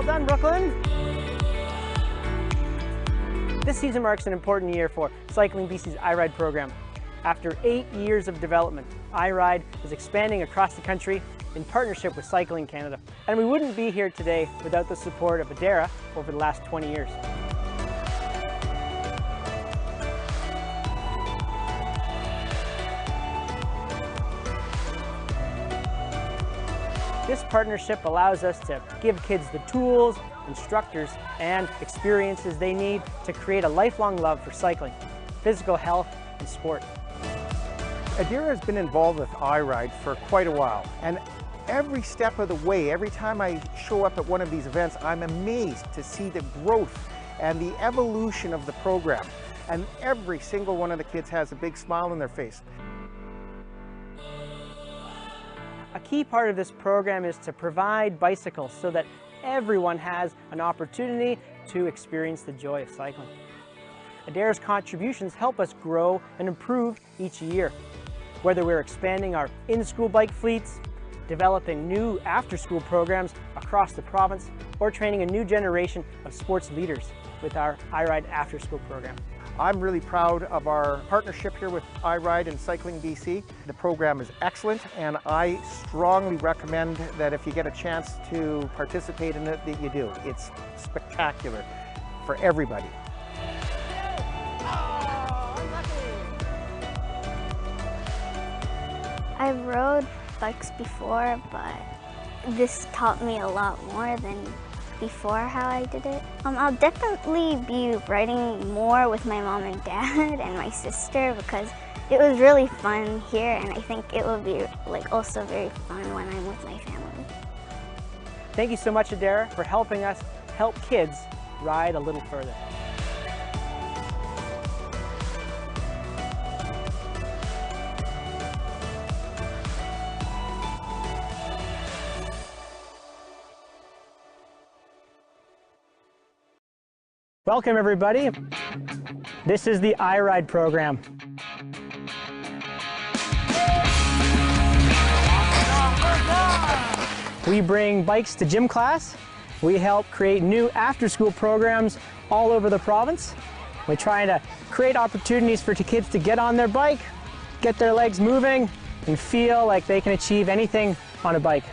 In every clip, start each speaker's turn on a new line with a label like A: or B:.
A: done, Brooklyn. This season marks an important year for Cycling BC's iRide program. After 8 years of development, iRide is expanding across the country in partnership with Cycling Canada. And we wouldn't be here today without the support of Adara over the last 20 years. This partnership allows us to give kids the tools, instructors, and experiences they need to create a lifelong love for cycling, physical health, and sport.
B: Adara has been involved with iRide for quite a while, and every step of the way, every time I show up at one of these events, I'm amazed to see the growth and the evolution of the program. And every single one of the kids has a big smile on their face.
A: A key part of this program is to provide bicycles so that everyone has an opportunity to experience the joy of cycling. Adara's contributions help us grow and improve each year. Whether we're expanding our in-school bike fleets, developing new after-school programs across the province, or training a new generation of sports leaders with our iRide after-school program.
B: I'm really proud of our partnership here with iRide and Cycling BC. The program is excellent, and I strongly recommend that if you get a chance to participate in it, that you do. It's spectacular for everybody.
C: I've rode bikes before, but this taught me a lot more than before how I did it. I'll definitely be riding more with my mom and dad and my sister because it was really fun here, and I think it will be also very fun when I'm with my family.
A: Thank you so much, Adara, for helping us help kids ride a little further. Welcome everybody. This is the iRide program. We bring bikes to gym class. We help create new after-school programs all over the province. We try to create opportunities for kids to get on their bike, get their legs moving, and feel like they can achieve anything on a bike.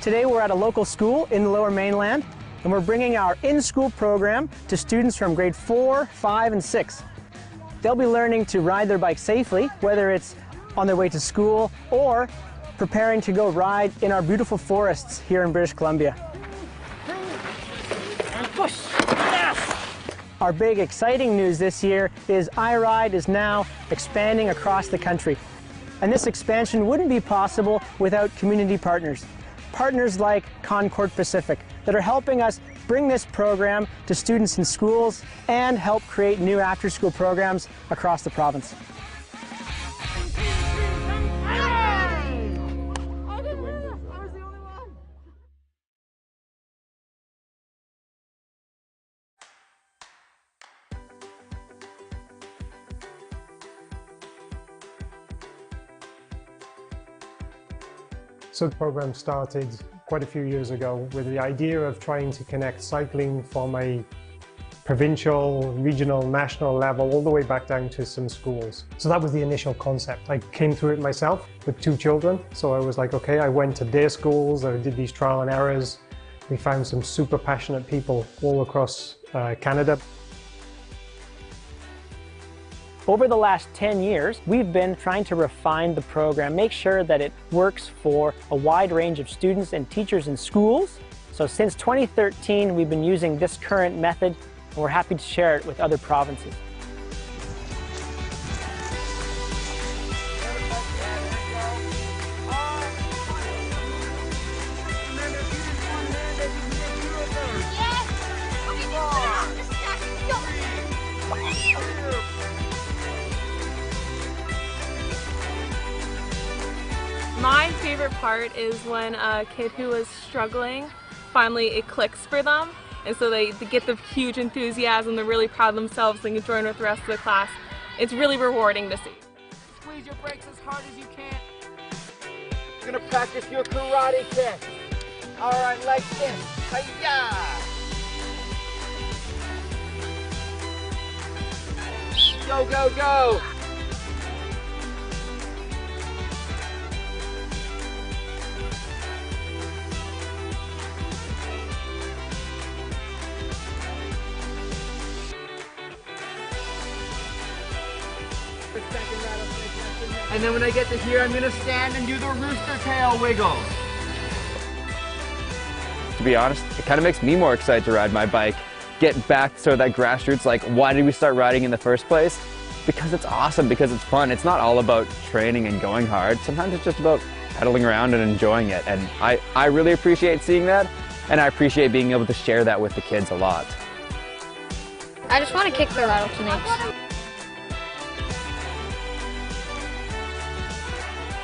A: Today we're at a local school in the Lower Mainland, and we're bringing our in-school program to students from grade 4, 5, and 6. They'll be learning to ride their bike safely, whether it's on their way to school or preparing to go ride in our beautiful forests here in British Columbia. And push! Yes! Our big exciting news this year is iRide is now expanding across the country. And this expansion wouldn't be possible without community partners. Partners like Concord Pacific that are helping us bring this program to students in schools and help create new after-school programs across the province.
D: So the program started quite a few years ago with the idea of trying to connect cycling from a provincial, regional, national level all the way back down to some schools. So that was the initial concept. I came through it myself with 2 children. So I was like, okay, I went to their schools, I did these trial and errors. We found some super passionate people all across Canada.
A: Over the last 10 years, we've been trying to refine the program, make sure that it works for a wide range of students and teachers in schools. So since 2013, we've been using this current method, and we're happy to share it with other provinces.
E: My favorite part is when a kid who was struggling, finally it clicks for them, and so they get the huge enthusiasm, they're really proud of themselves, they can join with the rest of the class. It's really rewarding to see.
F: Squeeze your brakes as hard as you can. You're gonna practice your karate kick. All right, like this. Hi-ya! Go, go, go! And then when I get to here, I'm gonna stand and do the rooster tail wiggle.
G: To be honest, it kind of makes me more excited to ride my bike. Get back to that grassroots, like why did we start riding in the first place? Because it's awesome, because it's fun. It's not all about training and going hard. Sometimes it's just about pedaling around and enjoying it. And I really appreciate seeing that, and I appreciate being able to share that with the kids a lot.
H: I just want to kick the rattlesnakes.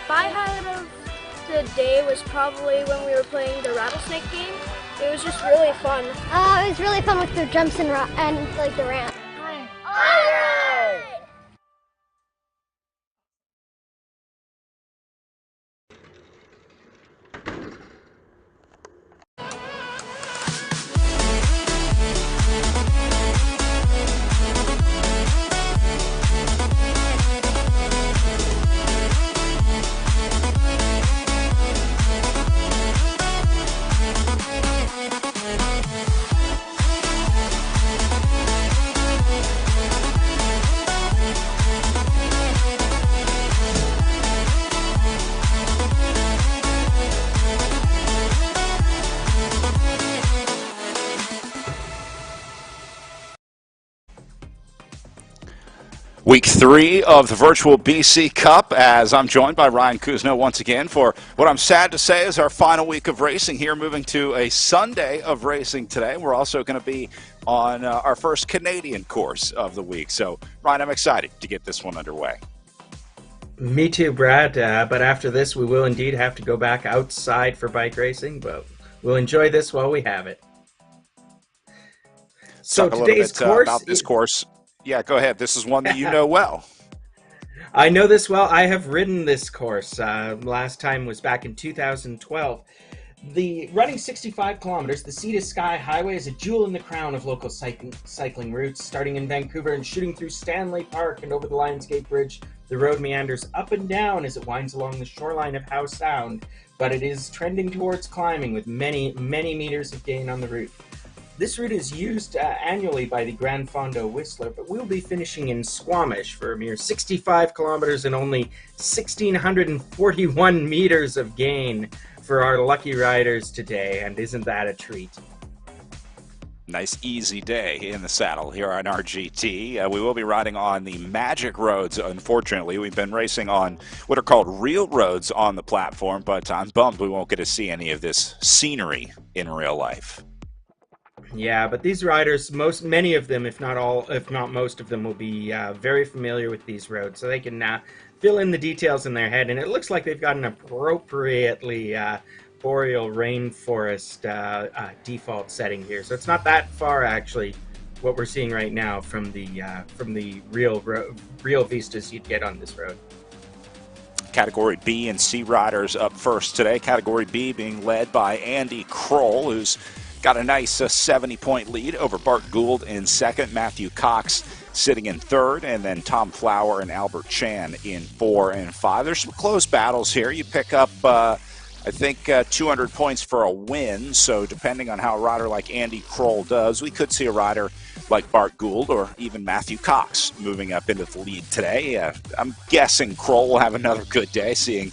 I: My highlight of the day was probably when we were playing the rattlesnake game. It was just really fun.
H: It was really fun with the jumps and like the ramp.
J: Week 3 of the virtual BC Cup, as I'm joined by Ryan Kuzno once again for what I'm sad to say is our final week of racing here, moving to a Sunday of racing today. We're also going to be on our first Canadian course of the week. So, Ryan, I'm excited to get this one underway.
K: Me too, Brad. But after this, we will indeed have to go back outside for bike racing, but we'll enjoy this while we have it. So
J: talk
K: today's course
J: about this course. Yeah, go ahead. This is one that you know well.
K: I know this well. I have ridden this course. Last time was back in 2012. The running 65 kilometers, the Sea to Sky Highway is a jewel in the crown of local cycling routes. Starting in Vancouver and shooting through Stanley Park and over the Lionsgate Bridge, the road meanders up and down as it winds along the shoreline of Howe Sound, but it is trending towards climbing with many, many meters of gain on the route. This route is used annually by the Grand Fondo Whistler, but we'll be finishing in Squamish for a mere 65 kilometers and only 1,641 meters of gain for our lucky riders today, and isn't that a treat?
J: Nice easy day in the saddle here on RGT. We will be riding on the magic roads, unfortunately. We've been racing on what are called real roads on the platform, but I'm bummed we won't get to see any of this scenery in real life.
K: Yeah, but these riders, many of them, if not all, if not most of them, will be very familiar with these roads, so they can fill in the details in their head. And it looks like they've got an appropriately boreal rainforest default setting here, so it's not that far actually. What we're seeing right now from the real vistas you'd get on this road.
J: Category B and C riders up first today. Category B being led by Andy Kroll, who's got a nice 70-point lead over Bart Gould in second, Matthew Cox sitting in third, and then Tom Flower and Albert Chan in 4 and 5. There's some close battles here. You pick up, I think, 200 points for a win, so depending on how a rider like Andy Kroll does, we could see a rider like Bart Gould or even Matthew Cox moving up into the lead today. I'm guessing Kroll will have another good day, seeing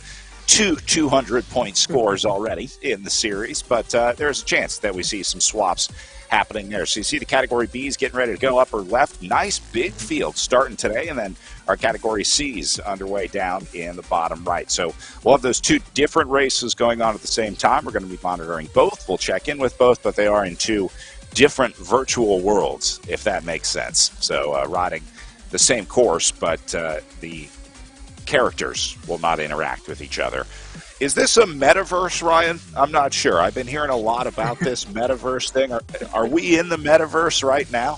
J: 200-point scores already in the series, but there's a chance that we see some swaps happening there. So you see the Category B's getting ready to go upper left. Nice big field starting today, and then our Category C's underway down in the bottom right. So we'll have those two different races going on at the same time. We're going to be monitoring both. We'll check in with both, but they are in two different virtual worlds, if that makes sense. So riding the same course, but the characters will not interact with each other. Is this a metaverse, Ryan? I'm not sure. I've been hearing a lot about this metaverse thing. Are we in the metaverse right now?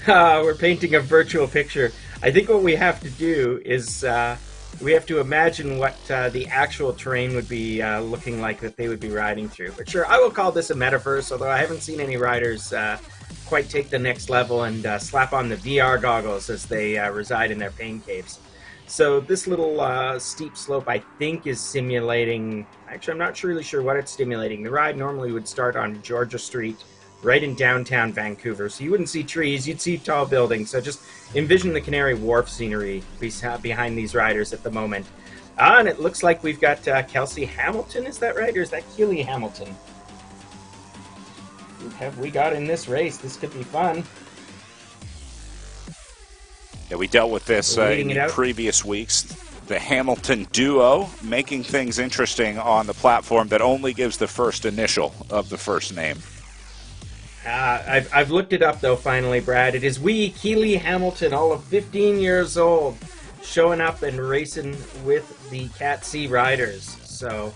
K: We're painting a virtual picture. I think what we have to do is we have to imagine what the actual terrain would be looking like that they would be riding through. But sure, I will call this a metaverse, although I haven't seen any riders quite take the next level and slap on the VR goggles as they reside in their pain caves. So this little steep slope, I think, is simulating... Actually, I'm not really sure what it's simulating. The ride normally would start on Georgia Street, right in downtown Vancouver. So you wouldn't see trees, you'd see tall buildings. So just envision the Canary Wharf scenery behind these riders at the moment. And it looks like we've got Kelsey Hamilton, is that right? Or is that Keely Hamilton? Who have we got in this race? This could be fun.
J: Yeah, we dealt with this in previous weeks. The Hamilton duo making things interesting on the platform that only gives the first initial of the first name.
K: I've looked it up, though, finally, Brad. It is Keely Hamilton, all of 15 years old, showing up and racing with the Cat C riders. So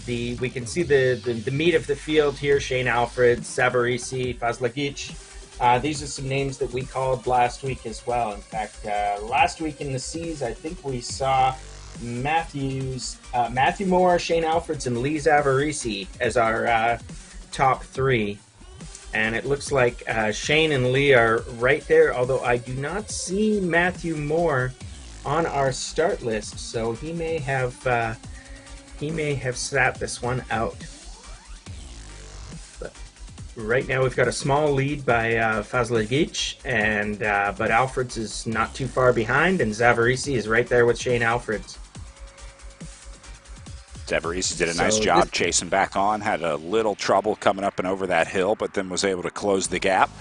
K: we can see the meat of the field here. Shane Alfred, Savarisi, Fazlagic. These are some names that we called last week as well. In fact, last week in the C's, I think we saw Matthew Moore, Shane Alfreds, and Lee Savarisi as our top three. And it looks like Shane and Lee are right there, although I do not see Matthew Moore on our start list, so he may have sat this one out. But right now we've got a small lead by Fazlagic, and but Alfreds is not too far behind, and Zavarisi is right there with Shane Alfreds.
J: Zavarisi did a nice job chasing back on, had a little trouble coming up and over that hill, but then was able to close the gap.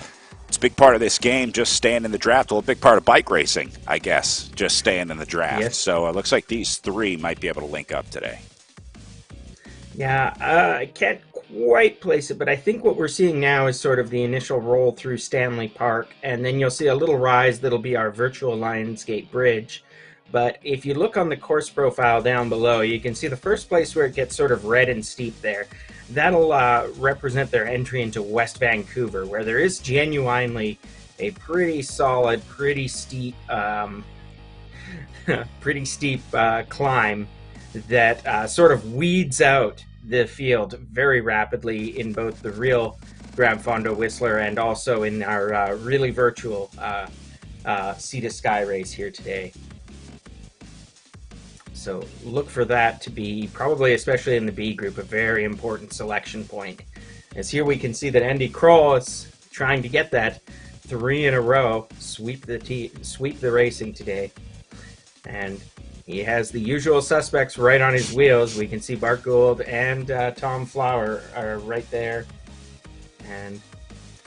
J: It's a big part of this game, just staying in the draft. Well, a big part of bike racing, I guess, just staying in the draft. Yes. So it looks like these three might be able to link up today.
K: Yeah, I can't quite place it, but I think what we're seeing now is sort of the initial roll through Stanley Park, and then you'll see a little rise that'll be our virtual Lionsgate Bridge. But if you look on the course profile down below, you can see the first place where it gets sort of red and steep there. That'll represent their entry into West Vancouver, where there is genuinely a pretty solid, pretty steep climb that sort of weeds out the field very rapidly in both the real Grand Fondo Whistler and also in our really virtual Sea to Sky race here today. So look for that to be, probably especially in the B group, a very important selection point. As here we can see that Andy Kroll is trying to get that 3 in a row, sweep the racing today. And he has the usual suspects right on his wheels. We can see Bart Gould and Tom Flower are right there. And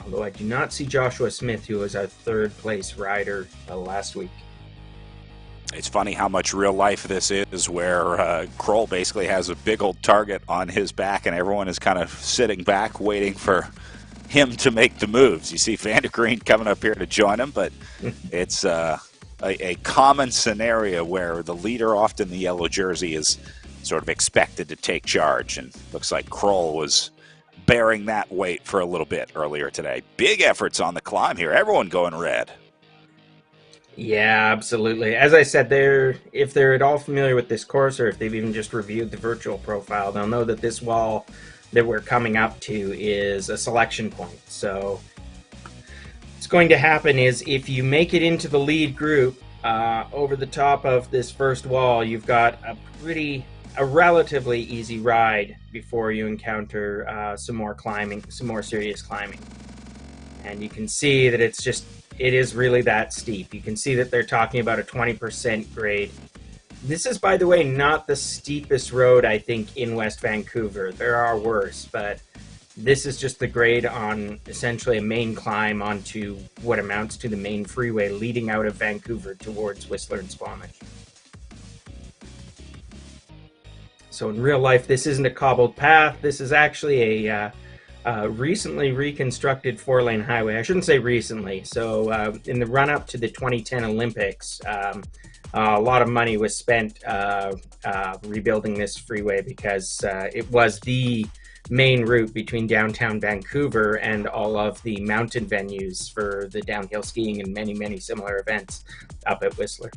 K: although I do not see Joshua Smith, who was our third place rider last week.
J: It's funny how much real life this is, where Kroll basically has a big old target on his back and everyone is kind of sitting back waiting for him to make the moves. You see Vandergreen coming up here to join him, but it's a common scenario where the leader, often the yellow jersey, is sort of expected to take charge, and looks like Kroll was bearing that weight for a little bit earlier today. Big efforts on the climb here, everyone going red.
K: Yeah, absolutely. As I said, if they're at all familiar with this course, or if they've even just reviewed the virtual profile, they'll know that this wall that we're coming up to is a selection point. So what's going to happen is, if you make it into the lead group, over the top of this first wall, you've got a relatively easy ride before you encounter some more serious climbing. And you can see that it is really that steep. You can see that they're talking about a 20% grade. This is, by the way, not the steepest road, I think, in West Vancouver. There are worse, but this is just the grade on essentially a main climb onto what amounts to the main freeway leading out of Vancouver towards Whistler and Squamish. So in real life, this isn't a cobbled path. This is actually a recently reconstructed 4-lane highway. I shouldn't say recently. So in the run-up to the 2010 Olympics, a lot of money was spent rebuilding this freeway, because it was the main route between downtown Vancouver and all of the mountain venues for the downhill skiing and many, many similar events up at Whistler.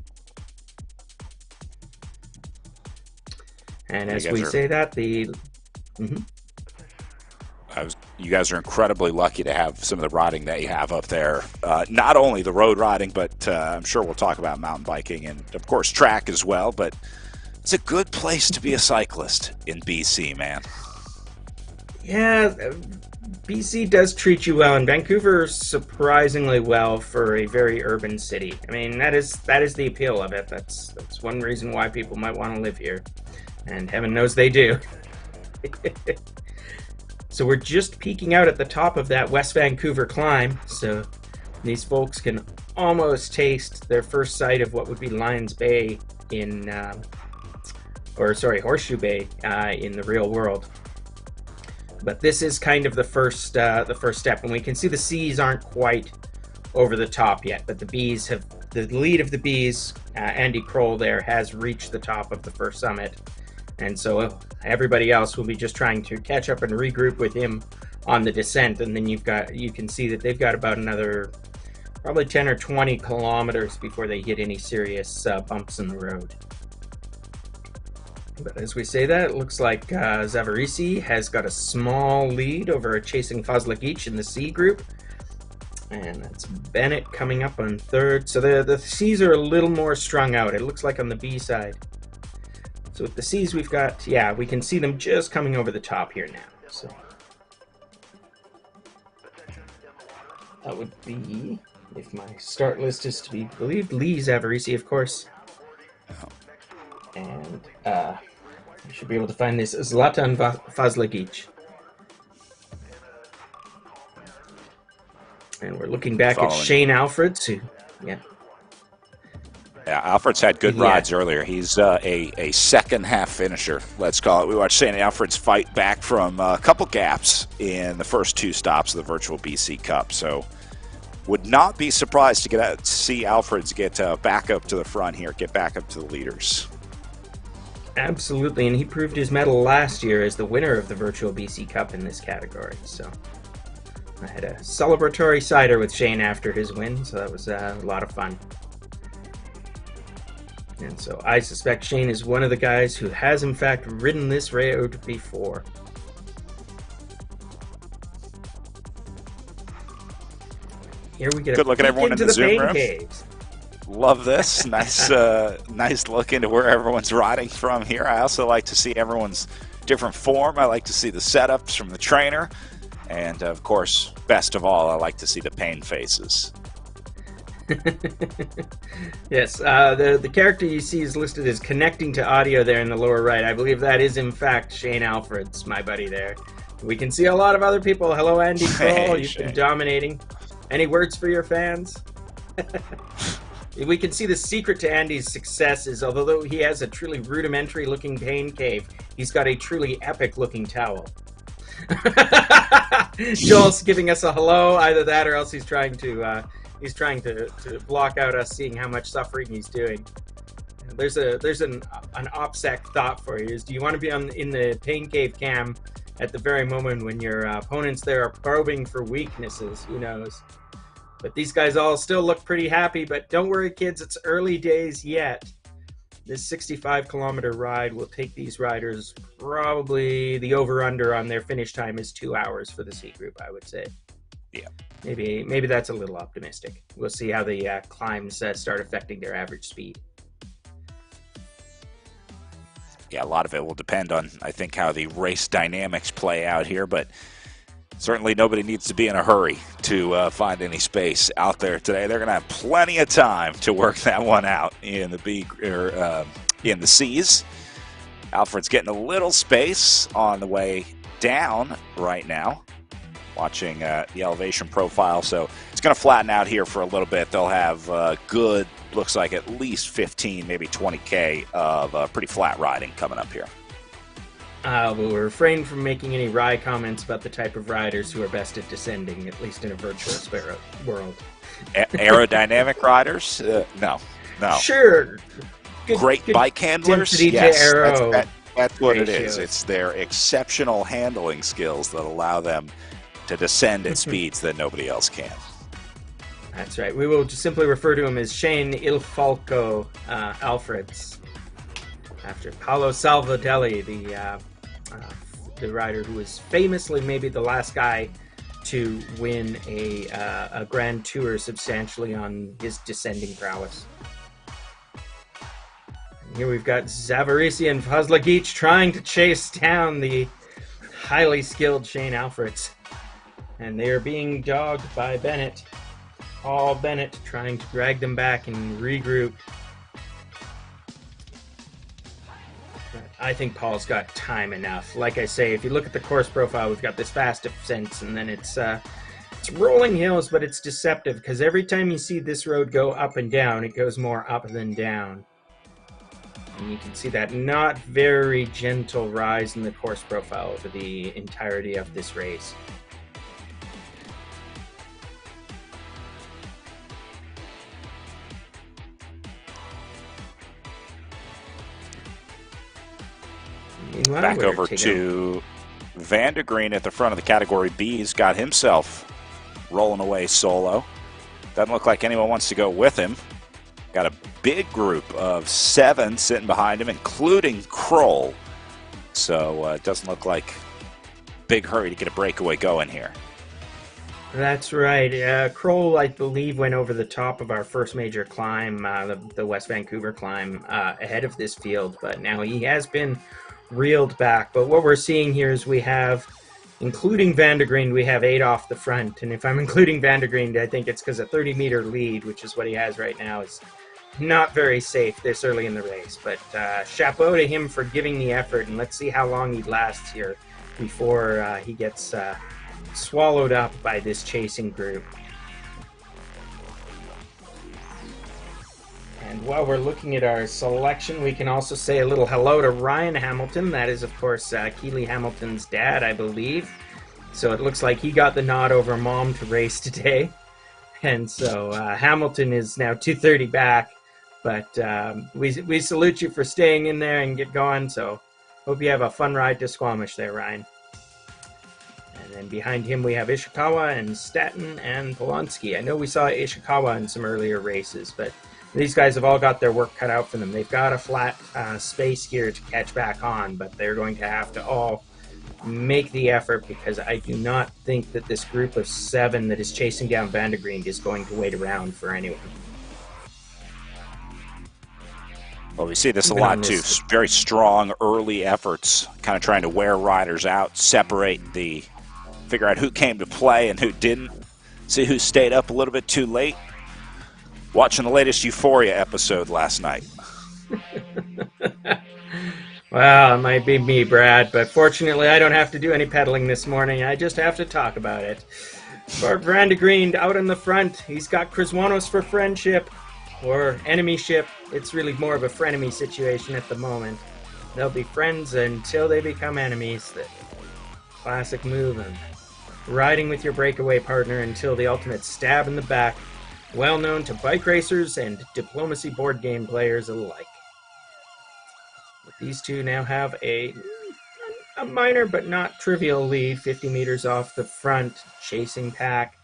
K: And as we say that, the...
J: You guys are incredibly lucky to have some of the riding that you have up there. Not only the road riding, but I'm sure we'll talk about mountain biking and, of course, track as well. But it's a good place to be a cyclist in BC, man.
K: Yeah, BC does treat you well, and Vancouver surprisingly well for a very urban city. I mean, that is the appeal of it. That's one reason why people might want to live here, and heaven knows they do. So we're just peeking out at the top of that West Vancouver climb, so these folks can almost taste their first sight of what would be Lions Bay in, Horseshoe Bay in the real world. But this is kind of the first step, and we can see the C's aren't quite over the top yet, but the B's have, the lead of the B's, Andy Kroll there, has reached the top of the first summit. And so everybody else will be just trying to catch up and regroup with him on the descent. And then you can see that they've got about another probably 10 or 20 kilometers before they hit any serious bumps in the road. But as we say that, it looks like Zavarisi has got a small lead over chasing Fazlagic in the C group. And that's Bennett coming up on third. So the C's are a little more strung out. It looks like on the B side. So with the C's we've got, yeah, we can see them just coming over the top here now. So that would be, if my start list is to be believed, Lee Zavarisi, of course. And you should be able to find this Zlatan Fazlagic. And we're looking back at Shane Alfreds, who, yeah.
J: Yeah, Alfred's had good rides earlier. He's a second-half finisher, let's call it. We watched Shane Alfred's fight back from a couple gaps in the first two stops of the virtual BC Cup. So would not be surprised to see Alfred's get back up to the front here, get back up to the leaders.
K: Absolutely, and he proved his medal last year as the winner of the virtual BC Cup in this category. So I had a celebratory cider with Shane after his win, so that was a lot of fun. And so I suspect Shane is one of the guys who has in fact ridden this road before. Here we get
J: good look at everyone in the Zoom room.
K: Caves.
J: Love this. Nice nice look into where everyone's riding from here. I also like to see everyone's different form. I like to see the setups from the trainer. And of course, best of all, I like to see the pain faces.
K: Yes, the character you see is listed as connecting to audio there in the lower right. I believe that is in fact Shane Alfreds, my buddy there. We can see a lot of other people. Hello, Andy Kroll.
J: Hey,
K: You've
J: Shane.
K: been dominating. Any words for your fans? We can see the secret to Andy's success is, although he has a truly rudimentary looking pain cave, he's got a truly epic looking towel. Joel's giving us a hello. Either that or else he's trying to block out us seeing how much suffering he's doing. There's an OPSEC thought for you. Is, do you want to be in the pain cave cam at the very moment when your opponents there are probing for weaknesses? Who knows? But these guys all still look pretty happy. But don't worry, kids, it's early days yet. This 65-kilometer ride will take these riders, probably the over-under on their finish time is 2 hours for the C group, I would say.
J: Yeah.
K: Maybe that's a little optimistic. We'll see how the climbs start affecting their average speed.
J: Yeah, a lot of it will depend on, I think, how the race dynamics play out here, but certainly nobody needs to be in a hurry to find any space out there today. They're going to have plenty of time to work that one out in the in the C's. Alfred's getting a little space on the way down right now, watching the elevation profile. So it's going to flatten out here for a little bit. They'll have good, looks like at least 15, maybe 20K of pretty flat riding coming up here.
K: We'll refrain from making any wry comments about the type of riders who are best at descending, at least in a virtual world.
J: Aerodynamic riders? No.
K: Sure.
J: Great bike handlers?
K: Yes,
J: that's what it is. It's their exceptional handling skills that allow them to descend at speeds that nobody else can.
K: That's right. We will just simply refer to him as Shane Il Falco Alfreds. after Paolo Salvadelli, the rider who was famously maybe the last guy to win a Grand Tour substantially on his descending prowess. And here we've got Zavarisi and Fazlagic trying to chase down the highly skilled Shane Alfreds. And they are being dogged by Bennett. Paul Bennett trying to drag them back and regroup. I think Paul's got time enough. Like I say, if you look at the course profile, we've got this fast descent, and then it's rolling hills, but it's deceptive because every time you see this road go up and down, it goes more up than down. And you can see that not very gentle rise in the course profile over the entirety of this race.
J: Back over to Van de Green at the front of the Category B. He's got himself rolling away solo. Doesn't look like anyone wants to go with him. Got a big group of 7 sitting behind him, including Kroll. So it doesn't look like big hurry to get a breakaway going here.
K: That's right. Kroll, I believe, went over the top of our first major climb, the West Vancouver climb, ahead of this field. But now he has been reeled back. But what we're seeing here is we have, including Van de Green, we have 8 off the front. And if I'm including Van de Green, I think it's because a 30-meter lead, which is what he has right now, is not very safe this early in the race. But chapeau to him for giving the effort, and let's see how long he lasts here before he gets swallowed up by this chasing group. And while we're looking at our selection, we can also say a little hello to Ryan Hamilton. That is, of course, Keely Hamilton's dad, I believe. So it looks like he got the nod over mom to race today. And so Hamilton is now 2:30 back. But we salute you for staying in there and get going. So hope you have a fun ride to Squamish there, Ryan. And then behind him we have Ishikawa and Staton and Polonsky. I know we saw Ishikawa in some earlier races, but these guys have all got their work cut out for them. They've got a flat space here to catch back on, but they're going to have to all make the effort because I do not think that this group of 7 that is chasing down Van de Green is going to wait around for anyone.
J: Well, we see this a lot too. Very strong early efforts, kind of trying to wear riders out, figure out who came to play and who didn't, see who stayed up a little bit too late. Watching the latest Euphoria episode last night.
K: Well, it might be me, Brad, but fortunately I don't have to do any pedaling this morning. I just have to talk about it. Bart Van de Green out in the front. He's got Criswanos for friendship or enemyship. It's really more of a frenemy situation at the moment. They'll be friends until they become enemies. The classic move of riding with your breakaway partner until the ultimate stab in the back. Well known to bike racers and diplomacy board game players alike. But these two now have a minor but not trivial lead, 50 meters off the front, chasing pack.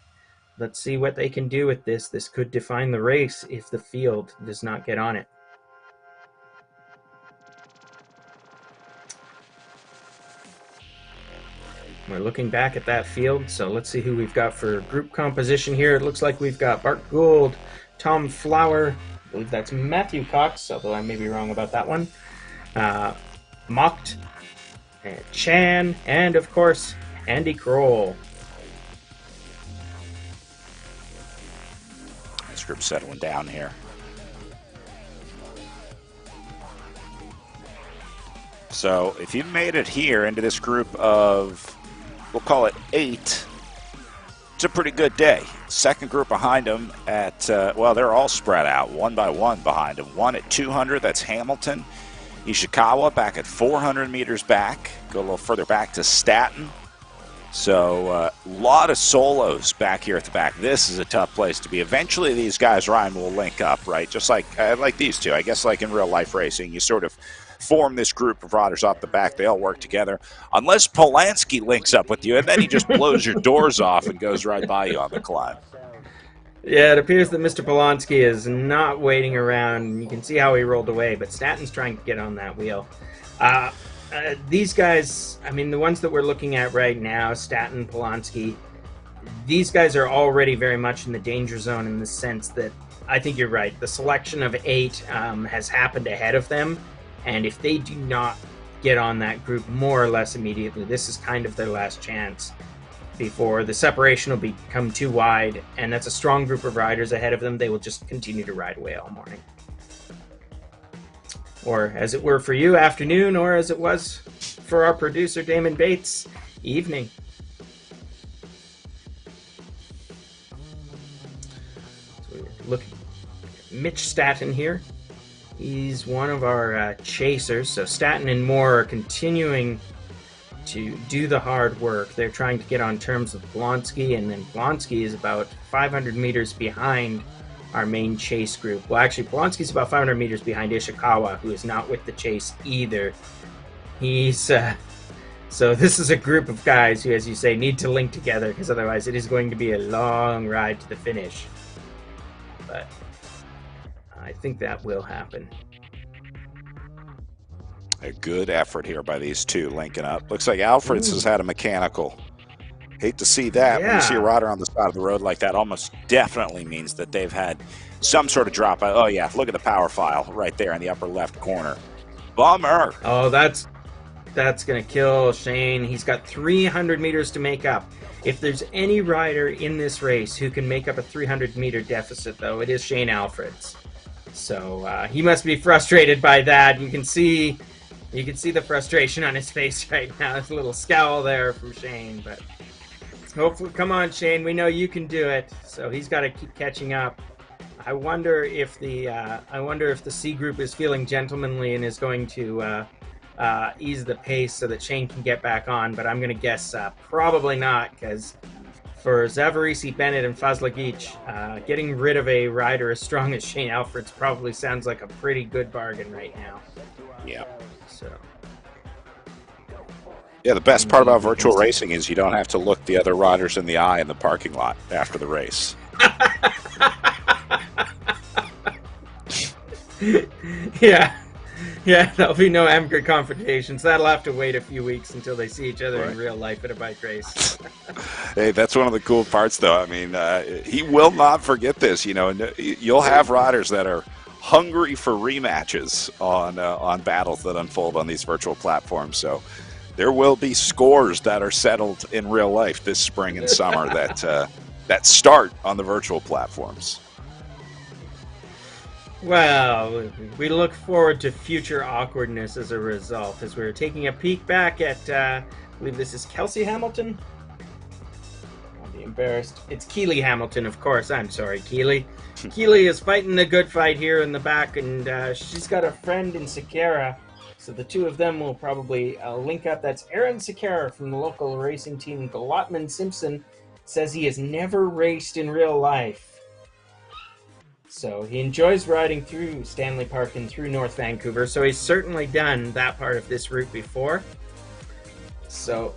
K: Let's see what they can do with this. This could define the race if the field does not get on it. We're looking back at that field, so let's see who we've got for group composition here. It looks like we've got Bart Gould, Tom Flower, I believe that's Matthew Cox, although I may be wrong about that one, Mocht, Chan, and of course, Andy Kroll.
J: This group's settling down here. So if you made it here into this group of, we'll call it 8, it's a pretty good day. Second group behind them at, well, they're all spread out, one by one behind them. One at 200, that's Hamilton. Ishikawa back at 400 meters back. Go a little further back to Staton. So a lot of solos back here at the back. This is a tough place to be. Eventually these guys, Ryan, will link up, right? Just like these two. I guess like in real life racing, you sort of form this group of riders off the back. They all work together. Unless Polanski links up with you, and then he just blows your doors off and goes right by you on the climb.
K: Yeah, it appears that Mr. Polonsky is not waiting around. You can see how he rolled away, but Statton's trying to get on that wheel. These guys, I mean, the ones that we're looking at right now, Statton, Polonsky, these guys are already very much in the danger zone in the sense that I think you're right. The selection of 8 has happened ahead of them, and if they do not get on that group more or less immediately, this is kind of their last chance before the separation will become too wide, and that's a strong group of riders ahead of them. They will just continue to ride away all morning. Or as it were for you, afternoon, or as it was for our producer, Damon Bates, evening. So look, Mitch Statton here. He's one of our chasers. So Statton and Moore are continuing to do the hard work. They're trying to get on terms with Blonsky, and then Blonsky is about 500 meters behind our main chase group. Well, actually, Blonsky's about 500 meters behind Ishikawa, who is not with the chase either. He's so this is a group of guys who, as you say, need to link together, because otherwise it is going to be a long ride to the finish. But I think that will happen.
J: A good effort here by these two linking up. Looks like Alfred's has had a mechanical. Hate to see that. When you see a rider on the side of the road like that, almost definitely means that they've had some sort of drop out. Oh yeah, look at the power file right there in the upper left corner. Bummer.
K: Oh, that's gonna kill Shane. He's got 300 meters to make up. If there's any rider in this race who can make up a 300-meter deficit, though, it is Shane Alfreds. So he must be frustrated by that. You can see the frustration on his face right now. There's a little scowl there from Shane, but hopefully, come on, Shane. We know you can do it. So he's got to keep catching up. I wonder if the C group is feeling gentlemanly and is going to ease the pace so that Shane can get back on. But I'm going to guess probably not, because for Zavarisi, Bennett, and Fazlagic, getting rid of a rider as strong as Shane Alfreds probably sounds like a pretty good bargain right now.
J: Yeah.
K: So.
J: Yeah, the best part about virtual racing is you don't have to look the other riders in the eye in the parking lot after the race.
K: Yeah, there'll be no amateur confrontations. That'll have to wait a few weeks until they see each other in real life at a bike race.
J: Hey, that's one of the cool parts, though. I mean, he will not forget this. You know, you'll have riders that are hungry for rematches on battles that unfold on these virtual platforms. So there will be scores that are settled in real life this spring and summer that start on the virtual platforms.
K: Well, we look forward to future awkwardness as a result, as we're taking a peek back at, I believe this is Kelsey Hamilton. I'll be embarrassed. It's Keely Hamilton, of course. I'm sorry, Keely. Keely is fighting the good fight here in the back, and she's got a friend in Sakara, so the two of them will probably link up. That's Aaron Sakara from the local racing team. Galotman Simpson says he has never raced in real life. So he enjoys riding through Stanley Park and through North Vancouver, so he's certainly done that part of this route before. So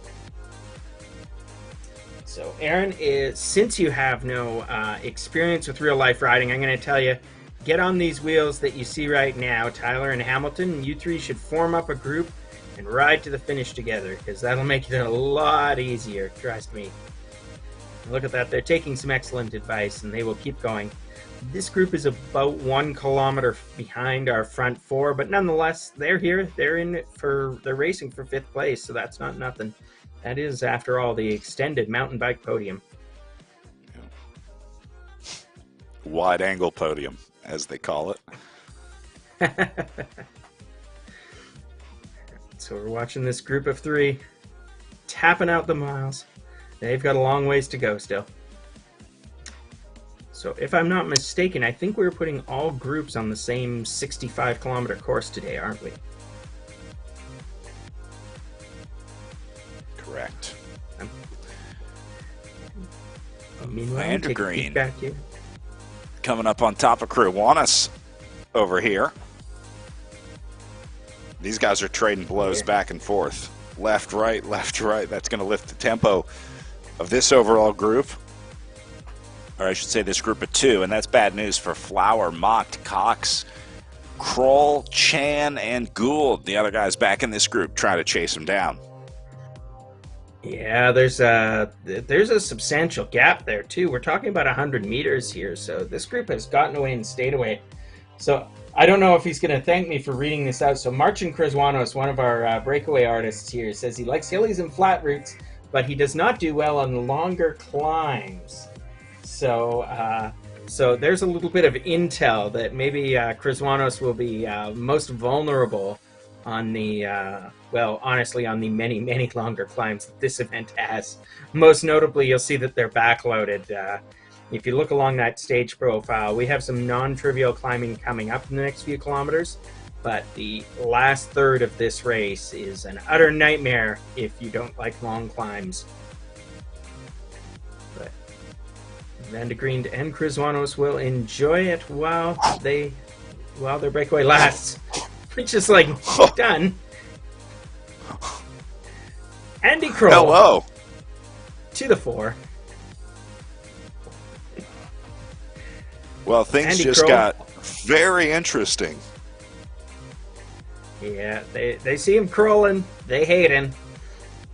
K: Aaron, since you have no experience with real life riding, I'm going to tell you, get on these wheels that you see right now, Tyler and Hamilton. You three should form up a group and ride to the finish together, because that'll make it a lot easier, trust me. Look at that, they're taking some excellent advice, and they will keep going. This group is about 1 kilometer behind our front four, but nonetheless, they're here. They're racing for 5th place, so that's not nothing. That is, after all, the extended mountain bike podium.
J: Wide angle podium, as they call it.
K: So we're watching this group of 3 tapping out the miles. They've got a long ways to go still. So if I'm not mistaken, I think we're putting all groups on the same 65-kilometer course today, aren't we?
J: Correct.
K: Meanwhile, take a peek back here.
J: Coming up on top of Kiwanis over here. These guys are trading blows back and forth. Left, right, left, right. That's going to lift the tempo of this overall group. or I should say this group of 2, and that's bad news for Flower, Mocht, Cox, Kroll, Chan, and Gould. The other guys back in this group trying to chase him down.
K: Yeah, there's a substantial gap there too. We're talking about 100 meters here, so this group has gotten away and stayed away. So I don't know if he's going to thank me for reading this out. So Marcin Krzywanos, one of our breakaway artists here, says he likes hillies and flat routes, but he does not do well on longer climbs. So so there's a little bit of intel that maybe Krzywanos will be most vulnerable on the, well, honestly, on the many, many longer climbs that this event has. Most notably, you'll see that they're backloaded. If you look along that stage profile, we have some non-trivial climbing coming up in the next few kilometers, but the last third of this race is an utter nightmare if you don't like long climbs. But Van de Green and Krzywanos will enjoy it while their breakaway lasts. It's just like done. Andy Kroll.
J: Hello.
K: To the fore.
J: Well, things
K: Andy
J: just
K: Kroll
J: got very interesting.
K: Yeah, they see him crawling. They hate him.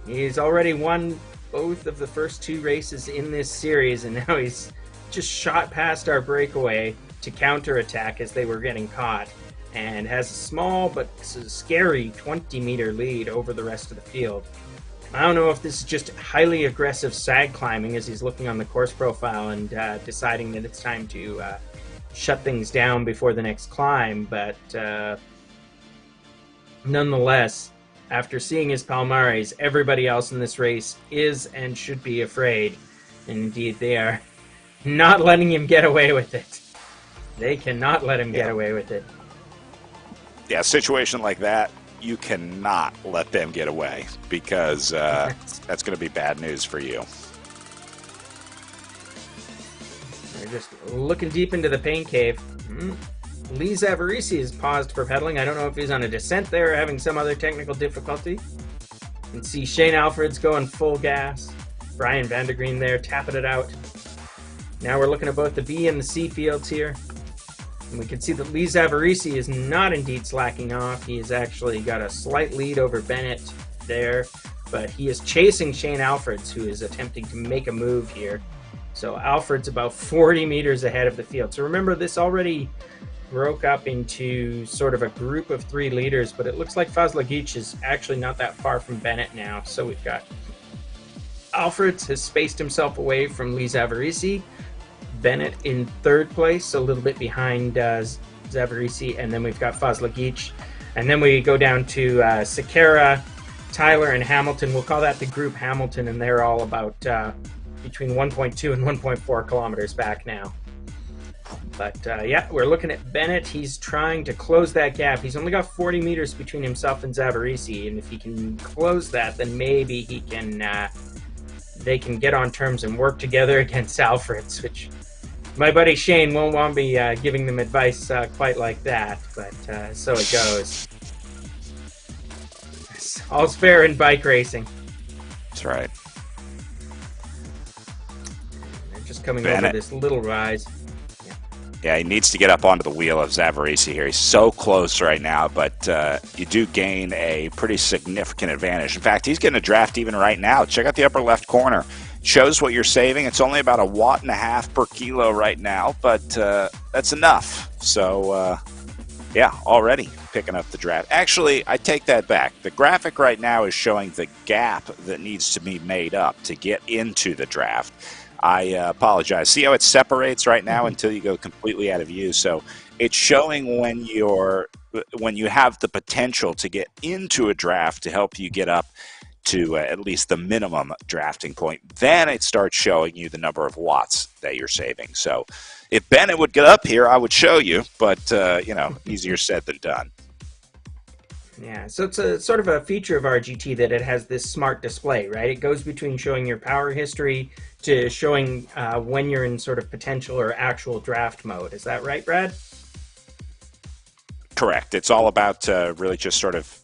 K: He's already won both of the first 2 races in this series, and now he's just shot past our breakaway to counterattack as they were getting caught, and has a small but scary 20-meter lead over the rest of the field. I don't know if this is just highly aggressive sag climbing as he's looking on the course profile and deciding that it's time to shut things down before the next climb, but nonetheless, after seeing his Palmares, everybody else in this race is and should be afraid. And indeed, they are not letting him get away with it. They cannot let him get away with it.
J: Yeah, a situation like that, you cannot let them get away, because that's going to be bad news for you.
K: They're just looking deep into the pain cave. Lee Zavarisi is paused for pedaling. I don't know if he's on a descent there or having some other technical difficulty. You can see Shane Alfred's going full gas. Brian Van de Green there tapping it out. Now we're looking at both the B and the C fields here. And we can see that Lee Zavarisi is not indeed slacking off. He has actually got a slight lead over Bennett there, but he is chasing Shane Alfreds, who is attempting to make a move here. So Alfred's about 40 meters ahead of the field. So remember, this already broke up into sort of a group of 3 leaders, but it looks like Fazlagic is actually not that far from Bennett now. So we've got Alfreds has spaced himself away from Lee Zavarisi. Bennett in 3rd place, a little bit behind Zavarisi, and then we've got Fazlagic. And then we go down to Sekera, Tyler, and Hamilton. We'll call that the group Hamilton, and they're all about between 1.2 and 1.4 kilometers back now. But yeah, we're looking at Bennett. He's trying to close that gap. He's only got 40 meters between himself and Zavarisi, and if he can close that, then maybe he can. They can get on terms and work together against Alfreds, which my buddy Shane won't want me giving them advice quite like that, but so it goes. All's fair in bike racing.
J: That's right.
K: They're just coming over this little rise.
J: Yeah, he needs to get up onto the wheel of Zavarisi here. He's so close right now, but you do gain a pretty significant advantage. In fact, he's getting a draft even right now. Check out the upper left corner. Shows what you're saving. It's only about 1.5 watts per kilo right now, but that's enough. So, yeah, already picking up the draft. Actually, I take that back. The graphic right now is showing the gap that needs to be made up to get into the draft. I apologize. See how it separates right now until you go completely out of view. So it's showing when you have the potential to get into a draft to help you get up to at least the minimum drafting point. Then it starts showing you the number of watts that you're saving. So if Bennett would get up here, I would show you, but you know, easier said than done.
K: Yeah, so it's a sort of a feature of RGT that it has this smart display, right? It goes between showing your power history to showing when you're in sort of potential or actual draft mode. Is that right, Brad?
J: Correct. It's all about really just sort of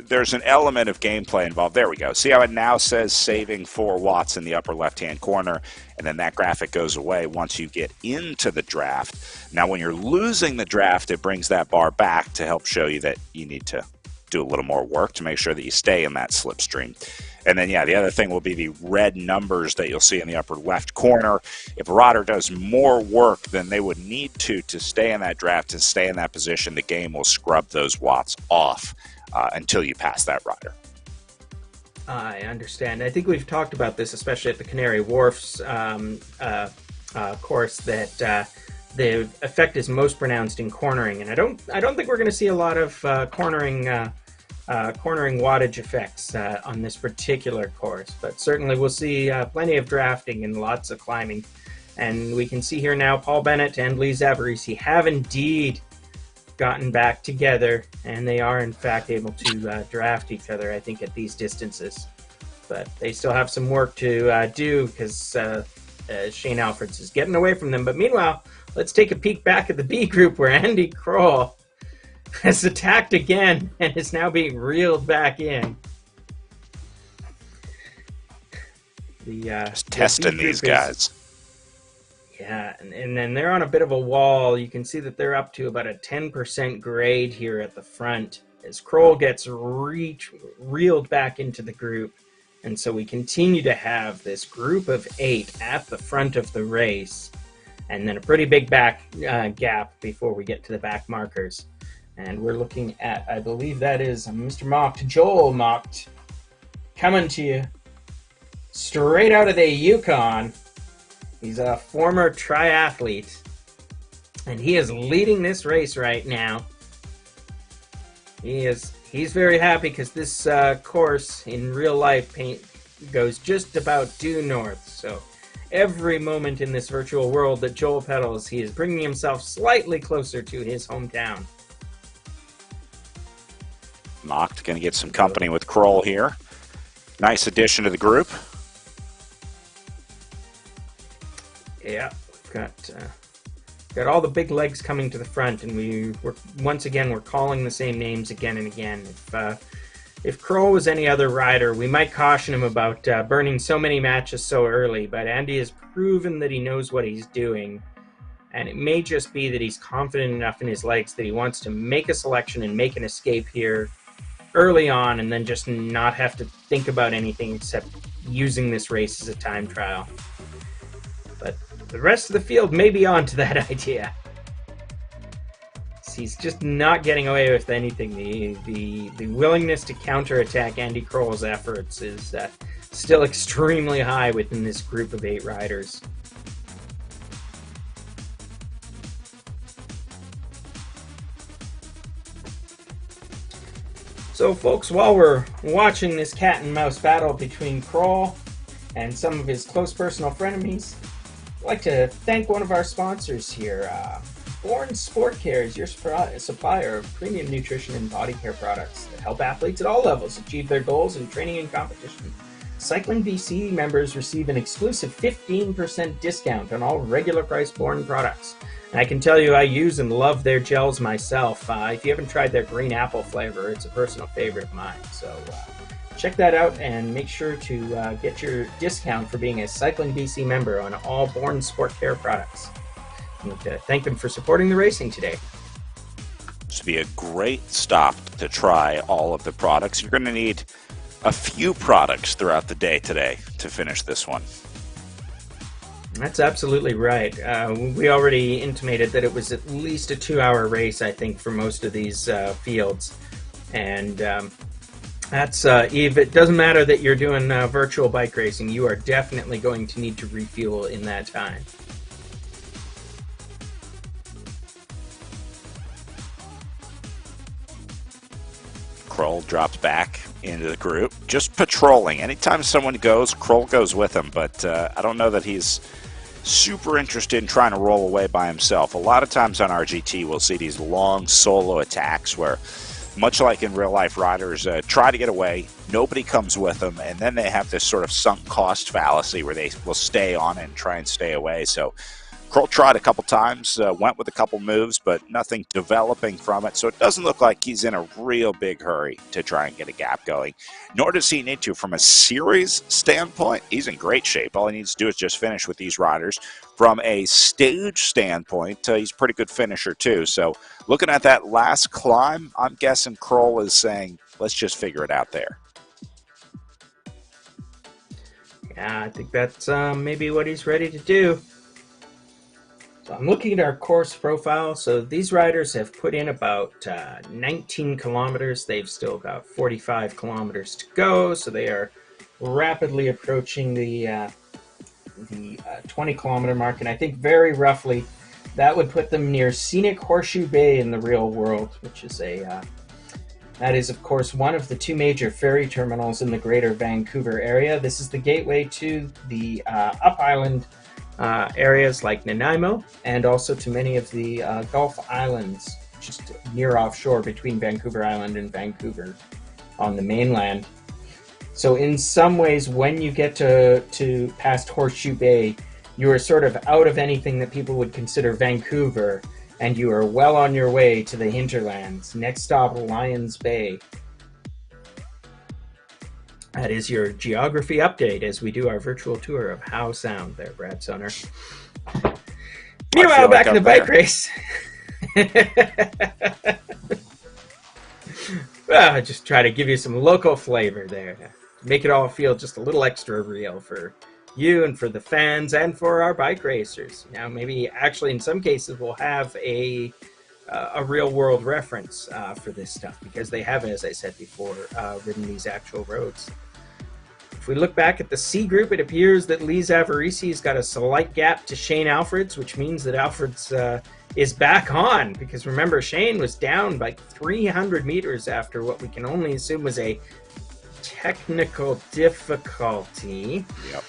J: there's an element of gameplay involved. There we go. See how it now says saving 4 watts in the upper left-hand corner, and then that graphic goes away once you get into the draft. Now, when you're losing the draft, it brings that bar back to help show you that you need to do a little more work to make sure that you stay in that slipstream. And then, yeah, the other thing will be the red numbers that you'll see in the upper left corner. If a rider does more work than they would need to stay in that draft and stay in that position, the game will scrub those watts off until you pass that rider.
K: I understand. I think we've talked about this, especially at the Canary Wharfs course, that the effect is most pronounced in cornering, and I don't think we're going to see a lot of cornering wattage effects on this particular course, but certainly we'll see plenty of drafting and lots of climbing. And we can see here now Paul Bennett and Lee Zavarisi have indeed gotten back together, and they are in fact able to draft each other, I think, at these distances. But they still have some work to do because Shane Alfreds is getting away from them. But meanwhile, let's take a peek back at the B group where Andy Kroll has attacked again and is now being reeled back in.
J: Just testing these guys.
K: Yeah, and then they're on a bit of a wall. You can see that they're up to about a 10% grade here at the front as Kroll gets reeled back into the group. And so we continue to have this group of 8 at the front of the race, and then a pretty big back gap before we get to the back markers. And we're looking at, I believe that is Mr. Mocht, Joel Mocht, coming to you straight out of the Yukon. He's a former triathlete, and he is leading this race right now. He's very happy because this course in real life goes just about due north. So every moment in this virtual world that Joel pedals, he is bringing himself slightly closer to his hometown.
J: Mocht going to get some company with Kroll here. Nice addition to the group.
K: Yeah, we've got all the big legs coming to the front, and we're once again we're calling the same names again and again. If Kroll was any other rider, we might caution him about burning so many matches so early, but Andy has proven that he knows what he's doing, and it may just be that he's confident enough in his legs that he wants to make a selection and make an escape here early on, and then just not have to think about anything except using this race as a time trial. But the rest of the field may be on to that idea. He's just not getting away with anything. The willingness to counterattack Andy Kroll's efforts is still extremely high within this group of 8 riders. So folks, while we're watching this cat and mouse battle between Kroll and some of his close personal frenemies, I'd like to thank one of our sponsors here. Born Sport Care is your supplier of premium nutrition and body care products that help athletes at all levels achieve their goals in training and competition. Cycling BC members receive an exclusive 15% discount on all regular price Born products. And I can tell you I use and love their gels myself. If you haven't tried their green apple flavor, it's a personal favorite of mine. So check that out and make sure to get your discount for being a Cycling BC member on all Born Sport Care products. And thank them for supporting the racing today.
J: This would be a great stop to try all of the products. You're going to need a few products throughout the day today to finish this one.
K: That's absolutely right. We already intimated that it was at least a 2-hour race, I think, for most of these fields. And that's Eve, it doesn't matter that you're doing virtual bike racing. You are definitely going to need to refuel in that time.
J: Kroll drops back into the group, just patrolling. Anytime someone goes, Kroll goes with him, but I don't know that he's super interested in trying to roll away by himself. A lot of times on RGT, we'll see these long solo attacks where, much like in real life, riders try to get away, nobody comes with them, and then they have this sort of sunk cost fallacy where they will stay on and try and stay away. So Kroll tried a couple times, went with a couple moves, but nothing developing from it. So it doesn't look like he's in a real big hurry to try and get a gap going. Nor does he need to from a series standpoint. He's in great shape. All he needs to do is just finish with these riders. From a stage standpoint, he's a pretty good finisher too. So looking at that last climb, I'm guessing Kroll is saying, let's just figure it out there.
K: Yeah, I think that's maybe what he's ready to do. So I'm looking at our course profile. So these riders have put in about 19 kilometers. They've still got 45 kilometers to go. So they are rapidly approaching the 20-kilometer mark. And I think very roughly that would put them near Scenic Horseshoe Bay in the real world, which is that is, of course, one of the two major ferry terminals in the greater Vancouver area. This is the gateway to the Up Island areas like Nanaimo, and also to many of the Gulf Islands, just near offshore between Vancouver Island and Vancouver on the mainland. So in some ways, when you get to past Horseshoe Bay, you are sort of out of anything that people would consider Vancouver, and you are well on your way to the hinterlands. Next stop, Lions Bay. That is your geography update as we do our virtual tour of Howe Sound there, Brad Soner. Meanwhile, back in the bike race. Well, I just try to give you some local flavor there to make it all feel just a little extra real for you and for the fans and for our bike racers. Now, maybe actually in some cases we'll have a real world reference for this stuff, because they have, as I said before, ridden these actual roads. If we look back at the C group, it appears that Lee Zavarisi's got a slight gap to Shane Alfred's, which means that Alfred's is back on, because remember, Shane was down by 300 meters after what we can only assume was a technical difficulty.
J: Yep.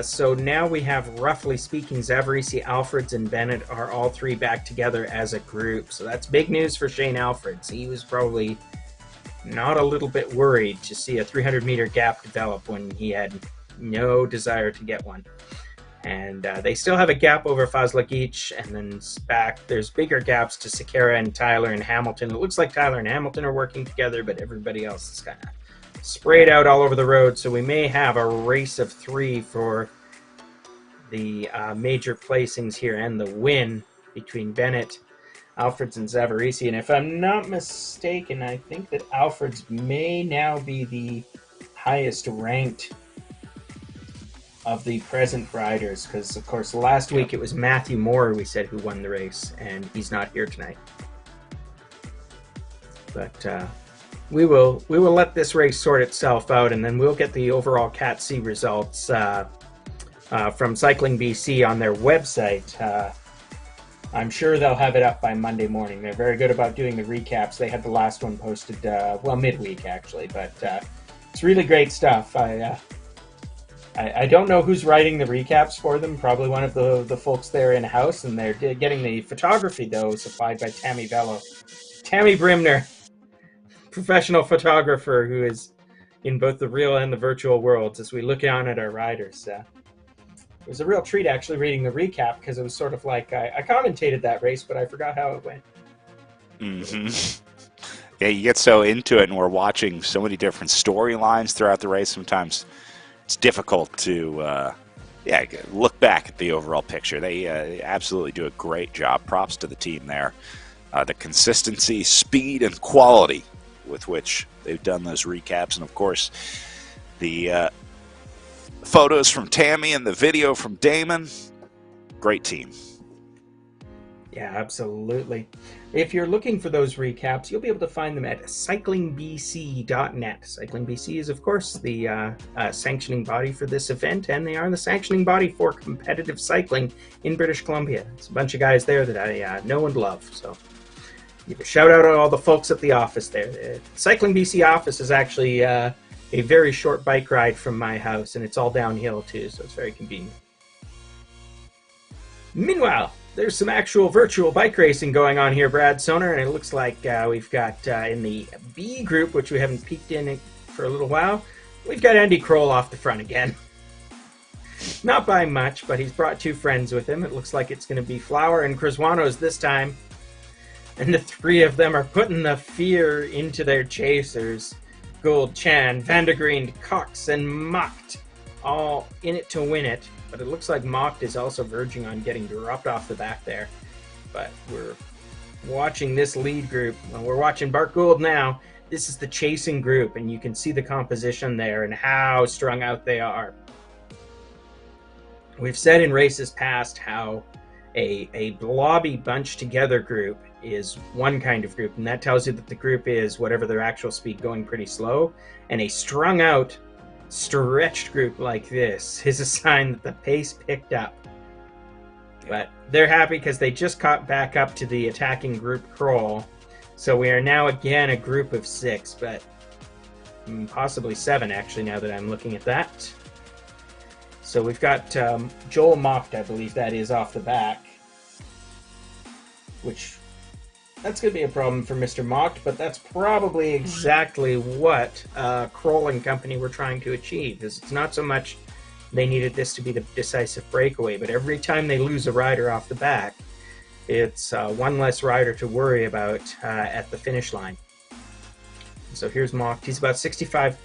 K: So now we have, roughly speaking, Zavarisi, Alfreds, and Bennett are all three back together as a group. So that's big news for Shane Alfreds. He was probably not a little bit worried to see a 300-meter gap develop when he had no desire to get one. And they still have a gap over Fazlagic, and then back there's bigger gaps to Sekera and Tyler and Hamilton. It looks like Tyler and Hamilton are working together, but everybody else is kind of sprayed out all over the road. So we may have a race of three for the major placings here and the win between Bennett, Alfreds, and Zavarisi. And if I'm not mistaken, I think that Alfreds may now be the highest ranked of the present riders, because of course last week it was Matthew Moore, we said, who won the race, and he's not here tonight. But we will let this race sort itself out, and then we'll get the overall Cat C results from Cycling BC on their website. I'm sure they'll have it up by Monday morning. They're very good about doing the recaps. They had the last one posted, midweek actually, but it's really great stuff. I don't know who's writing the recaps for them. Probably one of the folks there in-house, and they're getting the photography, though, supplied by Tammy Bello. Tammy Brimner, professional photographer who is in both the real and the virtual worlds as we look on at our riders. It was a real treat actually reading the recap, because it was sort of like I commentated that race, but I forgot how it went.
J: Mm-hmm. Yeah, you get so into it, and we're watching so many different storylines throughout the race. Sometimes it's difficult to look back at the overall picture. They absolutely do a great job. Props to the team there. The consistency, speed, and quality with which they've done those recaps, and of course the photos from Tammy and the video from Damon. Great team.
K: Yeah, absolutely. If you're looking for those recaps, you'll be able to find them at cyclingbc.net. Cycling BC is, of course, the sanctioning body for this event, and they are the sanctioning body for competitive cycling in British Columbia. It's a bunch of guys there that I know and love, so give a shout out to all the folks at the office there. The Cycling BC office is actually a very short bike ride from my house, and it's all downhill too, so it's very convenient. Meanwhile, there's some actual virtual bike racing going on here, Brad Soner, and it looks like we've got in the B group, which we haven't peeked in for a little while, we've got Andy Kroll off the front again. Not by much, but he's brought 2 friends with him. It looks like it's going to be Flower and Criswanos this time. And the 3 of them are putting the fear into their chasers. Gould, Chan, Vandergreen, Cox, and Mocht, all in it to win it. But it looks like Mocht is also verging on getting dropped off the back there. But we're watching this lead group. Well, we're watching Bart Gould now. This is the chasing group, and you can see the composition there and how strung out they are. We've said in races past how a blobby bunched together group is one kind of group, and that tells you that the group is whatever their actual speed going pretty slow, and a strung out, stretched group like this is a sign that the pace picked up. But they're happy because they just caught back up to the attacking group Kroll, so we are now again a group of 6, but possibly 7 actually now that I'm looking at that. So we've got Joel Mocht, I believe that is, off the back. Which, that's going to be a problem for Mr. Mocht, but that's probably exactly what Kroll and company were trying to achieve. It's not so much they needed this to be the decisive breakaway, but every time they lose a rider off the back, it's one less rider to worry about at the finish line. So here's Mocht. He's about 65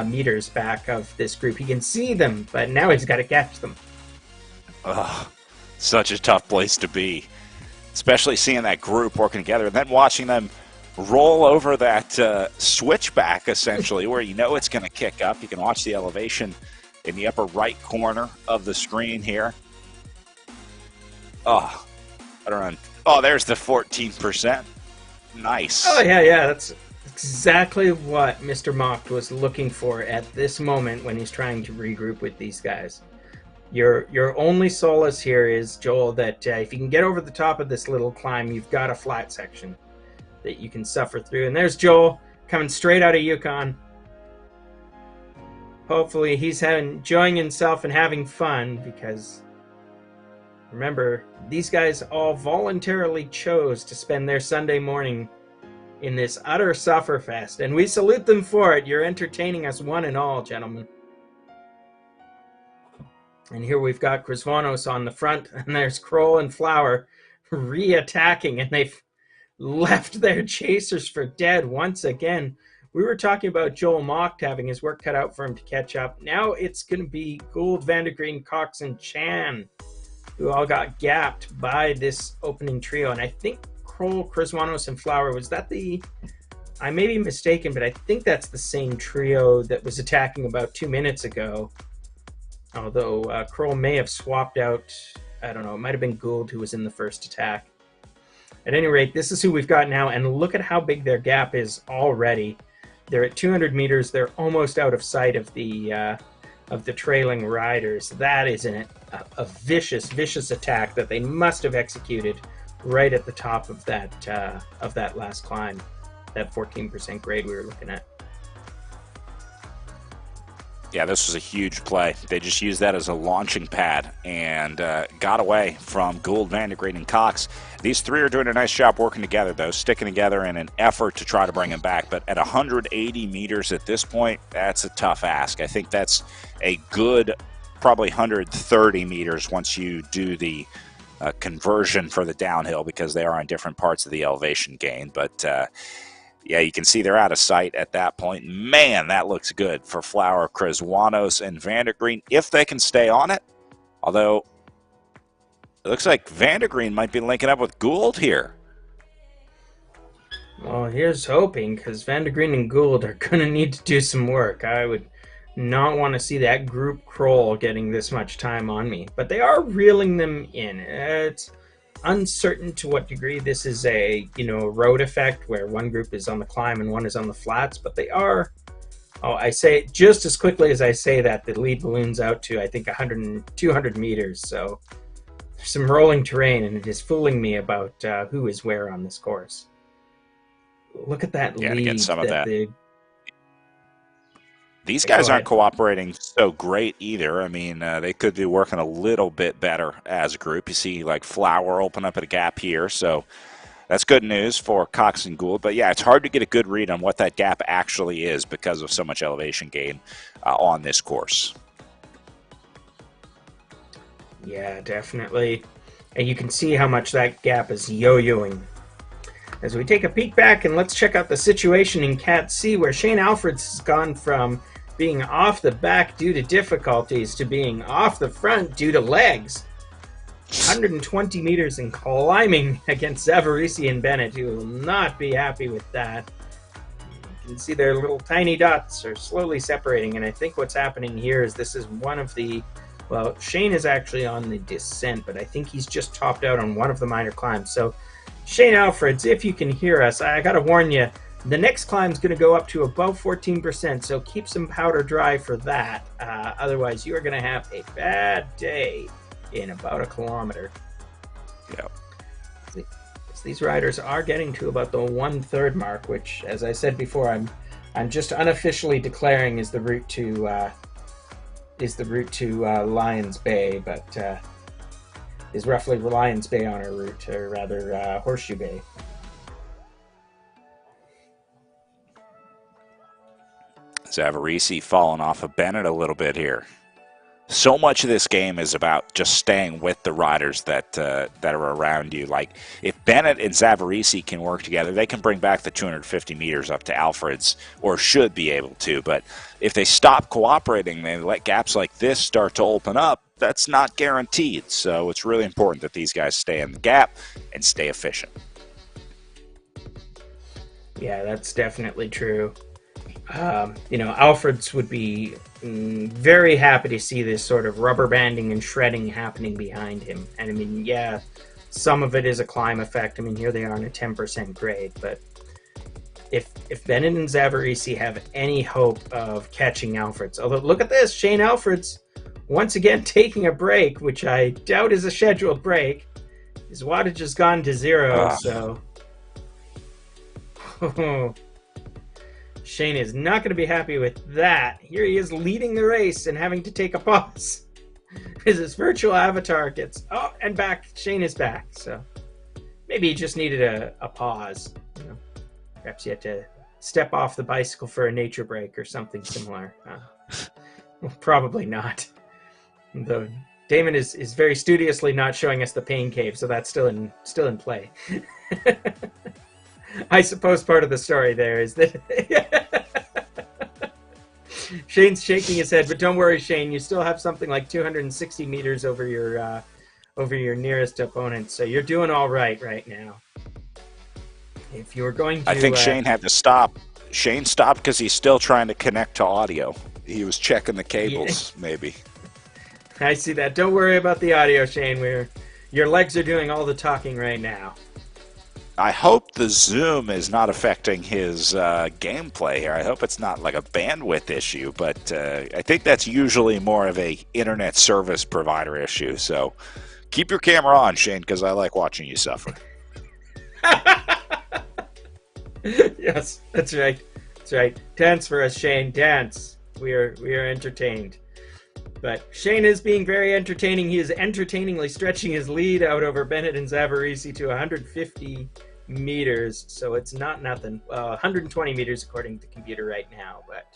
K: meters back of this group. He can see them, but now he's got to catch them.
J: Such a tough place to be, especially seeing that group working together and then watching them roll over that switchback, essentially, where you know it's going to kick up. You can watch the elevation in the upper right corner of the screen here. Oh, I don't know. Oh, there's the 14%. Nice.
K: Oh, yeah, that's exactly what Mr. Mocht was looking for at this moment when he's trying to regroup with these guys. Your only solace here is, Joel, that if you can get over the top of this little climb, you've got a flat section that you can suffer through. And there's Joel coming straight out of Yukon. Hopefully he's enjoying himself and having fun, because remember, these guys all voluntarily chose to spend their Sunday morning in this utter sufferfest, and we salute them for it. You're entertaining us one and all, gentlemen. And here we've got Criswanos on the front, and there's Kroll and Flower re-attacking, and they've left their chasers for dead once again. We were talking about Joel Mocht having his work cut out for him to catch up. Now it's going to be Gould, Vandergreen, Cox, and Chan, who all got gapped by this opening trio. And I think Kroll, Criswanos, and Flower, was that the... I may be mistaken, but I think that's the same trio that was attacking about 2 minutes ago. Although Kroll may have swapped out, I don't know, it might have been Gould who was in the first attack. At any rate, this is who we've got now, and look at how big their gap is already. They're at 200 meters. They're almost out of sight of the trailing riders. That is a vicious, vicious attack that they must have executed right at the top of that last climb, that 14% grade we were looking at.
J: Yeah, this was a huge play. They just used that as a launching pad and got away from Gould, Vandergreen, and Cox. These 3 are doing a nice job working together, though, sticking together in an effort to try to bring him back. But at 180 meters at this point, that's a tough ask. I think that's a good probably 130 meters once you do the conversion for the downhill, because they are on different parts of the elevation gain. But yeah, you can see they're out of sight at that point. Man, that looks good for Flower, Criswanos, and Vandergreen if they can stay on it. Although, it looks like Vandergreen might be linking up with Gould here.
K: Well, here's hoping, because Vandergreen and Gould are going to need to do some work. I would not want to see that group Kroll getting this much time on me. But they are reeling them in. It's uncertain to what degree this is a road effect where one group is on the climb and one is on the flats, but they are, I say it just as quickly as I say that, the lead balloons out to I think 200 meters, so there's some rolling terrain, and it is fooling me about who is where on this course. Look at that lead.
J: Get some of that. These
K: Go
J: guys
K: ahead.
J: aren't cooperating so great either. I mean, they could be working a little bit better as a group. You see, like, Flower open up at a gap here, so that's good news for Cox and Gould. But, yeah, it's hard to get a good read on what that gap actually is because of so much elevation gain on this course.
K: Yeah, definitely. And you can see how much that gap is yo-yoing. As we take a peek back, and let's check out the situation in Cat C, where Shane Alfred's has gone from being off the back due to difficulties to being off the front due to legs. 120 meters and climbing against Zavarisi and Bennett, who will not be happy with that. You can see their little tiny dots are slowly separating, and I think what's happening here is this is one of the... Well, Shane is actually on the descent, but I think he's just topped out on one of the minor climbs. So, Shane Alfreds, if you can hear us, I gotta warn you, the next climb's gonna go up to above 14%, so keep some powder dry for that. Otherwise, you are gonna have a bad day in about a kilometer.
J: Yep.
K: These riders are getting to about the 1/3 mark, which, as I said before, I'm just unofficially declaring is the route to Lions Bay, but is roughly Lions Bay on our route, or rather Horseshoe Bay.
J: Zavarisi falling off of Bennett a little bit here. So much of this game is about just staying with the riders that are around you. Like, if Bennett and Zavarisi can work together, they can bring back the 250 meters up to Alfred's, or should be able to. But if they stop cooperating, they let gaps like this start to open up, that's not guaranteed. So it's really important that these guys stay in the gap and stay efficient.
K: Yeah, that's definitely true. Alfreds would be very happy to see this sort of rubber banding and shredding happening behind him. And I mean, yeah, some of it is a climb effect. I mean, here they are on a 10% grade, but if Bennett and Zavarisi have any hope of catching Alfreds, although look at this, Shane Alfreds once again taking a break, which I doubt is a scheduled break. His wattage has gone to 0, so Shane is not going to be happy with that. Here he is leading the race and having to take a pause as his virtual avatar gets... Oh, and back. Shane is back. So maybe he just needed a pause. Perhaps he had to step off the bicycle for a nature break or something similar. Well, probably not. Though Damon is very studiously not showing us the pain cave, so that's still in play. I suppose part of the story there is that Shane's shaking his head, but don't worry, Shane. You still have something like 260 meters over your nearest opponent, so you're doing all right now. If you were going to,
J: I think Shane had to stop. Shane stopped because he's still trying to connect to audio. He was checking the cables, maybe.
K: I see that. Don't worry about the audio, Shane. Your legs are doing all the talking right now.
J: I hope the Zoom is not affecting his gameplay here. I hope it's not like a bandwidth issue, but I think that's usually more of a internet service provider issue. So keep your camera on, Shane, because I like watching you suffer.
K: Yes, that's right. That's right. Dance for us, Shane. Dance. We are entertained. But Shane is being very entertaining. He is entertainingly stretching his lead out over Bennett and Zavarisi to 150 meters, so it's not nothing. 120 meters according to the computer right now, but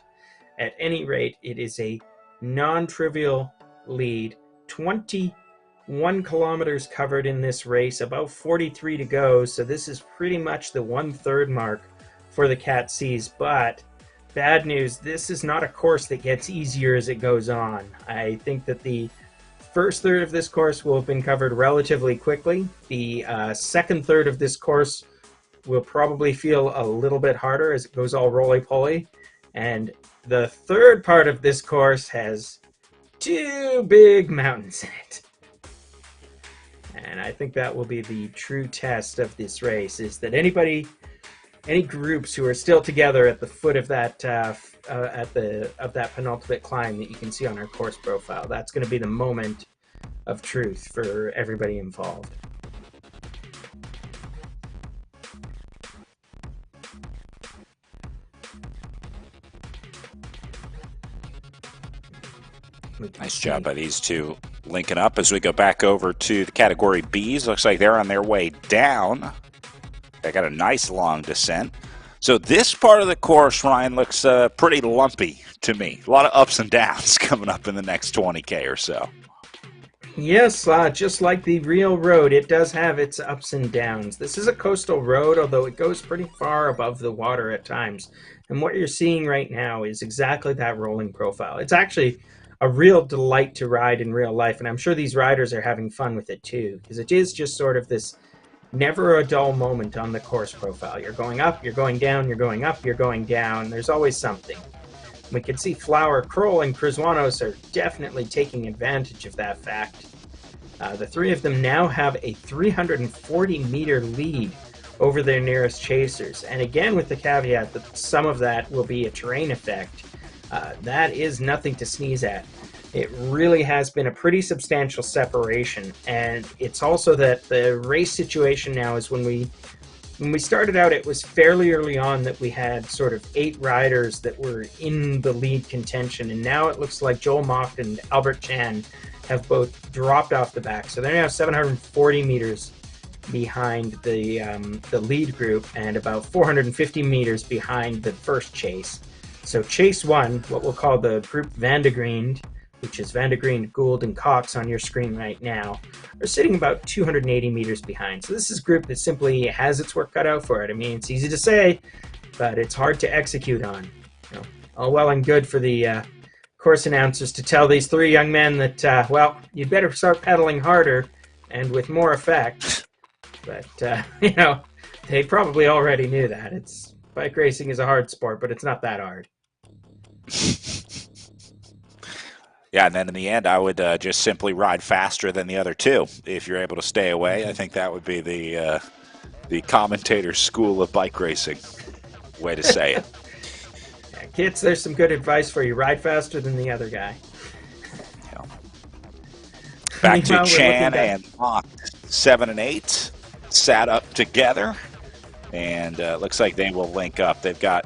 K: at any rate, it is a non-trivial lead. 21 kilometers covered in this race, about 43 to go, so this is pretty much the 1/3 mark for the Cat Cs, but bad news, this is not a course that gets easier as it goes on. I think that the first third of this course will have been covered relatively quickly. The second third of this course will probably feel a little bit harder as it goes all roly-poly. And the third part of this course has 2 big mountains in it. And I think that will be the true test of this race, is that any groups who are still together at the foot of that that penultimate climb that you can see on our course profile, that's going to be the moment of truth for everybody involved.
J: Nice job by these two linking up as we go back over to the category Bs. Looks like they're on their way down. They got a nice long descent. So this part of the course, Ryan, looks pretty lumpy to me. A lot of ups and downs coming up in the next 20K or so.
K: Yes, just like the real road, it does have its ups and downs. This is a coastal road, although it goes pretty far above the water at times. And what you're seeing right now is exactly that rolling profile. It's actually a real delight to ride in real life, and I'm sure these riders are having fun with it too, because it is just sort of this never a dull moment on the course profile. You're going up, you're going down, you're going up, you're going down. There's always something. We can see Flower, Kroll, and Krzywanos are definitely taking advantage of that fact. The three of them now have a 340-meter lead over their nearest chasers. And again, with the caveat that some of that will be a terrain effect, that is nothing to sneeze at. It really has been a pretty substantial separation. And it's also that the race situation now is when we started out, it was fairly early on that we had sort of 8 riders that were in the lead contention, and now it looks like Joel Mocht and Albert Chan have both dropped off the back. So they're now 740 meters behind the lead group and about 450 meters behind the first chase. So chase 1, what we'll call the group Van de Green, which is Van de Green, Gould, and Cox on your screen right now, are sitting about 280 meters behind. So this is a group that simply has its work cut out for it. I mean, it's easy to say, but it's hard to execute on. You know, all well and good for the course announcers to tell these 3 young men that, well, you'd better start pedaling harder and with more effect. But, you know, they probably already knew that. Bike racing is a hard sport, but it's not that hard.
J: Yeah, and then in the end, I would just simply ride faster than the other 2 if you're able to stay away. I think that would be the commentator's school of bike racing way to say it.
K: Yeah, kids, there's some good advice for you. Ride faster than the other guy.
J: Yeah. Back to Chan and Mock, 7 and 8, sat up together, and looks like they will link up. They've got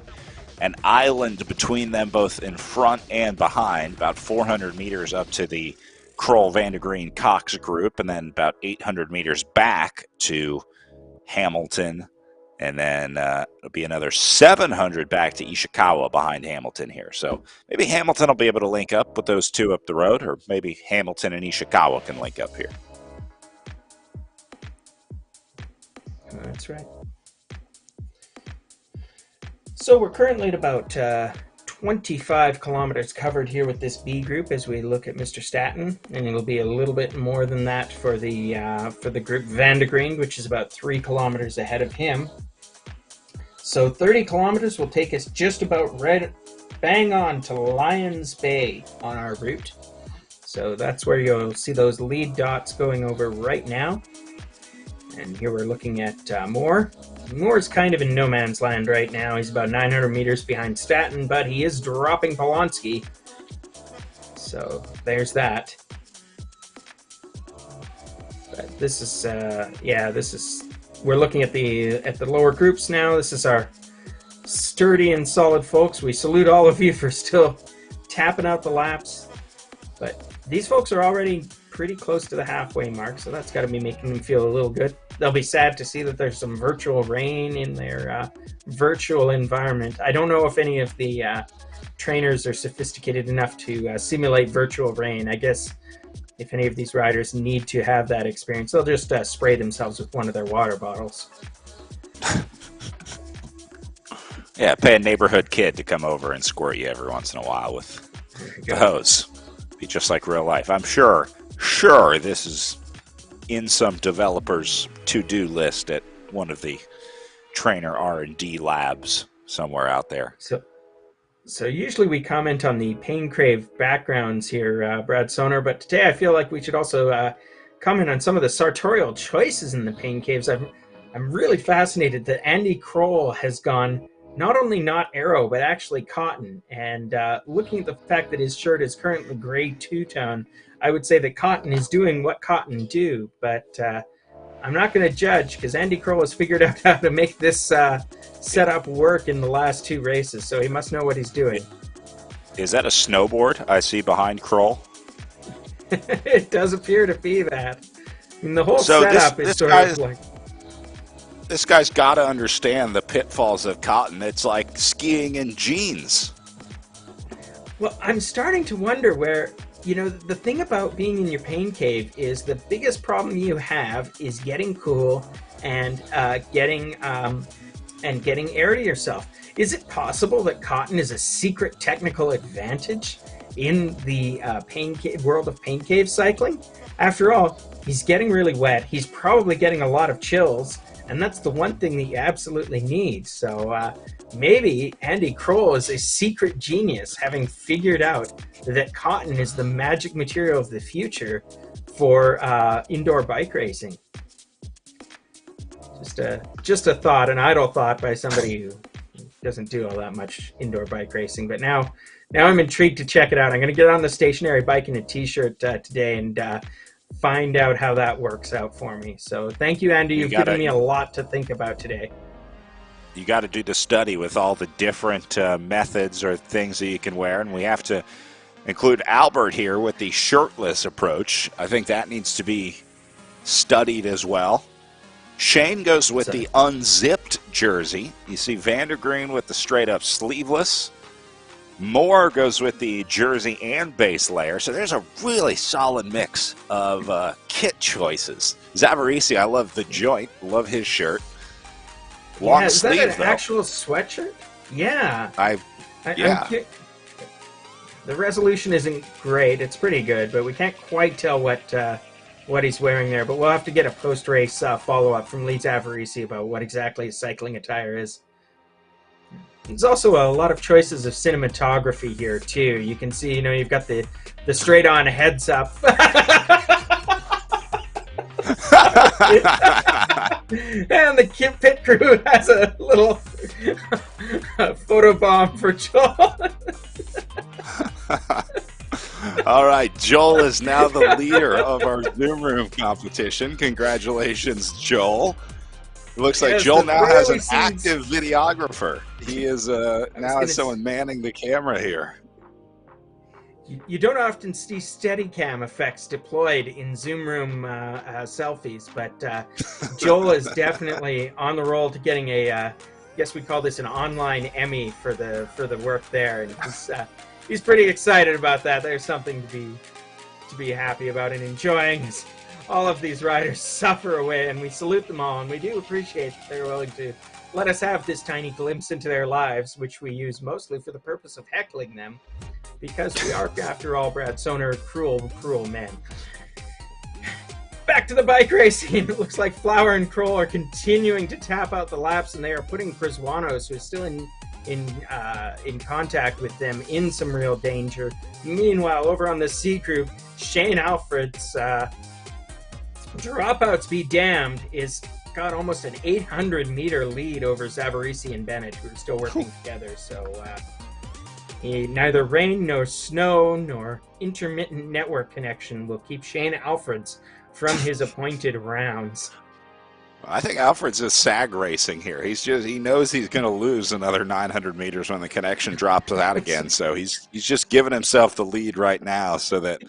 J: an island between them both in front and behind, about 400 meters up to the Kroll, Van de Green, Cox group, and then about 800 meters back to Hamilton, and then it'll be another 700 back to Ishikawa behind Hamilton here. So maybe Hamilton will be able to link up with those 2 up the road, or maybe Hamilton and Ishikawa can link up here.
K: That's right. So we're currently at about 25 kilometers covered here with this B group as we look at Mr. Staton, and it'll be a little bit more than that for the group Van de Green, which is about 3 kilometers ahead of him. So 30 kilometers will take us just about right bang on to Lions Bay on our route. So that's where you'll see those lead dots going over right now. And here we're looking at Moore. Moore's kind of in no man's land right now. He's about 900 meters behind Staton, but he is dropping Polonsky. So there's that. But this is, we're looking at the lower groups now. This is our sturdy and solid folks. We salute all of you for still tapping out the laps. But these folks are already pretty close to the halfway mark, so that's got to be making them feel a little good. They'll be sad to see that there's some virtual rain in their virtual environment. I don't know if any of the trainers are sophisticated enough to simulate virtual rain. I guess if any of these riders need to have that experience, they'll just spray themselves with one of their water bottles.
J: Yeah, pay a neighborhood kid to come over and squirt you every once in a while with the hose. Be just like real life. I'm sure this is in some developer's to-do list at one of the trainer R&D labs somewhere out there.
K: So usually we comment on the pain crave backgrounds here, Brad Soner, but today I feel like we should also comment on some of the sartorial choices in the pain caves. I'm really fascinated that Andy Kroll has gone not only not arrow, but actually cotton. And looking at the fact that his shirt is currently gray two-tone, I would say that cotton is doing what cotton do, but I'm not going to judge because Andy Kroll has figured out how to make this setup work in the last 2 races, so he must know what he's doing.
J: Is that a snowboard I see behind Kroll?
K: It does appear to be that. I mean, the whole setup is sort of like...
J: This guy's got to understand the pitfalls of cotton. It's like skiing in jeans.
K: Well, I'm starting to wonder where you know, the thing about being in your pain cave is the biggest problem you have is getting cool and getting air to yourself. Is it possible that cotton is a secret technical advantage in the world of pain cave cycling? After all, he's getting really wet. He's probably getting a lot of chills, and that's the one thing that you absolutely need. So maybe Andy Kroll is a secret genius, having figured out that cotton is the magic material of the future for indoor bike racing. Just a thought, an idle thought by somebody who doesn't do all that much indoor bike racing. But now I'm intrigued to check it out. I'm going to get on the stationary bike in a t-shirt today and find out how that works out for me. So thank you, Andy. You've given me a lot to think about today.
J: You got to do the study with all the different methods or things that you can wear, and we have to include Albert here with the shirtless approach. I think that needs to be studied as well. Shane goes with the unzipped jersey. You see Vandergreen with the straight-up sleeveless. Moore goes with the jersey and base layer. So there's a really solid mix of kit choices. Zavarisi, I love the joint. Love his shirt. Long sleeve,
K: is that an
J: though.
K: actual sweatshirt? Yeah.
J: Yeah.
K: The resolution isn't great. It's pretty good, but we can't quite tell what he's wearing there. But we'll have to get a post-race follow-up from Lee Zavarisi about what exactly his cycling attire is. There's also a lot of choices of cinematography here too. You can see, you know, you've got the straight-on heads-up. And the pit crew has a little photo bomb for Joel.
J: All right, Joel is now the leader of our Zoom Room competition. Congratulations, Joel. It looks like Joel now has an active videographer. He is now has someone manning the camera here.
K: You don't often see Steadicam effects deployed in Zoom Room selfies, but Joel is definitely on the roll to getting a, I guess we call this an online Emmy for the work there, and he's pretty excited about that. There's something to be happy about and enjoying as all of these riders suffer away, and we salute them all, and we do appreciate that they're willing to let us have this tiny glimpse into their lives, which we use mostly for the purpose of heckling them, because we are, after all, Brad Soner, cruel, cruel men. Back to the bike racing. It looks like Flower and Kroll are continuing to tap out the laps, and they are putting Priswanos, who is still in contact with them, in some real danger. Meanwhile, over on the C group, Shane Alfred's dropouts be damned is got almost an 800-meter lead over Zavarisi and Bennett, who are still working together. So neither rain nor snow nor intermittent network connection will keep Shane Alfreds from his appointed rounds.
J: I think Alfred's just sag racing here. He knows he's going to lose another 900 meters when the connection drops out again. So he's just giving himself the lead right now, so that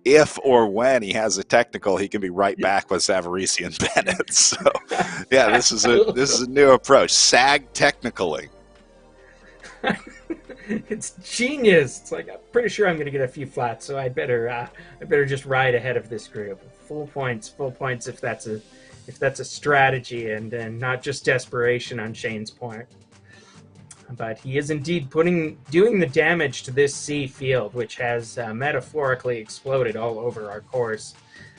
J: if or when he has a technical, he can be right back with Zavarisi and Bennett. So yeah, this is a new approach. Sag technicaling.
K: It's genius. It's like, I'm pretty sure I'm going to get a few flats, so I better just ride ahead of this group. Full points if that's a strategy and not just desperation on Shane's point. But he is indeed doing the damage to this C field, which has metaphorically exploded all over our course.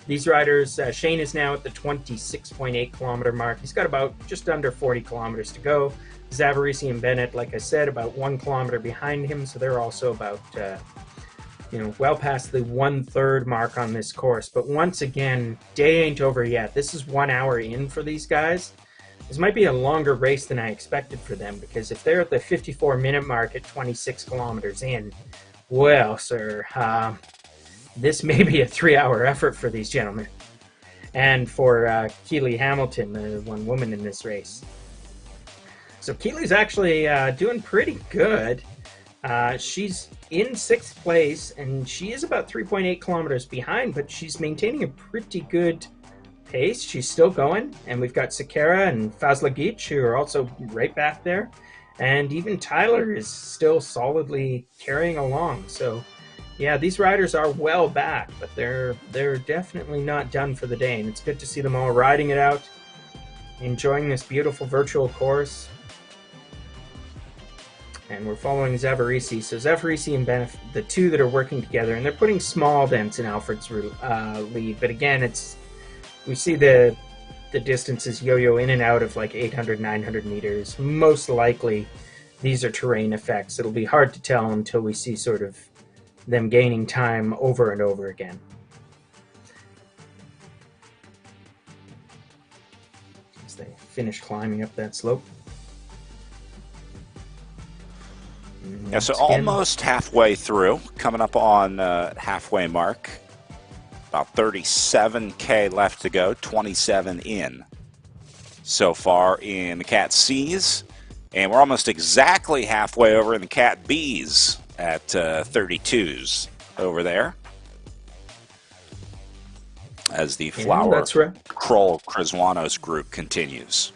K: These riders, Shane is now at the 26.8 kilometer mark. He's got about just under 40 kilometers to go. Zavarisi and Bennett, like I said, about 1 kilometer behind him, so they're also about well past the 1/3 mark on this course. But once again, day ain't over yet. This is 1 hour in for these guys. This might be a longer race than I expected for them, because if they're at the 54-minute mark at 26 kilometers in, well, sir, this may be a 3-hour effort for these gentlemen. And for Keely Hamilton, the one woman in this race. So Keely's actually doing pretty good. She's in 6th place, and she is about 3.8 kilometers behind, but she's maintaining a pretty good pace. She's still going, and we've got Sakara and Fazlagic, who are also right back there, and even Tyler is still solidly carrying along. So yeah, these riders are well back, but they're definitely not done for the day, and it's good to see them all riding it out, enjoying this beautiful virtual course. And we're following Zavarisi. So Zavarisi and Benef, the two that are working together, and they're putting small dents in Alfred's lead. But again, we see the distances yo-yo in and out of like 800, 900 meters. Most likely, these are terrain effects. It'll be hard to tell until we see sort of them gaining time over and over again. As they finish climbing up that slope.
J: Yeah, so almost halfway through, coming up on halfway mark. About 37K left to go, 27 in so far in the Cat C's. And we're almost exactly halfway over in the Cat B's at 32s over there. As the Flower Kroll Criswanos group continues.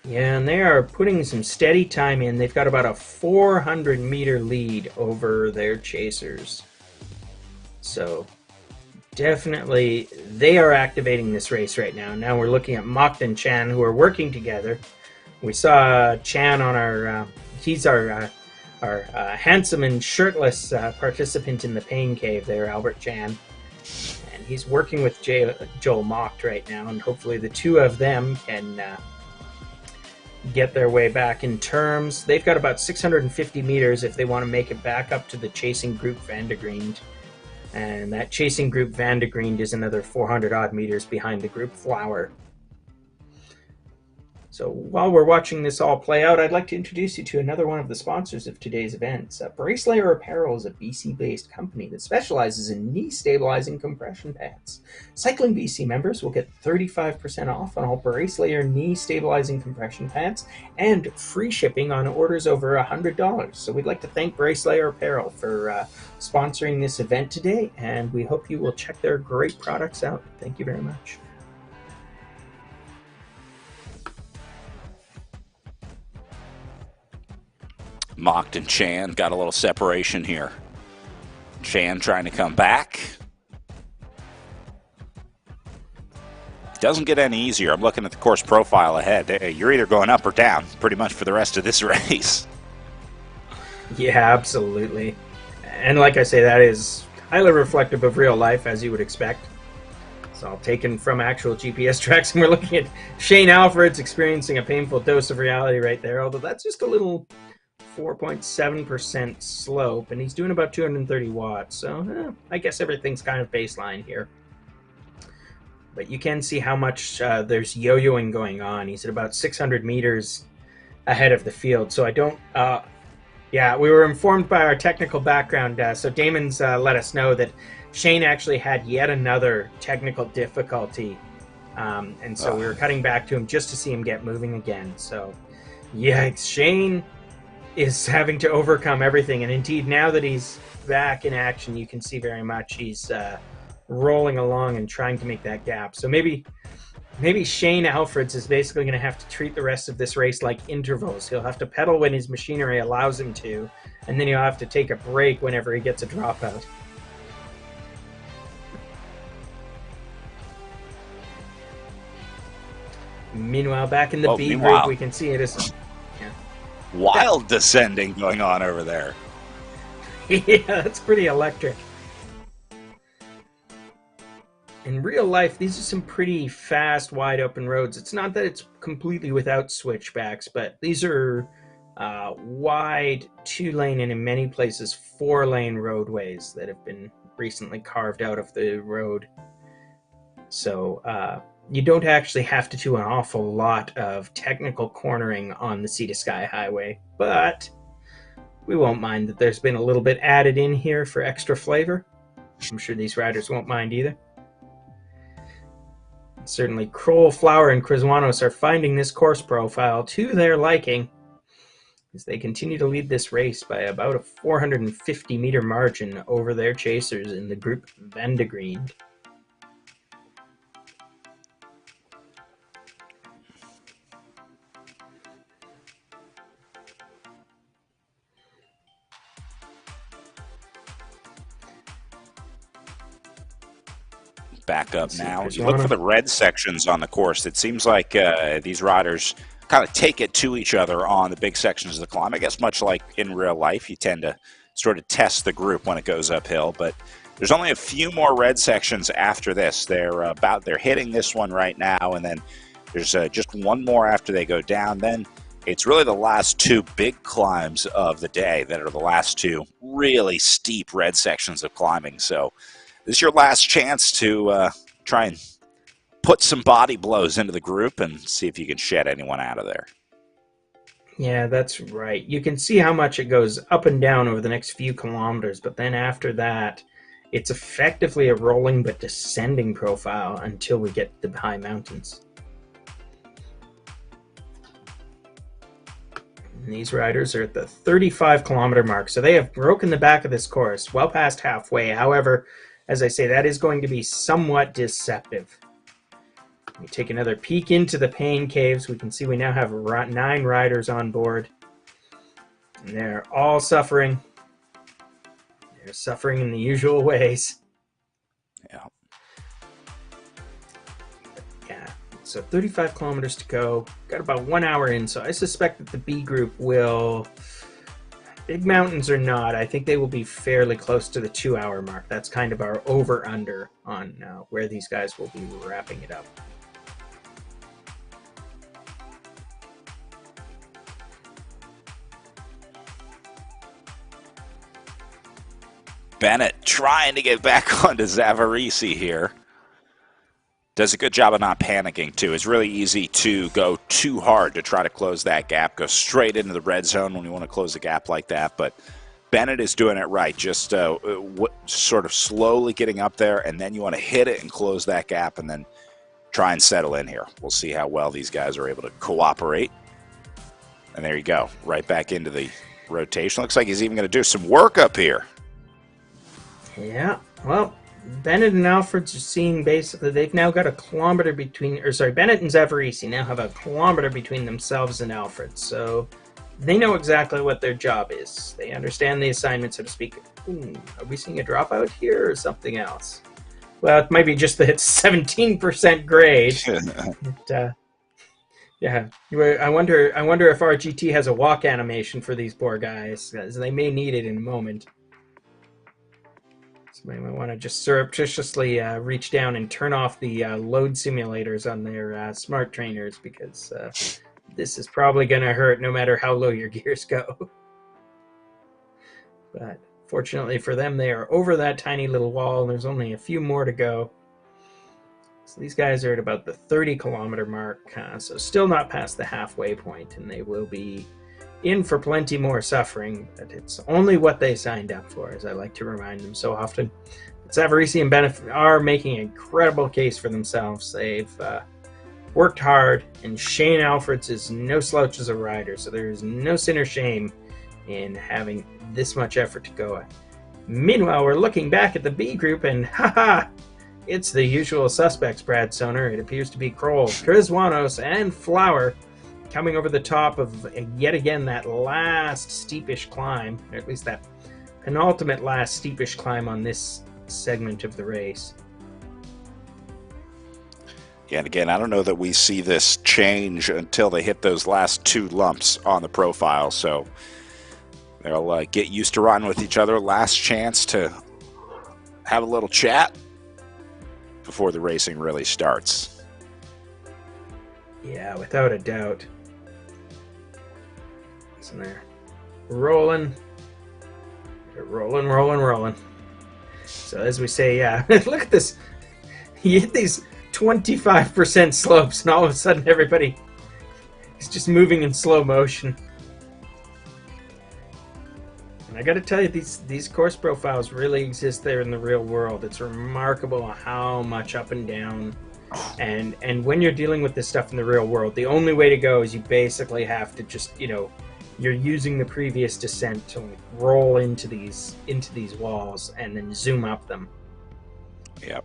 K: Yeah, and they are putting some steady time in. They've got about a 400-meter lead over their chasers. So definitely they are activating this race right now. Now we're looking at Mocht and Chan, who are working together. We saw Chan on our, he's our handsome and shirtless participant in the pain cave there, Albert Chan. And he's working with Joel Mocht right now, and hopefully the two of them can get their way back in terms. They've got about 650 meters if they want to make it back up to the chasing group Van de Griend. And that chasing group Van de Griend is another 400 odd meters behind the group Flower. So while we're watching this all play out, I'd like to introduce you to another one of the sponsors of today's events. Bracelayer Apparel is a BC-based company that specializes in knee-stabilizing compression pants. Cycling BC members will get 35% off on all Bracelayer knee-stabilizing compression pants and free shipping on orders over $100. So we'd like to thank Bracelayer Apparel for sponsoring this event today, and we hope you will check their great products out. Thank you very much.
J: Mocht and Chan got a little separation here. Chan trying to come back. Doesn't get any easier. I'm looking at the course profile ahead. You're either going up or down pretty much for the rest of this race.
K: Yeah, absolutely. And like I say, that is highly reflective of real life, as you would expect. It's all taken from actual GPS tracks, and we're looking at Shane Alfred's experiencing a painful dose of reality right there, although that's just a little 4.7% slope, and he's doing about 230 watts, so I guess everything's kind of baseline here. But you can see how much there's yo-yoing going on. He's at about 600 meters ahead of the field, so I don't... yeah, we were informed by our technical background, so Damon's let us know that Shane actually had yet another technical difficulty, and so we were cutting back to him just to see him get moving again. So, yeah, Shane is having to overcome everything, and indeed now that he's back in action, you can see very much he's rolling along and trying to make that gap. So maybe Shane Alfreds is basically going to have to treat the rest of this race like intervals. He'll have to pedal when his machinery allows him to, and then he'll have to take a break whenever he gets a dropout. Meanwhile, back in the B group, we can see it is
J: wild descending going on over there.
K: Yeah, that's pretty electric. In real life, these are some pretty fast, wide open roads. It's not that it's completely without switchbacks, but these are wide 2-lane and in many places 4-lane roadways that have been recently carved out of the road. So you don't actually have to do an awful lot of technical cornering on the Sea to Sky Highway, but we won't mind that there's been a little bit added in here for extra flavor. I'm sure these riders won't mind either. Certainly Kroll, Flower, and Criswanos are finding this course profile to their liking as they continue to lead this race by about a 450-meter margin over their chasers in the group Van de Griend.
J: back up now.
K: There's
J: You look
K: one.
J: for the red sections on the course. It seems like these riders kind of take it to each other on the big sections of the climb. I guess much like in real life, you tend to sort of test the group when it goes uphill, but there's only a few more red sections after this. They're hitting this one right now, and then there's just one more after they go down. Then it's really the last two big climbs of the day that are the last two really steep red sections of climbing. So this is your last chance to try and put some body blows into the group and see if you can shed anyone out of there.
K: Yeah, that's right. You can see how much it goes up and down over the next few kilometers, but then after that, it's effectively a rolling but descending profile until we get to the high mountains. And these riders are at the 35-kilometer mark, so they have broken the back of this course, well past halfway. However, as I say, that is going to be somewhat deceptive. We take another peek into the pain caves. We can see we now have 9 riders on board. And they're all suffering. They're suffering in the usual ways.
J: Yeah.
K: Yeah. So 35 kilometers to go. Got about 1 hour in. So I suspect that the B group will... Big mountains or not, I think they will be fairly close to the 2-hour mark. That's kind of our over-under on where these guys will be wrapping it up.
J: Bennett trying to get back onto Zavarisi here. Does a good job of not panicking, too. It's really easy to go too hard to try to close that gap, go straight into the red zone when you want to close a gap like that. But Bennett is doing it right, just sort of slowly getting up there, and then you want to hit it and close that gap and then try and settle in here. We'll see how well these guys are able to cooperate. And there you go, right back into the rotation. Looks like he's even going to do some work up here.
K: Yeah, well, Bennett and Alfred's are seeing basically, they've now got a kilometer between, Bennett and Zavarisi now have a kilometer between themselves and Alfred, so they know exactly what their job is. They understand the assignment, so to speak. Are we seeing a dropout here or something else? Well, it might be just that it's 17% grade. Yeah, I wonder if RGT has a walk animation for these poor guys, because they may need it in a moment. Somebody might want to just surreptitiously reach down and turn off the load simulators on their smart trainers, because this is probably going to hurt no matter how low your gears go. But fortunately for them, they are over that tiny little wall, and there's only a few more to go. So these guys are at about the 30-kilometer mark, so still not past the halfway point, and they will be in for plenty more suffering, but it's only what they signed up for, as I like to remind them so often. Zavarisi and Bennett are making an incredible case for themselves. They've worked hard, and Shane Alfreds is no slouch as a rider, so there is no sin or shame in having this much effort to go. Meanwhile, we're looking back at the B group, and haha, it's the usual suspects, Brad Soner. It appears to be Kroll, Krizwanos, and Flower coming over the top of, yet again, that last steepish climb, or at least that penultimate last steepish climb on this segment of the race.
J: Yeah, and again, I don't know that we see this change until they hit those last 2 lumps on the profile, so they'll get used to riding with each other. Last chance to have a little chat before the racing really starts.
K: Yeah, without a doubt. Isn't there? Rolling. They're rolling, rolling, rolling. So as we say, yeah, look at this. You hit these 25% slopes, and all of a sudden everybody is just moving in slow motion. And I got to tell you, these course profiles really exist there in the real world. It's remarkable how much up and down. And when you're dealing with this stuff in the real world, the only way to go is you basically have to just, you're using the previous descent to roll into these walls and then zoom up them.
J: Yep.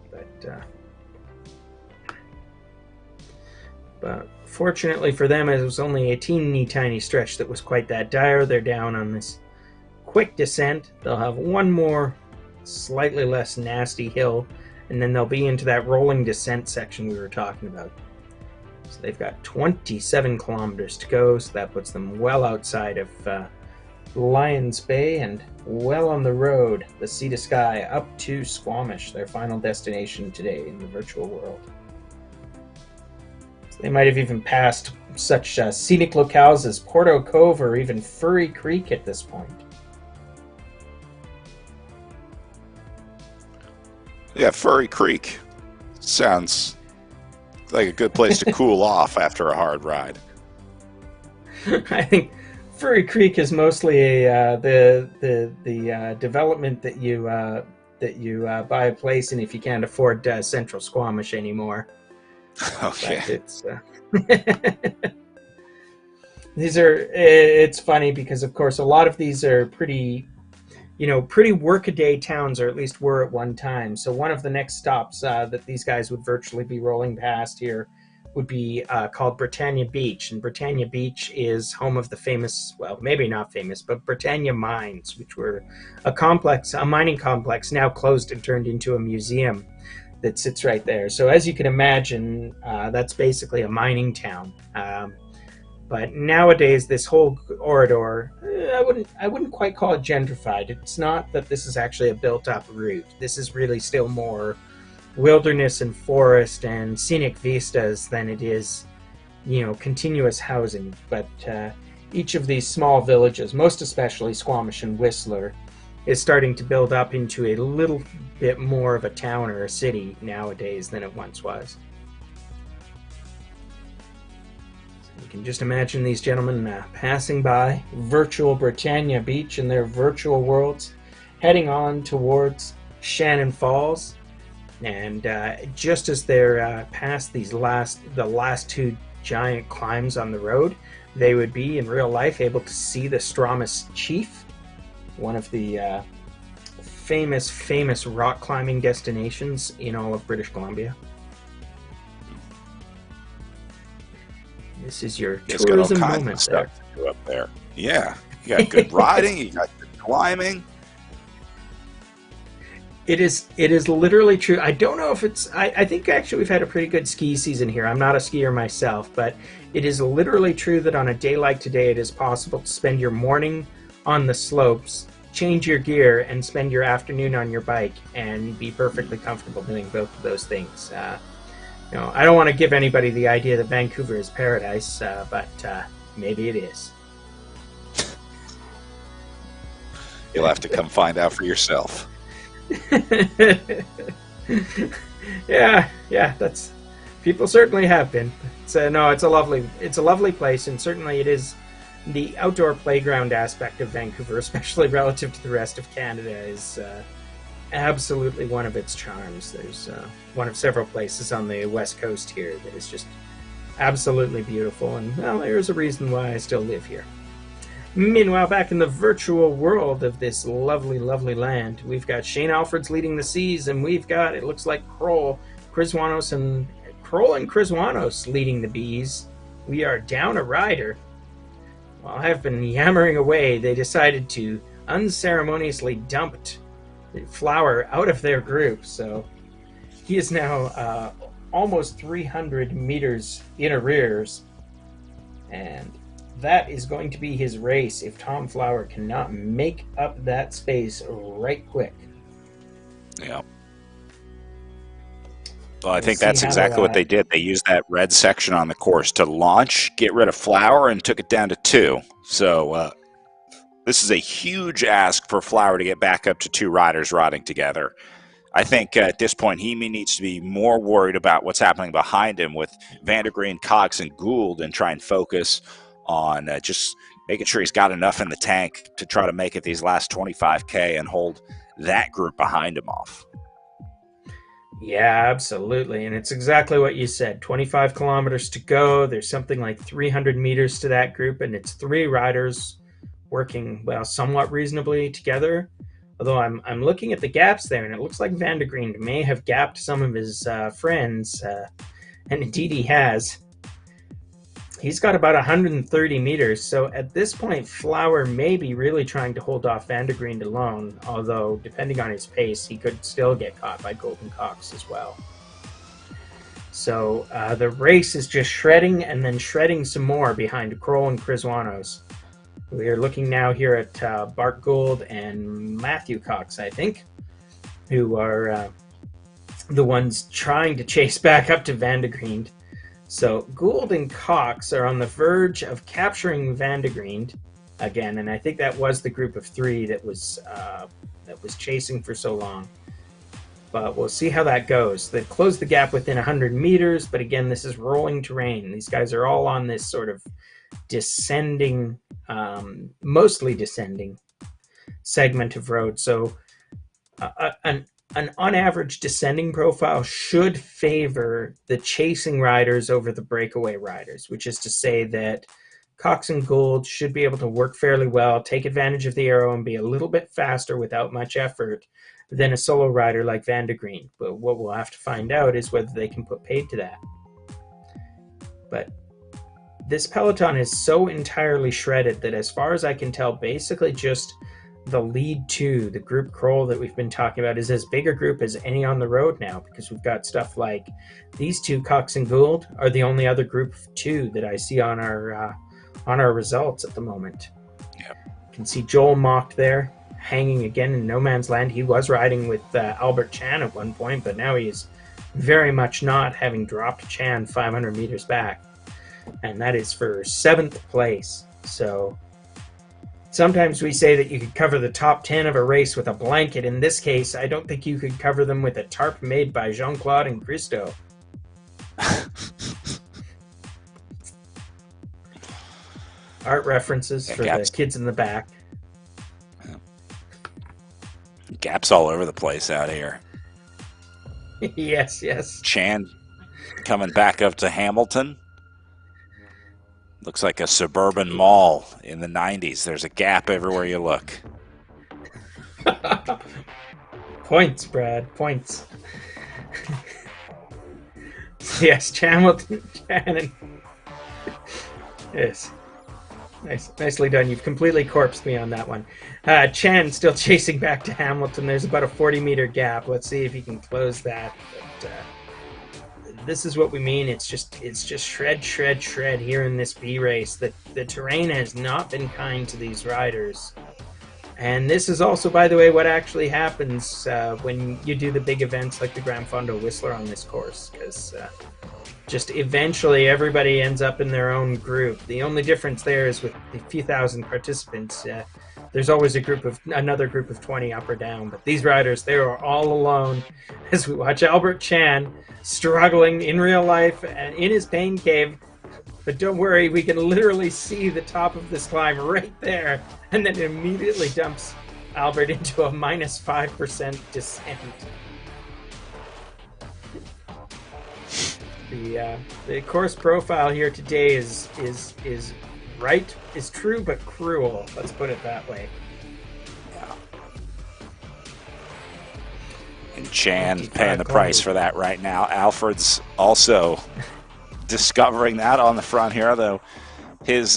K: But fortunately for them, it was only a teeny tiny stretch that was quite that dire. They're down on this quick descent. They'll have one more slightly less nasty hill and then they'll be into that rolling descent section we were talking about. So they've got 27 kilometers to go, so that puts them well outside of Lions Bay and well on the road, the sea to sky, up to Squamish, their final destination today in the virtual world. So they might have even passed such scenic locales as Porto Cove or even Furry Creek at this point.
J: Yeah, Furry Creek sounds like a good place to cool off after a hard ride.
K: I think Furry Creek is mostly the development that you buy a place in if you can't afford Central Squamish anymore.
J: Okay.
K: It's it's funny because of course a lot of these are pretty workaday towns, or at least were at one time. So one of the next stops that these guys would virtually be rolling past here would be called Britannia Beach. And Britannia Beach is home of the famous, well, maybe not famous, but Britannia Mines, which were a mining complex now closed and turned into a museum that sits right there. So as you can imagine, that's basically a mining town. But nowadays, this whole corridor, I wouldn't quite call it gentrified. It's not that this is actually a built-up route. This is really still more wilderness and forest and scenic vistas than it is, continuous housing. But each of these small villages, most especially Squamish and Whistler, is starting to build up into a little bit more of a town or a city nowadays than it once was. You can just imagine these gentlemen passing by virtual Britannia Beach in their virtual worlds, heading on towards Shannon Falls. And just as they're past the last two giant climbs on the road, they would be in real life able to see the Squamish Chief, one of the famous rock climbing destinations in all of British Columbia. This is your tourism moment there.
J: Up there. Yeah, you got good riding, you got good climbing.
K: It is literally true. I don't know if it's... I think actually we've had a pretty good ski season here. I'm not a skier myself, but it is literally true that on a day like today, it is possible to spend your morning on the slopes, change your gear, and spend your afternoon on your bike and be perfectly comfortable doing both of those things. I don't want to give anybody the idea that Vancouver is paradise, but maybe it is.
J: You'll have to come find out for yourself.
K: yeah, that's people certainly have been. It's a lovely place, and certainly it is the outdoor playground aspect of Vancouver, especially relative to the rest of Canada, is absolutely one of its charms. There's one of several places on the west coast here that is just absolutely beautiful, and well, there's a reason why I still live here. Meanwhile, back in the virtual world of this lovely, lovely land, we've got Shane Alfred's leading the seas, and we've got, it looks like Kroll and Chryzwanos leading the bees. We are down a rider. While I've been yammering away, they decided to unceremoniously dump Flower out of their group, so he is now almost 300 meters in arrears, and that is going to be his race if Tom Flower cannot make up that space right quick.
J: Yeah. Well, I think that's exactly what they did. They used that red section on the course to launch, get rid of Flower, and took it down to 2. So this is a huge ask for Flower to get back up to 2 riders riding together. I think at this point he needs to be more worried about what's happening behind him with Vandergreen, Cox, and Gould, and try and focus on just making sure he's got enough in the tank to try to make it these last 25K and hold that group behind him off.
K: Yeah, absolutely. And it's exactly what you said. 25 kilometers to go. There's something like 300 meters to that group, and it's 3 riders working, well, somewhat reasonably together. Although I'm looking at the gaps there, and it looks like Vandergreen may have gapped some of his friends, and indeed he has. He's got about 130 meters, so at this point, Flower may be really trying to hold off Van de Green alone, although, depending on his pace, he could still get caught by Golden Cox as well. So the race is just shredding and then shredding some more behind Kroll and Criswanos. We are looking now here at Bart Gould and Matthew Cox, I think, who are the ones trying to chase back up to Van de Green. So Gould and Cox are on the verge of capturing Van de Green again, and I think that was the group of three that was chasing for so long. But we'll see how that goes. They've closed the gap within 100 meters, but again, this is rolling terrain. These guys are all on this sort of descending, mostly descending segment of road. So an on average descending profile should favor the chasing riders over the breakaway riders, which is to say that Cox and Gould should be able to work fairly well, take advantage of the arrow, and be a little bit faster without much effort than a solo rider like Van de Green. But what we'll have to find out is whether they can put paid to that. But this peloton is so entirely shredded that, as far as I can tell, basically just the lead two, the group Kroll that we've been talking about, is as big a group as any on the road now, because we've got stuff like these two, Cox and Gould, are the only other group of two that I see on our results at the moment.
J: Yep.
K: You can see Joel Mock there, hanging again in no man's land. He was riding with Albert Chan at one point, but now he is very much not, having dropped Chan 500 meters back, and that is for 7th place. So sometimes we say that you could cover the top 10 of a race with a blanket. In this case, I don't think you could cover them with a tarp made by Jean-Claude and Christo. Art references for the kids in the back.
J: Gaps all over the place out here.
K: Yes, yes.
J: Chan coming back up to Hamilton. Looks like a suburban mall in the 90s. There's a gap everywhere you look.
K: Points, Brad. Points. Yes, Hamilton. Yes. Nicely done. You've completely corpsed me on that one. Chan still chasing back to Hamilton. There's about a 40-meter gap. Let's see if he can close that. But, this is what we mean. It's just shred here in this B race. The terrain has not been kind to these riders. And this is also, by the way, what actually happens when you do the big events like the Grand Fondo Whistler on this course, because just eventually everybody ends up in their own group. The only difference there is with the few thousand participants, there's always another group of 20 up or down. But these riders, they are all alone as we watch Albert Chan struggling in real life and in his pain cave. But don't worry, we can literally see the top of this climb right there, and then it immediately dumps Albert into a -5% descent. The course profile here today is true but cruel. Let's put it that way.
J: Yeah. And Chan paying the price for that right now. Alfred's also discovering that on the front here, though his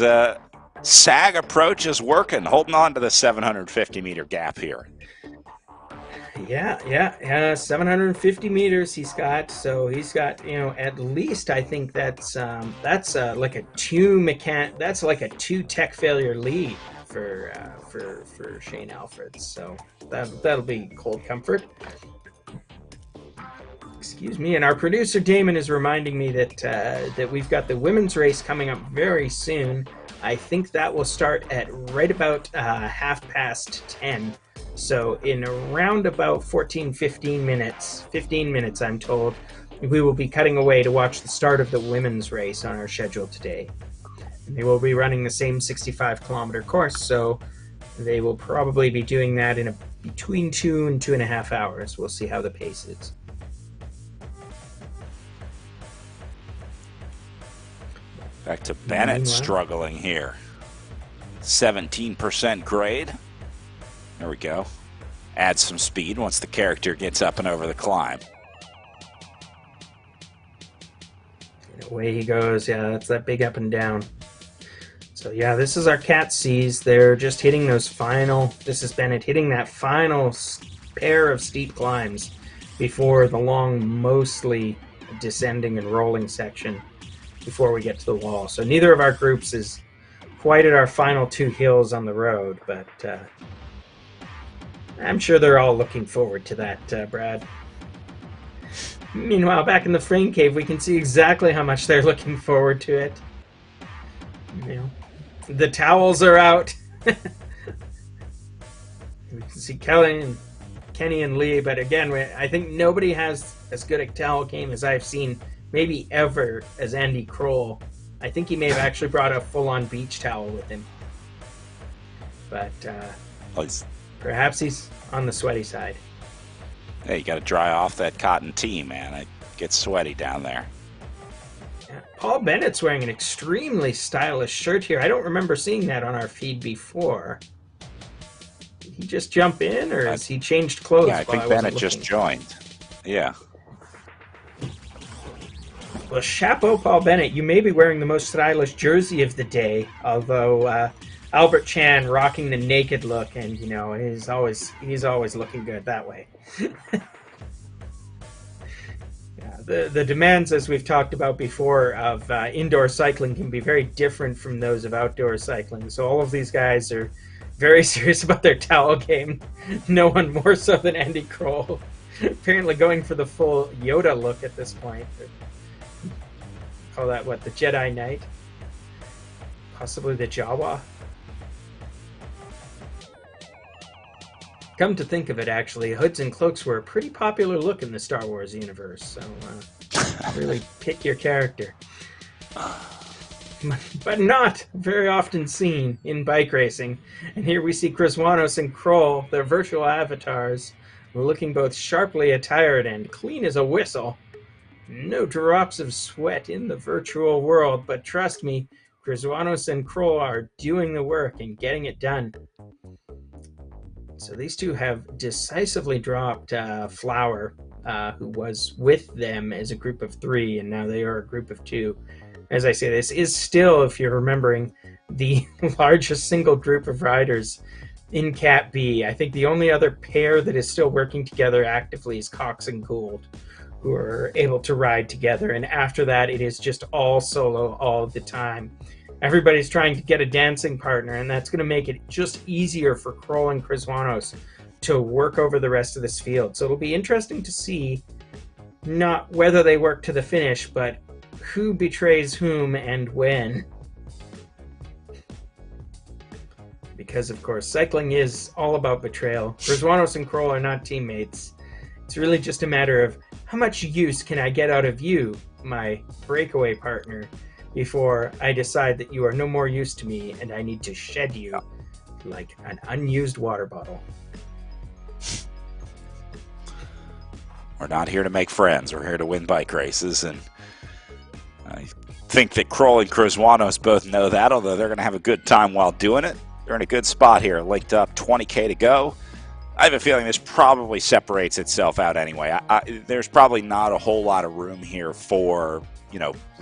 J: sag approach is working, holding on to the 750-meter gap here.
K: Yeah, 750 meters he's got. So he's got, at least I think that's like a two tech failure lead for Shane Alfred. So that'll be cold comfort. Excuse me, and our producer Damon is reminding me that we've got the women's race coming up very soon. I think that will start at right about 10:30. So in around about 15 minutes, I'm told, we will be cutting away to watch the start of the women's race on our schedule today. And they will be running the same 65-kilometer course, so they will probably be doing that in between 2 and 2.5 hours. We'll see how the pace is.
J: Back to Bennett struggling here. 17% grade. There we go. Add some speed once the character gets up and over the climb.
K: Away he goes. Yeah, that's that big up and down. So yeah, this is our Cat C's. They're just hitting those final, this is Bennett hitting that final pair of steep climbs before the long, mostly descending and rolling section before we get to the wall. So neither of our groups is quite at our final 2 hills on the road, but I'm sure they're all looking forward to that, Brad. Meanwhile, back in the frame cave, we can see exactly how much they're looking forward to it. You know, the towels are out. We can see Kenny and Lee, but again, I think nobody has as good a towel game as I've seen, maybe ever, as Andy Kroll. I think he may have actually brought a full-on beach towel with him. But perhaps he's on the sweaty side.
J: Hey, you got to dry off that cotton tee, man. It gets sweaty down there.
K: Yeah. Paul Bennett's wearing an extremely stylish shirt here. I don't remember seeing that on our feed before. Did he just jump in, or has he changed clothes?
J: Yeah, I think Bennett just joined. Yeah.
K: Well, chapeau, Paul Bennett. You may be wearing the most stylish jersey of the day, although Albert Chan rocking the naked look, and you know he's always looking good that way. Yeah, the demands, as we've talked about before, of indoor cycling can be very different from those of outdoor cycling. So all of these guys are very serious about their towel game. No one more so than Andy Kroll. Apparently going for the full Yoda look at this point. Call that what, the Jedi Knight? Possibly the Jawa? Come to think of it, actually, hoods and cloaks were a pretty popular look in the Star Wars universe, so really pick your character. But not very often seen in bike racing. And here we see Chrysonos and Kroll, their virtual avatars, looking both sharply attired and clean as a whistle. No drops of sweat in the virtual world, but trust me, Chrysonos and Kroll are doing the work and getting it done. So these two have decisively dropped Flower, who was with them as a group of 3, and now they are a group of 2. As I say, this is still, if you're remembering, the largest single group of riders in Cat B. I think the only other pair that is still working together actively is Cox and Gould, who are able to ride together, and after that it is just all solo all the time. Everybody's trying to get a dancing partner, and that's going to make it just easier for Kroll and Chrysonos to work over the rest of this field. So it'll be interesting to see not whether they work to the finish, but who betrays whom and when. Because, of course, cycling is all about betrayal. Chrysonos and Kroll are not teammates. It's really just a matter of how much use can I get out of you, my breakaway partner, before I decide that you are no more use to me and I need to shed you like an unused water bottle.
J: We're not here to make friends. We're here to win bike races, and I think that Kroll and Chrysonos both know that, although they're going to have a good time while doing it. They're in a good spot here, linked up, 20K to go. I have a feeling this probably separates itself out anyway. There's probably not a whole lot of room here for,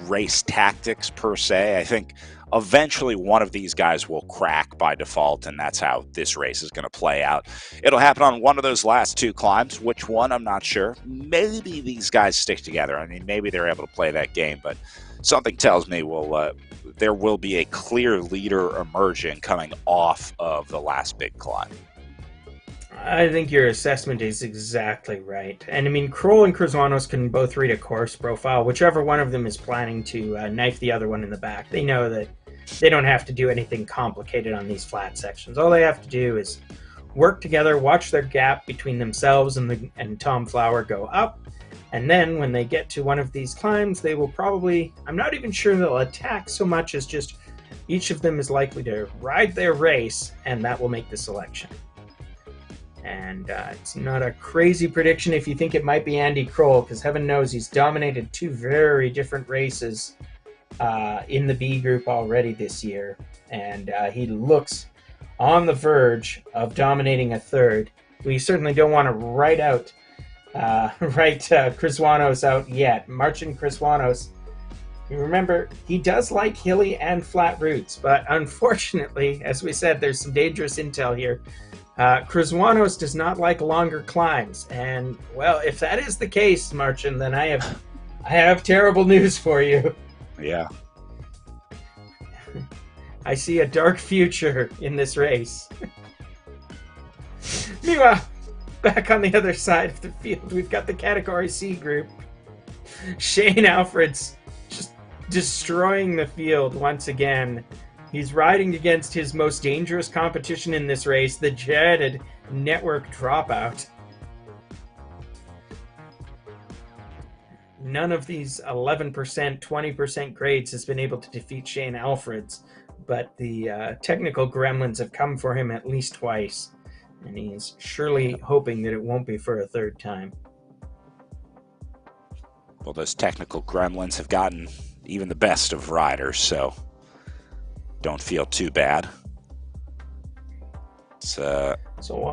J: race tactics per se. I think eventually one of these guys will crack by default, and that's how this race is going to play out. It'll happen on one of those last 2 climbs. Which one, I'm not sure. Maybe these guys stick together. I mean, maybe they're able to play that game, but something tells me there will be a clear leader emerging coming off of the last big climb.
K: I think your assessment is exactly right. And I mean, Kroll and Chrysonos can both read a course profile, whichever one of them is planning to knife the other one in the back. They know that they don't have to do anything complicated on these flat sections. All they have to do is work together, watch their gap between themselves and Tom Flower go up, and then when they get to one of these climbs, they will probably, I'm not even sure they'll attack so much as just each of them is likely to ride their race, and that will make the selection. And it's not a crazy prediction if you think it might be Andy Kroll, because heaven knows he's dominated 2 very different races in the B group already this year. And he looks on the verge of dominating a 3rd. We certainly don't want to write Chrysonos out yet. Marcin Chrysonos You remember, he does like hilly and flat routes, but unfortunately, as we said, there's some dangerous intel here. Krzyzwanos does not like longer climbs, and, well, if that is the case, Marcin, then I have terrible news for you.
J: Yeah.
K: I see a dark future in this race. Meanwhile, back on the other side of the field, we've got the Category C group. Shane Alfred's just destroying the field once again. He's riding against his most dangerous competition in this race, the dreaded network dropout. None of these 11%, 20% grades has been able to defeat Shane Alfred's, but the technical gremlins have come for him at least twice, and he's surely hoping that it won't be for a third time.
J: Well, those technical gremlins have gotten even the best of riders, so don't feel too bad. It's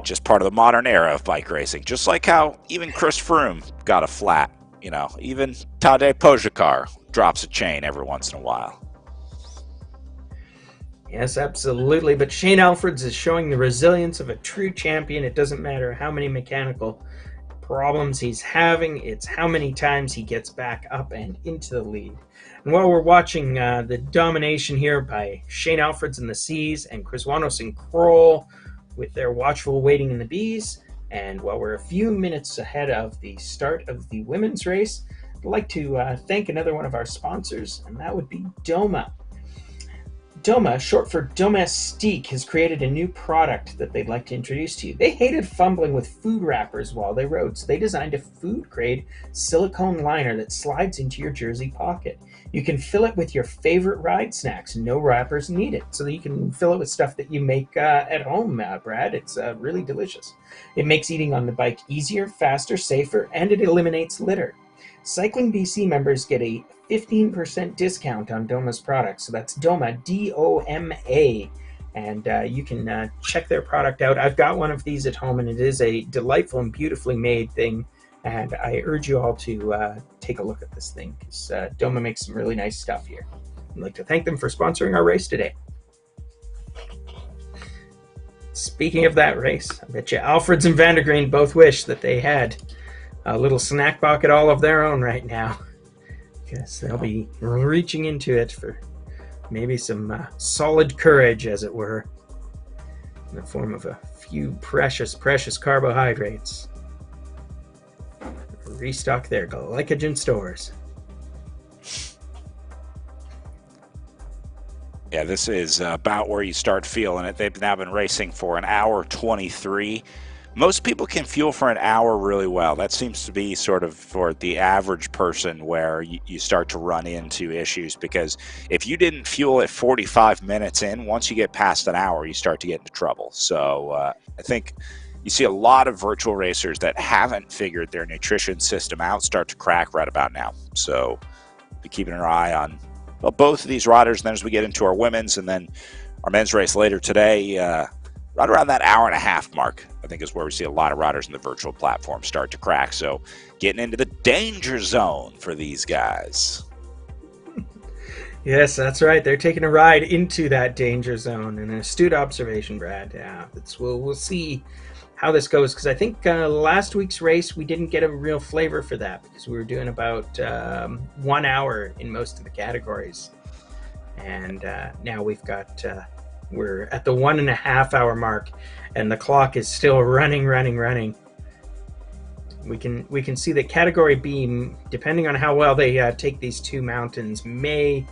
J: just part of the modern era of bike racing. Just like how even Chris Froome got a flat. You know, even Tadej Pogačar drops a chain every once in a while.
K: Yes, absolutely. But Shane Alfred's is showing the resilience of a true champion. It doesn't matter how many mechanical problems he's having. It's how many times he gets back up and into the lead. And while we're watching the domination here by Shane Alfred's in the C's and Krzyzwanos and Kroll with their watchful waiting in the B's, and while we're a few minutes ahead of the start of the women's race, I'd like to thank another one of our sponsors, and that would be Doma. Doma, short for Domestique, has created a new product that they'd like to introduce to you. They hated fumbling with food wrappers while they rode, so they designed a food-grade silicone liner that slides into your jersey pocket. You can fill it with your favorite ride snacks. No wrappers needed, so that you can fill it with stuff that you make at home, Brad. It's really delicious. It makes eating on the bike easier, faster, safer, and it eliminates litter. Cycling BC members get a 15% discount on Doma's products. So that's Doma, D-O-M-A. And you can check their product out. I've got one of these at home, and it is a delightful and beautifully made thing. And I urge you all to take a look at this thing, because Doma makes some really nice stuff here. I'd like to thank them for sponsoring our race today. Speaking of that race, I bet you Alfreds and Vandergreen both wish that they had a little snack pocket all of their own right now, because they'll be reaching into it for maybe some solid courage, as it were, in the form of a few precious carbohydrates. Restock their glycogen stores.
J: Yeah, this is about where you start feeling it. They've now been racing for an hour 23. Most people can fuel for an hour really well. That seems to be sort of for the average person where you start to run into issues, because if you didn't fuel at 45 minutes in, once you get past an hour, you start to get into trouble. So I think you see a lot of virtual racers that haven't figured their nutrition system out start to crack right about now. So be keeping an eye on both of these riders. And then as we get into our women's and then our men's race later today, right around that hour and a half mark, I think is where we see a lot of riders in the virtual platform start to crack. So getting into the danger zone for these guys.
K: Yes, that's right. They're taking a ride into that danger zone. An astute observation, Brad. Yeah, we'll see how this goes, because I think last week's race we didn't get a real flavor for that, because we were doing about 1 hour in most of the categories, and now we've got we're at the 1.5 hour mark, and the clock is still running. We can see that Category B, depending on how well they take these two mountains, may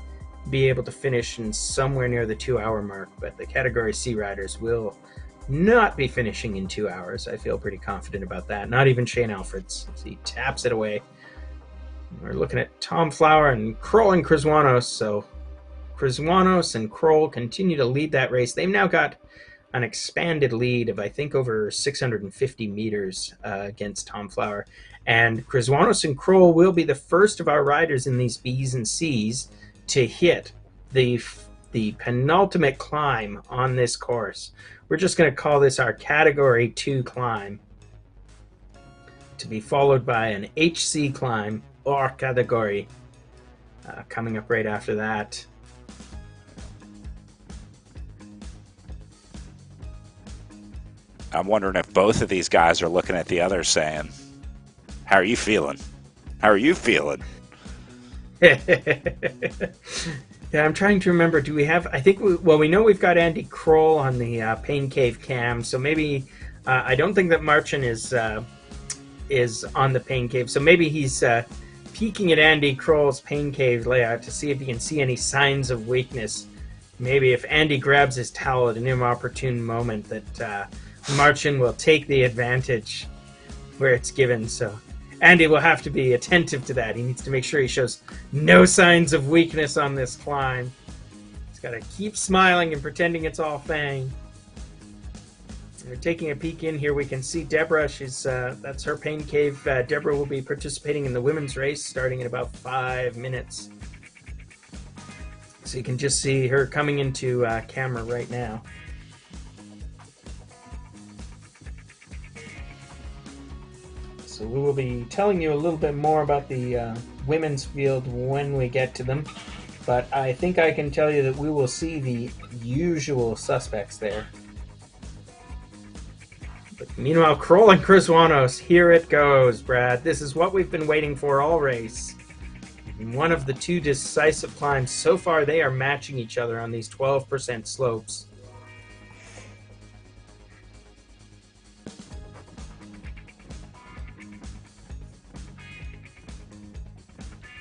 K: be able to finish in somewhere near the 2 hour mark, but the Category C riders will not be finishing in 2 hours. I feel pretty confident about that. Not even Shane Alfreds. He taps it away. We're looking at Tom Flower and Kroll and Krzyzwanos. So Krzyzwanos and Kroll continue to lead that race. They've now got an expanded lead of, I think, over 650 meters against Tom Flower. And Krzyzwanos and Kroll will be the first of our riders in these B's and C's to hit the penultimate climb on this course. We're just going to call this our Category 2 climb, to be followed by an HC climb, or category. coming up right after that.
J: I'm wondering if both of these guys are looking at the other saying, how are you feeling? How are you feeling?
K: Yeah, I'm trying to remember. Do we have? I think. We know we've got Andy Kroll on the Pain Cave cam. So maybe I don't think that Marcin is on the Pain Cave. So maybe he's peeking at Andy Kroll's Pain Cave layout to see if he can see any signs of weakness. Maybe if Andy grabs his towel at an inopportune moment, that Marcin will take the advantage where it's given. So Andy will have to be attentive to that. He needs to make sure he shows no signs of weakness on this climb. He's got to keep smiling and pretending it's all Fang. We're taking a peek in here. We can see Deborah. She's that's her Pain Cave. Deborah will be participating in the women's race starting in about 5 minutes. So you can just see her coming into camera right now. So we will be telling you a little bit more about the women's field when we get to them. But I think I can tell you that we will see the usual suspects there. But meanwhile, Kroll and Chrysoanos, here it goes, Brad. This is what we've been waiting for all race. In one of the two decisive climbs, so far they are matching each other on these 12% slopes.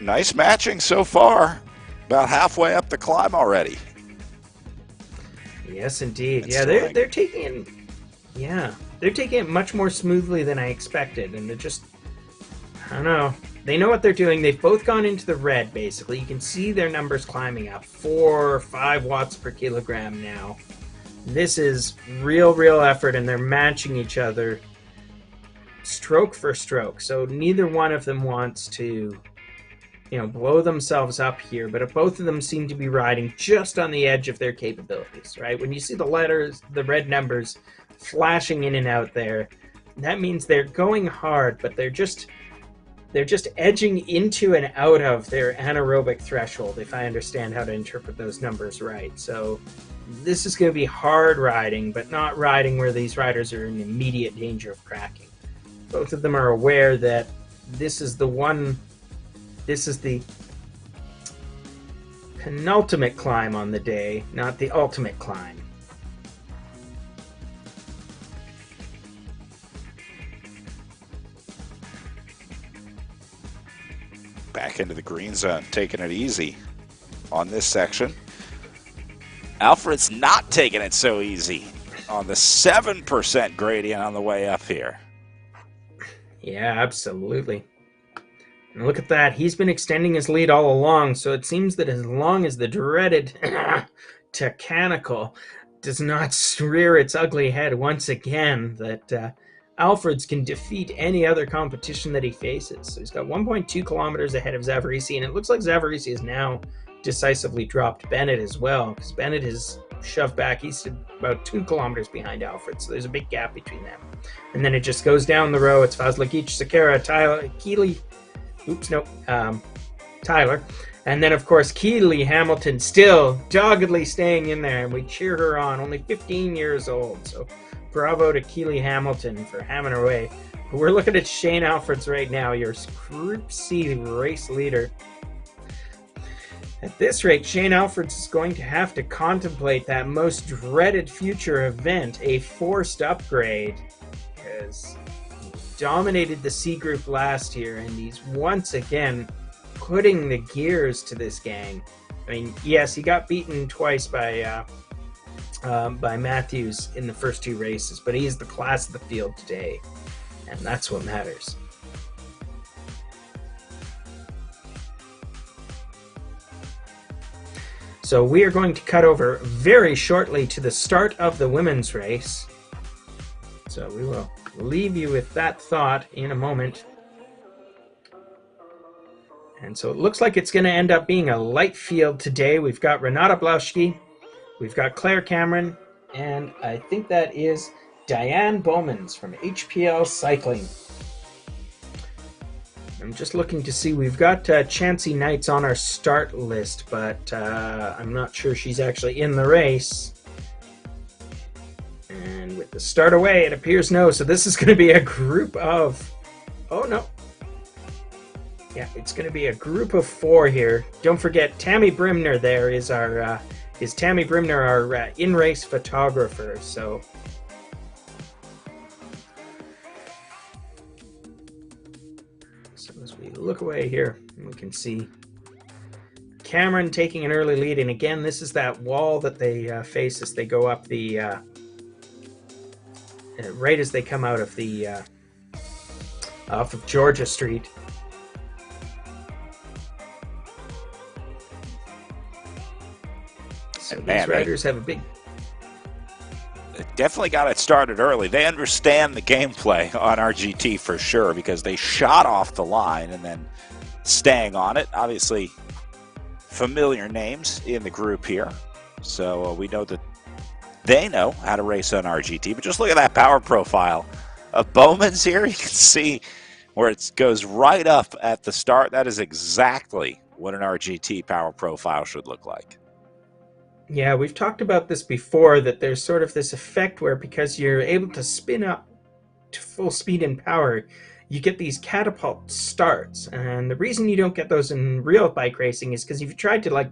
J: Nice matching so far. About halfway up the climb already.
K: Yes, indeed. Yeah, they're taking it. Yeah, they're taking it much more smoothly than I expected, and they're just, I don't know. They know what they're doing. They've both gone into the red, basically. You can see their numbers climbing up. 4 or 5 watts per kilogram now. This is real effort, and they're matching each other stroke for stroke. So neither one of them wants to, blow themselves up here, but both of them seem to be riding just on the edge of their capabilities, right? When you see the letters, the red numbers flashing in and out there, that means they're going hard, but they're just edging into and out of their anaerobic threshold, if I understand how to interpret those numbers right. So this is going to be hard riding, but not riding where these riders are in immediate danger of cracking. Both of them are aware that this is the penultimate climb on the day, not the ultimate climb.
J: Back into the green zone, taking it easy on this section. Alfred's not taking it so easy on the 7% gradient on the way up here.
K: Yeah, absolutely. And look at that. He's been extending his lead all along, so it seems that as long as the dreaded Tacanical does not rear its ugly head once again, that Alfred's can defeat any other competition that he faces. So he's got 1.2 kilometers ahead of Zavarisi, and it looks like Zavarisi has now decisively dropped Bennett as well, because Bennett has shoved back. He's about 2 kilometers behind Alfred, so there's a big gap between them. And then it just goes down the row. It's Fazlagic, Sakara, Tyler, Keeley, Tyler. And then, of course, Keeley Hamilton still doggedly staying in there, and we cheer her on. Only 15 years old, so bravo to Keeley Hamilton for hammering her way. But we're looking at Shane Alfreds right now, your Group C race leader. At this rate, Shane Alfreds is going to have to contemplate that most dreaded future event, a forced upgrade, because he dominated the C group last year, and he's once again putting the gears to this gang. I mean, yes, he got beaten twice by Matthews in the first 2 races, but he's the class of the field today, and that's what matters. So we are going to cut over very shortly to the start of the women's race. So we will leave you with that thought in a moment. And so it looks like it's going to end up being a light field today. We've got Renata Blauschke, we've got Claire Cameron, and I think that is Diane Bowmans from HPL Cycling. I'm just looking to see. We've got Chancey Knights on our start list, but I'm not sure she's actually in the race. And with the start away, it appears no. So this is going to be a group of... Oh, no. Yeah, it's going to be a group of 4 here. Don't forget, Tammy Brimner there is our... Tammy Brimner, our in-race photographer, so... So as we look away here, we can see Cameron taking an early lead, and again, this is that wall that they face as they go up the... right as they come out of the off of Georgia Street. So these riders have a big...
J: They definitely got it started early. They understand the gameplay on RGT for sure, because they shot off the line and then staying on it. Obviously, familiar names in the group here. So we know that they know how to race on RGT, but just look at that power profile of Bowman's here. You can see where it goes right up at the start. That is exactly what an RGT power profile should look like.
K: Yeah, we've talked about this before, that there's sort of this effect where because you're able to spin up to full speed and power, you get these catapult starts. And the reason you don't get those in real bike racing is because if you tried to like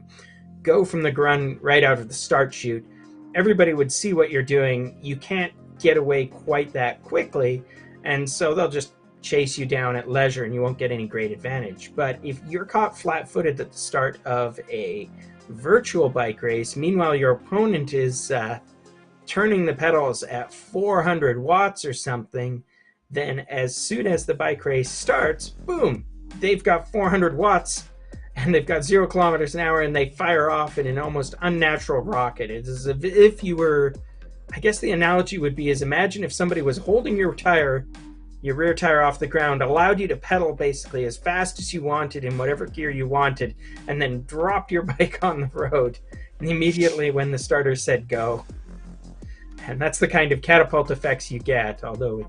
K: go from the gun right out of the start chute, everybody would see what you're doing. You can't get away quite that quickly, and so they'll just chase you down at leisure and you won't get any great advantage. But if you're caught flat-footed at the start of a virtual bike race, meanwhile your opponent is turning the pedals at 400 watts or something, then as soon as the bike race starts, boom, they've got 400 watts and they've got 0 kilometers an hour, and they fire off in an almost unnatural rocket. It's as if you were, I guess the analogy would be, is imagine if somebody was holding your rear tire off the ground, allowed you to pedal basically as fast as you wanted in whatever gear you wanted, and then dropped your bike on the road and immediately when the starter said go. And that's the kind of catapult effects you get, although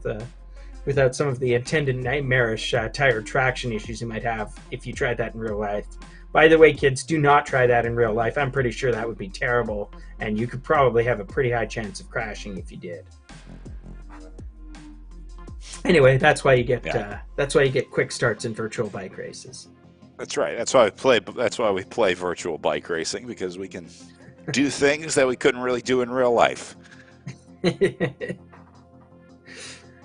K: without some of the attendant nightmarish tire traction issues you might have if you tried that in real life. By the way, kids, do not try that in real life. I'm pretty sure that would be terrible, and you could probably have a pretty high chance of crashing if you did. Anyway, that's why you get quick starts in virtual bike races.
J: That's right. That's why we play virtual bike racing, because we can do things that we couldn't really do in real life.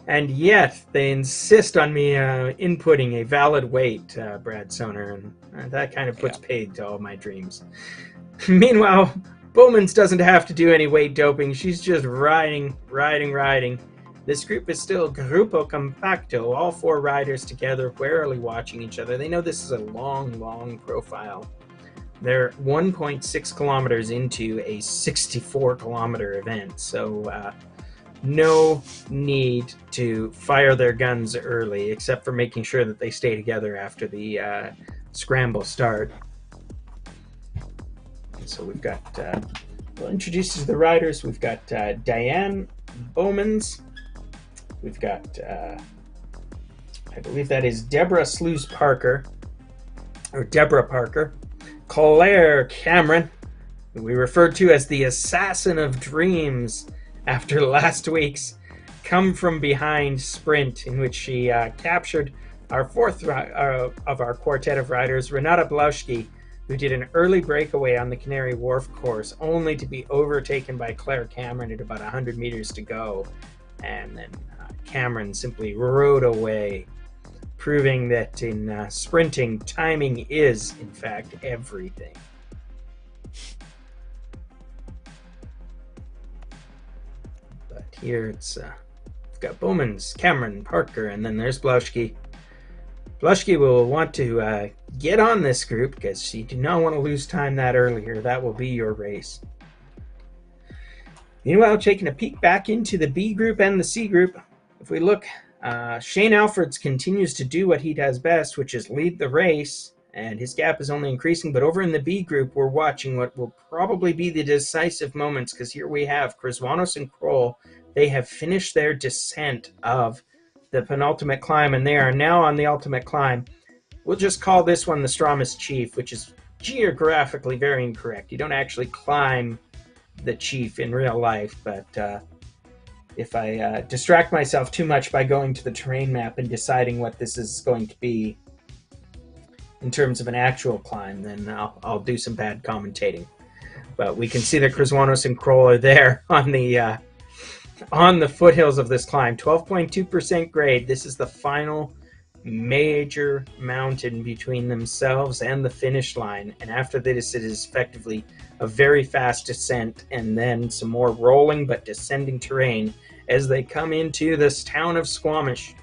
K: And yet, they insist on me inputting a valid weight, Brad Soner, and that kind of puts paid to all my dreams. Meanwhile, Bowman's doesn't have to do any weight doping. She's just riding. This group is still Grupo Compacto, all 4 riders together, warily watching each other. They know this is a long profile. They're 1.6 kilometers into a 64-kilometer event, so no need to fire their guns early, except for making sure that they stay together after the scramble start. And so we've got, we'll introduce you to the riders. We've got Diane Bowmans. We've got, I believe that is Deborah Sluice Parker, or Deborah Parker. Claire Cameron, who we referred to as the Assassin of Dreams after last week's come from behind sprint, in which she captured our 4th of our quartet of riders, Renata Blauschke, who did an early breakaway on the Canary Wharf course, only to be overtaken by Claire Cameron at about 100 meters to go. And then Cameron simply rode away, proving that in sprinting, timing is, in fact, everything. But here it's, we've got Bowmans, Cameron, Parker, and then there's Blauschke. Blauschke will want to get on this group because she did not want to lose time that earlier. That will be your race. Meanwhile, taking a peek back into the B group and the C group, if we look, Shane Alfreds continues to do what he does best, which is lead the race, and his gap is only increasing. But over in the B group, we're watching what will probably be the decisive moments, because here we have Chrysonos and Kroll. They have finished their descent of the penultimate climb, and they are now on the ultimate climb. we'll just call this one the Squamish Chief, which is geographically very incorrect. You don't actually climb the Chief in real life, but if I distract myself too much by going to the terrain map and deciding what this is going to be in terms of an actual climb, then I'll do some bad commentating. But we can see that Krzywanos and Kroll are there on the foothills of this climb. 12.2% grade. This is the final major mountain between themselves and the finish line. And after this, it is effectively a very fast descent and then some more rolling but descending terrain as they come into this town of Squamish.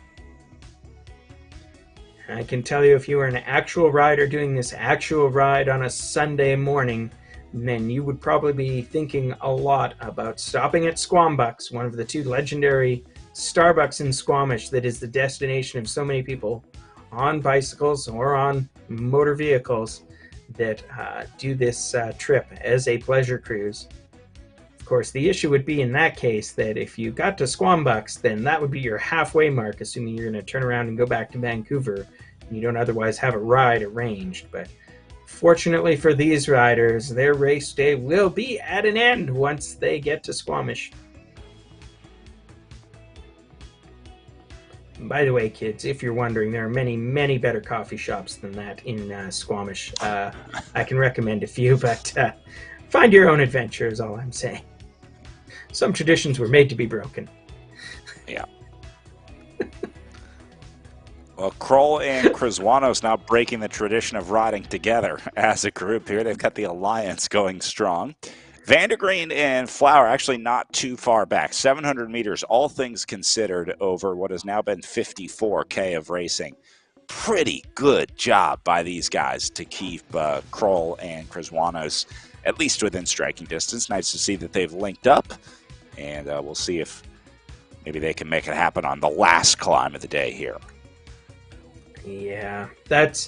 K: I can tell you, if you were an actual rider doing this actual ride on a Sunday morning, then you would probably be thinking a lot about stopping at Squambucks, one of the two legendary Starbucks in Squamish that is the destination of so many people on bicycles or on motor vehicles that do this trip as a pleasure cruise. Of course, the issue would be in that case that if you got to Squambucks, then that would be your halfway mark, assuming you're going to turn around and go back to Vancouver and you don't otherwise have a ride arranged. But fortunately for these riders, their race day will be at an end once they get to Squamish. By the way, kids, if you're wondering, there are many, many better coffee shops than that in Squamish. I can recommend a few, but find your own adventure is all I'm saying. Some traditions were made to be broken.
J: Yeah. Well, Kroll and Krzywanos now breaking the tradition of riding together as a group here. They've got the alliance going strong. Vandergreen and Flower actually not too far back. 700 meters, all things considered, over what has now been 54K of racing. Pretty good job by these guys to keep Kroll and Krzywanos at least within striking distance. Nice to see that they've linked up, and we'll see if maybe they can make it happen on the last climb of the day here.
K: Yeah, that's...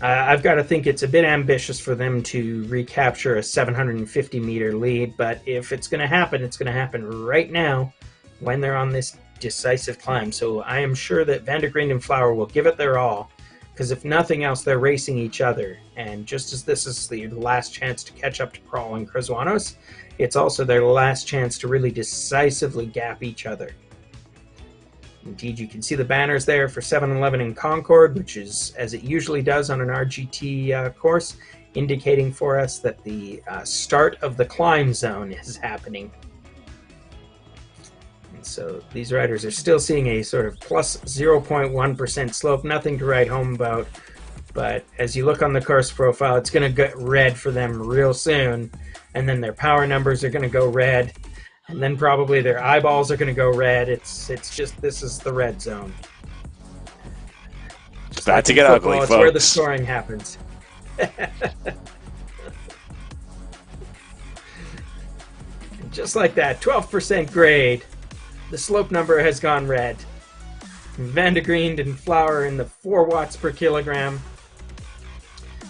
K: I've got to think it's a bit ambitious for them to recapture a 750-meter lead, but if it's going to happen, it's going to happen right now when they're on this decisive climb. So I am sure that Vandergreen and Flower will give it their all, because if nothing else, they're racing each other. And just as this is the last chance to catch up to Kroll and Krzywanos, it's also their last chance to really decisively gap each other. Indeed, you can see the banners there for 7-Eleven in Concord, which is, as it usually does on an RGT course, indicating for us that the start of the climb zone is happening. And so these riders are still seeing a sort of plus 0.1% slope, nothing to write home about. But as you look on the course profile, it's going to get red for them real soon, and then their power numbers are going to go red. And then probably their eyeballs are going to go red. It's just, this is the red zone.
J: It's about to get ugly, folks.
K: It's where the scoring happens. Just like that, 12% grade. The slope number has gone red. Vandergreen and Flower in the 4 watts per kilogram.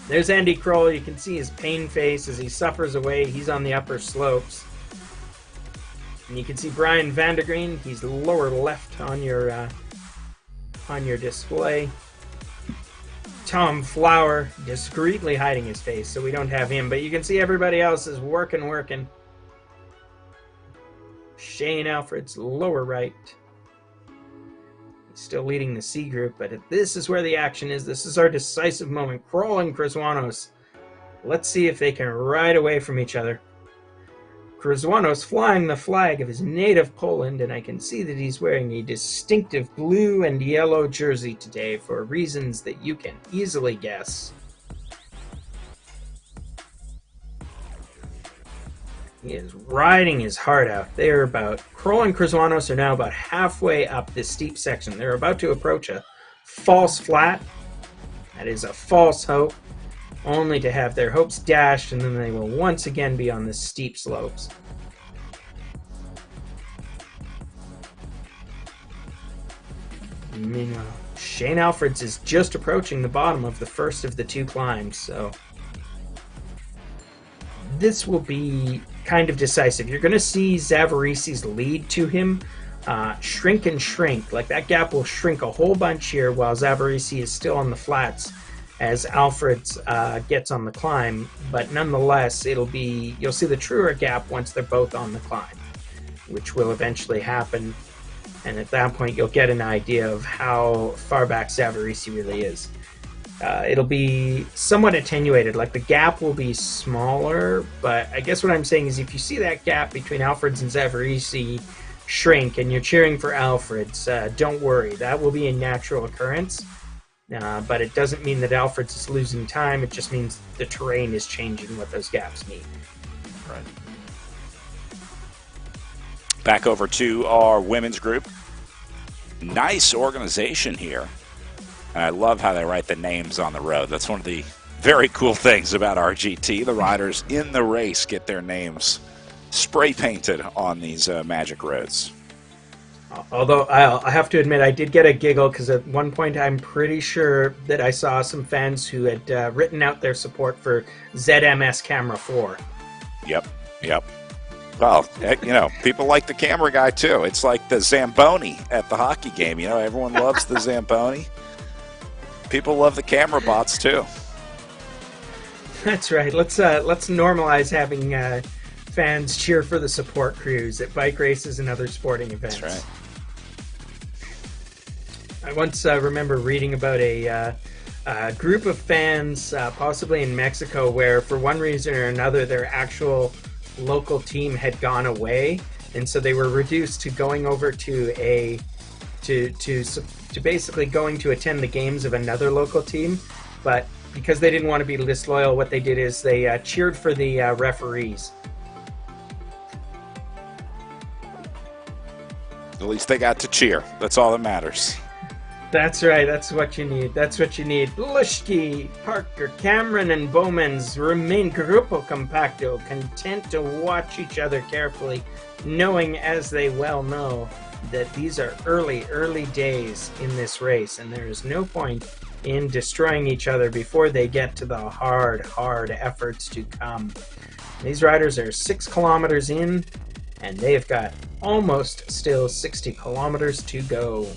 K: There's Andy Kroll. You can see his pain face as he suffers away. He's on the upper slopes. And you can see Brian Vandergreen, he's lower left on your display. Tom Flower discreetly hiding his face, so we don't have him, but you can see everybody else is working. Shane Alfred's lower right. He's still leading the C group, but this is where the action is. This is our decisive moment. Kroll and Krzywanos. Let's see if they can ride away from each other. Krzywanos flying the flag of his native Poland, and I can see that he's wearing a distinctive blue and yellow jersey today for reasons that you can easily guess. He is riding his heart out. They're Kroll and Krzywanos are now about halfway up this steep section. They're about to approach a false flat. That is a false hope, only to have their hopes dashed, and then they will once again be on the steep slopes. Meanwhile, Shane Alfreds is just approaching the bottom of the first of the 2 climbs, so this will be kind of decisive. You're going to see Zavarisi's lead to him shrink and shrink. Like, that gap will shrink a whole bunch here while Zavarisi is still on the flats. as Alfred gets on the climb, but nonetheless, you'll see the truer gap once they're both on the climb, which will eventually happen, and at that point you'll get an idea of how far back Zavarisi really is. It'll be somewhat attenuated, like the gap will be smaller, but I guess what I'm saying is if you see that gap between Alfred's and Zavarisi shrink and you're cheering for Alfred's, don't worry, that will be a natural occurrence. But it doesn't mean that Alfred's is losing time, it just means the terrain is changing what those gaps mean.
J: Right. Back over to our women's group. Nice organization here. And I love how they write the names on the road. That's one of the very cool things about RGT. The riders in the race get their names spray painted on these magic roads.
K: Although I have to admit, I did get a giggle because at one point I'm pretty sure that I saw some fans who had written out their support for ZMS Camera 4.
J: Yep. Well, you know, people like the camera guy too. It's like the Zamboni at the hockey game. You know, everyone loves the Zamboni. People love the camera bots too.
K: That's right. Let's normalize having fans cheer for the support crews at bike races and other sporting events.
J: That's right.
K: I once remember reading about a group of fans, possibly in Mexico, where for one reason or another their actual local team had gone away, and so they were reduced to going over to basically going to attend the games of another local team. But because they didn't want to be disloyal, what they did is they cheered for the referees.
J: At least they got to cheer. That's all that matters.
K: That's right. That's what you need. That's what you need. Lushki, Parker, Cameron, and Bowmans remain gruppo compacto, content to watch each other carefully, knowing, as they well know, that these are early days in this race, and there is no point in destroying each other before they get to the hard efforts to come. These riders are 6 kilometers in, and they've got almost still 60 kilometers to go.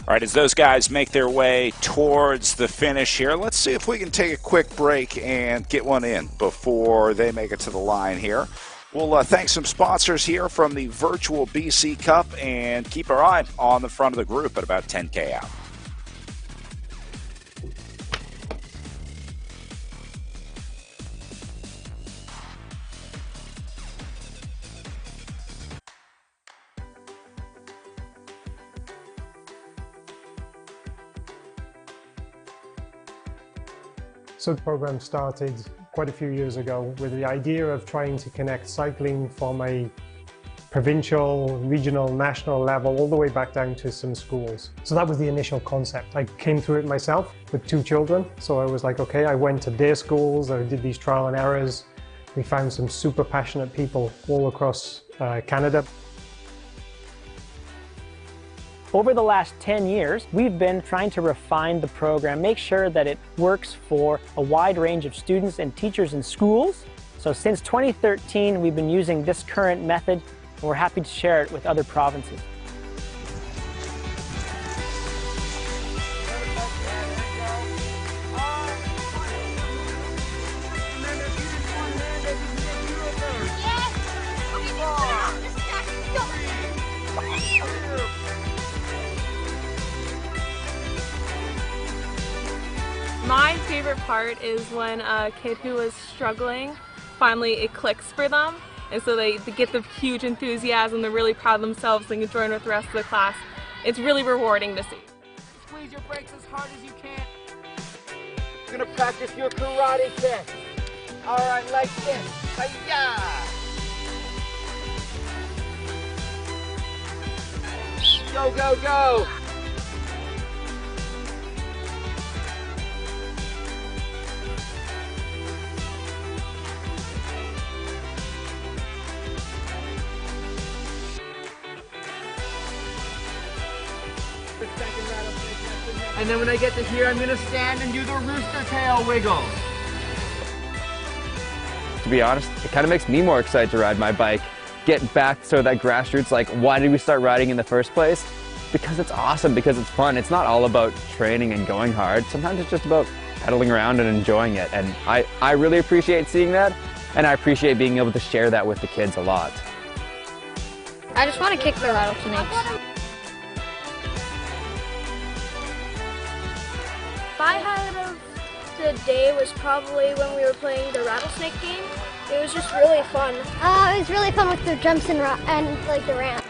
J: All right, as those guys make their way towards the finish here, let's see if we can take a quick break and get one in before they make it to the line here. We'll thank some sponsors here from the virtual BC Cup and keep our eye on the front of the group at about 10K out.
D: So the program started quite a few years ago with the idea of trying to connect cycling from a provincial, regional, national level all the way back down to some schools. So that was the initial concept. I came through it myself with 2 children. So I was like, okay, I went to their schools, I did these trial and errors. We found some super passionate people all across Canada.
A: Over the last 10 years, we've been trying to refine the program, make sure that it works for a wide range of students and teachers in schools. So since 2013, we've been using this current method, and we're happy to share it with other provinces.
E: My favorite part is when a kid who was struggling, finally it clicks for them, and so they get the huge enthusiasm, they're really proud of themselves, they can join with the rest of the class. It's really rewarding to see.
F: Squeeze your brakes as hard as you can. You're gonna practice your karate kick. All right, like this. Hi-ya! Go, go, go! And then when I get to here, I'm gonna stand and do the rooster tail wiggle.
G: To be honest, it kind of makes me more excited to ride my bike, get back to that grassroots, like why did we start riding in the first place? because it's awesome, because it's fun. It's not all about training and going hard. Sometimes it's just about pedaling around and enjoying it. And I really appreciate seeing that, and I appreciate being able to share that with the kids a lot.
H: I just want to kick the rattlesnakes.
I: My highlight of the day was probably when we were playing the rattlesnake game. It was just really fun.
C: It was really fun with the jumps and like the ramp.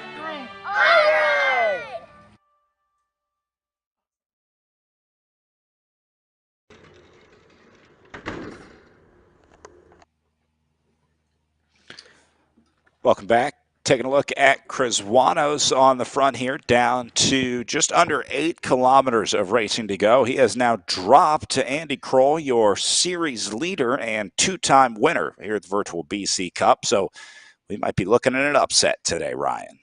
J: Welcome back. Taking a look at Criswanos on the front here, down to just under 8 kilometers of racing to go. He has now dropped to Andy Kroll, your series leader and 2-time winner here at the Virtual BC Cup. So we might be looking at an upset today, Ryan.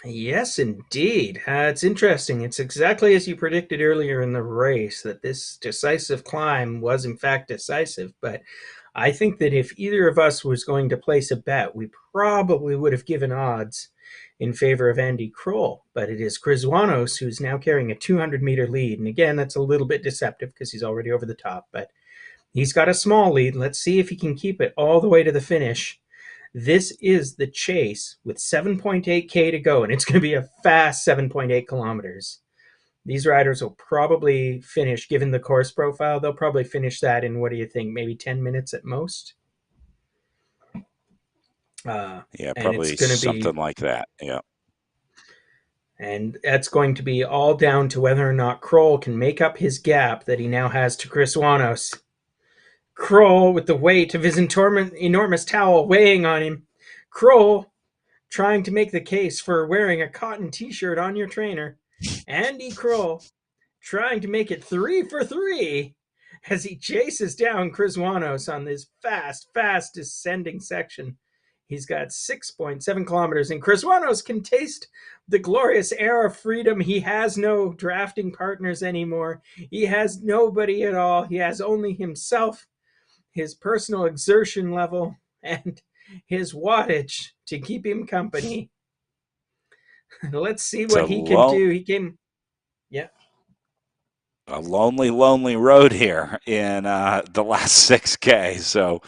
K: Yes, indeed. It's interesting. It's exactly as you predicted earlier in the race, that this decisive climb was in fact decisive, but I think that if either of us was going to place a bet, we probably would have given odds in favor of Andy Kroll. But it is Criswanos who's now carrying a 200-meter lead. And again, that's a little bit deceptive because he's already over the top. But he's got a small lead. Let's see if he can keep it all the way to the finish. This is the chase with 7.8K to go, and it's going to be a fast 7.8 kilometers. These riders will probably finish, given the course profile, they'll probably finish that in, what do you think, maybe 10 minutes at most?
J: Yeah, probably something like that, yeah.
K: And that's going to be all down to whether or not Kroll can make up his gap that he now has to Criswanos. Kroll, with the weight of his enormous towel weighing on him. Kroll trying to make the case for wearing a cotton t-shirt on your trainer. Andy Kroll trying to make it 3 for 3 as he chases down Criswanos on this fast descending section. He's got 6.7 kilometers, and Criswanos can taste the glorious air of freedom. He has no drafting partners anymore. He has nobody at all. He has only himself, his personal exertion level, and his wattage to keep him company. Let's see what he can do. He came, yeah.
J: A lonely road here in the last 6K. So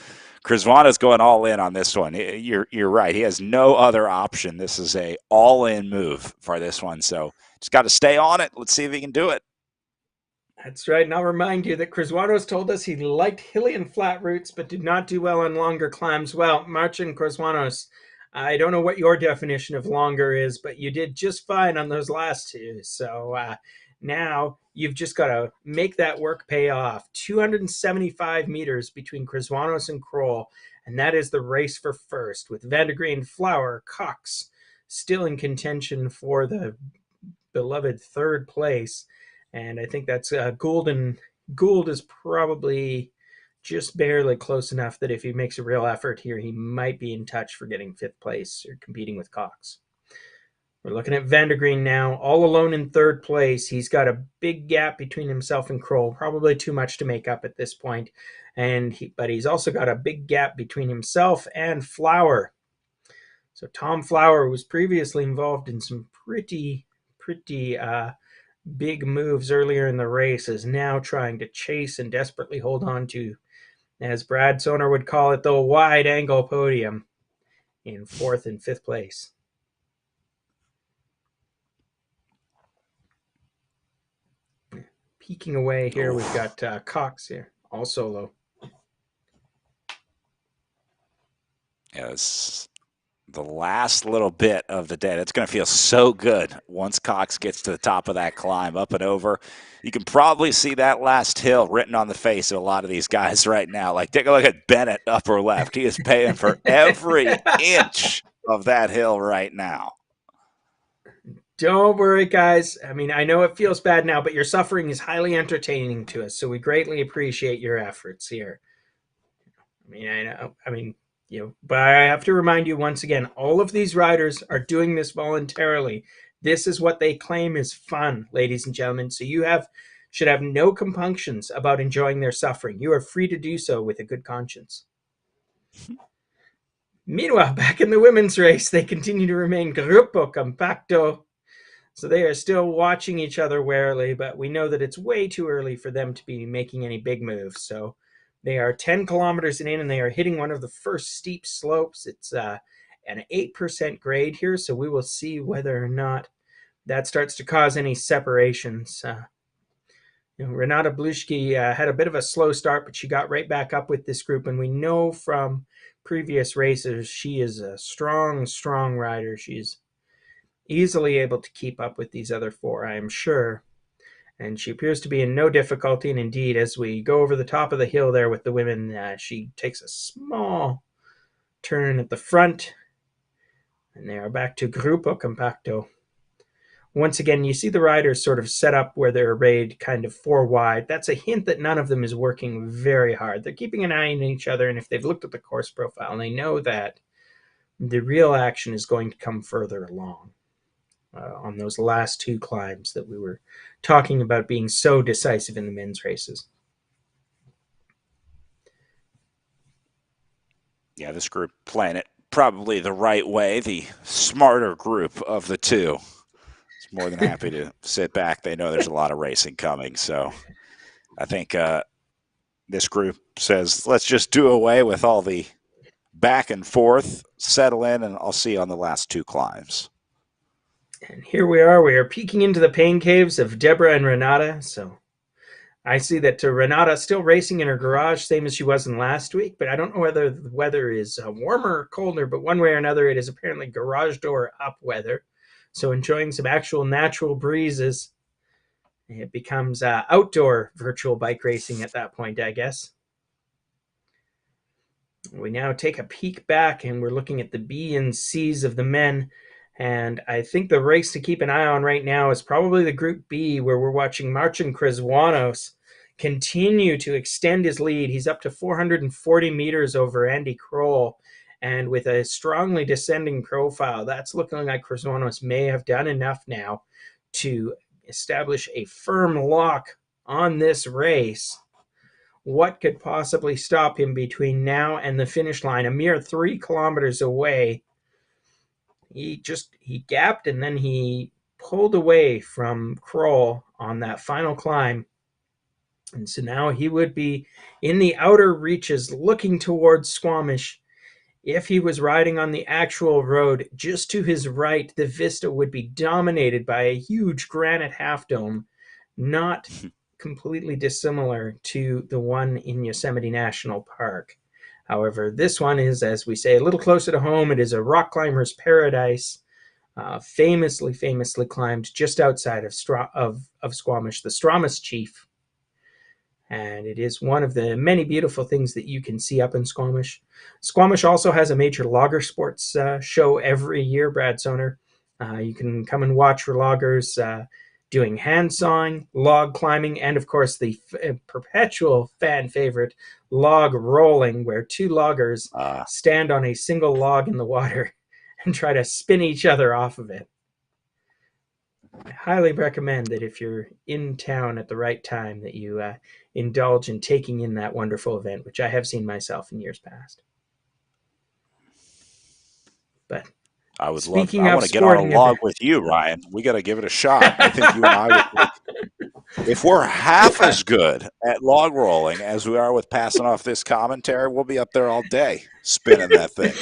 J: Criswanos going all in on this one. You're right. He has no other option. This is a all-in move for this one. So just got to stay on it. Let's see if he can do it.
K: That's right. And I'll remind you that Criswanos told us he liked hilly and flat routes, but did not do well on longer climbs. Well, Marcin Criswanos, I don't know what your definition of longer is, but you did just fine on those last two. So now you've just got to make that work pay off. 275 meters between Criswanos and Kroll, and that is the race for first, with Vandergreen, Flower, Cox still in contention for the beloved third place. And I think that's Gould is probably just barely close enough that if he makes a real effort here, he might be in touch for getting 5th place or competing with Cox. We're looking at Vandergreen now, all alone in 3rd place. He's got a big gap between himself and Kroll, probably too much to make up at this point. But he's also got a big gap between himself and Flower. So Tom Flower was previously involved in some pretty big moves earlier in the race, is now trying to chase and desperately hold on to, as Brad Soner would call it, the wide angle podium in 4th and 5th place. Peeking away here, we've got Cox here, all solo.
J: Yes, the last little bit of the day. That's going to feel so good once Cox gets to the top of that climb, up and over. You can probably see that last hill written on the face of a lot of these guys right now. Like, take a look at Bennett, upper left. He is paying for every inch of that hill right now.
K: Don't worry, guys. I mean, I know it feels bad now, but your suffering is highly entertaining to us, so we greatly appreciate your efforts here. But I have to remind you once again, all of these riders are doing this voluntarily. This is what they claim is fun, ladies and gentlemen. So you should have no compunctions about enjoying their suffering. You are free to do so with a good conscience. Meanwhile, back in the women's race, they continue to remain Gruppo Compacto. So they are still watching each other warily, but we know that it's way too early for them to be making any big moves. So they are 10 kilometers in, and they are hitting one of the first steep slopes. It's an 8% grade here, so we will see whether or not that starts to cause any separations. Renata Bluschke had a bit of a slow start, but she got right back up with this group, and we know from previous races she is a strong, strong rider. She's easily able to keep up with these other four, I am sure. And she appears to be in no difficulty, and indeed, as we go over the top of the hill there with the women, she takes a small turn at the front, and they are back to Gruppo Compacto. Once again, you see the riders sort of set up where they're arrayed kind of four wide. That's a hint that none of them is working very hard. They're keeping an eye on each other, and if they've looked at the course profile, they know that the real action is going to come further along on those last two climbs that we were talking about being so decisive in the men's races.
J: Yeah, this group playing it probably the right way, the smarter group of the two. It's more than happy to sit back. They know there's a lot of racing coming. So I think this group says, let's just do away with all the back and forth, settle in, and I'll see you on the last two climbs.
K: And here we are peeking into the pain caves of Deborah and Renata. So I see that Renata still racing in her garage, same as she was in last week, but I don't know whether the weather is warmer or colder, but one way or another, it is apparently garage door up weather. So enjoying some actual natural breezes. It becomes outdoor virtual bike racing at that point, I guess. We now take a peek back, and we're looking at the B and C's of the men. And I think the race to keep an eye on right now is probably the Group B, where we're watching Marcin Krzywanos continue to extend his lead. He's up to 440 meters over Andy Kroll. And with a strongly descending profile, that's looking like Krzywanos may have done enough now to establish a firm lock on this race. What could possibly stop him between now and the finish line? A mere 3 kilometers away. He gapped, and then he pulled away from Kroll on that final climb. And so now he would be in the outer reaches looking towards Squamish. If he was riding on the actual road, just to his right, the vista would be dominated by a huge granite half dome, not completely dissimilar to the one in Yosemite National Park. However, this one is, as we say, a little closer to home. It is a rock climber's paradise, famously climbed just outside of Squamish, the Stromas Chief. And it is one of the many beautiful things that you can see up in Squamish. Squamish also has a major logger sports show every year, Brad Soner. You can come and watch for loggers doing hand sawing, log climbing, and of course the perpetual fan favorite, log rolling, where two loggers stand on a single log in the water and try to spin each other off of it. I highly recommend that if you're in town at the right time, that you indulge in taking in that wonderful event, which I have seen myself in years past. But
J: I want to get on a log with you, Ryan. We got to give it a shot. I think you and I if we're half as good at log rolling as we are with passing off this commentary, we'll be up there all day spinning that thing.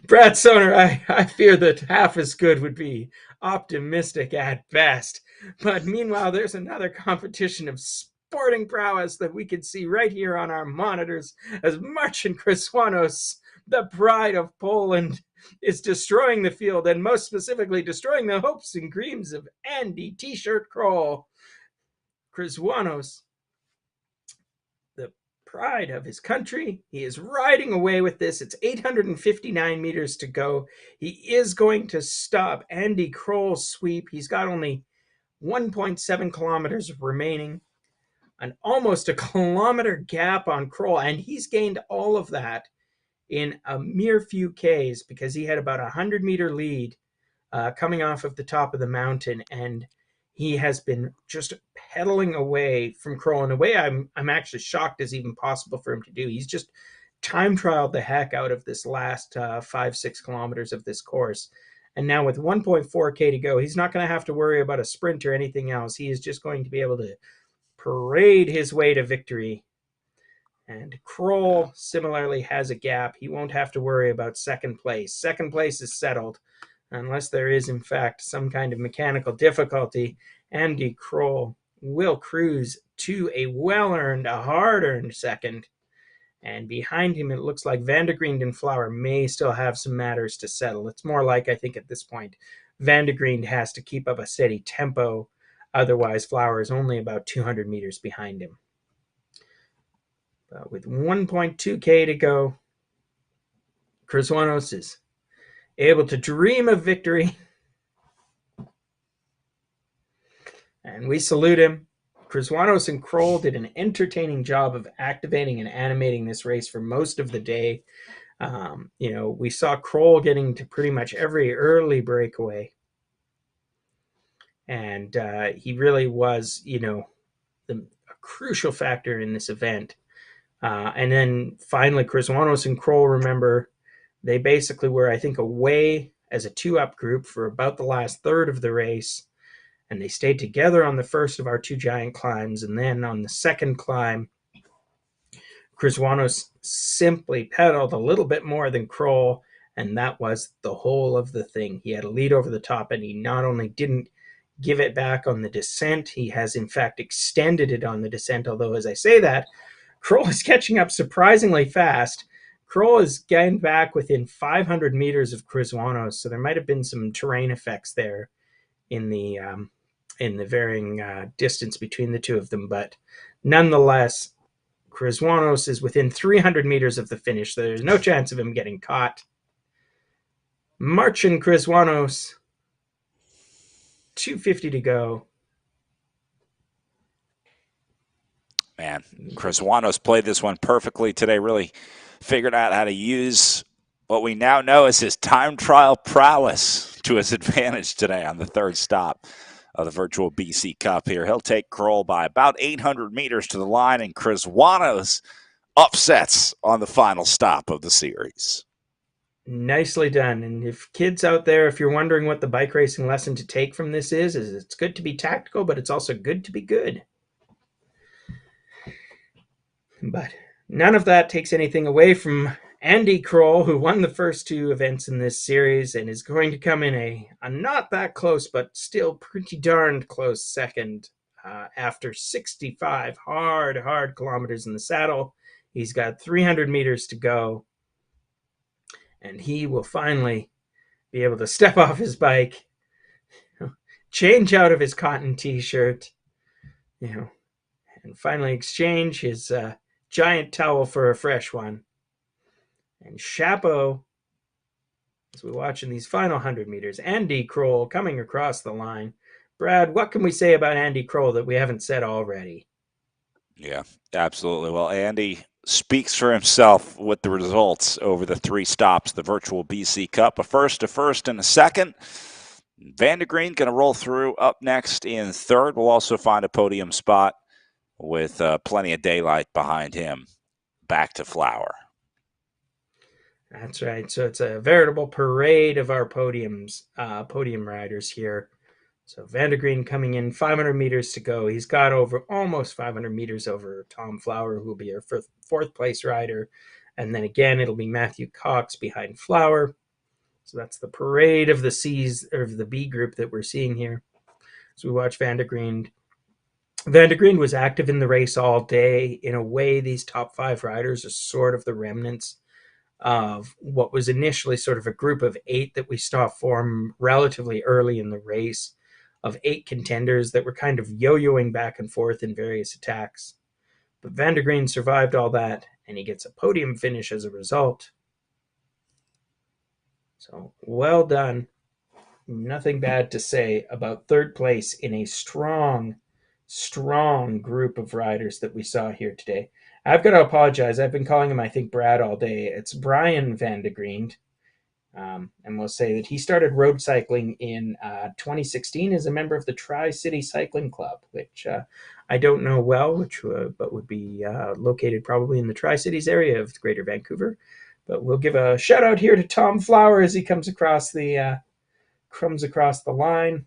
K: Brad Soner, I fear that half as good would be optimistic at best. But meanwhile, there's another competition of sporting prowess that we can see right here on our monitors as Marcin Krzywanos, the pride of Poland, is destroying the field, and most specifically destroying the hopes and dreams of Andy T-shirt Kroll. Krzywanos, the pride of his country, he is riding away with this. It's 859 meters to go. He is going to stop Andy Kroll's sweep. He's got only 1.7 kilometers remaining, an almost a kilometer gap on Kroll, and he's gained all of that in a mere few Ks because he had about a 100-meter lead coming off of the top of the mountain, and he has been just pedaling away from Kroll in a way I'm actually shocked is even possible for him to do. He's just time trialed the heck out of this last 5-6 kilometers of this course, And now with 1.4K to go, he's not going to have to worry about a sprint or anything else. He is just going to be able to parade his way to victory. And Kroll similarly has a gap. He won't have to worry about second place. Second place is settled, unless there is, in fact, some kind of mechanical difficulty. Andy Kroll will cruise to a well-earned, a hard-earned second. And behind him, it looks like Van de Green and Flower may still have some matters to settle. It's more like, I think at this point, Van de Green has to keep up a steady tempo. Otherwise, Flower is only about 200 meters behind him. But with 1.2K to go, Krzywanos is able to dream of victory. And we salute him. Krzywanos and Kroll did an entertaining job of activating and animating this race for most of the day. We saw Kroll getting to pretty much every early breakaway. And he really was, a crucial factor in this event. And then finally, Krzywanos and Kroll, remember, they basically were, I think, away as a two-up group for about the last third of the race. And they stayed together on the first of our two giant climbs. And then on the second climb, Krzywanos simply pedaled a little bit more than Kroll. And that was the whole of the thing. He had a lead over the top, and he not only didn't give it back on the descent, he has in fact extended it on the descent. Although, as I say that, Kroll is catching up surprisingly fast. Kroll is getting back within 500 meters of Krzywanos. So there might have been some terrain effects there in the varying distance between the two of them. But nonetheless, Krzywanos is within 300 meters of the finish. There's no chance of him getting caught. Marcin Krzywanos, 250 to go.
J: Man, Krzywanos played this one perfectly today, really figured out how to use what we now know as his time trial prowess to his advantage today on the third stop of the virtual BC Cup here. He'll take Kroll by about 800 meters to the line, and Krzywanos upsets on the final stop of the series.
K: Nicely done. And if kids out there, if you're wondering what the bike racing lesson to take from this is it's good to be tactical, but it's also good to be good. But none of that takes anything away from Andy Kroll, who won the first two events in this series and is going to come in a not that close, but still pretty darned close second after 65 hard kilometers in the saddle. He's got 300 meters to go, and he will finally be able to step off his bike, change out of his cotton t-shirt, and finally exchange his giant towel for a fresh one. And chapeau, as we watch in these final 100 meters, Andy Kroll coming across the line. Brad, what can we say about Andy Kroll that we haven't said already?
J: Yeah, absolutely. Well, Andy speaks for himself with the results over the three stops, the virtual BC Cup, a first, a first, and a second. Van de Green going to roll through up next in third. We'll also find a podium spot with plenty of daylight behind him. Back to Flower.
K: That's right. So it's a veritable parade of our podium riders here. So Van de Green coming in, 500 meters to go. He's got over almost 500 meters over Tom Flower, who will be our fourth place rider. And then again, it'll be Matthew Cox behind Flower. So that's the parade of the C's, or the B group that we're seeing here. So we watch Van de Green. Van de Green was active in the race all day. In a way, these top five riders are sort of the remnants of what was initially sort of a group of 8 that we saw form relatively early in the race, of 8 contenders that were kind of yo-yoing back and forth in various attacks. But Van de Green survived all that, and he gets a podium finish as a result. So well done. Nothing bad to say about third place in a strong group of riders that we saw here today. I've got to apologize. I've been calling him, I think, Brad all day. It's Brian Van de Green. And we'll say that he started road cycling in 2016 as a member of the Tri-City Cycling Club, which I don't know well, but would be located probably in the Tri-Cities area of Greater Vancouver. But we'll give a shout out here to Tom Flower as he comes across the comes across the line.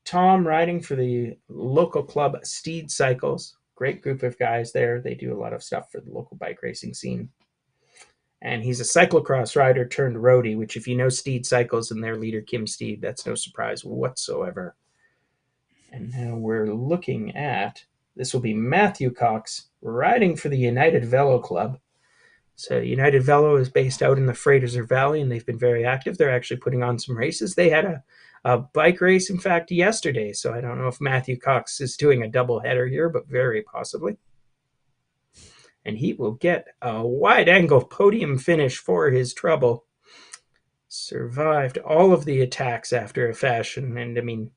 K: Tom riding for the local club Steed Cycles. Great group of guys there. They do a lot of stuff for the local bike racing scene. And he's a cyclocross rider turned roadie, which if you know Steed Cycles and their leader, Kim Steed, that's no surprise whatsoever. And now we're looking at, this will be Matthew Cox riding for the United Velo Club. So United Velo is based out in the Fraser Valley, and they've been very active. They're actually putting on some races. They had a bike race, in fact, yesterday. So I don't know if Matthew Cox is doing a double header here, but very possibly. And he will get a wide-angle podium finish for his trouble. Survived all of the attacks after a fashion. And, I mean,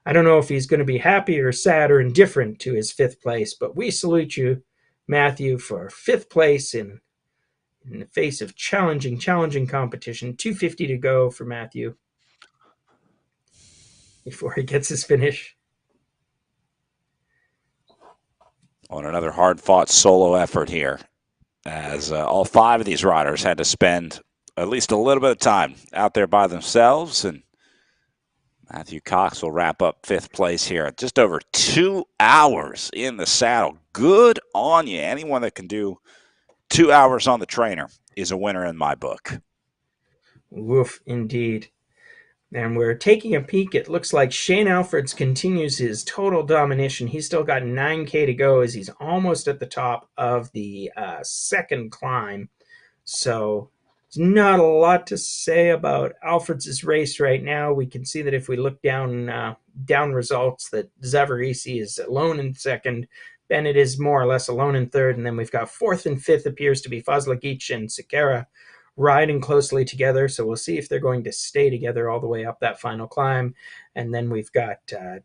K: I don't know if he's going to be happy or sad or indifferent to his 5th place, but we salute you, Matthew, for 5th place in the face of challenging competition. 250 to go for Matthew before he gets his finish.
J: On another hard-fought solo effort here, as all 5 of these riders had to spend at least a little bit of time out there by themselves, and Matthew Cox will wrap up 5th place here at just over 2 hours in the saddle. Good on you. Anyone that can do 2 hours on the trainer is a winner in my book.
K: Woof, indeed. And we're taking a peek. It looks like Shane Alfreds continues his total domination. He's still got 9K to go as he's almost at the top of the 2nd climb. So there's not a lot to say about Alfreds' race right now. We can see that if we look down results, that Zavarisi is alone in 2nd. Bennett is more or less alone in 3rd. And then we've got 4th and 5th appears to be Fazlagic and Sekera riding closely together, so we'll see if they're going to stay together all the way up that final climb. And then we've got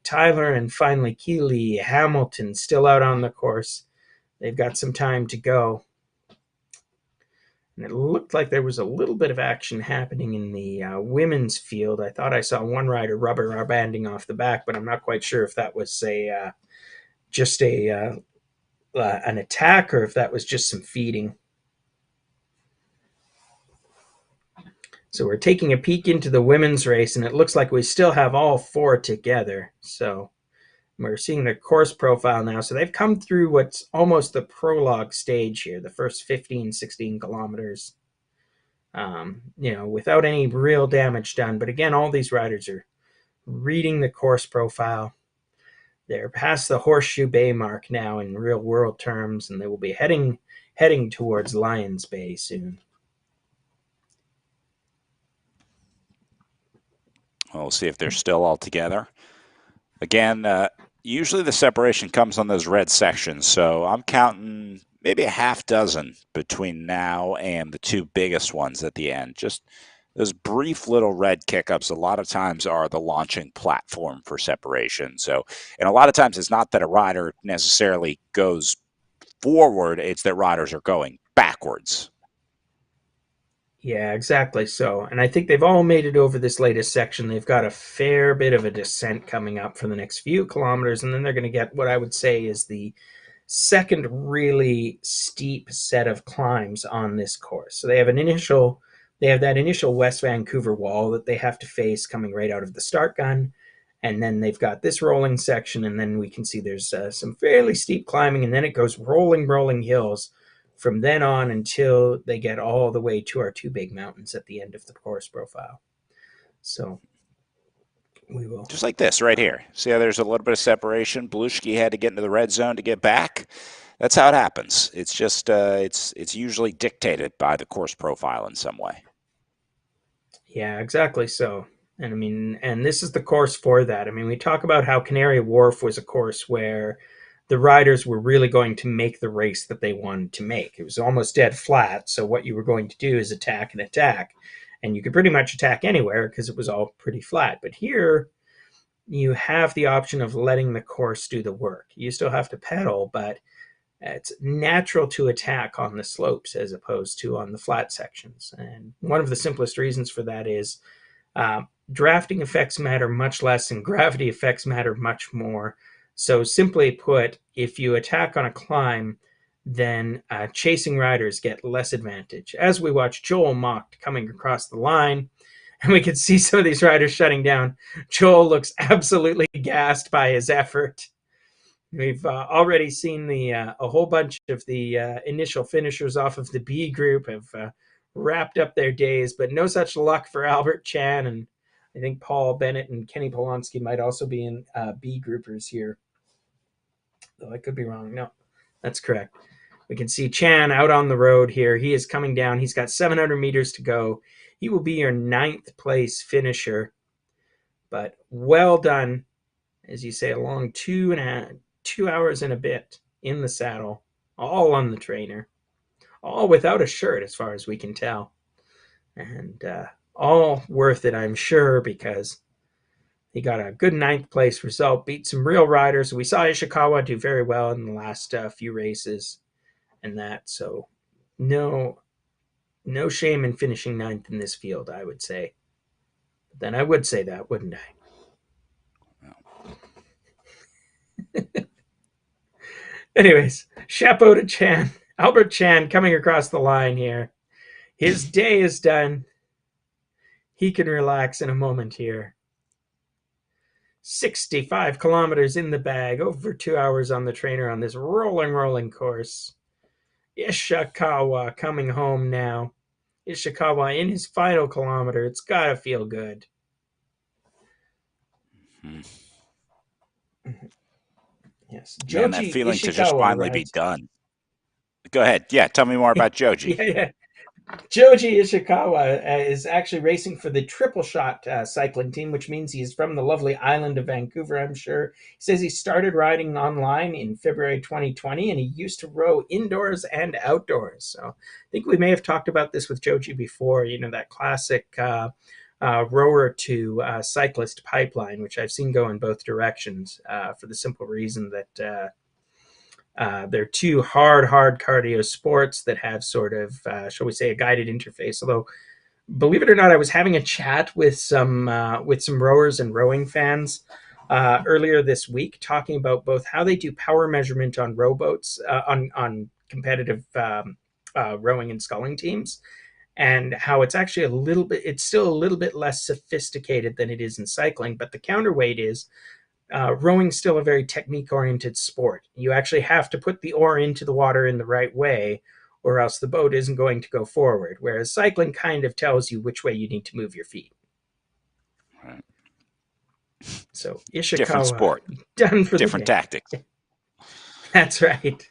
K: Tyler and finally Keeley Hamilton still out on the course. They've got some time to go. And it looked like there was a little bit of action happening in the women's field. I thought I saw one rider rubber banding off the back, but I'm not quite sure if that was just an attack or if that was just some feeding. So we're taking a peek into the women's race, and it looks like we still have all 4 together. So we're seeing the course profile now. So they've come through what's almost the prologue stage here, the first 15, 16 kilometers, without any real damage done. But again, all these riders are reading the course profile. They're past the Horseshoe Bay mark now in real world terms, and they will be heading towards Lions Bay soon.
J: We'll see if they're still all together. Again, usually the separation comes on those red sections, so I'm counting maybe a half dozen between now and the 2 biggest ones at the end. Just those brief little red kick-ups a lot of times are the launching platform for separation. So, and a lot of times it's not that a rider necessarily goes forward, it's that riders are going backwards.
K: Yeah, exactly so. And I think they've all made it over this latest section. They've got a fair bit of a descent coming up for the next few kilometers, and then they're going to get what I would say is the 2nd really steep set of climbs on this course. So they have that initial West Vancouver wall that they have to face coming right out of the start gun. And then they've got this rolling section, and then we can see there's some fairly steep climbing, and then it goes rolling hills from then on until they get all the way to our 2 big mountains at the end of the course profile. So we will.
J: Just like this right here. See how there's a little bit of separation? Belushki had to get into the red zone to get back. That's how it happens. It's just, it's usually dictated by the course profile in some way.
K: Yeah, exactly so. And I mean, and this is the course for that. I mean, we talk about how Canary Wharf was a course where the riders were really going to make the race that they wanted to make. It was almost dead flat, so what you were going to do is attack and attack. And you could pretty much attack anywhere because it was all pretty flat. But here, you have the option of letting the course do the work. You still have to pedal, but it's natural to attack on the slopes as opposed to on the flat sections. And one of the simplest reasons for that is drafting effects matter much less and gravity effects matter much more. So simply put, if you attack on a climb, then chasing riders get less advantage. As we watch Joel Mocht coming across the line, And we could see some of these riders shutting down. Joel looks absolutely gassed by his effort. We've already seen a whole bunch of the initial finishers off of the B group have wrapped up their days, but no such luck for Albert Chan, and I think Paul Bennett and Kenny Polonsky might also be in B groupers here. Though I could be wrong. No, that's correct. We can see Chan out on the road here. He is coming down. He's got 700 meters to go. He will be your 9th place finisher, but well done, as you say, a long 2 hours and a bit in the saddle, all on the trainer, all without a shirt as far as we can tell, and all worth it, I'm sure, because he got a good 9th place result, beat some real riders. We saw Ishikawa do very well in the last few races and that, so no shame in finishing 9th in this field, I would say. But then I would say that, wouldn't I? Anyways, chapeau to Chan. Albert Chan coming across the line here. His day is done. He can relax in a moment here. 65 kilometers in the bag, over 2 hours on the trainer on this rolling course. Ishikawa coming home now. Ishikawa in his final kilometer. It's got to feel good. Yes, Joji
J: Man, that feeling
K: Ishikawa,
J: to just finally be done. Go ahead. Yeah, tell me more about Joji.
K: Yeah. Joji Ishikawa is actually racing for the Triple Shot cycling team, which means he is from the lovely island of Vancouver, I'm sure. He says he started riding online in February 2020, and he used to row indoors and outdoors. So I think we may have talked about this with Joji before, that classic rower to cyclist pipeline, which I've seen go in both directions for the simple reason that they're two hard cardio sports that have sort of, shall we say, a guided interface. Although, believe it or not, I was having a chat with some rowers and rowing fans earlier this week, talking about both how they do power measurement on rowboats, on competitive rowing and sculling teams, and how it's actually it's still a little bit less sophisticated than it is in cycling. But the counterweight is, rowing's still a very technique-oriented sport. You actually have to put the oar into the water in the right way, or else the boat isn't going to go forward, whereas cycling kind of tells you which way you need to move your feet.
J: Right.
K: So Ishikawa,
J: different sport,
K: done for
J: different tactics.
K: That's right.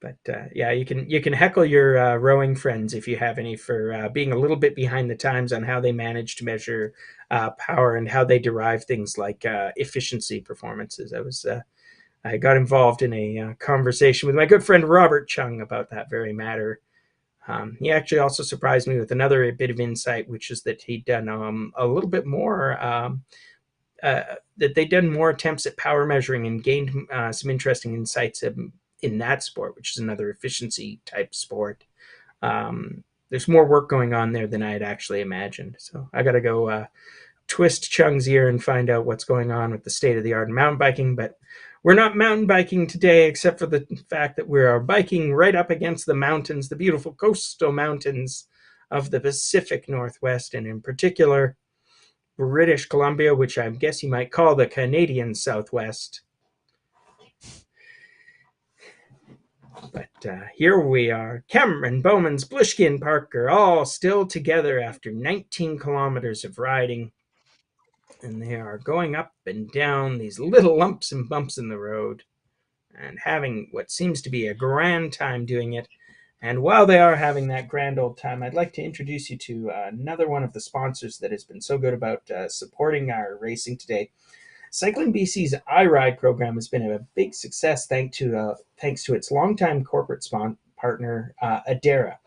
K: But yeah, you can heckle your rowing friends if you have any for being a little bit behind the times on how they manage to measure power and how they derive things like efficiency performances. I got involved in a conversation with my good friend Robert Chung about that very matter. He actually also surprised me with another bit of insight, which is that he'd done a little bit more. That they'd done more attempts at power measuring and gained some interesting insights in that sport, which is another efficiency type sport. There's more work going on there than I had actually imagined. So I got to go twist Chung's ear and find out what's going on with the state of the art in mountain biking. But we're not mountain biking today, except for the fact that we are biking right up against the mountains, the beautiful coastal mountains of the Pacific Northwest, and in particular, British Columbia, which I guess you might call the Canadian Southwest. But here we are, Cameron, Bowmans, Blushkin, Parker, all still together after 19 kilometers of riding. And they are going up and down these little lumps and bumps in the road and having what seems to be a grand time doing it. And while they are having that grand old time, I'd like to introduce you to another one of the sponsors that has been so good about supporting our racing today. Cycling BC's iRide program has been a big success thanks to its longtime corporate partner, Adara.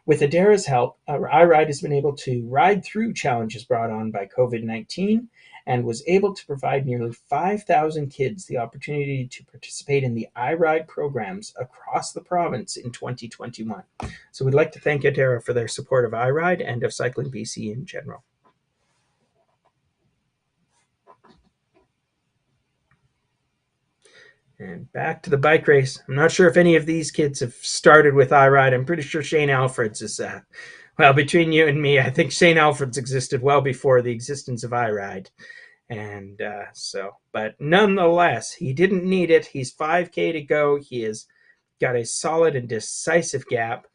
K: With Adara's help, iRide has been able to ride through challenges brought on by COVID-19 and was able to provide nearly 5,000 kids the opportunity to participate in the iRide programs across the province in 2021. So we'd like to thank Adara for their support of iRide and of Cycling BC in general. And back to the bike race. I'm not sure if any of these kids have started with iRide. I'm pretty sure Shane Alfred's is, well, between you and me, I think Shane Alfred's existed well before the existence of iRide. And but nonetheless, he didn't need it. He's 5K to go. He has got a solid and decisive gap.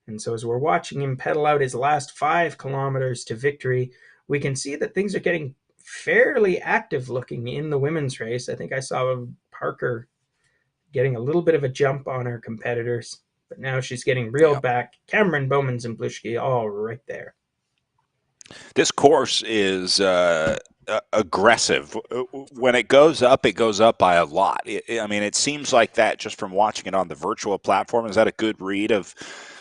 K: And so as we're watching him pedal out his last 5 kilometers to victory, we can see that things are getting fairly active looking in the women's race. I think I saw Parker getting a little bit of a jump on her competitors, but now she's getting reeled back. Cameron Bowman's and Bluschke all right there.
J: This course is aggressive. When it goes up by a lot. I mean, it seems like that just from watching it on the virtual platform. Is that a good read of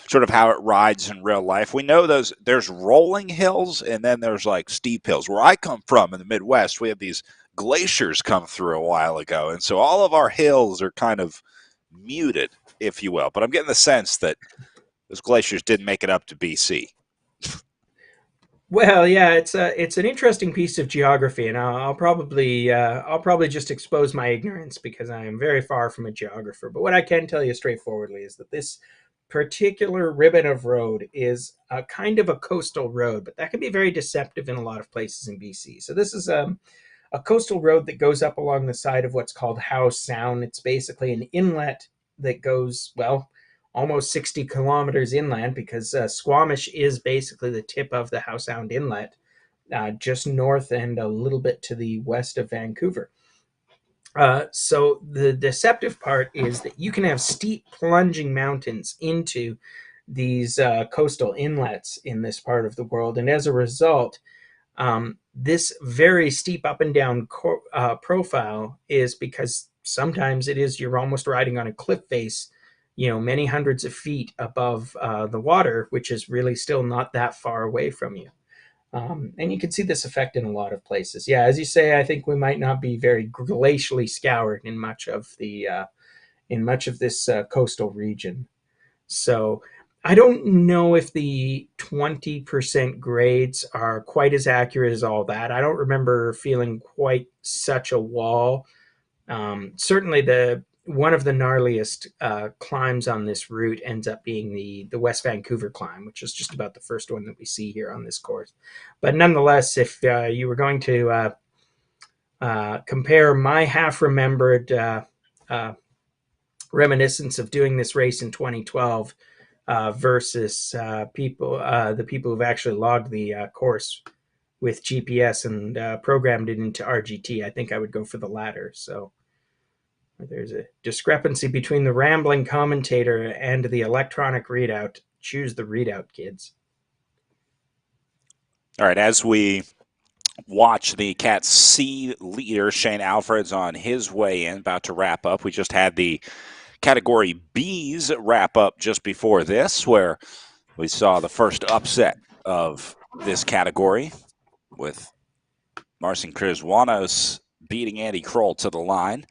J: sort of how it rides in real life? We know there's rolling hills and then there's like steep hills. Where I come from in the Midwest, we have these glaciers come through a while ago, and so all of our hills are kind of muted, if you will. But I'm getting the sense that those glaciers didn't make it up to BC.
K: Well, yeah, it's an interesting piece of geography, and I'll probably just expose my ignorance because I am very far from a geographer. But what I can tell you straightforwardly is that this particular ribbon of road is a kind of a coastal road, but that can be very deceptive in a lot of places in BC. So this is a coastal road that goes up along the side of what's called Howe Sound. It's basically an inlet that goes, well, almost 60 kilometers inland, because Squamish is basically the tip of the Howe Sound Inlet, just north and a little bit to the west of Vancouver. So the deceptive part is that you can have steep plunging mountains into these coastal inlets in this part of the world. And as a result, this very steep up and down profile is because sometimes you're almost riding on a cliff face, many hundreds of feet above the water, which is really still not that far away from you. And you can see this effect in a lot of places. Yeah, as you say, I think we might not be very glacially scoured in much of this coastal region. So I don't know if the 20% grades are quite as accurate as all that. I don't remember feeling quite such a wall. Certainly one of the gnarliest climbs on this route ends up being the West Vancouver climb, which is just about the first one that we see here on this course. But nonetheless, if you were going to compare my half-remembered reminiscence of doing this race in 2012 versus the people who've actually logged the course with GPS and programmed it into RGT, I think I would go for the latter. So there's a discrepancy between the rambling commentator and the electronic readout. Choose the readout, kids.
J: All right, as we watch the Cat C leader, Shane Alfred's on his way in, about to wrap up. We just had the Category B's wrap up just before this, where we saw the first upset of this category with Marcin Krzywanos beating Andy Kroll to the line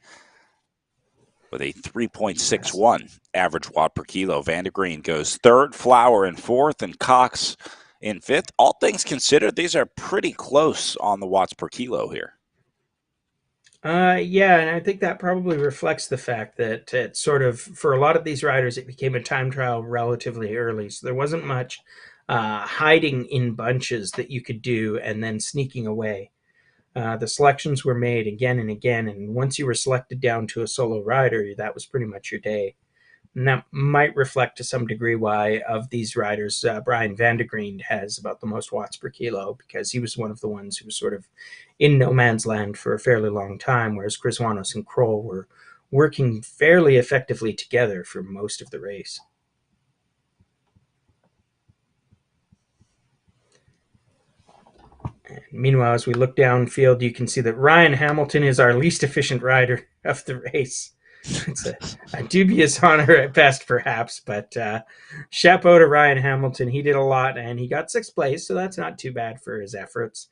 J: with a 3.61 average watt per kilo. Vandergreen goes third, Flower in fourth, and Cox in fifth. All things considered, these are pretty close on the watts per kilo here.
K: Yeah, and I think that probably reflects the fact that it sort of, for a lot of these riders, it became a time trial relatively early. So there wasn't much hiding in bunches that you could do and then sneaking away. The selections were made again and again, and once you were selected down to a solo rider, that was pretty much your day. And that might reflect to some degree why of these riders, Brian Vandergreen has about the most watts per kilo, because he was one of the ones who was sort of in no man's land for a fairly long time, whereas Krzywanos and Kroll were working fairly effectively together for most of the race. And meanwhile, as we look downfield, you can see that Ryan Hamilton is our least efficient rider of the race. It's a dubious honor at best, perhaps, but chapeau to Ryan Hamilton. He did a lot, and he got sixth place, so that's not too bad for his efforts.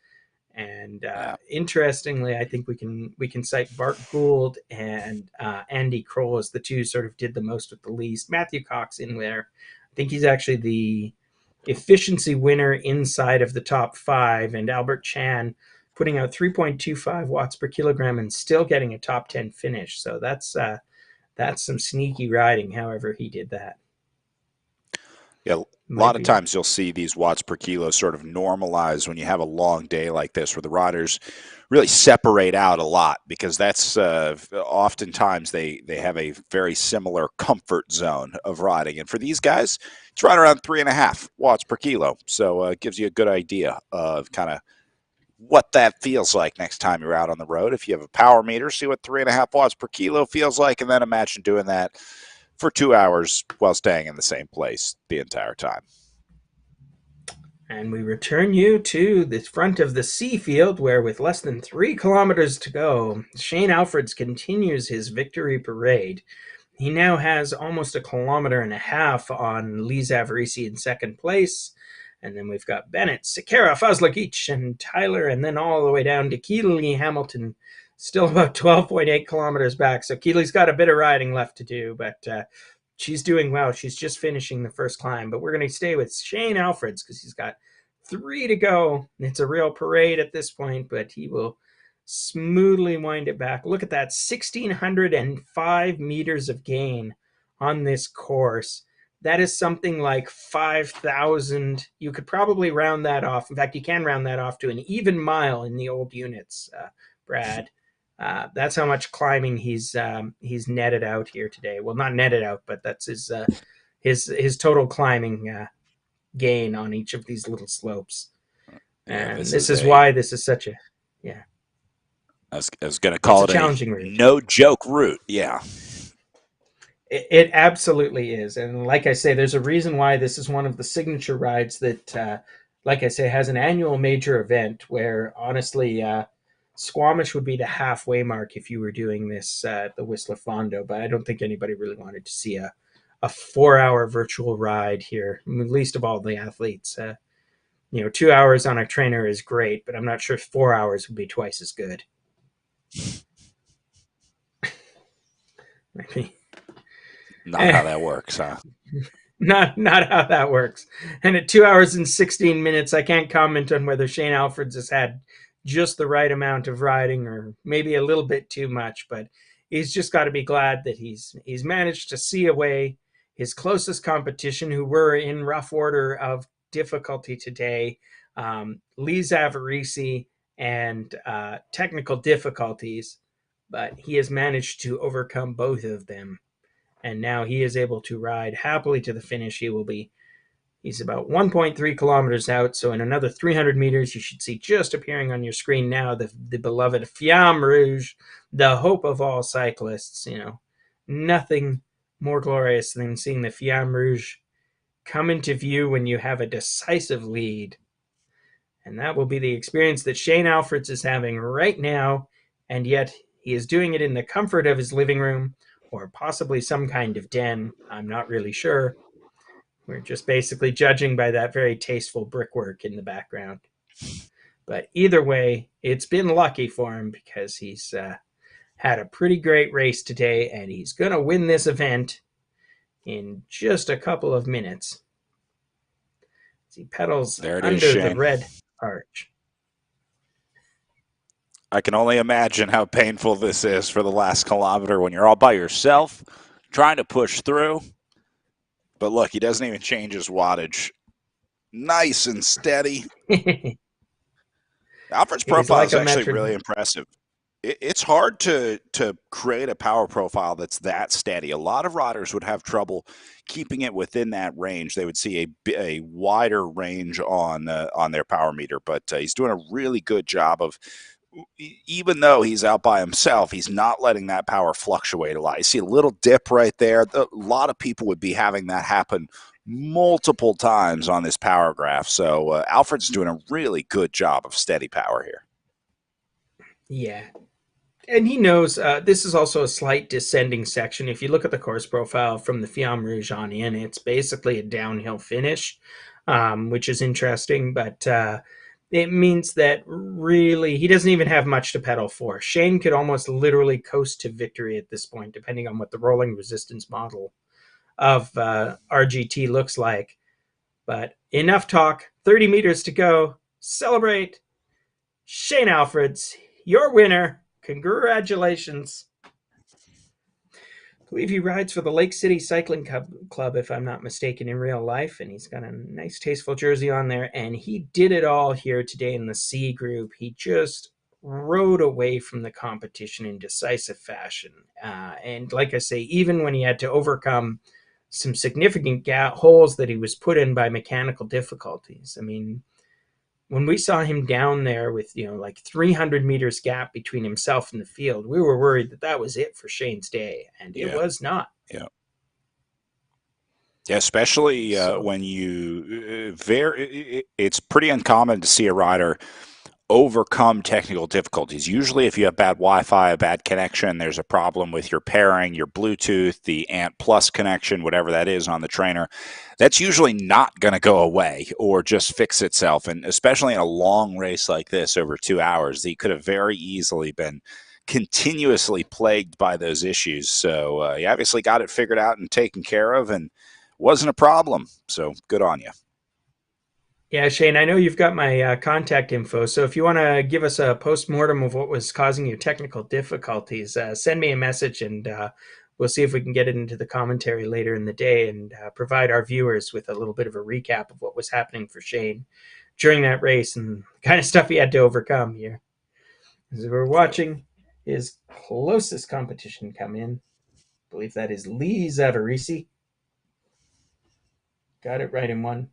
K: And interestingly, I think we can cite Bart Gould and Andy Kroll as the two sort of did the most with the least. Matthew Cox in there. I think he's actually the efficiency winner inside of the top five, and Albert Chan putting out 3.25 watts per kilogram and still getting a top 10 finish. So that's some sneaky riding, however he did that.
J: Yeah, a lot of times you'll see these watts per kilo sort of normalize when you have a long day like this, where the riders really separate out a lot, because that's oftentimes they have a very similar comfort zone of riding. And for these guys, it's right around 3.5 watts per kilo. So it gives you a good idea of kind of what that feels like next time you're out on the road. If you have a power meter, see what 3.5 watts per kilo feels like, and then imagine doing that for 2 hours while staying in the same place the entire time.
K: And we return you to the front of the C field, where with less than 3 kilometers to go, Shane Alfreds continues his victory parade. He now has almost 1.5 kilometers on Lee Zavarisi in second place. And then we've got Bennett, Sekera, Fazlagic, and Tyler, and then all the way down to Keeley Hamilton, still about 12.8 kilometers back. So Keeley's got a bit of riding left to do, but she's doing well. She's just finishing the first climb. But we're going to stay with Shane Alfreds because he's got 3 to go. It's a real parade at this point, but he will smoothly wind it back. Look at that, 1,605 meters of gain on this course. That is something like 5,000. You could probably round that off. In fact, you can round that off to an even mile in the old units, Brad. That's how much climbing he's netted out here today. Well, not netted out, but that's his total climbing gain on each of these little slopes. And this is why this is such a
J: I was going to call it a challenging route. No joke route. Yeah.
K: It absolutely is. And like I say, there's a reason why this is one of the signature rides that, like I say, has an annual major event where, honestly, Squamish would be the halfway mark if you were doing this at the Whistler Fondo. But I don't think anybody really wanted to see a 4-hour virtual ride here, least of all the athletes. 2 hours on a trainer is great, but I'm not sure 4 hours would be twice as good. Maybe.
J: Not how that works, huh?
K: Not how that works. And at 2 hours and 16 minutes, I can't comment on whether Shane Alfreds has had just the right amount of riding or maybe a little bit too much, but he's just got to be glad that he's managed to see away his closest competition, who were in rough order of difficulty today, Lee Zavarisi and technical difficulties, but he has managed to overcome both of them. And now he is able to ride happily to the finish. He's about 1.3 kilometers out. So in another 300 meters, you should see just appearing on your screen now the beloved Flamme Rouge, the hope of all cyclists. Nothing more glorious than seeing the Flamme Rouge come into view when you have a decisive lead. And that will be the experience that Shane Alfreds is having right now. And yet he is doing it in the comfort of his living room, or possibly some kind of den. I'm not really sure. We're just basically judging by that very tasteful brickwork in the background. But either way, it's been lucky for him because he's had a pretty great race today, and he's going to win this event in just a couple of minutes. As he pedals under the red arch.
J: I can only imagine how painful this is for the last kilometer when you're all by yourself, trying to push through. But look, he doesn't even change his wattage. Nice and steady. Alfred's profile is actually really impressive. It's hard to create a power profile that's that steady. A lot of riders would have trouble keeping it within that range. They would see a wider range on their power meter, but he's doing a really good job of, even though he's out by himself, he's not letting that power fluctuate a lot. You see a little dip right there. A lot of people would be having that happen multiple times on this power graph. So Alfred's doing a really good job of steady power here.
K: Yeah. And he knows this is also a slight descending section. If you look at the course profile from the Flamme Rouge on in, it's basically a downhill finish, which is interesting. But it means that really he doesn't even have much to pedal for. Shane could almost literally coast to victory at this point, depending on what the rolling resistance model of RGT looks like. But enough talk, 30 meters to go, celebrate. Shane Alfreds, your winner. Congratulations. I believe he rides for the Lake City Cycling Club, if I'm not mistaken, in real life, and he's got a nice, tasteful jersey on there, and he did it all here today in the C group. He just rode away from the competition in decisive fashion, and like I say, even when he had to overcome some significant holes that he was put in by mechanical difficulties. I mean, when we saw him down there with, like 300 meters gap between himself and the field, we were worried that that was it for Shane's day, and it was not.
J: Yeah. Yeah, especially when it's pretty uncommon to see a rider overcome technical difficulties. Usually if you have bad Wi-Fi, a bad connection, there's a problem with your pairing, your Bluetooth, the Ant Plus connection, whatever that is on the trainer, that's usually not going to go away or just fix itself. And especially in a long race like this over 2 hours, he could have very easily been continuously plagued by those issues. So he obviously got it figured out and taken care of and wasn't a problem. So good on you.
K: Yeah, Shane, I know you've got my contact info, so if you want to give us a post-mortem of what was causing your technical difficulties, send me a message, and we'll see if we can get it into the commentary later in the day and provide our viewers with a little bit of a recap of what was happening for Shane during that race and the kind of stuff he had to overcome here. As we're watching his closest competition come in, I believe that is Lee Zavarisi. Got it right in one.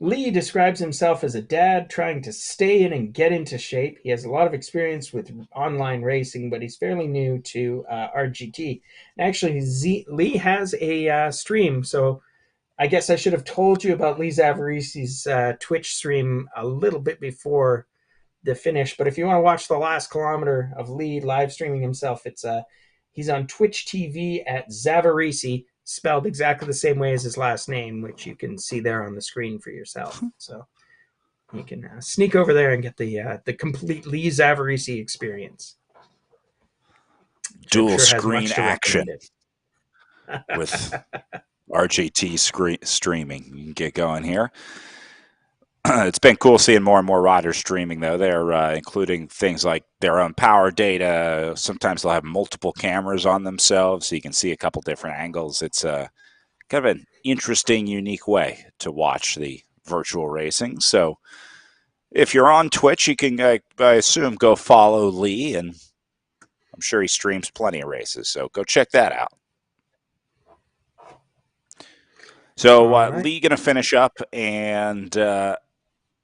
K: Lee describes himself as a dad trying to stay in and get into shape. He has a lot of experience with online racing, but he's fairly new to RGT. And actually, Lee has a stream, so I guess I should have told you about Lee Zavarisi's Twitch stream a little bit before the finish. But if you want to watch the last kilometer of Lee live streaming himself, he's on Twitch TV at Zavarisi, spelled exactly the same way as his last name, which you can see there on the screen for yourself. So you can sneak over there and get the complete Lee Zavarisi experience.
J: Dual screen action with RGT streaming. You can get going here. It's been cool seeing more and more riders streaming, though. They're including things like their own power data. Sometimes they'll have multiple cameras on themselves, so you can see a couple different angles. It's kind of an interesting, unique way to watch the virtual racing. So if you're on Twitch, you can, I assume, go follow Lee, and I'm sure he streams plenty of races, so go check that out. So Lee going to finish up, and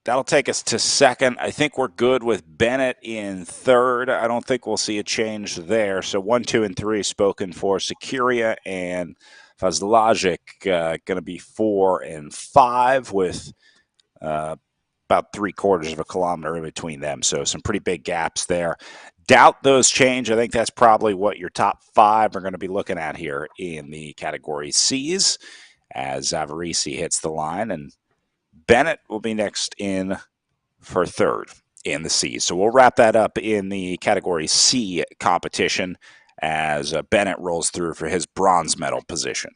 J: that'll take us to second. I think we're good with Bennett in third. I don't think we'll see a change there. So 1, 2, and 3 spoken for. Securia and Fazlajic going to be 4 and 5 with about 3/4 of a kilometer in between them. So some pretty big gaps there. Doubt those change. I think that's probably what your top 5 are going to be looking at here in the category C's as Zavarisi hits the line, and Bennett will be next in for third in the C. So we'll wrap that up in the category C competition as Bennett rolls through for his bronze medal position.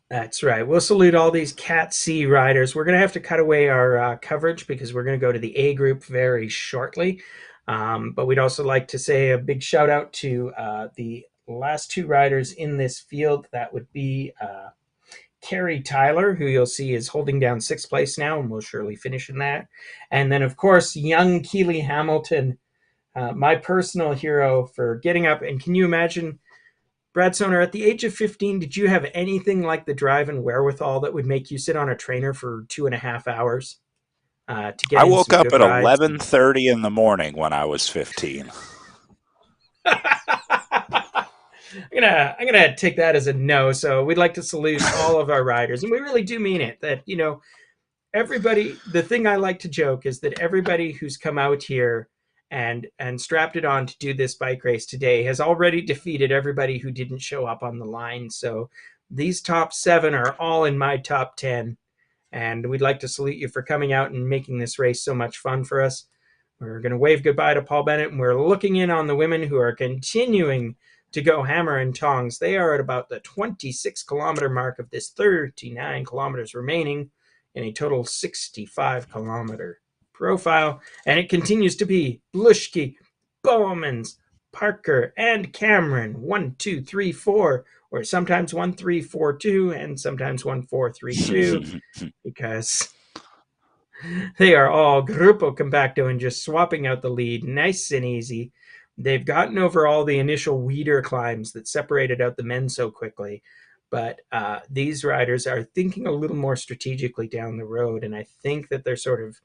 K: That's right. We'll salute all these Cat C riders. We're going to have to cut away our coverage because we're going to go to the A group very shortly. But we'd also like to say a big shout out to the last 2 riders in this field. That would be Kerry Tyler, who you'll see is holding down 6th place now and will surely finish in that. And then, of course, young Keely Hamilton, my personal hero for getting up. And can you imagine, Brad Soner, at the age of 15, did you have anything like the drive and wherewithal that would make you sit on a trainer for 2.5 hours to get?
J: I woke up at 11:30 in the morning when I was 15.
K: I'm gonna take that as a no. So we'd like to salute all of our riders, and we really do mean it. That everybody. The thing I like to joke is that everybody who's come out here and strapped it on to do this bike race today has already defeated everybody who didn't show up on the line. So these top 7 are all in my top 10, and we'd like to salute you for coming out and making this race so much fun for us. We're going to wave goodbye to Paul Bennett, and we're looking in on the women who are continuing to go hammer and tongs. They are at about the 26-kilometer mark of this 39 kilometers remaining in a total 65-kilometer profile, and it continues to be Blushki, Bowmans, Parker, and Cameron. 1, 2, 3, 4, or sometimes 1, 3, 4, 2, and sometimes 1, 4, 3, 2, because they are all Grupo Compacto and just swapping out the lead nice and easy. They've gotten over all the initial weeder climbs that separated out the men so quickly. But these riders are thinking a little more strategically down the road, and I think that they're sort of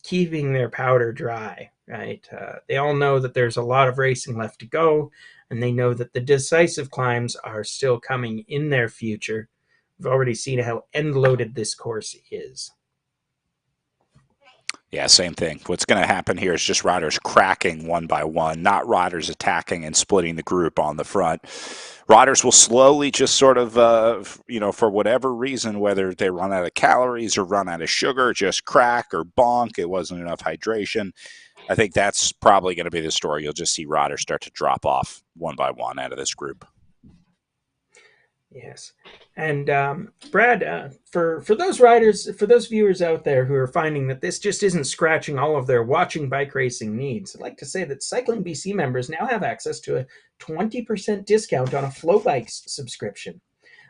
K: keeping their powder dry, right? They all know that there's a lot of racing left to go, and they know that the decisive climbs are still coming in their future. We've already seen how end-loaded this course is.
J: Yeah, same thing. What's going to happen here is just riders cracking one by one, not riders attacking and splitting the group on the front. Riders will slowly just sort of, for whatever reason, whether they run out of calories or run out of sugar, just crack or bonk. It wasn't enough hydration. I think that's probably going to be the story. You'll just see riders start to drop off one by one out of this group.
K: Yes. And Brad, for those riders, for those viewers out there who are finding that this just isn't scratching all of their watching bike racing needs, I'd like to say that Cycling BC members now have access to a 20% discount on a Flow Bikes subscription.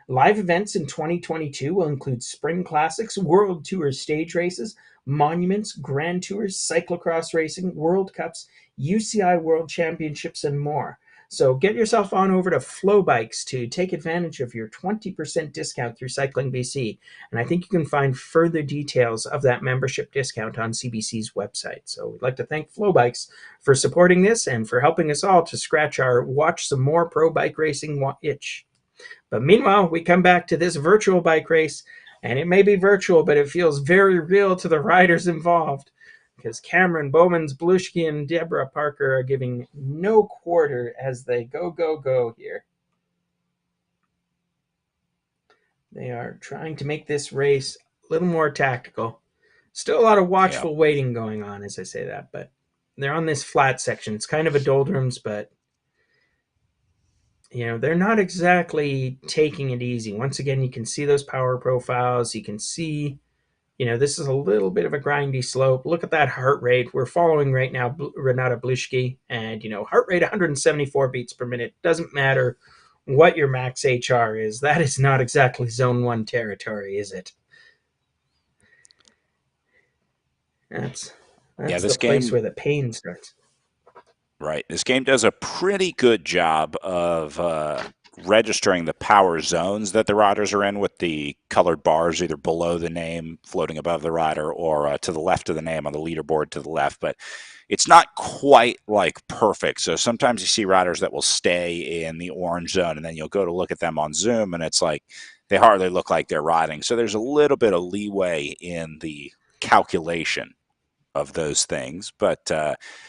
K: Live events in 2022 will include Spring Classics, World Tour stage races, monuments, Grand Tours, cyclocross racing, World Cups, UCI World Championships, and more. So get yourself on over to Flow Bikes to take advantage of your 20% discount through Cycling BC. And I think you can find further details of that membership discount on CBC's website. So we'd like to thank Flow Bikes for supporting this and for helping us all to scratch our watch some more pro bike racing itch. But meanwhile, we come back to this virtual bike race, and it may be virtual, but it feels very real to the riders involved, because Cameron, Bowmans, Blushki, and Deborah Parker are giving no quarter as they go here. They are trying to make this race a little more tactical. Still a lot of watchful waiting going on as I say that, but they're on this flat section. It's kind of a doldrums, but they're not exactly taking it easy. Once again, you can see those power profiles. You can see this is a little bit of a grindy slope. Look at that heart rate. We're following right now Renata Blushki, and heart rate 174 beats per minute. Doesn't matter what your max HR is. That is not exactly Zone 1 territory, is it? That's the place where the pain starts.
J: Right. This game does a pretty good job of registering the power zones that the riders are in with the colored bars either below the name floating above the rider or to the left of the name on the leaderboard to the left. But it's not quite like perfect. So sometimes you see riders that will stay in the orange zone, and then you'll go to look at them on Zoom, and it's like they hardly look like they're riding. So there's a little bit of leeway in the calculation of those things, but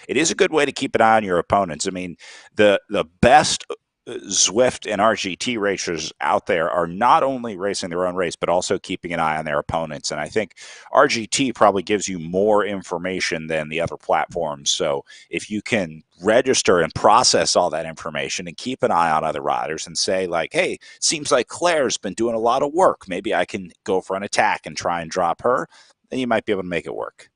J: it is a good way to keep an eye on your opponents. I mean, the best Zwift and RGT racers out there are not only racing their own race, but also keeping an eye on their opponents. And I think RGT probably gives you more information than the other platforms. So if you can register and process all that information and keep an eye on other riders and say like, hey, seems like Claire's been doing a lot of work. Maybe I can go for an attack and try and drop her. Then you might be able to make it work.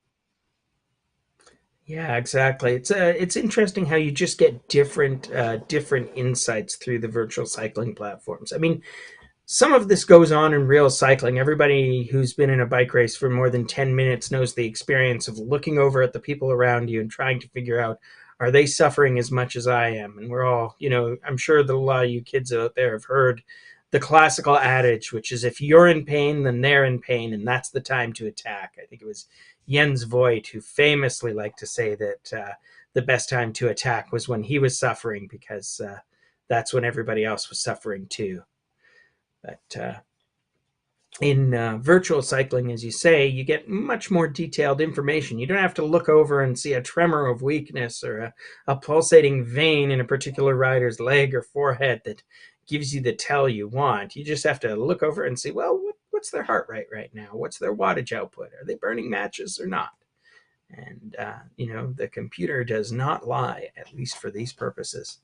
K: Yeah, exactly. It's interesting how you just get different insights through the virtual cycling platforms. I mean, some of this goes on in real cycling. Everybody who's been in a bike race for more than 10 minutes knows the experience of looking over at the people around you and trying to figure out, are they suffering as much as I am? And we're all, I'm sure that a lot of you kids out there have heard the classical adage, which is if you're in pain, then they're in pain, and that's the time to attack. I think it was Jens Voigt who famously liked to say that the best time to attack was when he was suffering, because that's when everybody else was suffering too. But in virtual cycling, as you say, you get much more detailed information. You don't have to look over and see a tremor of weakness or a pulsating vein in a particular rider's leg or forehead that gives you the tell you want. You just have to look over and see, well, what's their heart rate right now? What's their wattage output? Are they burning matches or not? And, the computer does not lie, at least for these purposes.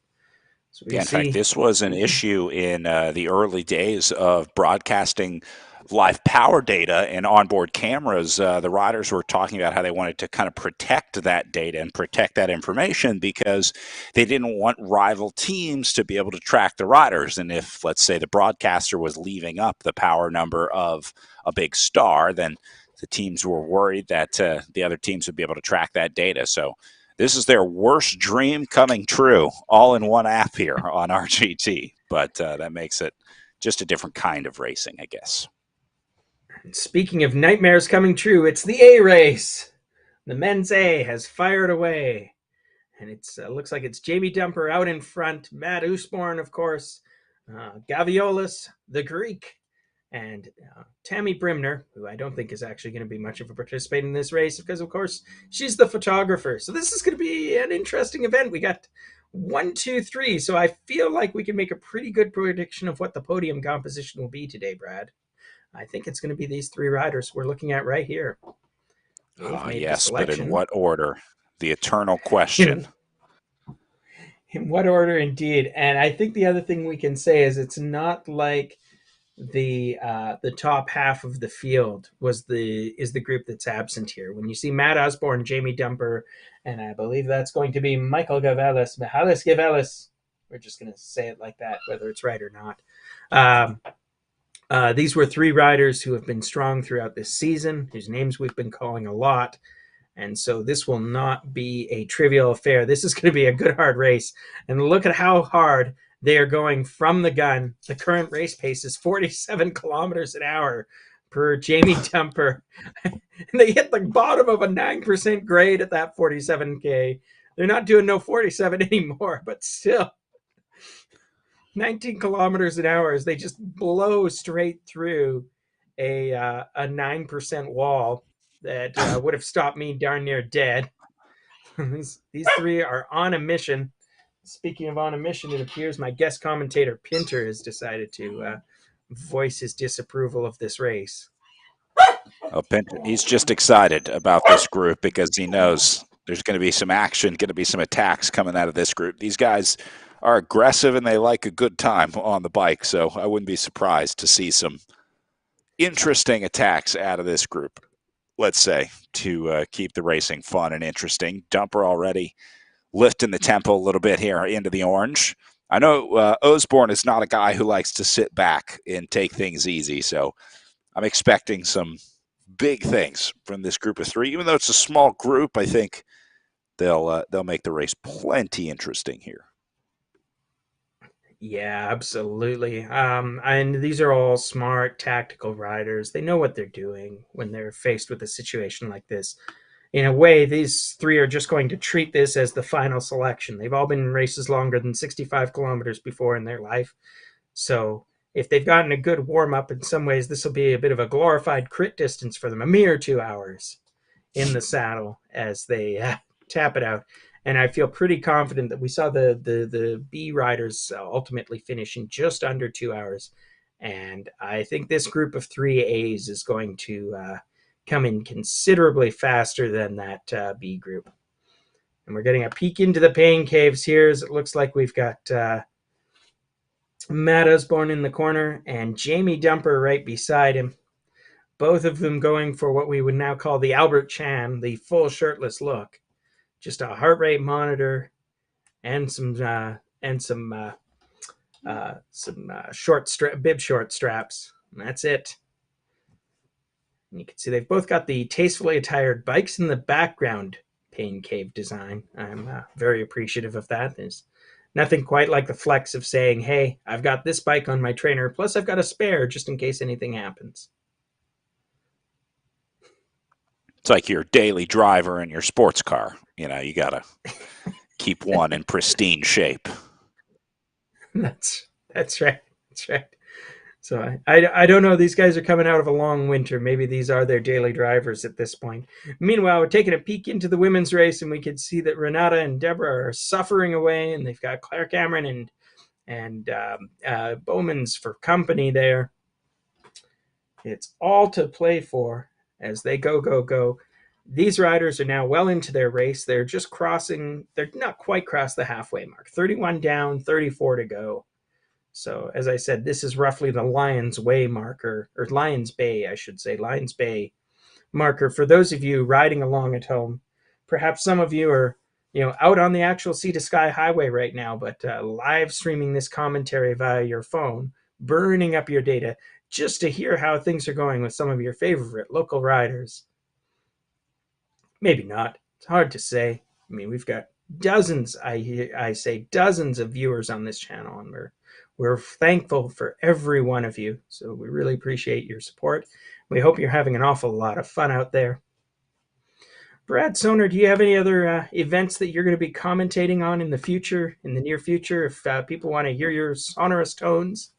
K: So we
J: Yeah, in
K: see.
J: fact, this was an issue in the early days of broadcasting live power data and onboard cameras. The riders were talking about how they wanted to kind of protect that data and protect that information because they didn't want rival teams to be able to track the riders. And if, let's say, the broadcaster was leaving up the power number of a big star, then the teams were worried that the other teams would be able to track that data. So this is their worst dream coming true, all in one app here on RGT. But that makes it just a different kind of racing, I guess.
K: Speaking of nightmares coming true, it's the A race. The men's A has fired away. And it looks like it's Jamie Dumper out in front, Matt Usborne, of course, Gaviolis, the Greek, and Tammy Brimner, who I don't think is actually going to be much of a participant in this race because, of course, she's the photographer. So this is going to be an interesting event. We got 1, 2, 3. So I feel like we can make a pretty good prediction of what the podium composition will be today, Brad. I think it's going to be these 3 riders we're looking at right here.
J: Yes, but in what order? The eternal question.
K: In what order, indeed. And I think the other thing we can say is it's not like the top half of the field is the group that's absent here. When you see Matt Osborne, Jamie Dumper, and I believe that's going to be Michael Gavelis, Mihalis Gavelis. We're just going to say it like that, whether it's right or not. These were 3 riders who have been strong throughout this season, whose names we've been calling a lot. And so this will not be a trivial affair. This is going to be a good, hard race. And look at how hard they are going from the gun. The current race pace is 47 kilometers an hour per Jamie Dumper. And they hit the bottom of a 9% grade at that 47K. They're not doing no 47 anymore, but still. 19 kilometers an hour as they just blow straight through a 9% wall that would have stopped me darn near dead. These 3 are on a mission. Speaking of on a mission, it appears my guest commentator Pinter has decided to voice his disapproval of this race.
J: Oh, Pinter, he's just excited about this group because he knows there's going to be some action, going to be some attacks coming out of this group. These guys are aggressive and they like a good time on the bike, so I wouldn't be surprised to see some interesting attacks out of this group, let's say, to keep the racing fun and interesting. Dumper already lifting the tempo a little bit here into the orange. I know Osborne is not a guy who likes to sit back and take things easy, so I'm expecting some big things from this group of 3. Even though it's a small group, I think they'll make the race plenty interesting here.
K: Yeah, absolutely. And these are all smart, tactical riders. They know what they're doing when they're faced with a situation like this. In a way, these 3 are just going to treat this as the final selection. They've all been in races longer than 65 kilometers before in their life. So if they've gotten a good warm-up, in some ways, this will be a bit of a glorified crit distance for them, a mere 2 hours in the saddle as they tap it out. And I feel pretty confident that we saw the B riders ultimately finish in just under 2 hours. And I think this group of 3 A's is going to come in considerably faster than that B group. And we're getting a peek into the pain caves here as it looks like we've got Matt Osborne in the corner and Jamie Dumper right beside him. Both of them going for what we would now call the Albert Chan, the full shirtless look. Just a heart rate monitor and some bib short straps. And that's it. And you can see they've both got the tastefully attired bikes in the background pain cave design. I'm very appreciative of that. There's nothing quite like the flex of saying, hey, I've got this bike on my trainer, plus I've got a spare just in case anything happens.
J: It's like your daily driver in your sports car. You know, you got to keep one in pristine shape.
K: That's right. That's right. So I don't know. These guys are coming out of a long winter. Maybe these are their daily drivers at this point. Meanwhile, we're taking a peek into the women's race, and we can see that Renata and Deborah are suffering away, and they've got Claire Cameron and Bowman's for company there. It's all to play for as they go. These riders are now well into their race. They're just crossing, they're not quite crossed the halfway mark. 31 down, 34 to go. So, as I said, this is roughly the Lions Way marker, or Lions Bay, I should say, Lions Bay marker. For those of you riding along at home, perhaps some of you are, out on the actual Sea to Sky Highway right now, but live streaming this commentary via your phone, burning up your data just to hear how things are going with some of your favorite local riders. Maybe not. It's hard to say. I mean, we've got dozens, I say dozens of viewers on this channel, and we're thankful for every one of you. So we really appreciate your support. We hope you're having an awful lot of fun out there. Brad Soner, do you have any other events that you're going to be commentating on in the future, in the near future, if people want to hear your sonorous tones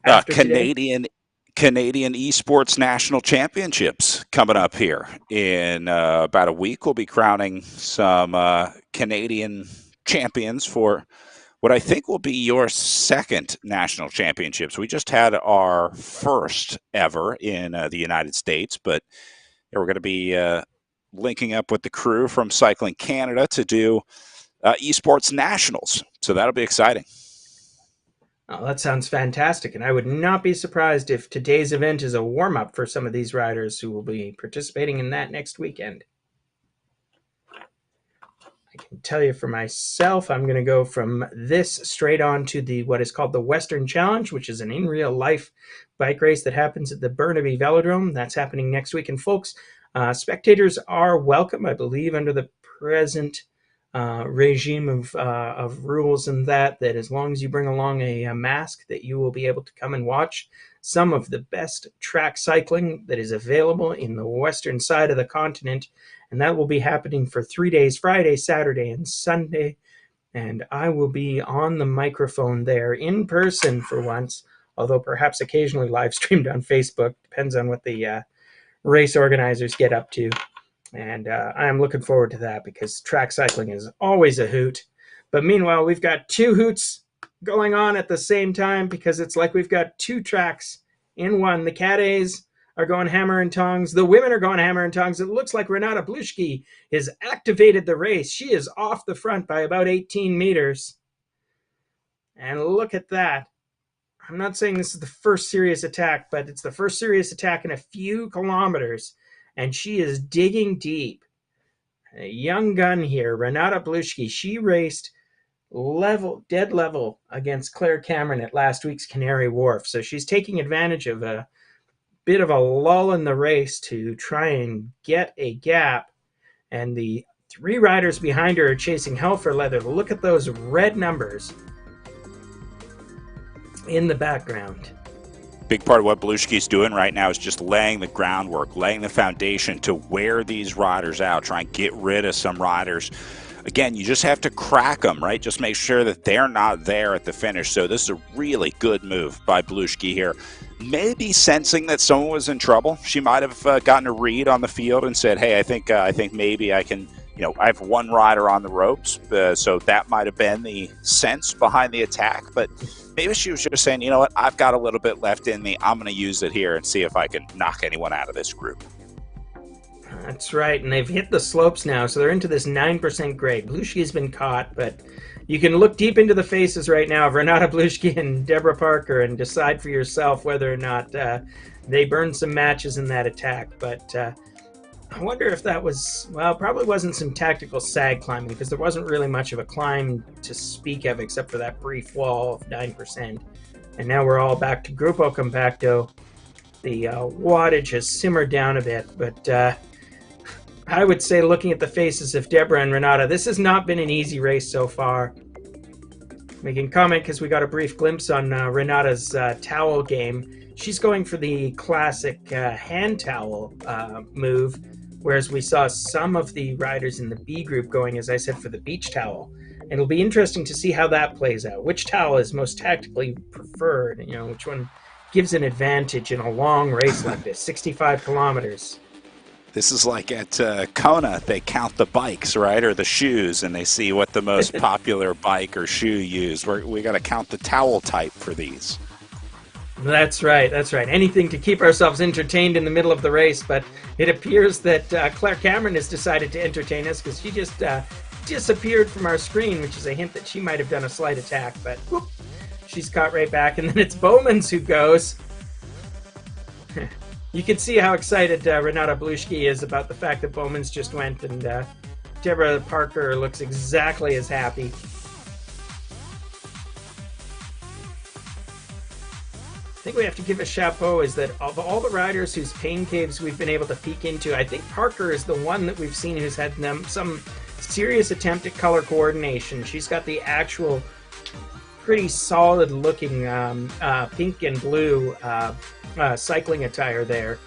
K: after today?
J: Canadian Esports National Championships coming up here in about a week. We'll be crowning some Canadian champions for what I think will be your second national championships. We just had our first ever in the United States, but we're going to be linking up with the crew from Cycling Canada to do Esports Nationals. So that'll be exciting.
K: Oh, that sounds fantastic, and I would not be surprised if today's event is a warm-up for some of these riders who will be participating in that next weekend. I can tell you for myself, I'm going to go from this straight on to what is called the Western Challenge, which is an in-real-life bike race that happens at the Burnaby Velodrome. That's happening next week, and folks, spectators are welcome, I believe, under the present regime of rules, and that as long as you bring along a mask, that you will be able to come and watch some of the best track cycling that is available in the western side of the continent. And that will be happening for 3 days, Friday, Saturday, and Sunday. And I will be on the microphone there in person for once, although perhaps occasionally live streamed on Facebook. Depends on what the race organizers get up to. And I'm looking forward to that because track cycling is always a hoot. But meanwhile, we've got two hoots going on at the same time because it's like we've got two tracks in one. The Cadets are going hammer and tongs. The women are going hammer and tongs. It looks like Renata Bluschke has activated the race. She is off the front by about 18 meters. And look at that. I'm not saying this is the first serious attack, but it's the first serious attack in a few kilometers. And she is digging deep. A young gun here, Renata Bluschke. She raced dead level against Claire Cameron at last week's Canary Wharf. So she's taking advantage of a bit of a lull in the race to try and get a gap. And the three riders behind her are chasing hell for leather. Look at those red numbers in the background.
J: Big part of what Bluschke's doing right now is just laying the groundwork, laying the foundation to wear these riders out, try and get rid of some riders. Again, you just have to crack them, right? Just make sure that they're not there at the finish. So this is a really good move by Bluschke here. Maybe sensing that someone was in trouble. She might have gotten a read on the field and said, hey, I think maybe I can, I have one rider on the ropes. So that might have been the sense behind the attack. But maybe she was just saying, you know what, I've got a little bit left in me. I'm going to use it here and see if I can knock anyone out of this group.
K: That's right, and they've hit the slopes now, so they're into this 9% grade. Bluschke's been caught, but you can look deep into the faces right now of Renata Bluschke and Deborah Parker and decide for yourself whether or not they burned some matches in that attack. But I wonder if that was, well, probably wasn't some tactical sag climbing because there wasn't really much of a climb to speak of except for that brief wall of 9%. And now we're all back to Gruppo Compacto. The wattage has simmered down a bit, but I would say, looking at the faces of Deborah and Renata, this has not been an easy race so far. We can comment because we got a brief glimpse on Renata's towel game. She's going for the classic hand towel move, whereas we saw some of the riders in the B group going, as I said, for the beach towel. And it'll be interesting to see how that plays out. Which towel is most tactically preferred? Which one gives an advantage in a long race like this, 65 kilometers.
J: This is like at Kona, they count the bikes, right, or the shoes, and they see what the most popular bike or shoe used. We got to count the towel type for these.
K: That's right, that's right. Anything to keep ourselves entertained in the middle of the race, but it appears that Claire Cameron has decided to entertain us because she just disappeared from our screen, which is a hint that she might have done a slight attack, but whoop, she's caught right back, and then it's Bowman's who goes. You can see how excited Renata Blushki is about the fact that Bowman's just went, and Deborah Parker looks exactly as happy. I think we have to give a chapeau is that of all the riders whose pain caves we've been able to peek into, I think Parker is the one that we've seen who's had some serious attempt at color coordination. She's got the actual pretty solid looking pink and blue cycling attire there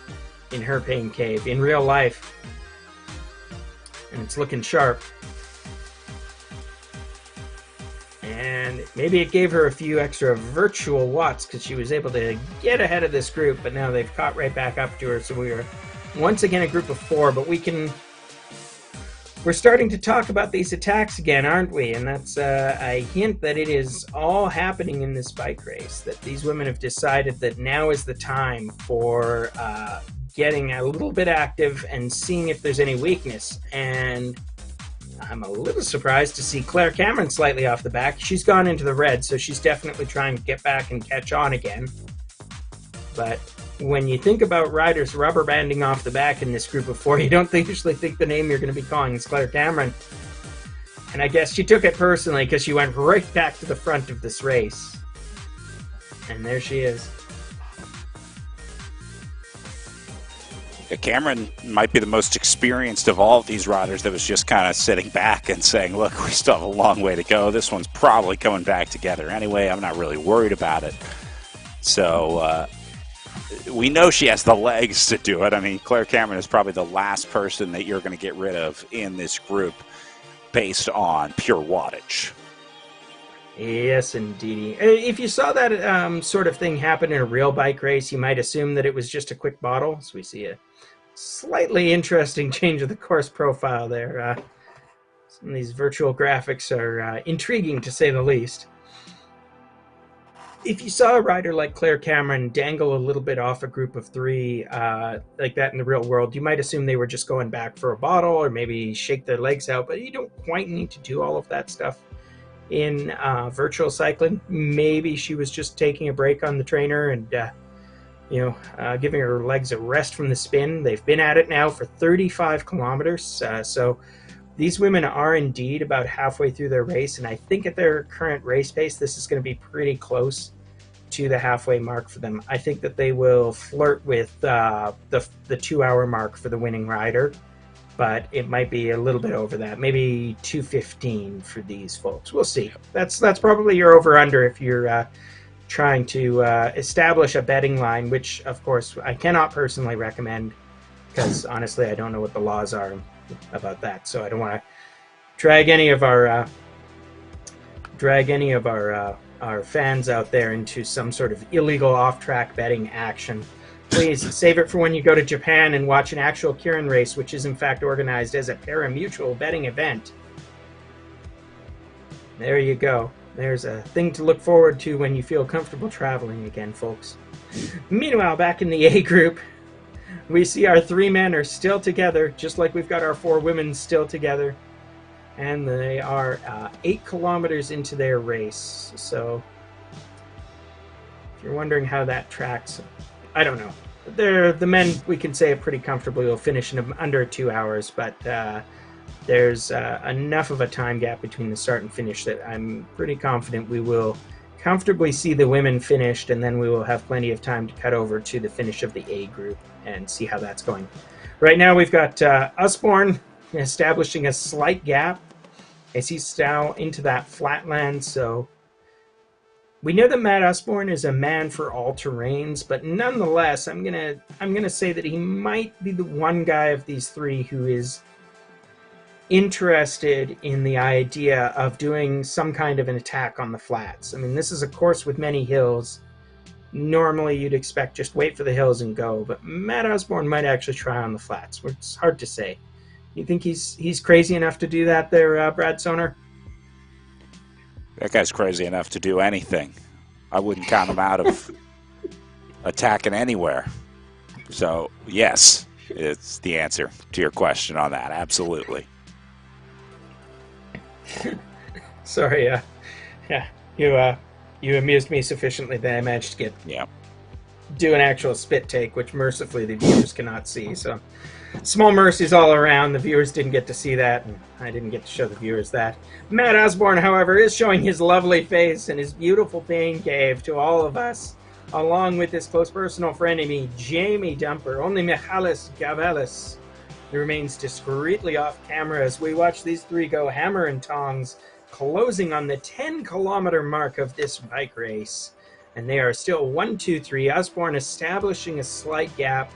K: in her pain cave in real life. And it's looking sharp. And maybe it gave her a few extra virtual watts because she was able to get ahead of this group, but now they've caught right back up to her. So we are once again a group of 4, but we're starting to talk about these attacks again, aren't we? And that's a hint that it is all happening in this bike race, that these women have decided that now is the time for getting a little bit active and seeing if there's any weakness. And I'm a little surprised to see Claire Cameron slightly off the back. She's gone into the red, so she's definitely trying to get back and catch on again. But when you think about riders rubber banding off the back in this group of 4, you don't usually think the name you're going to be calling is Claire Cameron. And I guess she took it personally because she went right back to the front of this race. And there she is.
J: Cameron might be the most experienced of all of these riders that was just kind of sitting back and saying, look, we still have a long way to go. This one's probably coming back together anyway. I'm not really worried about it. So we know she has the legs to do it. I mean, Claire Cameron is probably the last person that you're going to get rid of in this group based on pure wattage.
K: Yes, indeed. If you saw that sort of thing happen in a real bike race, you might assume that it was just a quick bottle. So we see a slightly interesting change of the course profile there. Some of these virtual graphics are intriguing, to say the least. If you saw a rider like Claire Cameron dangle a little bit off a group of 3 like that in the real world, you might assume they were just going back for a bottle or maybe shake their legs out, but you don't quite need to do all of that stuff in virtual cycling. Maybe she was just taking a break on the trainer and giving her legs a rest from the spin. They've been at it now for 35 kilometers, so these women are indeed about halfway through their race, and I think at their current race pace this is going to be pretty close to the halfway mark for them. I think that they will flirt with the 2-hour mark for the winning rider, but it might be a little bit over that, maybe 2:15 for these folks. We'll see. That's probably your over-under if you're trying to establish a betting line, which, of course, I cannot personally recommend because, honestly, I don't know what the laws are about that, so I don't want to drag any of our fans out there into some sort of illegal off-track betting action. Please save it for when you go to Japan and watch an actual Kirin race, which is in fact organized as a pari-mutuel betting event. There you go. There's a thing to look forward to when you feel comfortable traveling again, folks. Meanwhile, back in the A group, we see our 3 men are still together, just like we've got our 4 women still together. And they are 8 kilometers into their race. So, if you're wondering how that tracks, I don't know. The men, we can say it pretty comfortably, will finish in under 2 hours, but there's enough of a time gap between the start and finish that I'm pretty confident we will comfortably see the women finished, and then we will have plenty of time to cut over to the finish of the A group and see how that's going. Right now we've got Usborne establishing a slight gap as he's now into that flatland, so we know that Matt Usborne is a man for all terrains, but nonetheless, I'm gonna say that he might be the one guy of these 3 who is interested in the idea of doing some kind of an attack on the flats. I mean, this is a course with many hills. Normally, you'd expect just wait for the hills and go, but Matt Usborne might actually try on the flats. It's hard to say. You think he's crazy enough to do that there, Brad Soner?
J: That guy's crazy enough to do anything. I wouldn't count him out of attacking anywhere. So, yes, it's the answer to your question on that. Absolutely.
K: Sorry, yeah, you amused me sufficiently that I managed to do an actual spit take, which mercifully the viewers cannot see. So, small mercies all around. The viewers didn't get to see that, and I didn't get to show the viewers that. Matt Osborne, however, is showing his lovely face and his beautiful pain cave to all of us, along with his close personal frenemy, Jamie Dumper. Only Michalis Gavelis remains discreetly off camera as we watch these three go hammer and tongs, closing on the 10-kilometer mark of this bike race. And they are still 1, 2, 3. Osborne establishing a slight gap,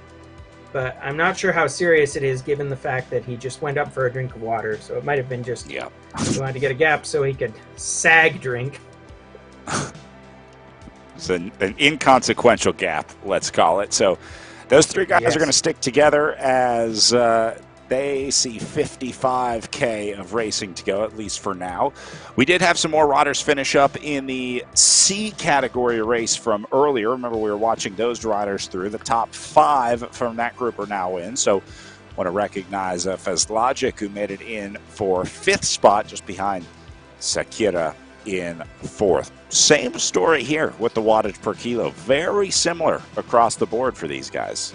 K: but I'm not sure how serious it is given the fact that he just went up for a drink of water. So it might have been just he wanted to get a gap so he could sag drink.
J: It's an inconsequential gap, let's call it. So those three guys are going to stick together as they see 55K of racing to go, at least for now. We did have some more riders finish up in the C category race from earlier. Remember, we were watching those riders through. The top 5 from that group are now in. So want to recognize Fezlagic, who made it in for 5th spot, just behind Sakira in 4th. Same story here with the wattage per kilo. Very similar across the board for these guys.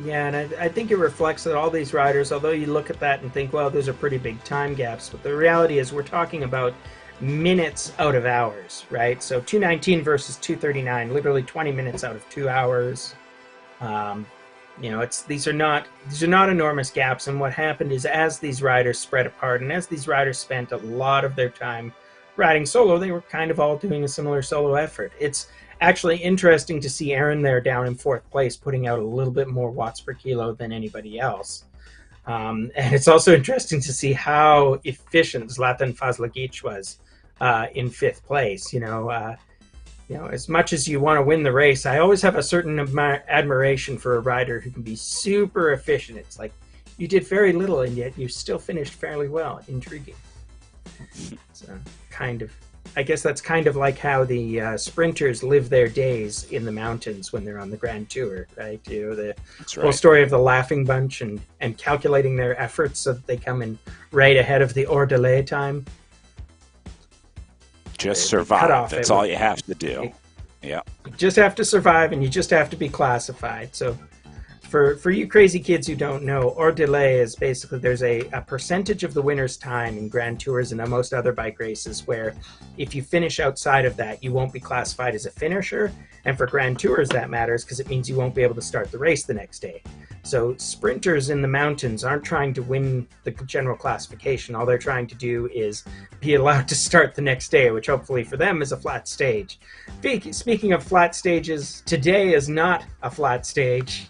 K: Yeah, and I think it reflects that all these riders, although you look at that and think, well, those are pretty big time gaps, but the reality is we're talking about minutes out of hours, right? So 2:19 versus 2:39, literally 20 minutes out of 2 hours. You know, these are not enormous gaps, and what happened is as these riders spread apart and as these riders spent a lot of their time riding solo, they were kind of all doing a similar solo effort. It's actually interesting to see Aaron there down in 4th place, putting out a little bit more watts per kilo than anybody else. And it's also interesting to see how efficient Zlatan Fazlagic was in 5th place. You know, as much as you want to win the race, I always have a certain admiration for a rider who can be super efficient. It's like you did very little and yet you still finished fairly well. Intriguing. So I guess that's kind of like how the sprinters live their days in the mountains when they're on the Grand Tour, right? You know, the whole story of the laughing bunch and calculating their efforts so that they come in right ahead of the hors d'oeuvre time.
J: Just survive. That's all you have to do. Yeah.
K: You just have to survive, and you just have to be classified. So for you crazy kids who don't know, hors d'oeuvre is basically there's a percentage of the winner's time in Grand Tours and most other bike races where if you finish outside of that, you won't be classified as a finisher. And for Grand Tours, that matters because it means you won't be able to start the race the next day. So sprinters in the mountains aren't trying to win the general classification. All they're trying to do is be allowed to start the next day, which hopefully for them is a flat stage. Speaking of flat stages, today is not a flat stage.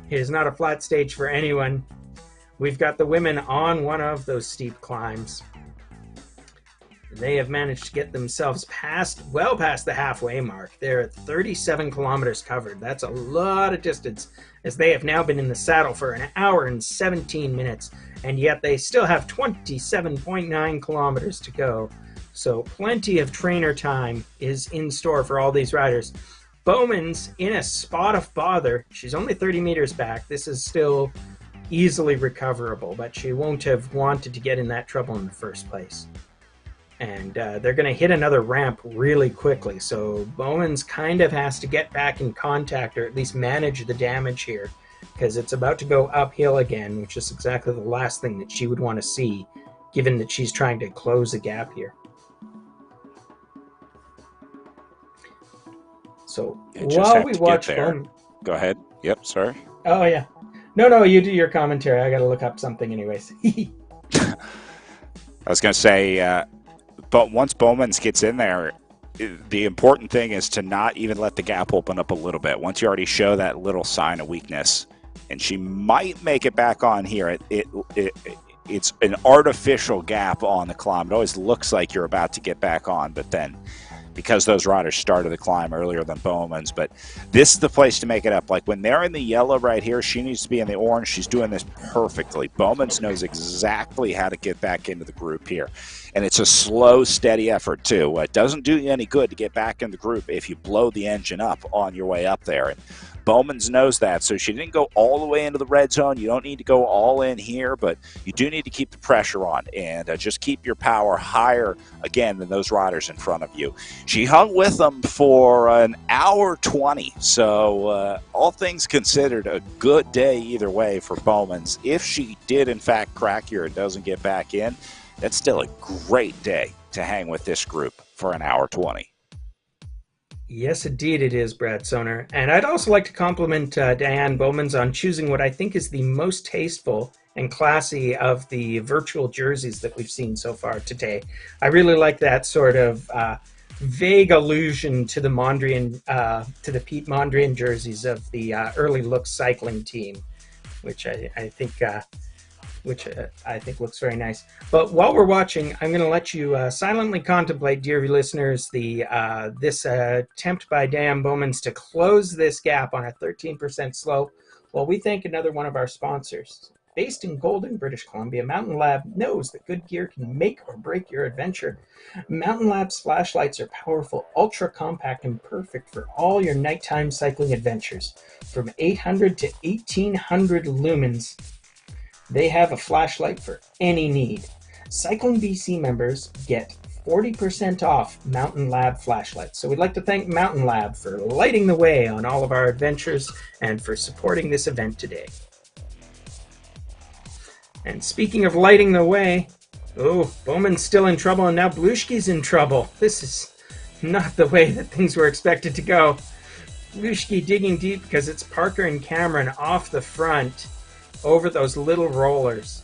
K: It is not a flat stage for anyone. We've got the women on one of those steep climbs. They have managed to get themselves well past the halfway mark. They're at 37 kilometers covered. That's a lot of distance, as they have now been in the saddle for an hour and 17 minutes, and yet they still have 27.9 kilometers to go. So plenty of trainer time is in store for all these riders. Bowman's in a spot of bother. She's only 30 meters back. This is still easily recoverable, but she won't have wanted to get in that trouble in the first place. And they're going to hit another ramp really quickly, so Bowman's kind of has to get back in contact or at least manage the damage here, because it's about to go uphill again, which is exactly the last thing that she would want to see, given that she's trying to close a gap here. So while we watch Bowman...
J: Go ahead. Yep, sorry.
K: Oh, yeah. No, you do your commentary. I got to look up something anyways.
J: I was going to say... But once Bowman's gets in there, the important thing is to not even let the gap open up a little bit. Once you already show that little sign of weakness, and she might make it back on here, it's an artificial gap on the climb. It always looks like you're about to get back on, but then because those riders started the climb earlier than Bowman's. But this is the place to make it up. Like when they're in the yellow right here, she needs to be in the orange. She's doing this perfectly. Bowman's knows exactly how to get back into the group here. And it's a slow, steady effort, too. It doesn't do you any good to get back in the group if you blow the engine up on your way up there. And Bowman's knows that, so she didn't go all the way into the red zone. You don't need to go all in here, but you do need to keep the pressure on and just keep your power higher, again, than those riders in front of you. She hung with them for an hour 20, so all things considered, a good day either way for Bowman's. If she did, in fact, crack here and doesn't get back in, that's still a great day to hang with this group for an hour 20.
K: Yes, indeed it is, Brad Soner. And I'd also like to compliment Diane Bowmans on choosing what I think is the most tasteful and classy of the virtual jerseys that we've seen so far today. I really like that sort of vague allusion to the Mondrian, to the Pete Mondrian jerseys of the early look cycling team, which I think looks very nice. But while we're watching, I'm going to let you silently contemplate, dear listeners, this attempt by Dan Bowmans to close this gap on a 13% slope while we thank another one of our sponsors. Based in Golden, British Columbia, Mountain Lab knows that good gear can make or break your adventure. Mountain Lab's flashlights are powerful, ultra-compact, and perfect for all your nighttime cycling adventures. From 800 to 1800 lumens, they have a flashlight for any need. Cycling BC members get 40% off Mountain Lab flashlights. So we'd like to thank Mountain Lab for lighting the way on all of our adventures and for supporting this event today. And speaking of lighting the way, Bowman's still in trouble and now Blushki's in trouble. This is not the way that things were expected to go. Blushki digging deep because it's Parker and Cameron off the front over those little rollers.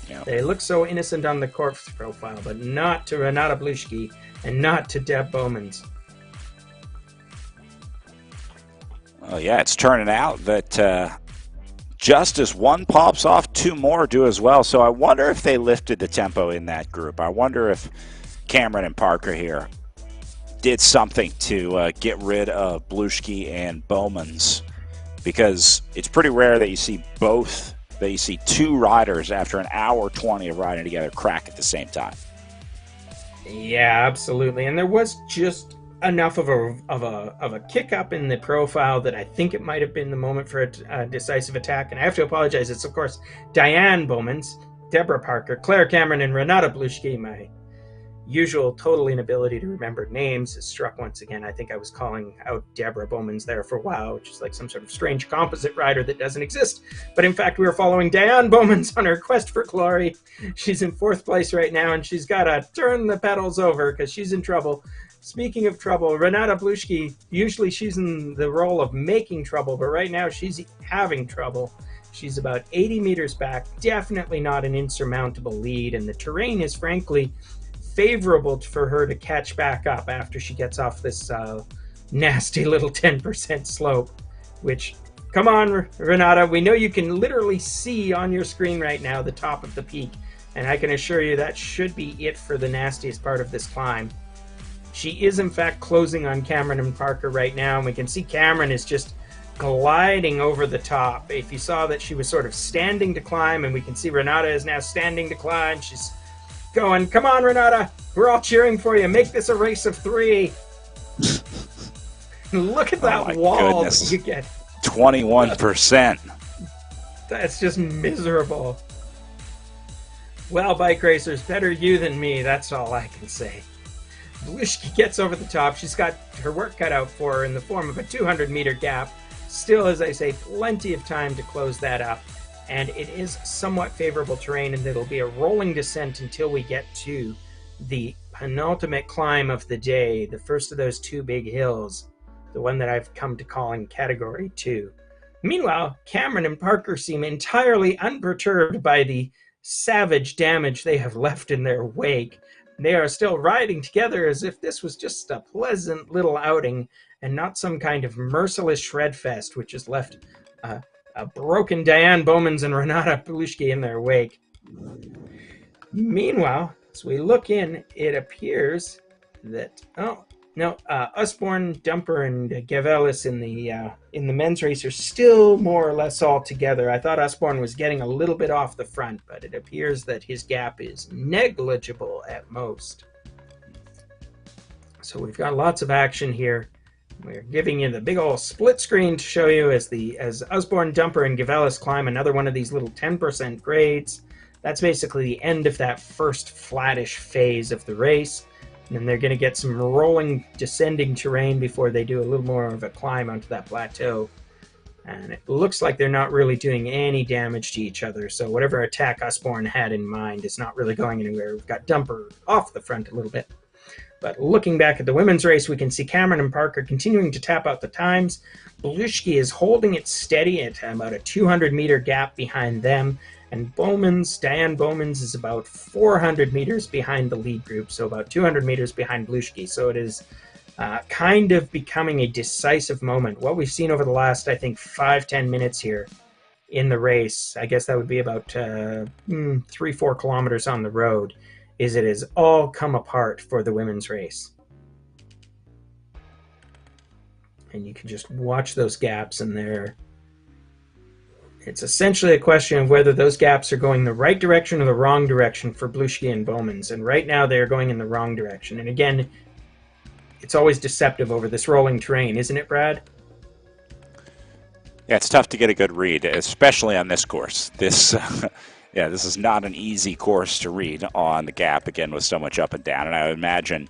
K: Yep. They look so innocent on the corpse profile, but not to Renata Blushki and not to Deb Bowmans.
J: Well, yeah, it's turning out that just as one pops off, two more do as well. So I wonder if they lifted the tempo in that group. I wonder if Cameron and Parker here did something to get rid of Blushki and Bowmans, because it's pretty rare that you see two riders after an hour 20 of riding together crack at the same time.
K: Yeah, absolutely. And there was just enough of a kick up in the profile that I think it might have been the moment for a decisive attack. And I have to apologize. It's, of course, Diane Bowmans, Deborah Parker, Claire Cameron, and Renata Blushki. My usual total inability to remember names is struck once again. I think I was calling out Deborah Bowmans there for a while, which is like some sort of strange composite rider that doesn't exist. But in fact, we were following Diane Bowmans on her quest for glory. She's in 4th place right now, and she's got to turn the pedals over because she's in trouble. Speaking of trouble, Renata Blushki, usually she's in the role of making trouble, but right now she's having trouble. She's about 80 meters back, definitely not an insurmountable lead, and the terrain is frankly favorable for her to catch back up after she gets off this nasty little 10% slope, which, come on, Renata, we know you can literally see on your screen right now the top of the peak, and I can assure you that should be it for the nastiest part of this climb. She is, in fact, closing on Cameron and Parker right now, and we can see Cameron is just gliding over the top. If you saw that she was sort of standing to climb, and we can see Renata is now standing to climb, she's going, come on, Renata, we're all cheering for you. Make this a race of 3. Look at that wall that you get.
J: 21%.
K: That's just miserable. Well, bike racers, better you than me. That's all I can say. Blushki gets over the top. She's got her work cut out for her in the form of a 200-meter gap. Still, as I say, plenty of time to close that up. And it is somewhat favorable terrain, and it'll be a rolling descent until we get to the penultimate climb of the day, the first of those 2 big hills, the one that I've come to calling Category 2. Meanwhile, Cameron and Parker seem entirely unperturbed by the savage damage they have left in their wake. They are still riding together as if this was just a pleasant little outing and not some kind of merciless shred fest, which has left a broken Diane Bowmans and Renata Blushki in their wake. Meanwhile, as we look in, it appears that, No, Usborne, Dumper, and Gavelis in the men's race are still more or less all together. I thought Usborne was getting a little bit off the front, but it appears that his gap is negligible at most. So we've got lots of action here. We're giving you the big old split screen to show you as Usborne, Dumper, and Gavelis climb another one of these little 10% grades. That's basically the end of that first flattish phase of the race. And then they're going to get some rolling, descending terrain before they do a little more of a climb onto that plateau. And it looks like they're not really doing any damage to each other. So whatever attack Usborne had in mind is not really going anywhere. We've got Dumper off the front a little bit. But looking back at the women's race, we can see Cameron and Parker continuing to tap out the times. Belushki is holding it steady at about a 200-meter gap behind them. And Diane Bowmans is about 400 meters behind the lead group, so about 200 meters behind Belushki. So it is kind of becoming a decisive moment. What we've seen over the last, I think, 5-10 minutes here in the race, I guess that would be about 3-4 kilometers on the road, is it has all come apart for the women's race. And you can just watch those gaps in there. It's essentially a question of whether those gaps are going the right direction or the wrong direction for Belushki and Bowmans. And right now they're going in the wrong direction. And again, it's always deceptive over this rolling terrain, isn't it, Brad?
J: Yeah, it's tough to get a good read, especially on this course. This is not an easy course to read on the gap, again, with so much up and down. And I would imagine,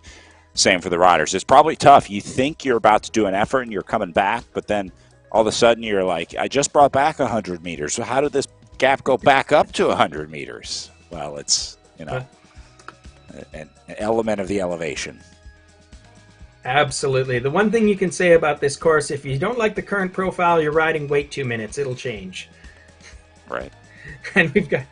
J: same for the riders. It's probably tough. You think you're about to do an effort and you're coming back, but then all of a sudden you're like, I just brought back 100 meters. So how did this gap go back up to 100 meters? Well, it's, an element of the elevation.
K: Absolutely. The one thing you can say about this course, if you don't like the current profile you're riding, wait 2 minutes. It'll change.
J: Right.
K: And we've got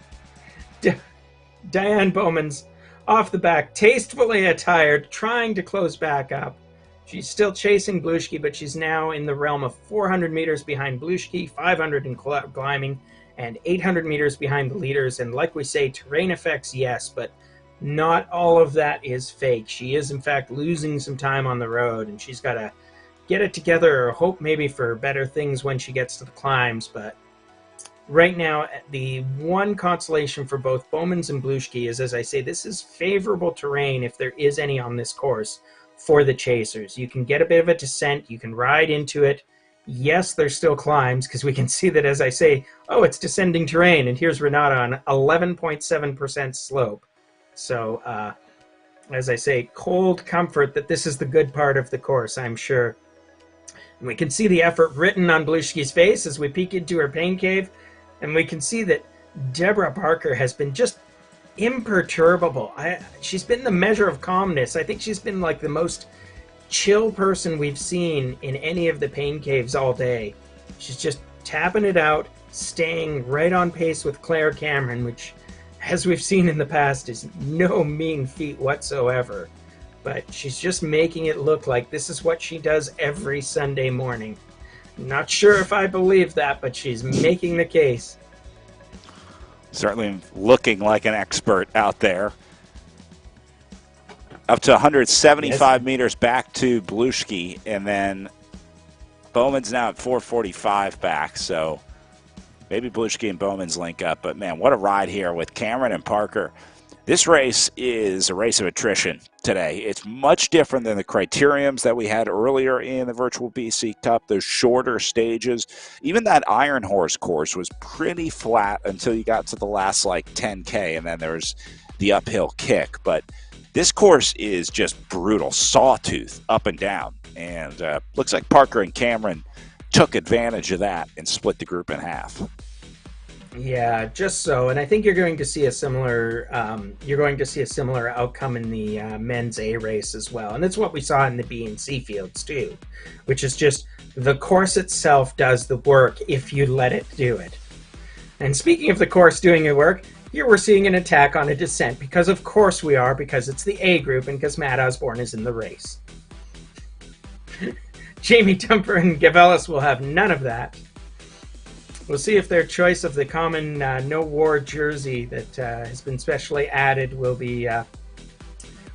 K: Diane Bowmans off the back, tastefully attired, trying to close back up. She's still chasing Belushki, but she's now in the realm of 400 meters behind Belushki, 500 in climbing, and 800 meters behind the leaders. And like we say, terrain effects, yes, but not all of that is fake. She is, in fact, losing some time on the road, and she's got to get it together or hope maybe for better things when she gets to the climbs. But right now, the one consolation for both Bowmans and Belushki is, as I say, this is favorable terrain, if there is any on this course, for the chasers. You can get a bit of a descent, you can ride into it. Yes, there's still climbs, because we can see that, as I say, oh, it's descending terrain, and here's Renata on 11.7% slope. So, as I say, cold comfort that this is the good part of the course, I'm sure. And we can see the effort written on Belushki's face as we peek into her pain cave, and we can see that Deborah Parker has been just imperturbable. She's been the measure of calmness. I think she's been like the most chill person we've seen in any of the pain caves all day. She's just tapping it out, staying right on pace with Claire Cameron, which, as we've seen in the past, is no mean feat whatsoever. But she's just making it look like this is what she does every Sunday morning. Not sure if I believe that, but she's making the case.
J: Certainly looking like an expert out there. Up to 175 meters back to Belushki, and then Bowman's now at 445 back, so maybe Belushki and Bowman's link up. But, man, what a ride here with Cameron and Parker. This race is a race of attrition today. It's much different than the criteriums that we had earlier in the virtual BC Cup, those shorter stages. Even that Iron Horse course was pretty flat until you got to the last, 10K, and then there's the uphill kick. But this course is just brutal, sawtooth, up and down. And looks like Parker and Cameron took advantage of that and split the group in half.
K: Yeah, just so, and I think you're going to see a similar outcome in the men's A race as well, and it's what we saw in the B and C fields too, which is just the course itself does the work if you let it do it. And speaking of the course doing the work, here we're seeing an attack on a descent, because of course we are, because it's the A group and because Matt Osborne is in the race. Jamie Dumper and Gavelis will have none of that. We'll see if their choice of the common no war jersey that has been specially added will be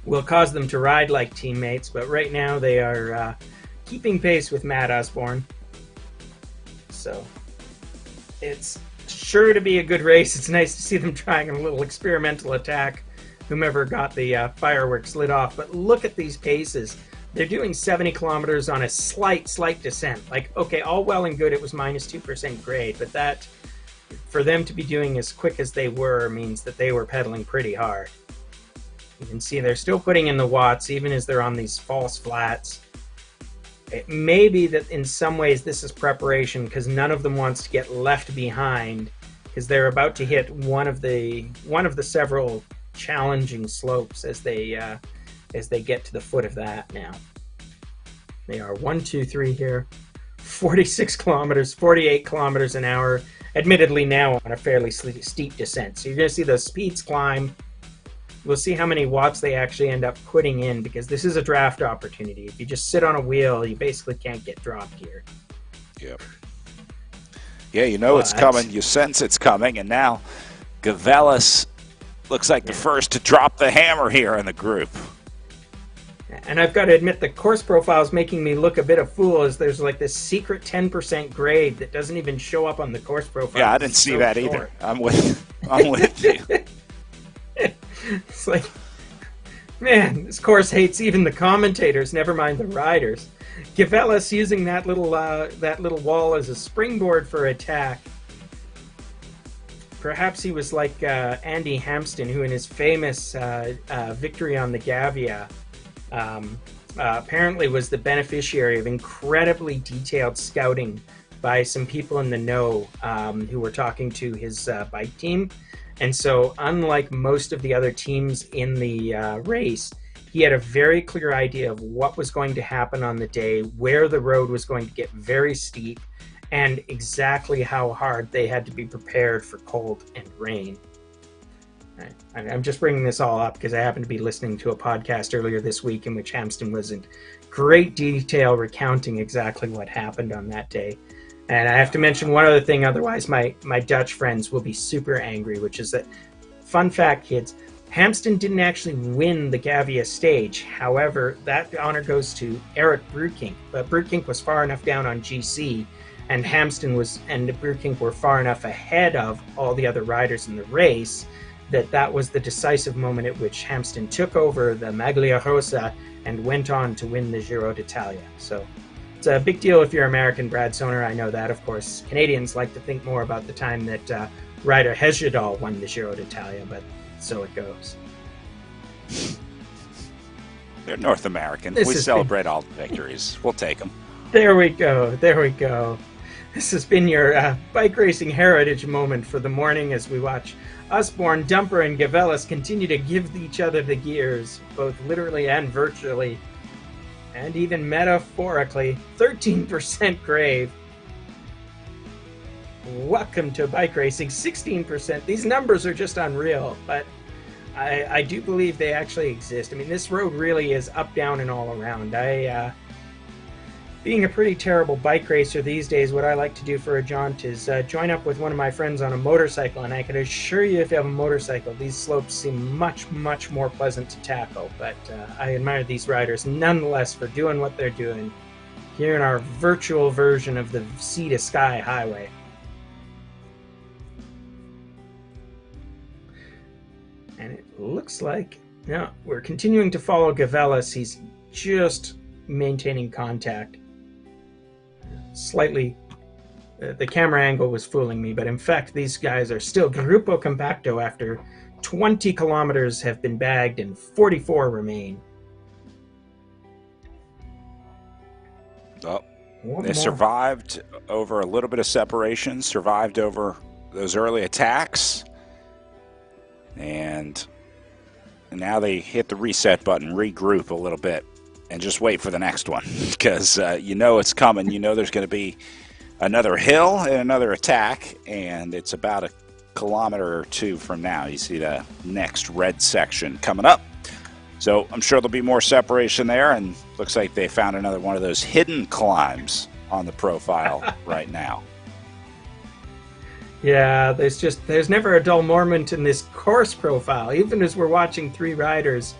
K: will cause them to ride like teammates, but right now they are keeping pace with Matt Osborne. So it's sure to be a good race. It's nice to see them trying a little experimental attack, whomever got the fireworks lit off. But look at these paces. They're doing 70 kilometers on a slight descent. Like, okay, all well and good, it was minus 2% grade, but that, for them to be doing as quick as they were, means that they were pedaling pretty hard. You can see they're still putting in the watts, even as they're on these false flats. It may be that in some ways this is preparation, because none of them wants to get left behind, because they're about to hit one of the several challenging slopes as they get to the foot of that now. They are 1, 2, 3 here, 46 kilometers, 48 kilometers an hour, admittedly now on a fairly steep descent. So you're going to see the speeds climb. We'll see how many watts they actually end up putting in, because this is a draft opportunity. If you just sit on a wheel, you basically can't get dropped here.
J: Yep. Yeah, you know it's coming. You sense it's coming. And now Gavelis looks like the first to drop the hammer here in the group.
K: And I've got to admit, the course profile is making me look a bit of fool, as there's like this secret 10% grade that doesn't even show up on the course profile.
J: Yeah, I didn't see that either. I'm with you.
K: It's like, man, this course hates even the commentators, never mind the riders. Gavelis using that little wall as a springboard for attack. Perhaps he was like Andy Hampsten, who in his famous victory on the Gavia apparently was the beneficiary of incredibly detailed scouting by some people in the know who were talking to his bike team. And so, unlike most of the other teams in the race, he had a very clear idea of what was going to happen on the day, where the road was going to get very steep, and exactly how hard they had to be prepared for cold and rain. Right. I'm just bringing this all up because I happened to be listening to a podcast earlier this week in which Hampsten was in great detail recounting exactly what happened on that day. And I have to mention one other thing, otherwise my Dutch friends will be super angry, which is that, fun fact, kids, Hampsten didn't actually win the Gavia stage. However, that honor goes to Eric Broekink. But Broekink was far enough down on GC, and Hampsten and Broekink were far enough ahead of all the other riders in the race that was the decisive moment at which Hampsten took over the Maglia Rosa and went on to win the Giro d'Italia. So it's a big deal if you're American, Brad Soner. I know that, of course. Canadians like to think more about the time that rider Hesjedal won the Giro d'Italia, but so it goes.
J: They're North American. We celebrate all the victories. We'll take them.
K: There we go. There we go. This has been your bike racing heritage moment for the morning as we watch Osborne, Dumper, and Gavelis continue to give each other the gears, both literally and virtually, and even metaphorically. 13% grave. Welcome to bike racing. 16%. These numbers are just unreal, but I do believe they actually exist. I mean, this road really is up, down, and all around. Being a pretty terrible bike racer these days, what I like to do for a jaunt is join up with one of my friends on a motorcycle, and I can assure you, if you have a motorcycle, these slopes seem much, much more pleasant to tackle. But I admire these riders nonetheless for doing what they're doing here in our virtual version of the Sea to Sky Highway. And it looks like, no, we're continuing to follow Gavelis. He's just maintaining contact. Slightly, the camera angle was fooling me, but in fact, these guys are still Grupo Compacto after 20 kilometers have been bagged and 44 remain.
J: Oh, they survived over a little bit of separation, survived over those early attacks, and now they hit the reset button, regroup a little bit, and just wait for the next one, because you know it's coming. You know there's going to be another hill and another attack, and it's about a kilometer or two from now. You see the next red section coming up. So I'm sure there'll be more separation there, and looks like they found another one of those hidden climbs on the profile right now.
K: Yeah, there's never a dull moment in this course profile. Even as we're watching three riders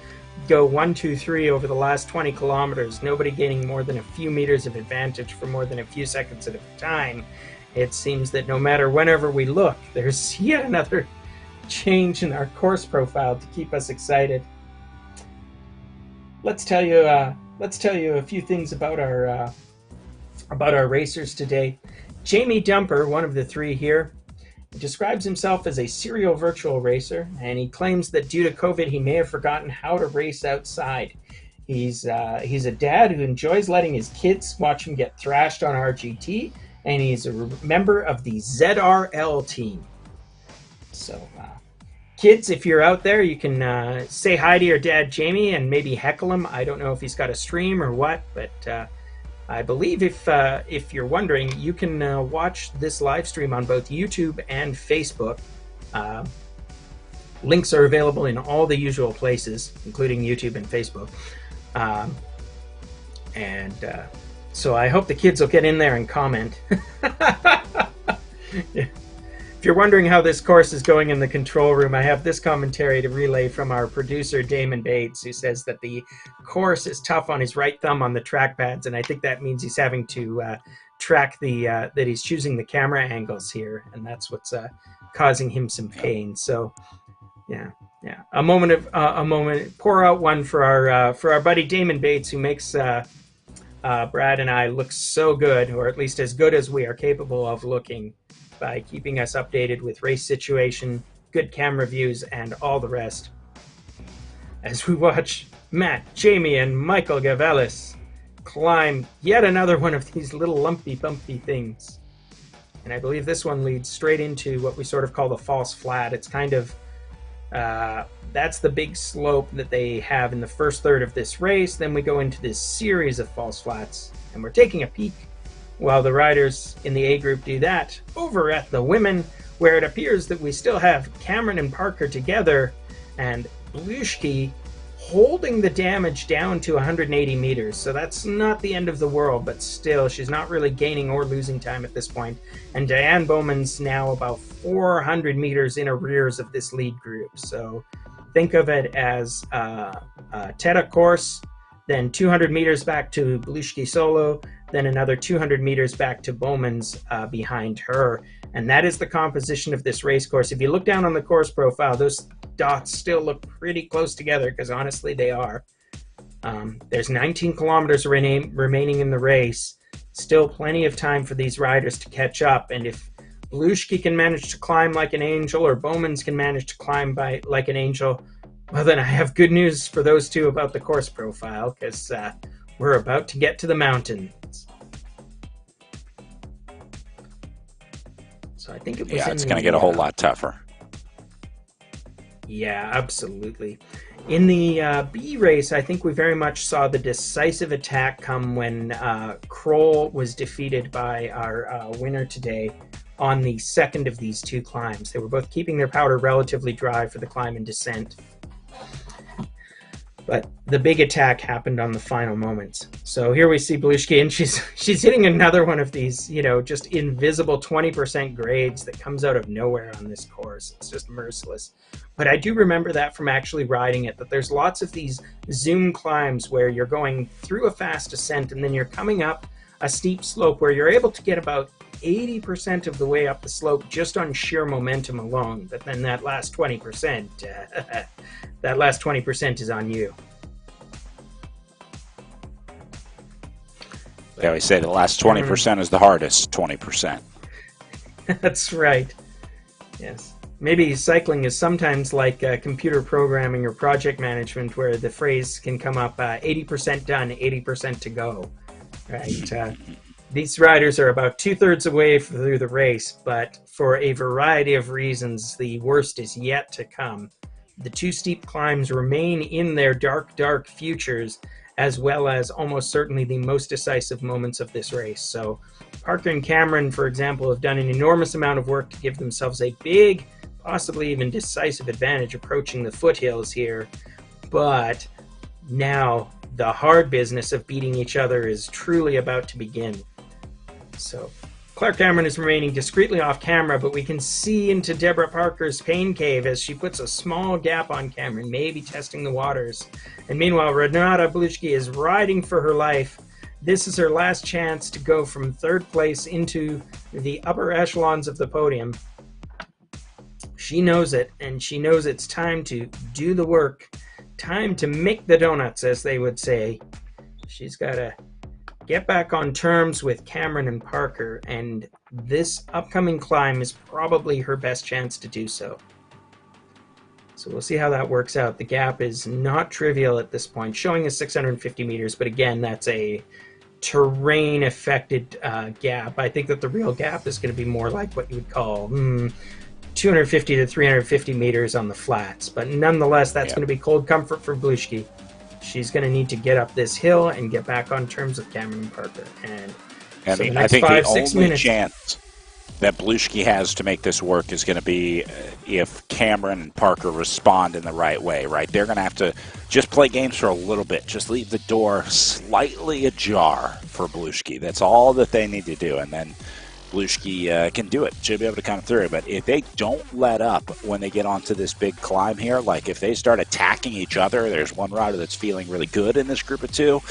K: go 1, 2, 3 over the last 20 kilometers, nobody gaining more than a few meters of advantage for more than a few seconds at a time, it seems that no matter whenever we look, there's yet another change in our course profile to keep us excited. Let's tell you a few things about our racers today. Jamie Dumper, one of the three here, describes himself as a serial virtual racer, and he claims that due to COVID he may have forgotten how to race outside. He's a dad who enjoys letting his kids watch him get thrashed on RGT, and he's a member of the ZRL team. So kids, if you're out there, you can say hi to your dad Jamie and maybe heckle him. I don't know if he's got a stream or what, but I believe if you're wondering, you can watch this live stream on both YouTube and Facebook. Links are available in all the usual places, including YouTube and Facebook. So I hope the kids will get in there and comment. If you're wondering how this course is going in the control room, I have this commentary to relay from our producer, Damon Bates, who says that the course is tough on his right thumb on the trackpads, and I think that means he's having to track that he's choosing the camera angles here, and that's what's causing him some pain. So, yeah. A moment. Pour out one for our buddy Damon Bates, who makes Brad and I look so good, or at least as good as we are capable of looking, by keeping us updated with race situation, good camera views, and all the rest. As we watch Matt, Jamie, and Michael Gavelis climb yet another one of these little lumpy, bumpy things. And I believe this one leads straight into what we sort of call the false flat. It's kind of, that's the big slope that they have in the first third of this race. Then we go into this series of false flats, and we're taking a peek while the riders in the A group do that over at the women, where it appears that we still have Cameron and Parker together, and Blushki holding the damage down to 180 meters. So that's not the end of the world, but still, she's not really gaining or losing time at this point. And Diane Bowman's now about 400 meters in arrears of this lead group. So think of it as a Teta course, then 200 meters back to Blushki solo, then another 200 meters back to Bowman's behind her. And that is the composition of this race course. If you look down on the course profile, those dots still look pretty close together, because honestly they are. There's 19 kilometers remaining in the race. Still plenty of time for these riders to catch up. And if Blushki can manage to climb like an angel, or Bowman's can manage to climb like an angel, well, then I have good news for those two about the course profile, because we're about to get to the mountains. So I think it was
J: it's going to get a whole lot tougher.
K: Yeah, absolutely. In the B race, I think we very much saw the decisive attack come when Kroll was defeated by our winner today on the second of these two climbs. They were both keeping their powder relatively dry for the climb and descent. But the big attack happened on the final moments. So here we see Blushki, and she's hitting another one of these, just invisible 20% grades that comes out of nowhere on this course. It's just merciless. But I do remember that from actually riding it, that there's lots of these zoom climbs where you're going through a fast ascent and then you're coming up a steep slope where you're able to get about 80% of the way up the slope just on sheer momentum alone. But then that last 20%, that last 20% is on you.
J: They always say the last 20% is the hardest 20%.
K: That's right. Yes. Maybe cycling is sometimes like computer programming or project management, where the phrase can come up 80% done, 80% to go. Right? These riders are about 2/3 away through the race, but for a variety of reasons, the worst is yet to come. The two steep climbs remain in their dark, dark futures, as well as almost certainly the most decisive moments of this race. So Parker and Cameron, for example, have done an enormous amount of work to give themselves a big, possibly even decisive advantage approaching the foothills here. But now the hard business of beating each other is truly about to begin. So Clark Cameron is remaining discreetly off camera, but we can see into Deborah Parker's pain cave as she puts a small gap on Cameron, maybe testing the waters. And meanwhile, Renata Blushki is riding for her life. This is her last chance to go from third place into the upper echelons of the podium. She knows it, and she knows it's time to do the work. Time to make the donuts, as they would say. She's got to get back on terms with Cameron and Parker, and this upcoming climb is probably her best chance to do so. So we'll see how that works out. The gap is not trivial at this point, showing us 650 meters, but again, that's a terrain-affected gap. I think that the real gap is going to be more like what you would call 250 to 350 meters on the flats, but nonetheless, that's going to be cold comfort for Blushki. She's going to need to get up this hill and get back on terms with Cameron and Parker. And
J: I
K: so
J: mean,
K: the
J: I
K: next
J: think
K: 5,
J: the
K: 6
J: only
K: minutes.
J: chance that Blushki has to make this work is going to be if Cameron and Parker respond in the right way, right? They're going to have to just play games for a little bit, just leave the door slightly ajar for Blushki. That's all that they need to do, and then Blushki can do it. She'll be able to come through. But if they don't let up when they get onto this big climb here, like if they start attacking each other, there's one rider that's feeling really good in this group of two,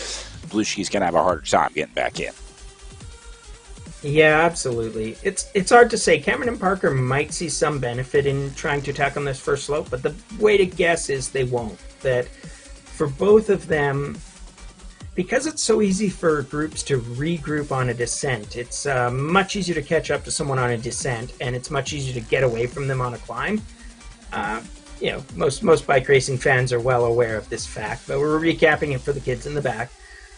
J: Blushki's going to have a harder time getting back in.
K: Yeah, absolutely. It's hard to say. Cameron and Parker might see some benefit in trying to attack on this first slope, but the way to guess is they won't. That for both of them, because it's so easy for groups to regroup on a descent, it's much easier to catch up to someone on a descent, and it's much easier to get away from them on a climb. You know, most bike racing fans are well aware of this fact, but we're recapping it for the kids in the back.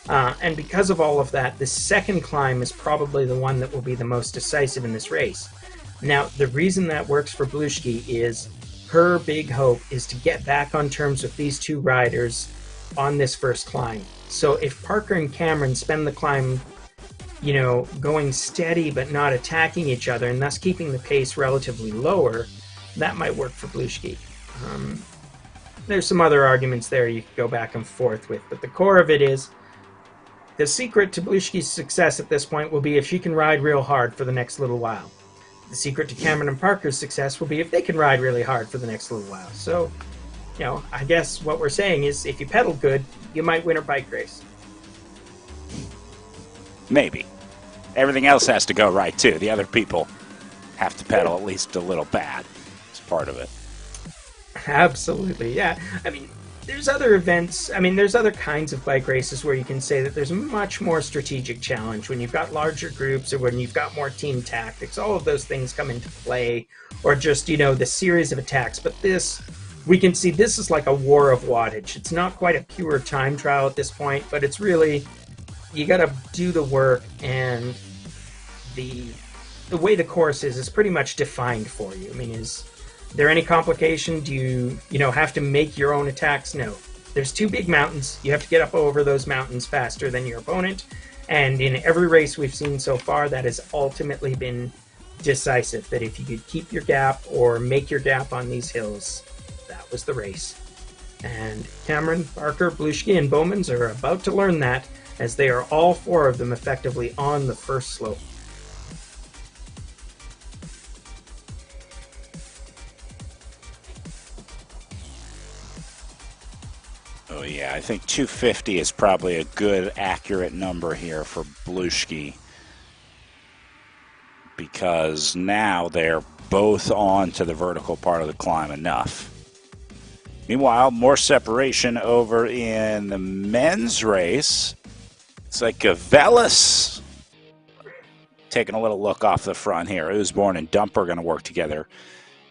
K: And because of all of that, the second climb is probably the one that will be the most decisive in this race. Now, the reason that works for Blushki is her big hope is to get back on terms with these two riders on this first climb. So if Parker and Cameron spend the climb, you know, going steady but not attacking each other and thus keeping the pace relatively lower, that might work for Blushki. There's some other arguments there you could go back and forth with, but the core of it is the secret to Blushki's success at this point will be if she can ride real hard for the next little while. The secret to Cameron and Parker's success will be if they can ride really hard for the next little while. So, you know, I guess what we're saying is if you pedal good, you might win a bike race.
J: Maybe. Everything else has to go right, too. The other people have to pedal at least a little bad. It's part of it.
K: Absolutely, yeah. I mean, there's other events, there's other kinds of bike races where you can say that there's much more strategic challenge when you've got larger groups or when you've got more team tactics. All of those things come into play, or just, you know, the series of attacks. But this, we can see this is like a war of wattage. It's not quite a pure time trial at this point, but it's really, you got to do the work, and the way the course is pretty much defined for you. I mean, is there any complication? Do you know, have to make your own attacks? No. There's two big mountains. You have to get up over those mountains faster than your opponent. And in every race we've seen so far, that has ultimately been decisive. That if you could keep your gap or make your gap on these hills, that was the race. And Cameron, Parker, Blushki, and Bowmans are about to learn that, as they are all four of them effectively on the first slope.
J: Oh, yeah, I think 250 is probably a good, accurate number here for Blushki, because now they're both on to the vertical part of the climb enough. Meanwhile, more separation over in the men's race. It's like Gavelis taking a little look off the front here. Usborne and Dumper going to work together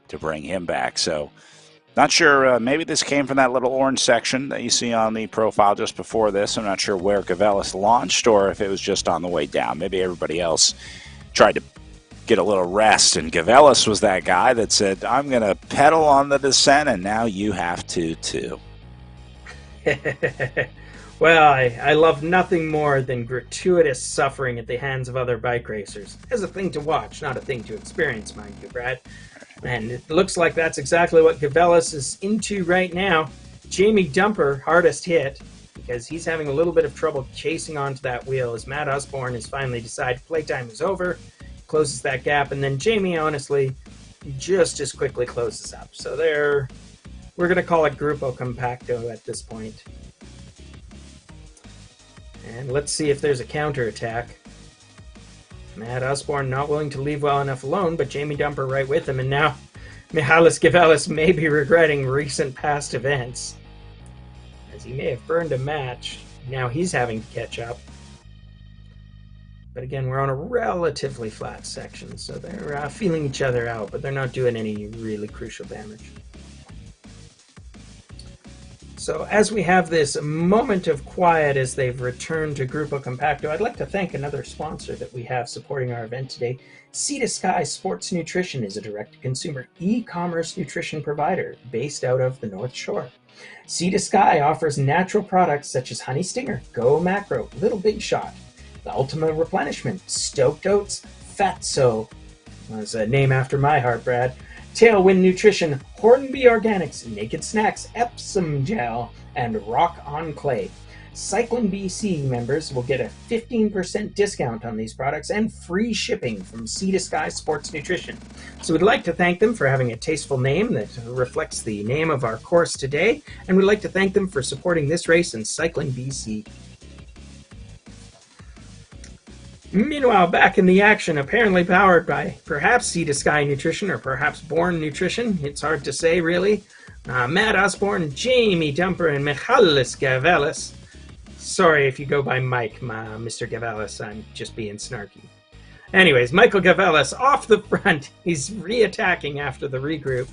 J: to bring him back. So, not sure, maybe this came from that little orange section that you see on the profile just before this. I'm not sure where Gavelis launched or if it was just on the way down. Maybe everybody else tried to get a little rest, and Gavelis was that guy that said, I'm going to pedal on the descent, and now you have to too.
K: Well, I love nothing more than gratuitous suffering at the hands of other bike racers. As a thing to watch, not a thing to experience, mind you, Brad. And it looks like that's exactly what Gavelis is into right now. Jamie Dumper, hardest hit, because he's having a little bit of trouble chasing onto that wheel as Matt Usborne has finally decided playtime is over. closes that gap, and then Jamie, honestly, just as quickly closes up. So we're going to call it Grupo Compacto at this point. And let's see if there's a counterattack. Matt Osborne not willing to leave well enough alone, but Jamie Dumper right with him, and now Michalis Gavelis may be regretting recent past events, as he may have burned a match. Now he's having to catch up. But again, we're on a relatively flat section, so they're feeling each other out, but they're not doing any really crucial damage. So as we have this moment of quiet as they've returned to Grupo Compacto, I'd like to thank another sponsor that we have supporting our event today. Sea to Sky Sports Nutrition is a direct-to-consumer e-commerce nutrition provider based out of the North Shore. Sea to Sky offers natural products such as Honey Stinger, Go Macro, Little Big Shot, the Ultima Replenishment, Stoked Oats, Fatso, that's a name after my heart, Brad, Tailwind Nutrition, Hornby Organics, Naked Snacks, Epsom Gel, and Rock on Clay. Cycling BC members will get a 15% discount on these products and free shipping from Sea to Sky Sports Nutrition. So we'd like to thank them for having a tasteful name that reflects the name of our course today, and we'd like to thank them for supporting this race in Cycling BC. Meanwhile, back in the action, apparently powered by perhaps Sea to Sky Nutrition or perhaps Born Nutrition, it's hard to say really, Matt Osborne, Jamie Dumper, and Michalis Gavelis. Sorry if you go by Mike, Mr. Gavelis, I'm just being snarky. Anyways, Michael Gavelis off the front. He's re-attacking after the regroup,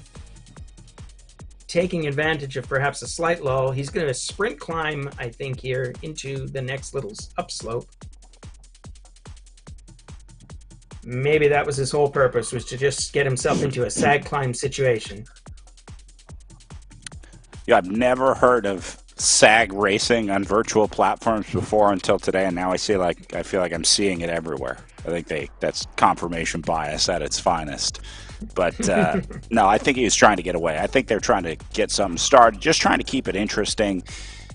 K: taking advantage of perhaps a slight lull. He's going to sprint climb, I think, here into the next little upslope. Maybe that was his whole purpose, was to just get himself into a sag climb situation.
J: Yeah, I've never heard of sag racing on virtual platforms before until today, and now I feel like I'm seeing it everywhere. I think that's confirmation bias at its finest. But no, I think he was trying to get away. I think they're trying to get something started, just trying to keep it interesting,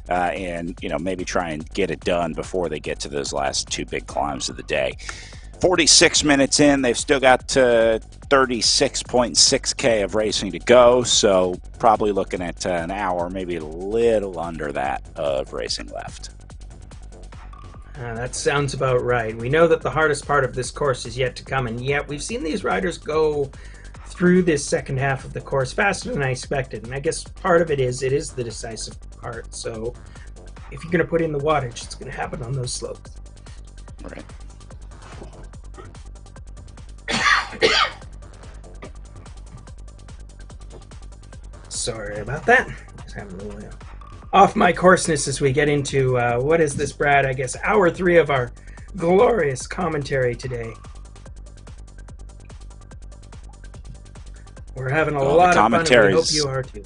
J: and maybe try and get it done before they get to those last two big climbs of the day. 46 minutes in, they've still got 36.6K of racing to go, so probably looking at an hour, maybe a little under that of racing left.
K: That sounds about right. We know that the hardest part of this course is yet to come, and yet we've seen these riders go through this second half of the course faster than I expected, and I guess part of it is the decisive part, so if you're going to put in the wattage, it's going to happen on those slopes.
J: Right.
K: Sorry about that. Just having a little off my courseness as we get into what is this, Brad? I guess hour 3 of our glorious commentary today. We're having a lot of fun, and we hope you are too.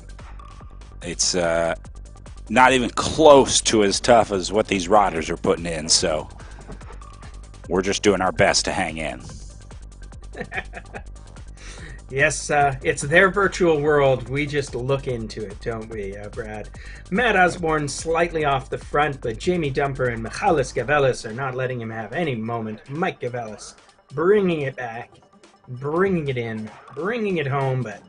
J: It's not even close to as tough as what these riders are putting in, so we're just doing our best to hang in.
K: Yes, it's their virtual world. We just look into it, don't we, Brad? Matt Osborne slightly off the front, but Jamie Dumper and Michalis Gavelis are not letting him have any moment. Mike Gavelis bringing it back, bringing it in, bringing it home, but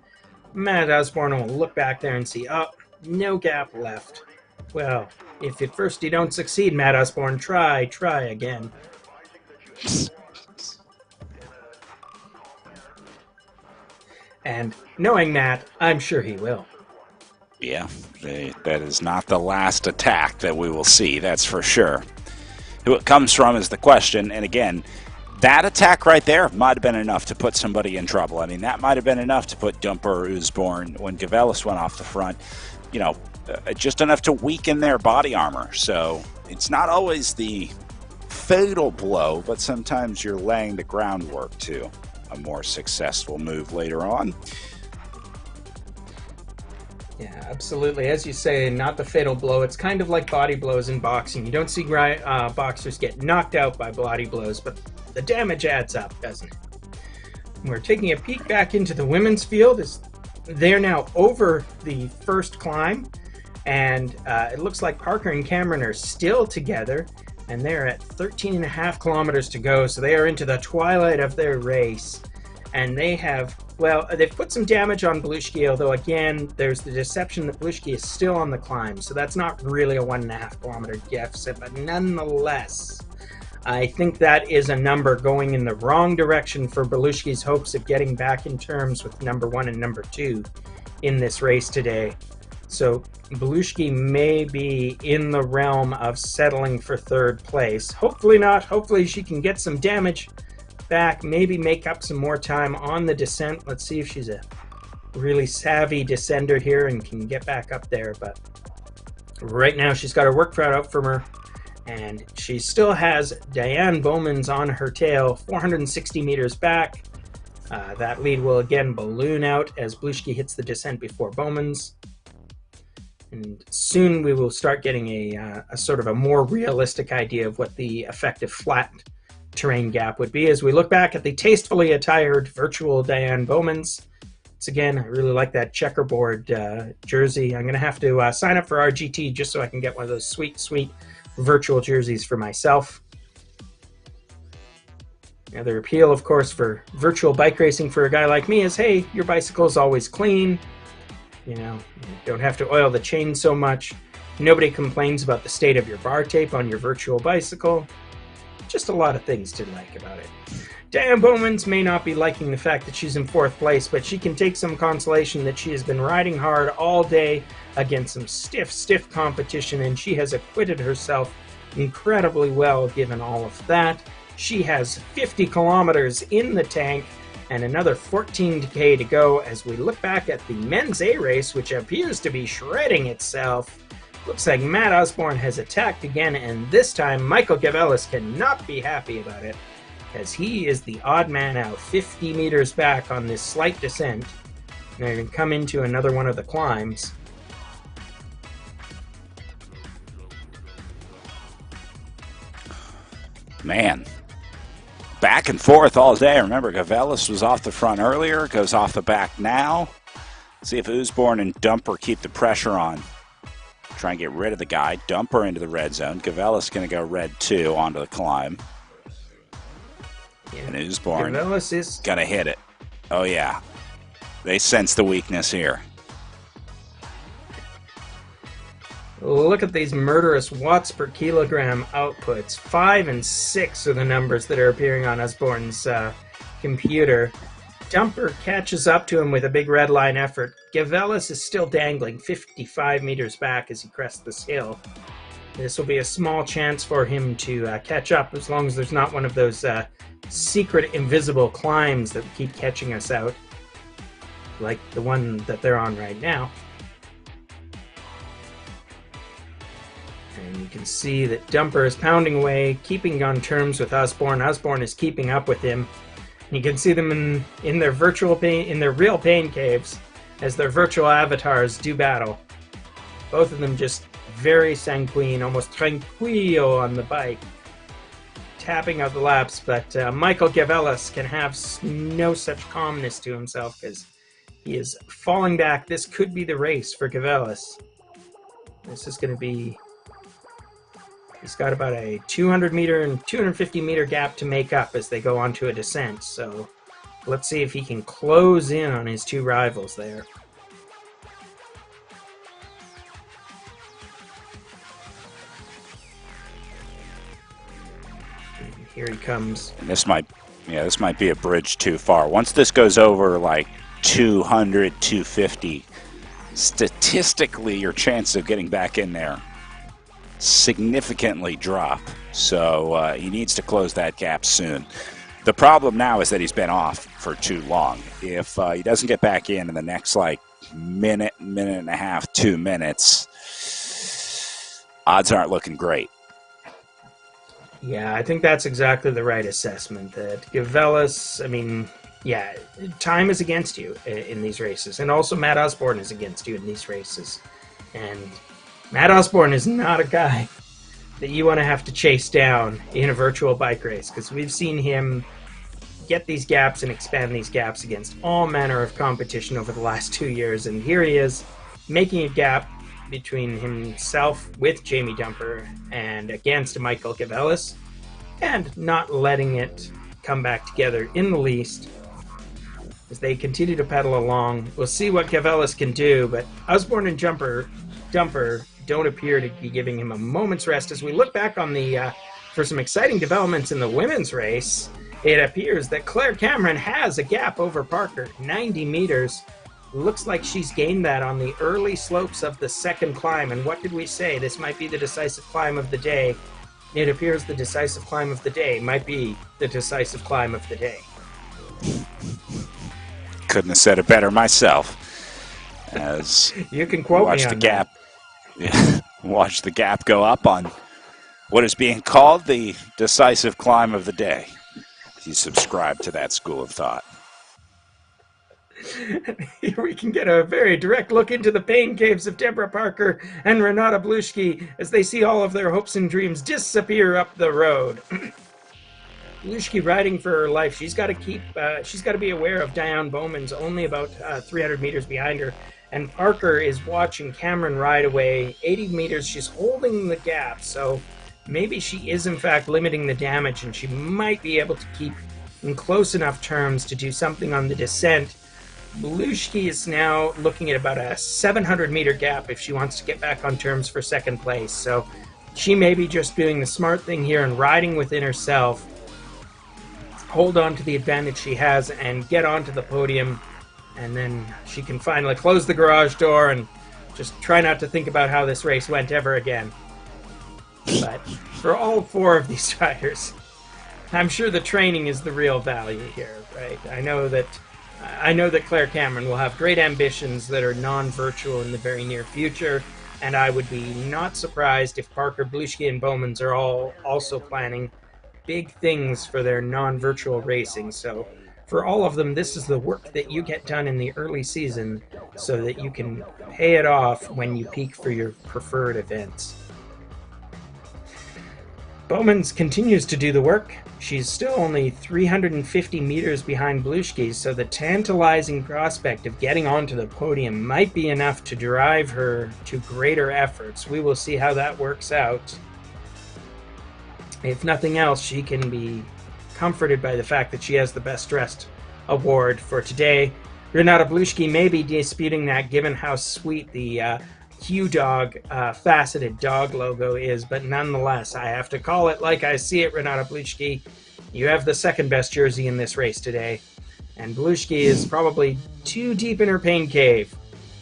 K: Matt Osborne will look back there and see, oh, no gap left. Well, if at first you don't succeed, Matt Osborne, try again. And knowing Matt, I'm sure he will.
J: Yeah, that is not the last attack that we will see, that's for sure. Who it comes from is the question, and again, that attack right there might have been enough to put somebody in trouble. I mean, that might have been enough to put Dumper or Osborne when Gavelis went off the front, just enough to weaken their body armor. So it's not always the fatal blow, but sometimes you're laying the groundwork to a more successful move later on.
K: Yeah, absolutely. As you say, not the fatal blow. It's kind of like body blows in boxing. You don't see boxers get knocked out by body blows, but the damage adds up, doesn't it? We're taking a peek back into the women's field. They're now over the first climb, and it looks like Parker and Cameron are still together. and they're at 13.5 kilometers to go, so they are into the twilight of their race. And they have, well, they've put some damage on Belushki, although again, there's the deception that Belushki is still on the climb, so that's not really a 1.5 kilometer deficit, but nonetheless, I think that is a number going in the wrong direction for Belushki's hopes of getting back in terms with number 1 and number 2 in this race today. So Belushki may be in the realm of settling for 3rd place. Hopefully not. Hopefully she can get some damage back, maybe make up some more time on the descent. Let's see if she's a really savvy descender here and can get back up there. But right now she's got her work cut out from her, and she still has Diane Bowman's on her tail, 460 meters back. That lead will again balloon out as Belushki hits the descent before Bowman's. And soon we will start getting a sort of a more realistic idea of what the effective flat terrain gap would be as we look back at the tastefully attired virtual Diane Bowman's. Once again, I really like that checkerboard jersey. I'm going to have to sign up for RGT just so I can get one of those sweet, sweet virtual jerseys for myself. The other appeal, of course, for virtual bike racing for a guy like me is, hey, your bicycle is always clean. You know, you don't have to oil the chain so much. Nobody complains about the state of your bar tape on your virtual bicycle. Just a lot of things to like about it. Diane Bowman's may not be liking the fact that she's in 4th place, but she can take some consolation that she has been riding hard all day against some stiff competition, and she has acquitted herself incredibly well given all of that. She has 50 kilometers in the tank and another 14K to go as we look back at the men's A race, which appears to be shredding itself. Looks like Matt Osborne has attacked again, and this time Michael Gavelis cannot be happy about it, as he is the odd man out, 50 meters back on this slight descent. And they're going to come into another one of the climbs.
J: Man, back and forth all day. Remember, Gavelis was off the front earlier, goes off the back now. See if Osborne and Dumper keep the pressure on. Try and get rid of the guy. Dumper into the red zone. Gavelis going to go red 2 onto the climb.
K: Yeah.
J: And Osborne
K: Gavelis is
J: going to hit it. Oh, yeah. They sense the weakness here.
K: Look at these murderous watts per kilogram outputs. 5 and 6 are the numbers that are appearing on Osborne's computer. Dumper catches up to him with a big red line effort. Gavelis is still dangling 55 meters back as he crests this hill. This will be a small chance for him to catch up, as long as there's not one of those secret invisible climbs that keep catching us out, like the one that they're on right now. And you can see that Dumper is pounding away, keeping on terms with Osborne. Osborne is keeping up with him. And you can see them in their virtual pain, in their real pain caves, as their virtual avatars do battle. Both of them just very sanguine, almost tranquillo on the bike, tapping out the laps. But Michael Gavelis can have no such calmness to himself as he is falling back. This could be the race for Gavelis. This is going to be... He's got about a 200 meter and 250 meter gap to make up as they go onto a descent. So let's see if he can close in on his 2 rivals there. And here he comes.
J: And this might be a bridge too far. Once this goes over like 200, 250, statistically your chance of getting back in there significantly drop. So he needs to close that gap soon. The problem now is that he's been off for too long. If he doesn't get back in the next like minute and a half, 2 minutes, odds aren't looking great.
K: Yeah, I think that's exactly the right assessment. That Gavelis, I mean, yeah, time is against you in these races. And also Matt Osborne is against you in these races. And Matt Osborne is not a guy that you want to have to chase down in a virtual bike race, because we've seen him get these gaps and expand these gaps against all manner of competition over the last 2 years. And here he is making a gap between himself with Jamie Dumper and against Michael Gavelis, and not letting it come back together in the least as they continue to pedal along. We'll see what Gavelis can do, but Osborne and Dumper don't appear to be giving him a moment's rest. As we look back on the for some exciting developments in the women's race, it appears that Claire Cameron has a gap over Parker, 90 meters. Looks like she's gained that on the early slopes of the second climb. And what did we say? This might be the decisive climb of the day. It appears the decisive climb of the day might be the decisive climb of the day.
J: Couldn't have said it better myself. As
K: you can quote
J: watch
K: me
J: the
K: on
J: gap. Yeah, watch the gap go up on what is being called the decisive climb of the day. If you subscribe to that school of thought.
K: Here we can get a very direct look into the pain caves of Deborah Parker and Renata Bluschke as they see all of their hopes and dreams disappear up the road. Bluschke riding for her life. She's got to be aware of Diane Bowman's only about 300 meters behind her, and Parker is watching Cameron ride away 80 meters. She's holding the gap, so maybe she is in fact limiting the damage, and she might be able to keep in close enough terms to do something on the descent. Bluschke is now looking at about a 700-meter gap if she wants to get back on terms for second place. So she may be just doing the smart thing here and riding within herself, hold on to the advantage she has and get onto the podium, and then she can finally close the garage door and just try not to think about how this race went ever again. But for all four of these riders, I'm sure the training is the real value here, right? I know that Claire Cameron will have great ambitions that are non-virtual in the very near future, and I would be not surprised if Parker, Bluschke, and Bowmans are all also planning big things for their non-virtual racing. So for all of them, this is the work that you get done in the early season so that you can pay it off when you peak for your preferred events. Bowmans continues to do the work. She's still only 350 meters behind Bluschke, so the tantalizing prospect of getting onto the podium might be enough to drive her to greater efforts. We will see how that works out. If nothing else, she can be comforted by the fact that she has the Best Dressed award for today. Renata Bluschke may be disputing that given how sweet the Q Dog faceted dog logo is, but nonetheless, I have to call it like I see it, Renata Bluschke. You have the second best jersey in this race today, and Bluschke is probably too deep in her pain cave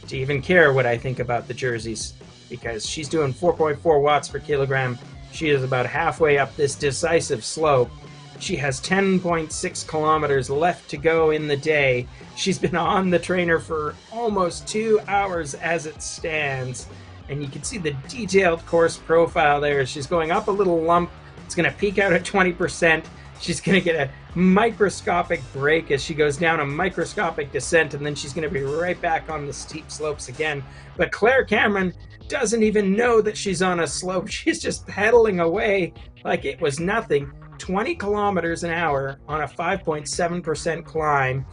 K: to even care what I think about the jerseys, because she's doing 4.4 watts per kilogram. She is about halfway up this decisive slope. She has 10.6 kilometers left to go in the day. She's been on the trainer for almost 2 hours as it stands. And you can see the detailed course profile there. She's going up a little lump. It's going to peak out at 20%. She's going to get a microscopic break as she goes down a microscopic descent, and then she's going to be right back on the steep slopes again. But Claire Cameron doesn't even know that she's on a slope. She's just pedaling away like it was nothing. 20 kilometers an hour on a 5.7% climb.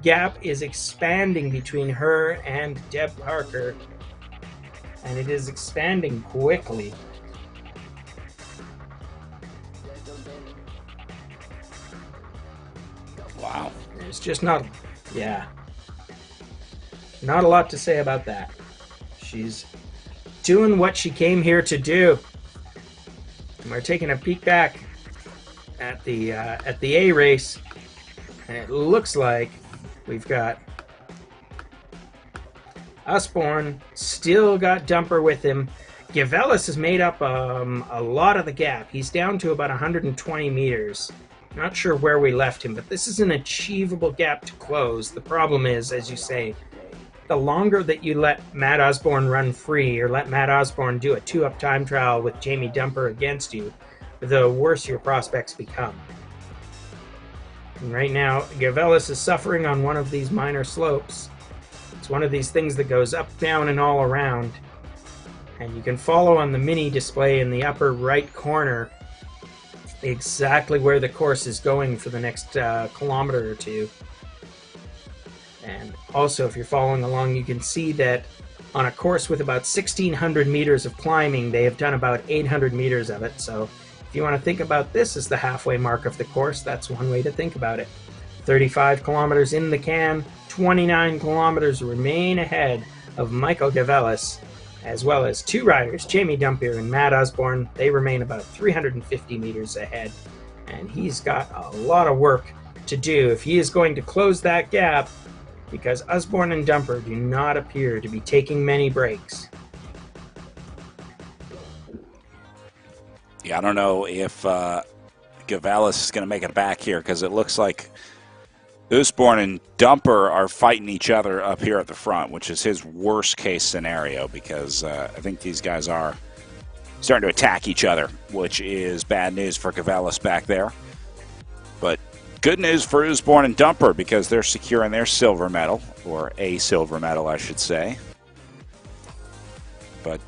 K: Gap is expanding between her and Deb Parker, and it is expanding quickly.
J: Wow.
K: There's just not a lot to say about that. She's doing what she came here to do. And we're taking a peek back at the A race, and it looks like we've got Usborne, still got Dumper with him. Gavelis has made up a lot of the gap. He's down to about 120 meters. Not sure where we left him, but this is an achievable gap to close. The problem is, as you say, the longer that you let Matt Osborne run free, or let Matt Osborne do a 2-up time trial with Jamie Dumper against you, the worse your prospects become. And right now, Gavelis is suffering on one of these minor slopes. It's one of these things that goes up, down, and all around. And you can follow on the mini display in the upper right corner exactly where the course is going for the next kilometer or two. And also, if you're following along, you can see that On a course with about 1,600 meters of climbing, they have done about 800 meters of it. So if you want to think about this as the halfway mark of the course, that's one way to think about it. 35 kilometers in the can, 29 kilometers remain ahead of Michael Gavelis, as well as two riders, Jamie Dumpier and Matt Osborne. They remain about 350 meters ahead, and he's got a lot of work to do if he is going to close that gap, because Osborne and Dumper do not appear to be taking many breaks.
J: Yeah, I don't know if Gavelis is going to make it back here, because it looks like Osborne and Dumper are fighting each other up here at the front, which is his worst case scenario, because I think these guys are starting to attack each other, which is bad news for Gavelis back there. But good news for Osborne and Dumper, because they're securing their silver medal, or a silver medal, I should say. But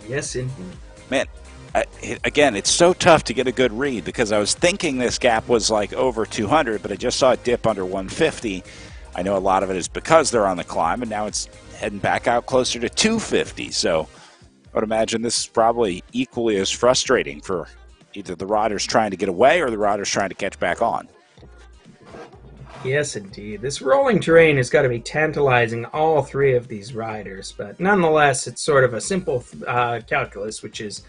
K: yes, indeed.
J: Man, again, it's so tough to get a good read, because I was thinking this gap was like over 200, but I just saw it dip under 150. I know a lot of it is because they're on the climb, and now it's heading back out closer to 250. So I would imagine this is probably equally as frustrating for either the riders trying to get away or the riders trying to catch back on.
K: Yes, indeed. This rolling terrain has got to be tantalizing all three of these riders, but nonetheless, it's sort of a simple calculus, which is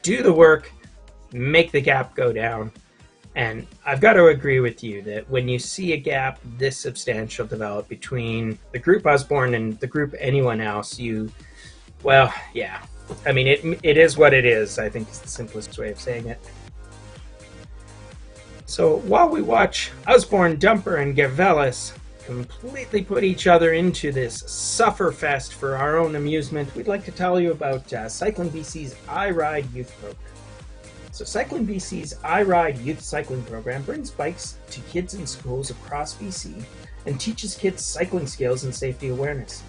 K: do the work, make the gap go down. And I've got to agree with you that when you see a gap this substantial develop between the group Osborne and the group anyone else, well, yeah. I mean, it is what it is, I think is the simplest way of saying it. So while we watch Osborne, Dumper, and Gavelis completely put each other into this sufferfest for our own amusement, we'd like to tell you about Cycling BC's iRide Youth Program. So Cycling BC's iRide Youth Cycling Program brings bikes to kids in schools across BC and teaches kids cycling skills and safety awareness.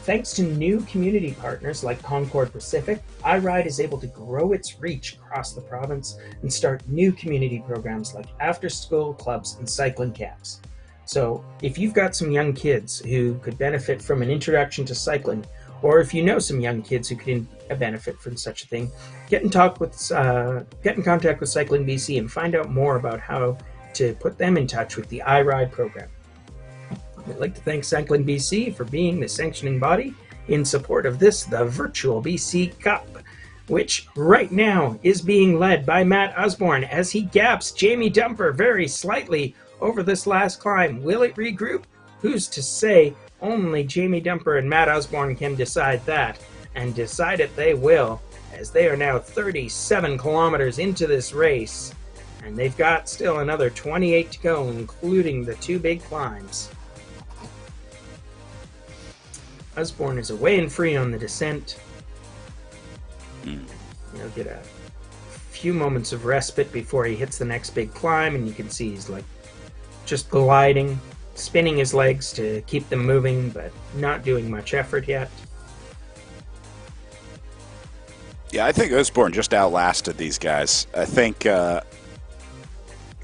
K: Thanks to new community partners like Concord Pacific, iRide is able to grow its reach across the province and start new community programs like after-school clubs and cycling camps. So if you've got some young kids who could benefit from an introduction to cycling, or if you know some young kids who could benefit from such a thing, get in contact with Cycling BC and find out more about how to put them in touch with the iRide program. I'd like to thank Cycling BC for being the sanctioning body in support of this, the virtual BC Cup, which right now is being led by Matt Osborne as he gaps Jamie Dumper very slightly over this last climb. Will it regroup? Who's to say? Only Jamie Dumper and Matt Osborne can decide that, and decide it they will, as they are now 37 kilometers into this race, and they've got still another 28 to go, including the two big climbs. Osborne is away and free on the descent. He'll get a few moments of respite before he hits the next big climb, and you can see he's like just gliding, spinning his legs to keep them moving, but not doing much effort yet.
J: Yeah, I think Osborne just outlasted these guys. I think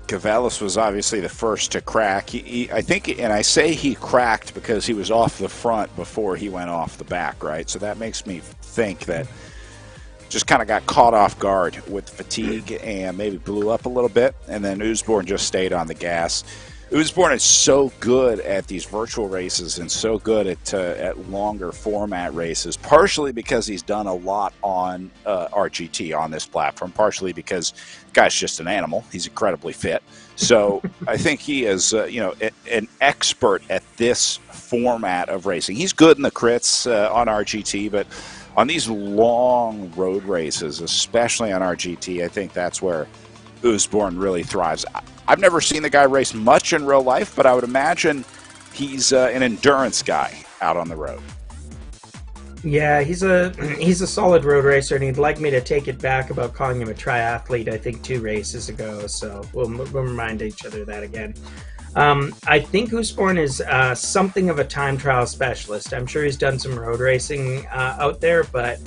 J: Gavelis was obviously the first to crack. I think, and I say he cracked because he was off the front before he went off the back, right? So that makes me think that just kind of got caught off guard with fatigue and maybe blew up a little bit, and then Osborne just stayed on the gas. Osborne is so good at these virtual races and so good at longer format races, partially because he's done a lot on RGT on this platform, partially because the guy's just an animal. He's incredibly fit. So I think he is an expert at this format of racing. He's good in the crits on RGT, but on these long road races, especially on RGT, I think that's where Osborne really thrives. I've never seen the guy race much in real life, but I would imagine he's an endurance guy out on the road.
K: Yeah, he's a solid road racer, and he'd like me to take it back about calling him a triathlete, I think 2 races ago, so we'll remind each other of that again. I think Osborne is something of a time trial specialist. I'm sure he's done some road racing out there, but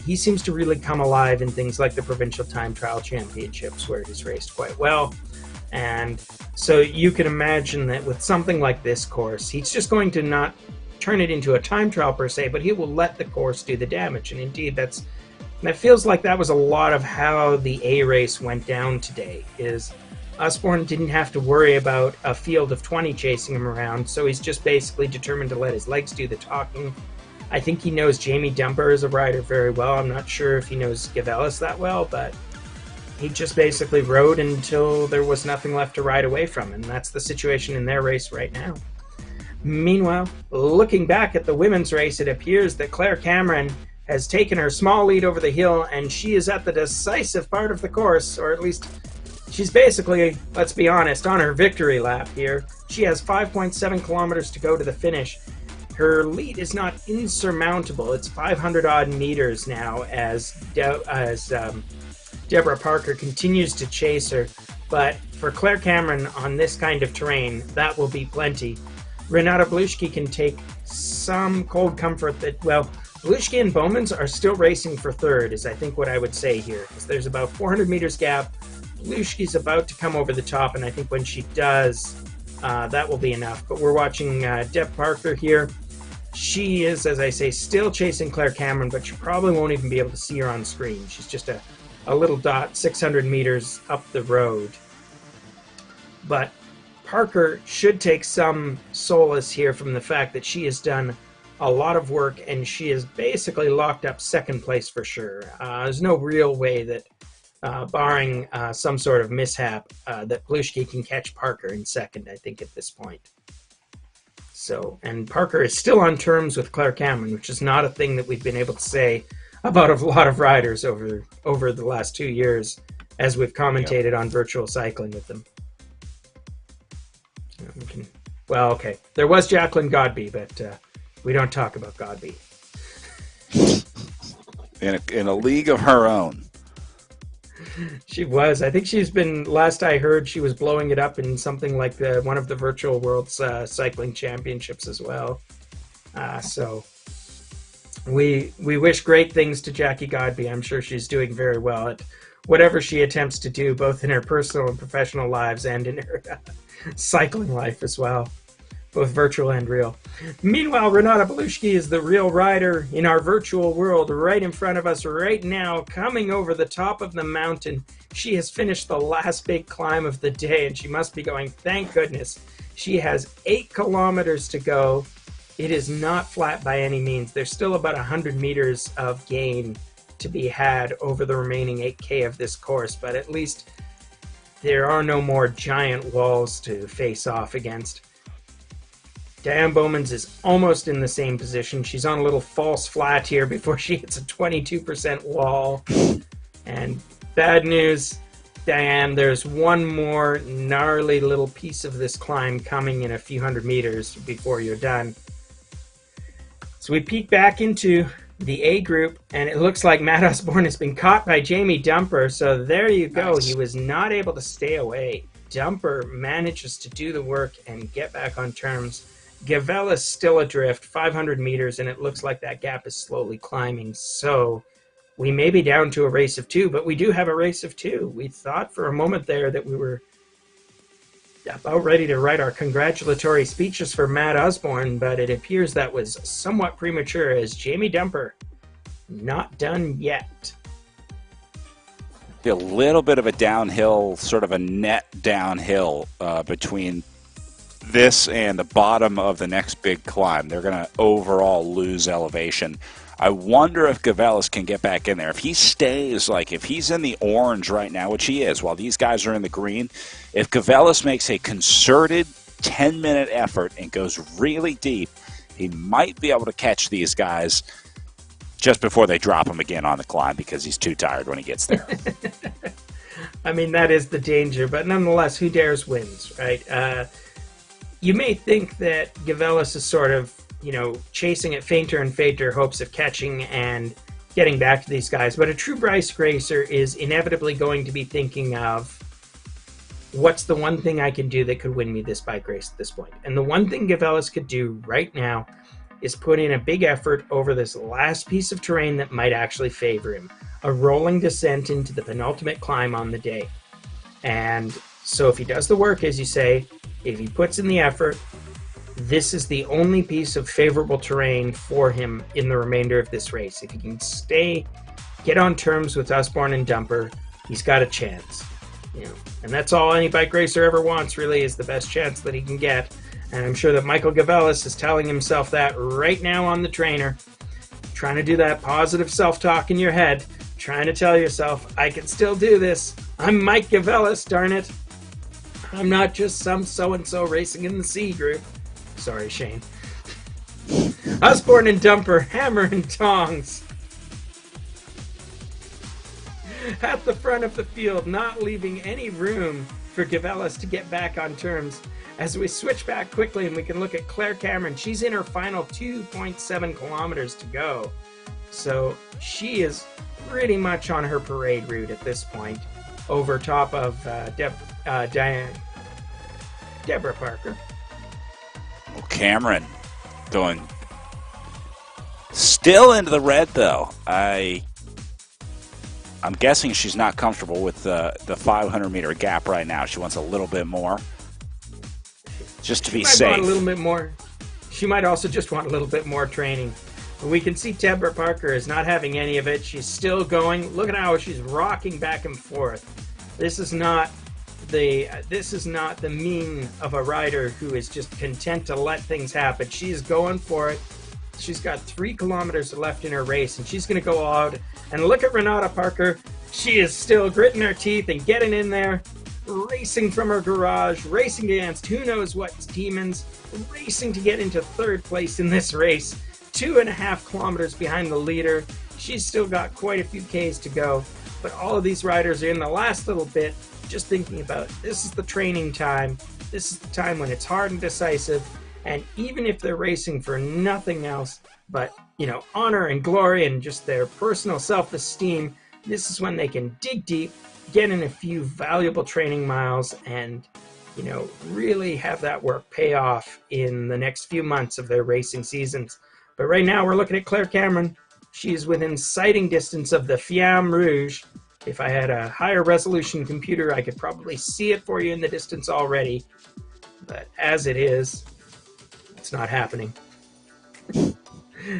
K: he seems to really come alive in things like the Provincial Time Trial Championships, where he's raced quite well. And so you can imagine that with something like this course, he's just going to not turn it into a time trial per se, but he will let the course do the damage. And indeed, that feels like that was a lot of how the A race went down today, is Usborne didn't have to worry about a field of 20 chasing him around, so he's just basically determined to let his legs do the talking. I think he knows Jamie Dumper as a rider very well. I'm not sure if he knows Gavelis that well, but he just basically rode until there was nothing left to ride away from, and that's the situation in their race right now. Meanwhile, looking back at the women's race, it appears that Claire Cameron has taken her small lead over the hill, and she is at the decisive part of the course, or at least she's basically, let's be honest, on her victory lap here. She has 5.7 kilometers to go to the finish. Her lead is not insurmountable. It's 500 odd meters now as Deborah Parker continues to chase her. But for Claire Cameron on this kind of terrain, that will be plenty. Renata Bluschke can take some cold comfort that, well, Bluschke and Bowmans are still racing for third, is I think what I would say here. Because there's about 400 meters gap. Bluschke's about to come over the top, and I think when she does, that will be enough. But we're watching Deb Parker here. She is, as I say, still chasing Claire Cameron, but you probably won't even be able to see her on screen. She's just a little dot 600 meters up the road. But Parker should take some solace here from the fact that she has done a lot of work, and she is basically locked up second place for sure. There's no real way that, barring some sort of mishap, that Bluschke can catch Parker in second, I think, at this point. So, and Parker is still on terms with Claire Cameron, which is not a thing that we've been able to say about a lot of riders over the last 2 years, as we've commentated on virtual cycling with them. Well, okay. There was Jacqueline Godby, but we don't talk about Godby.
J: In a league of her own.
K: She was. I think she's been, last I heard, she was blowing it up in something like one of the virtual World's Cycling Championships as well. So we wish great things to Jackie Godby. I'm sure she's doing very well at whatever she attempts to do, both in her personal and professional lives and in her cycling life as well, both virtual and real. Meanwhile, Renata Bluschke is the real rider in our virtual world, right in front of us right now, coming over the top of the mountain. She has finished the last big climb of the day, and she must be going, thank goodness. She has 8 kilometers to go. It is not flat by any means. There's still about 100 meters of gain to be had over the remaining 8K of this course, but at least there are no more giant walls to face off against. Diane Bowmans is almost in the same position. She's on a little false flat here before she hits a 22% wall. And bad news, Diane, there's one more gnarly little piece of this climb coming in a few hundred meters before you're done. So we peek back into the A group, and it looks like Matt Usborne has been caught by Jamie Dumper. So there you go. Nice. He was not able to stay away. Dumper manages to do the work and get back on terms. Gavelis still adrift, 500 meters, and it looks like that gap is slowly climbing. So we may be down to a race of 2, but we do have a race of 2. We thought for a moment there that we were about ready to write our congratulatory speeches for Matt Usborne, but it appears that was somewhat premature, as Jamie Dumper not done yet.
J: A little bit of a downhill, sort of a net downhill between this and the bottom of the next big climb. They're going to overall lose elevation. I wonder if Gavelis can get back in there. If he stays, like if he's in the orange right now, which he is, while these guys are in the green, if Gavelis makes a concerted 10-minute effort and goes really deep, he might be able to catch these guys just before they drop him again on the climb, because he's too tired when he gets there.
K: I mean, that is the danger, but nonetheless, who dares wins, right? You may think that Gavelis is sort of, chasing at fainter and fainter hopes of catching and getting back to these guys, but a true Bryce racer is inevitably going to be thinking of, what's the one thing I can do that could win me this bike race at this point? And the one thing Gavelis could do right now is put in a big effort over this last piece of terrain that might actually favor him. A rolling descent into the penultimate climb on the day. And so if he does the work, as you say, if he puts in the effort, this is the only piece of favorable terrain for him in the remainder of this race. If he can get on terms with Usborne and Dumper, he's got a chance. And that's all any bike racer ever wants, really, is the best chance that he can get. And I'm sure that Michael Gavelis is telling himself that right now on the trainer, trying to do that positive self-talk in your head, trying to tell yourself, I can still do this. I'm Mike Gavelis, darn it. I'm not just some so-and-so racing in the C group. Sorry, Shane. Usborne and Dumper, hammer and tongs. At the front of the field, not leaving any room for Gavelis to get back on terms. As we switch back quickly and we can look at Claire Cameron, she's in her final 2.7 kilometers to go. So she is pretty much on her parade route at this point, over top of Deborah Parker.
J: Well, Cameron going still into the red, though. I'm guessing she's not comfortable with the 500-meter gap right now. She wants a little bit more, just to be safe.
K: Want a little bit more. She might also just want a little bit more training. But we can see Deborah Parker is not having any of it. She's still going. Look at how she's rocking back and forth. This is not the mean of a rider who is just content to let things happen. She's going for it. She's got 3 kilometers left in her race, and she's going to go out. And look at Renata Parker. She is still gritting her teeth and getting in there, racing from her garage, racing against who knows what demons, racing to get into 3rd place in this race. 2.5 kilometers behind the leader. She's still got quite a few Ks to go. But all of these riders are in the last little bit, just thinking about this is the training time. This is the time when it's hard and decisive. And even if they're racing for nothing else but, honor and glory and just their personal self-esteem, this is when they can dig deep, get in a few valuable training miles, and, really have that work pay off in the next few months of their racing seasons. But right now we're looking at Claire Cameron. She's within sighting distance of the Fiamme Rouge. If I had a higher resolution computer, I could probably see it for you in the distance already. But as it is, it's not happening.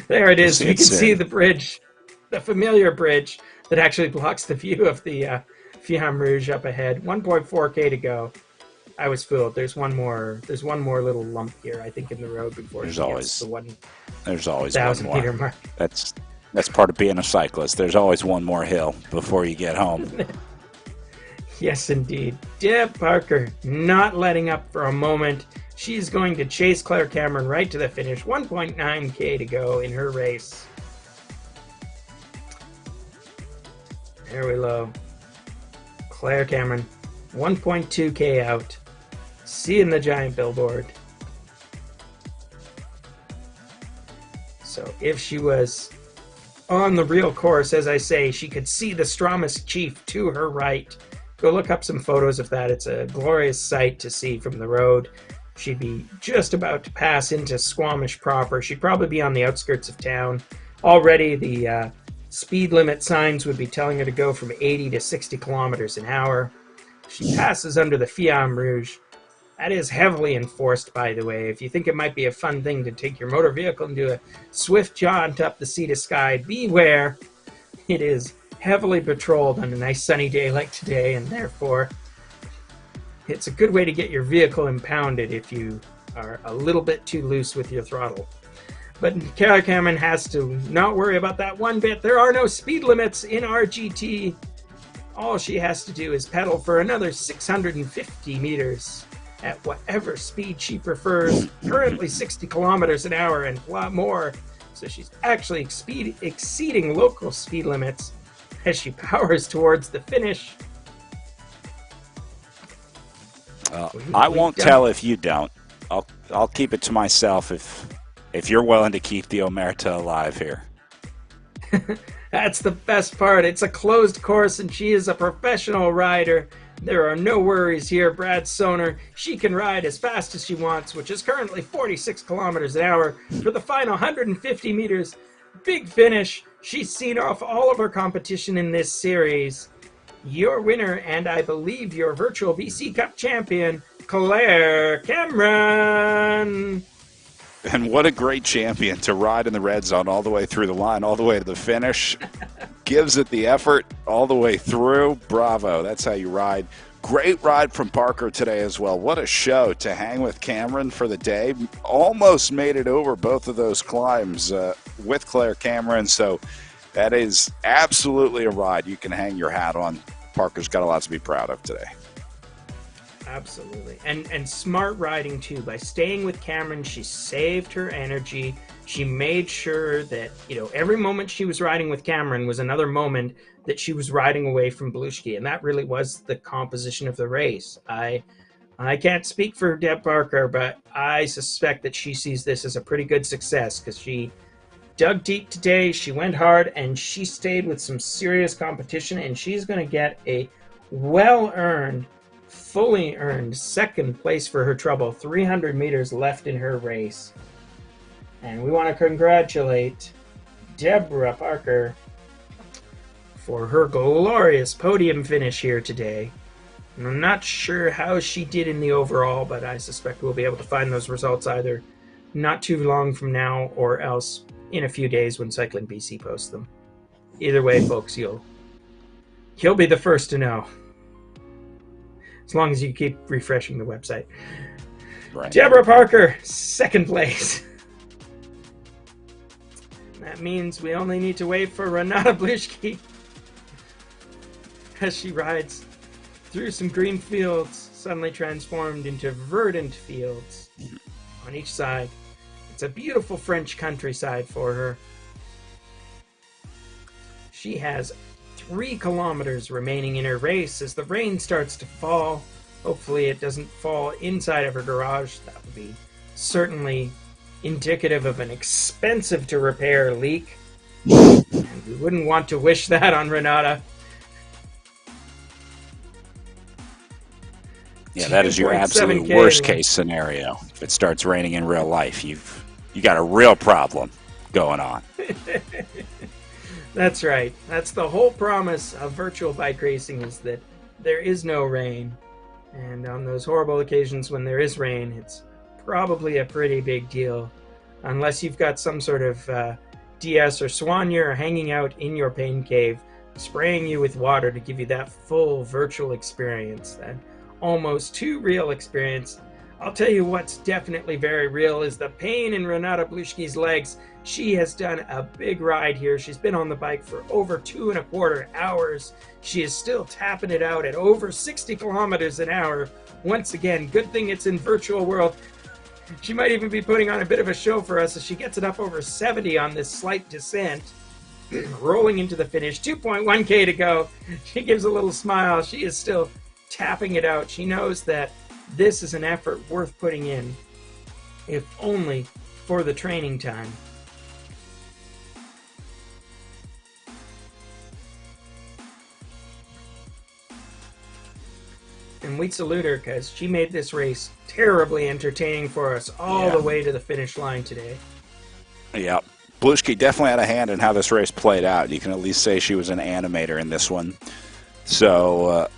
K: There it is. You can see the bridge, the familiar bridge that actually blocks the view of the Fiamme Rouge up ahead. 1.4K to go. I was fooled. There's one more little lump here, I think, in the road before
J: there's
K: she
J: always
K: gets the
J: 1,000
K: meter mark.
J: That's part of being a cyclist. There's always one more hill before you get home.
K: Yes, indeed. Deb Parker not letting up for a moment. She's going to chase Claire Cameron right to the finish. 1.9K to go in her race. There we go. Claire Cameron, 1.2K out. Seeing the giant billboard. So if she was on the real course, as I say, she could see the Squamish Chief to her right. Go look up some photos of that. It's a glorious sight to see from the road. She'd be just about to pass into Squamish proper. She'd probably be on the outskirts of town. Already the speed limit signs would be telling her to go from 80 to 60 kilometers an hour. She passes under the Fiamme Rouge. That is heavily enforced, by the way. If you think it might be a fun thing to take your motor vehicle and do a swift jaunt up the sea to sky, beware. It is heavily patrolled on a nice sunny day like today, and therefore it's a good way to get your vehicle impounded if you are a little bit too loose with your throttle. But Claire Cameron has to not worry about that one bit. There are no speed limits in RGT. All she has to do is pedal for another 650 meters at whatever speed she prefers. Currently 60 kilometers an hour and a lot more. So she's actually exceeding local speed limits as she powers towards the finish.
J: I won't tell if you don't. I'll keep it to myself if you're willing to keep the Omerta alive here.
K: That's the best part. It's a closed course and she is a professional rider. There are no worries here. Brad Soner, she can ride as fast as she wants, which is currently 46 kilometers an hour for the final 150 meters. Big finish. She's seen off all of her competition in this series. Your winner, and I believe your virtual BC Cup champion, Claire Cameron.
J: And what a great champion to ride in the red zone all the way through the line, all the way to the finish. Gives it the effort all the way through. Bravo. That's how you ride. Great ride from Parker today as well. What a show to hang with Cameron for the day. Almost made it over both of those climbs with Claire Cameron. So that is absolutely a ride you can hang your hat on. Parker's got a lot to be proud of today.
K: Absolutely. And smart riding too. By staying with Cameron, she saved her energy. She made sure that, you know, every moment she was riding with Cameron was another moment that she was riding away from Blushki. And that really was the composition of the race. I can't speak for Deb Parker, but I suspect that she sees this as a pretty good success because she dug deep today, she went hard, and she stayed with some serious competition, and she's going to get a well-earned, fully earned second place for her trouble. 300 meters left in her race. And we want to congratulate Deborah Parker for her glorious podium finish here today. And I'm not sure how she did in the overall, but I suspect we'll be able to find those results either not too long from now or else in a few days when Cycling BC posts them. Either way, folks, you'll be the first to know. As long as you keep refreshing the website.
J: Right.
K: Deborah Parker, second place. That means we only need to wait for Renata Blushki as she rides through some green fields, suddenly transformed into verdant fields on each side. It's a beautiful French countryside for her. She has 3 kilometers remaining in her race as the rain starts to fall. Hopefully it doesn't fall inside of her garage. That would be certainly indicative of an expensive to repair leak. And we wouldn't want to wish that on Renata.
J: Yeah, that is your absolute worst case scenario. If it starts raining in real life, you got a real problem going on.
K: That's right. That's the whole promise of virtual bike racing, is that there is no rain. And on those horrible occasions when there is rain, it's probably a pretty big deal. Unless you've got some sort of DS or Soigneur hanging out in your pain cave, spraying you with water to give you that full virtual experience, that almost too real experience. I'll tell you what's definitely very real is the pain in Renata Blushki's legs. She has done a big ride here. She's been on the bike for over 2.25 hours. She is still tapping it out at over 60 kilometers an hour. Once again, good thing it's in virtual world. She might even be putting on a bit of a show for us as she gets it up over 70 on this slight descent. Rolling into the finish, 2.1K to go. She gives a little smile. She is still tapping it out. She knows that this is an effort worth putting in, if only for the training time. And we salute her because she made this race terribly entertaining for us all the way to the finish line today.
J: Yeah, Blushki definitely had a hand in how this race played out. You can at least say she was an animator in this one. So,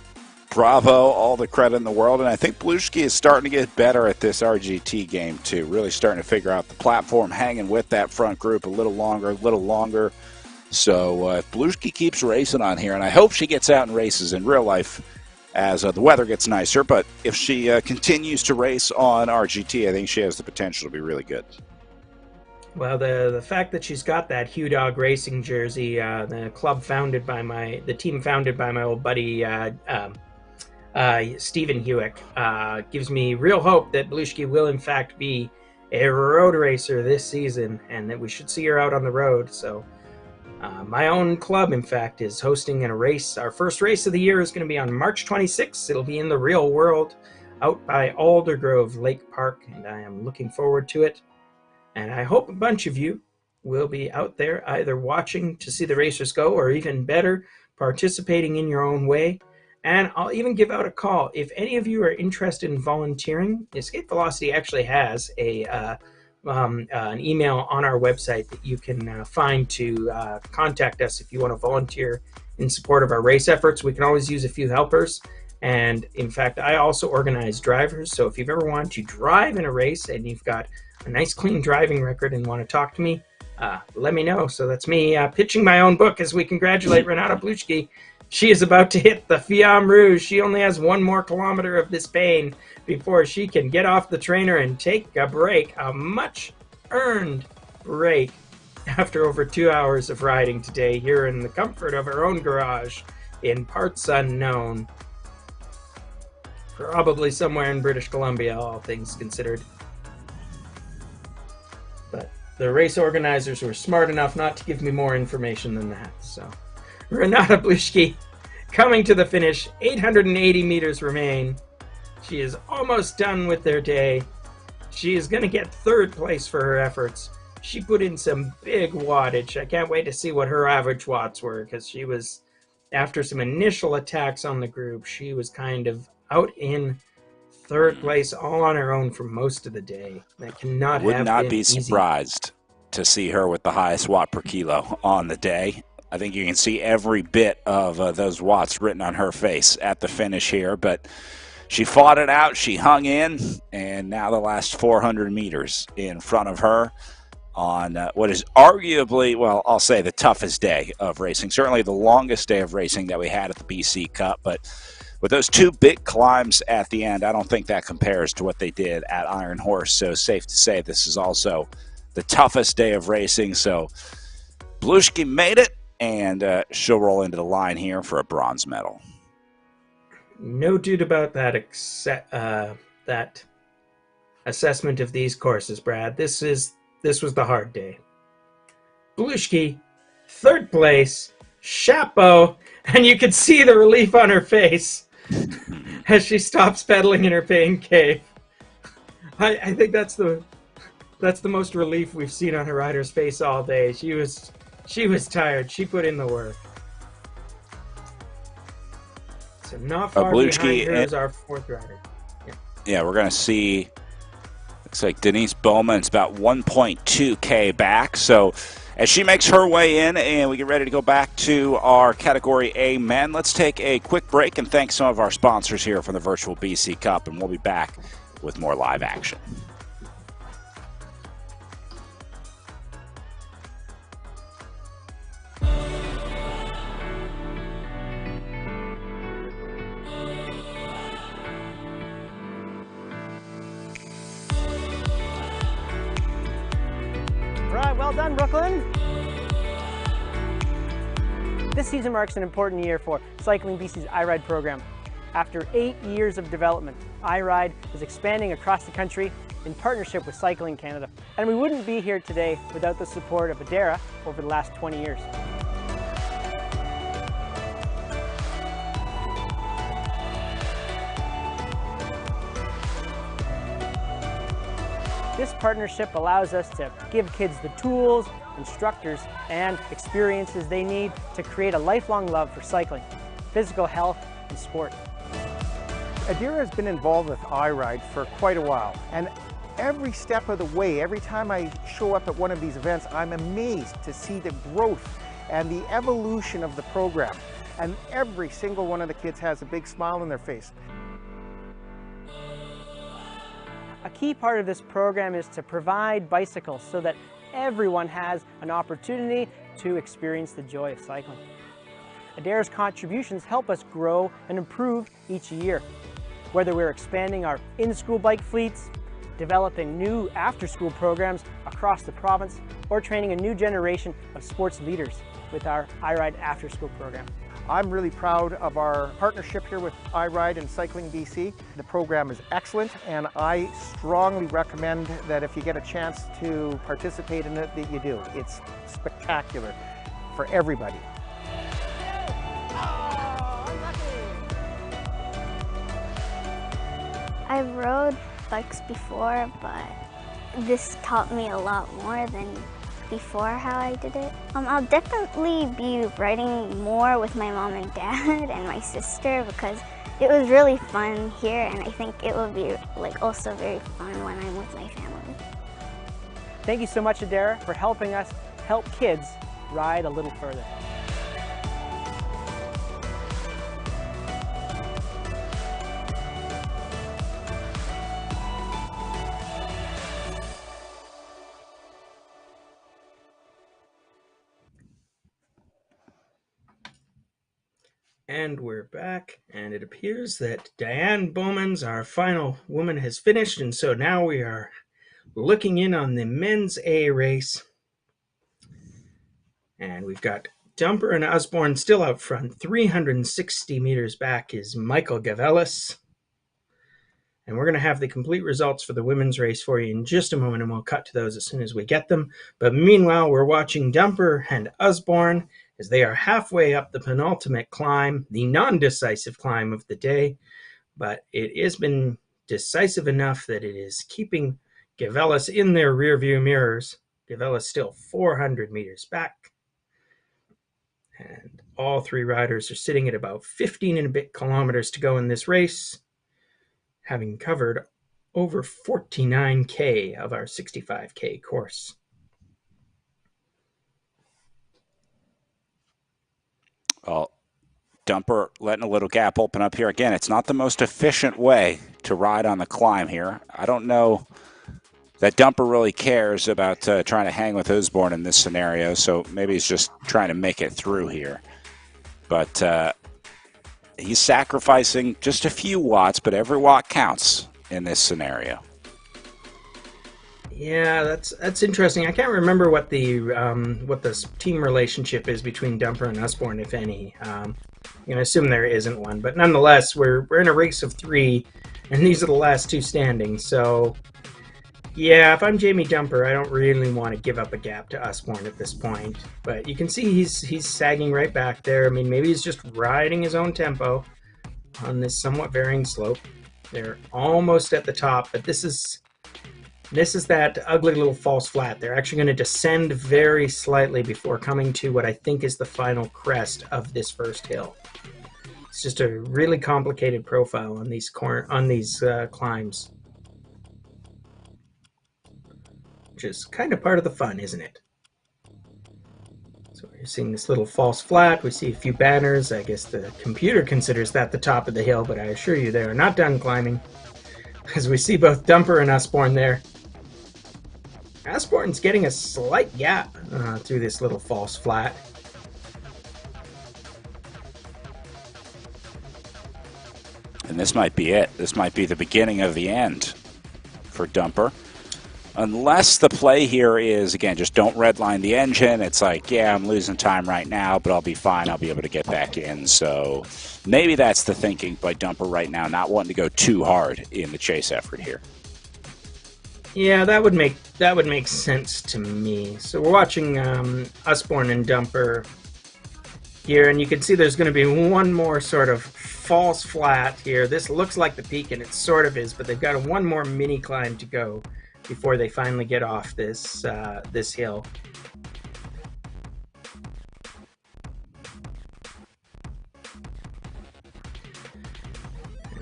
J: bravo, all the credit in the world. And I think Blushki is starting to get better at this RGT game, too. Really starting to figure out the platform, hanging with that front group a little longer. So if Blushki keeps racing on here, and I hope she gets out and races in real life as the weather gets nicer, but if she continues to race on RGT, I think she has the potential to be really good.
K: Well, the fact that she's got that Hugh Dog Racing jersey, the team founded by my old buddy Stephen Hewick, gives me real hope that Blushki will in fact be a road racer this season, and that we should see her out on the road. So my own club, in fact, is hosting a race. Our first race of the year is going to be on March 26th. It'll be in the real world out by Aldergrove Lake Park, and I am looking forward to it. And I hope a bunch of you will be out there either watching to see the racers go, or even better, participating in your own way. And I'll even give out a call. If any of you are interested in volunteering, Escape Velocity actually has an email on our website that you can find to contact us if you want to volunteer in support of our race efforts. We can always use a few helpers. And in fact, I also organize drivers. So if you've ever wanted to drive in a race and you've got a nice clean driving record and want to talk to me, let me know. So that's me pitching my own book as we congratulate Renata Bluchki. She is about to hit the Fiamme Rouge. She only has 1 more kilometer of this pain before she can get off the trainer and take a break, a much-earned break after over 2 hours of riding today here in the comfort of her own garage in parts unknown. Probably somewhere in British Columbia, all things considered. But the race organizers were smart enough not to give me more information than that. So Renata Bluchki coming to the finish. 880 meters remain. She is almost done with their day. She is going to get 3rd place for her efforts. She put in some big wattage. I can't wait to see what her average watts were, because she was, after some initial attacks on the group, she was kind of out in 3rd place all on her own for most of the day. That cannot
J: Would
K: have
J: not
K: been
J: be
K: easy.
J: surprised to see her with the highest watt per kilo on the day. I think you can see every bit of those watts written on her face at the finish here, but she fought it out, she hung in, and now the last 400 meters in front of her on what is arguably, well, I'll say the toughest day of racing, certainly the longest day of racing that we had at the BC Cup, but with those 2 big climbs at the end, I don't think that compares to what they did at Iron Horse, so safe to say this is also the toughest day of racing. So Bluchki made it, and she'll roll into the line here for a bronze medal.
K: No doubt about that. That assessment of these courses, Brad. This was the hard day. Bluchki, 3rd place, chapeau, and you could see the relief on her face as she stops pedaling in her pain cave. I think that's the most relief we've seen on a rider's face all day. She was tired. She put in the work. So not far behind her is our 4th rider.
J: Yeah, we're going to see, looks like Denise Bowman's about 1.2K back. So as she makes her way in and we get ready to go back to our Category A men, let's take a quick break and thank some of our sponsors here from the virtual BC Cup, and we'll be back with more live action.
A: Right, well done, Brooklyn. This season marks an important year for Cycling BC's iRide program. After 8 years of development, iRide is expanding across the country in partnership with Cycling Canada. And we wouldn't be here today without the support of Adara over the last 20 years. This partnership allows us to give kids the tools, instructors, and experiences they need to create a lifelong love for cycling, physical health, and sport.
B: Adara has been involved with iRide for quite a while, and every step of the way, every time I show up at one of these events, I'm amazed to see the growth and the evolution of the program. And every single one of the kids has a big smile on their face.
A: A key part of this program is to provide bicycles so that everyone has an opportunity to experience the joy of cycling. Adara's contributions help us grow and improve each year. Whether we're expanding our in-school bike fleets, developing new after-school programs across the province, or training a new generation of sports leaders with our iRide after-school program.
B: I'm really proud of our partnership here with iRide and Cycling BC. The program is excellent, and I strongly recommend that if you get a chance to participate in it, that you do. It's spectacular for everybody.
C: I rode bikes before, but this taught me a lot more than before how I did it. I'll definitely be riding more with my mom and dad and my sister because it was really fun here, and I think it will be also very fun when I'm with my family.
A: Thank you so much, Adara, for helping us help kids ride a little further.
K: And we're back, and it appears that Diane Bowman's, our final woman, has finished, and so now we are looking in on the men's A race. And we've got Dumper and Osborne still out front. 360 meters back is Michael Gavelis. And we're going to have the complete results for the women's race for you in just a moment, and we'll cut to those as soon as we get them. But meanwhile, we're watching Dumper and Osborne as they are halfway up the penultimate climb, the non-decisive climb of the day. But it has been decisive enough that it is keeping Gavelis in their rearview mirrors. Gavelis still 400 meters back. And all three riders are sitting at about 15 and a bit kilometers to go in this race, having covered over 49K of our 65K course.
J: Well, Dumper letting a little gap open up here. Again, it's not the most efficient way to ride on the climb here. I don't know that Dumper really cares about trying to hang with Osborne in this scenario, so maybe he's just trying to make it through here. But he's sacrificing just a few watts, but every watt counts in this scenario.
K: Yeah, that's interesting. I can't remember what the team relationship is between Dumper and Osborne, if any. I assume there isn't one, but nonetheless, we're in a race of three, and these are the last two standing. So, yeah, if I'm Jamie Dumper, I don't really want to give up a gap to Osborne at this point. But you can see he's sagging right back there. I mean, maybe he's just riding his own tempo on this somewhat varying slope. They're almost at the top, but this is that ugly little false flat. They're actually going to descend very slightly before coming to what I think is the final crest of this first hill. It's just a really complicated profile on these climbs, which is kind of part of the fun, isn't it? So we're seeing this little false flat. We see a few banners. I guess the computer considers that the top of the hill, but I assure you they are not done climbing, as we see both Dumper and Osborne there. Osborne's getting a slight gap through this little false flat.
J: And this might be it. This might be the beginning of the end for Dumper. Unless the play here is, again, just don't redline the engine. It's like, yeah, I'm losing time right now, but I'll be fine. I'll be able to get back in. So maybe that's the thinking by Dumper right now, not wanting to go too hard in the chase effort here.
K: Yeah, that would make sense to me. So we're watching Osborne and Dumper here, and you can see there's going to be one more sort of false flat here. This looks like the peak, and it sort of is, but they've got one more mini climb to go before they finally get off this this hill.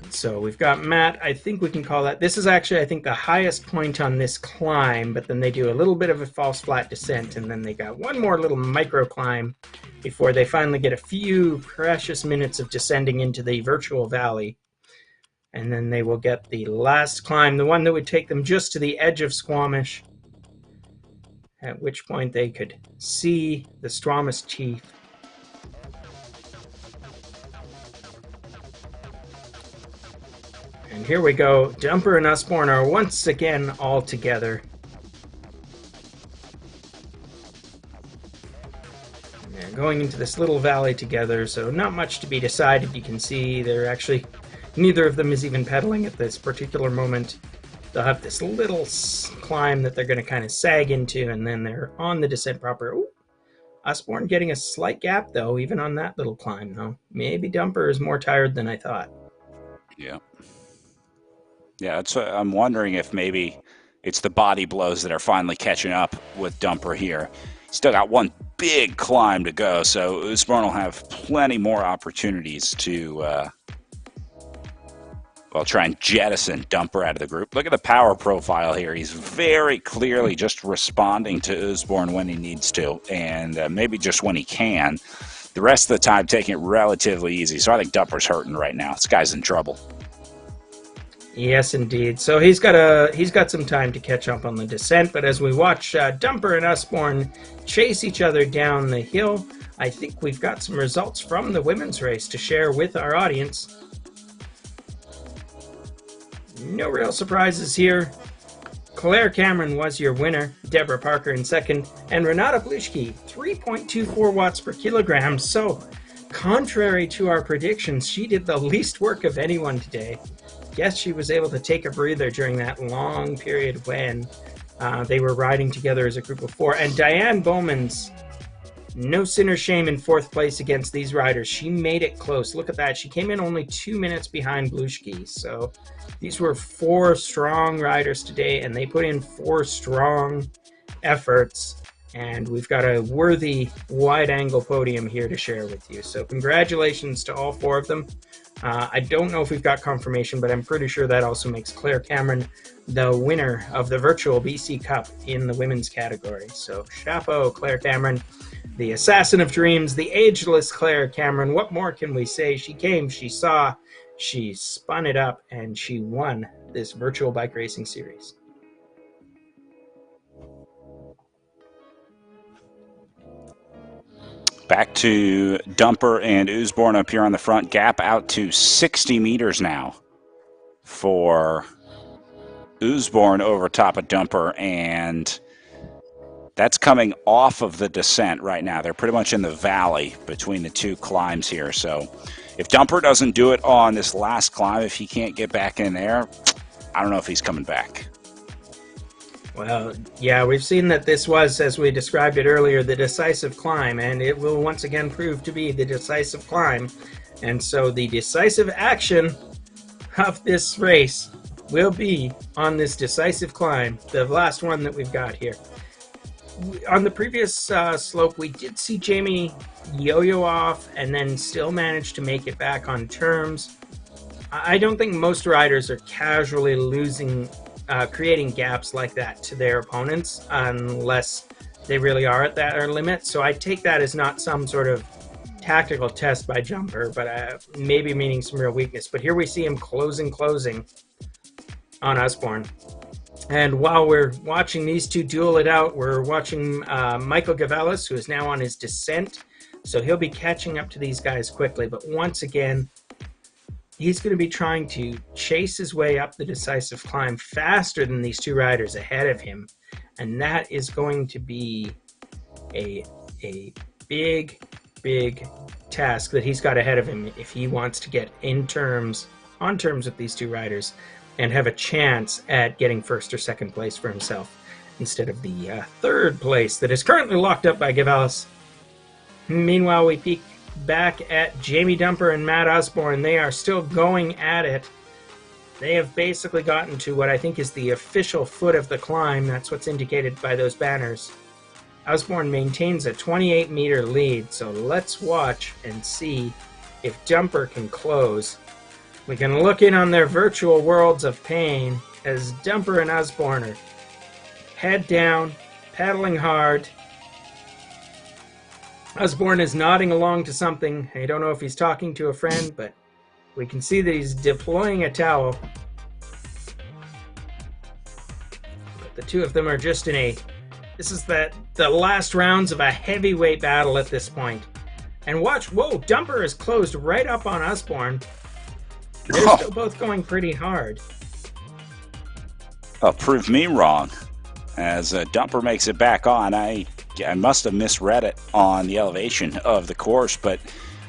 K: So we've got Matt, I think we can call that. This is actually, I think, the highest point on this climb, but then they do a little bit of a false flat descent, and then they got one more little micro climb before they finally get a few precious minutes of descending into the virtual valley. And then they will get the last climb, the one that would take them just to the edge of Squamish, at which point they could see the Squamish Chief. And here we go. Dumper and Osborne are once again all together. And they're going into this little valley together, so not much to be decided. You can see they're actually, neither of them is even pedaling at this particular moment. They'll have this little climb that they're going to kind of sag into, and then they're on the descent proper. Ooh. Osborne getting a slight gap, though, even on that little climb, though. Maybe Dumper is more tired than I thought.
J: Yeah. Yeah, I'm wondering if maybe it's the body blows that are finally catching up with Dumper here. Still got one big climb to go, so Osborne will have plenty more opportunities to try and jettison Dumper out of the group. Look at the power profile here. He's very clearly just responding to Osborne when he needs to, and maybe just when he can. The rest of the time taking it relatively easy. So I think Dumper's hurting right now. This guy's in trouble.
K: Yes, indeed. So he's got some time to catch up on the descent, but as we watch Dumper and Osborne chase each other down the hill, I think we've got some results from the women's race to share with our audience. No real surprises here. Claire Cameron was your winner, Deborah Parker in second, and Renata Bluschke, 3.24 watts per kilogram. So, contrary to our predictions, she did the least work of anyone today. Guess she was able to take a breather during that long period when they were riding together as a group of four. And Diane Bowman's no sin or shame in fourth place against these riders. She made it close. Look at that. She came in only 2 minutes behind Bluschke. So these were 4 strong riders today, and they put in 4 strong efforts. And we've got a worthy wide-angle podium here to share with you. So congratulations to all 4 of them. I don't know if we've got confirmation, but I'm pretty sure that also makes Claire Cameron the winner of the virtual BC Cup in the women's category. So chapeau, Claire Cameron, the assassin of dreams, the ageless Claire Cameron. What more can we say? She came, she saw, she spun it up, and she won this virtual bike racing series.
J: Back to Dumper and Usborne up here on the front. Gap out to 60 meters now for Usborne over top of Dumper, and that's coming off of the descent right now. They're pretty much in the valley between the 2 climbs here. So if Dumper doesn't do it on this last climb, if he can't get back in there, I don't know if he's coming back.
K: Well, yeah, we've seen that this was, as we described it earlier, the decisive climb, and it will once again prove to be the decisive climb. And so the decisive action of this race will be on this decisive climb, the last one that we've got here. On the previous slope, we did see Jamie yo-yo off and then still manage to make it back on terms. I don't think most riders are casually creating gaps like that to their opponents unless they really are at that limit. So I take that as not some sort of tactical test by Jumper, but maybe meaning some real weakness. But here we see him closing on Usborne. And while we're watching these two duel it out, we're watching Michael Gavelis, who is now on his descent. So he'll be catching up to these guys quickly. But once again, he's going to be trying to chase his way up the decisive climb faster than these 2 riders ahead of him. And that is going to be a big task that he's got ahead of him if he wants to get on terms with these 2 riders and have a chance at getting first or second place for himself instead of the 3rd place that is currently locked up by Gavelis. Meanwhile, we peek back at Jamie Dumper and Matt Usborne. They are still going at it. They have basically gotten to what I think is the official foot of the climb. That's what's indicated by those banners. Usborne maintains a 28-meter lead, so let's watch and see if Dumper can close. We can look in on their virtual worlds of pain as Dumper and Usborne are head down, pedaling hard. Usborne is nodding along to something. I don't know if he's talking to a friend, but we can see that he's deploying a towel. But the 2 of them are just in a... This is the last rounds of a heavyweight battle at this point. And watch, whoa, Dumper is closed right up on Usborne. They're still both going pretty hard.
J: Oh, prove me wrong. As Dumper makes it back on, I must have misread it on the elevation of the course, but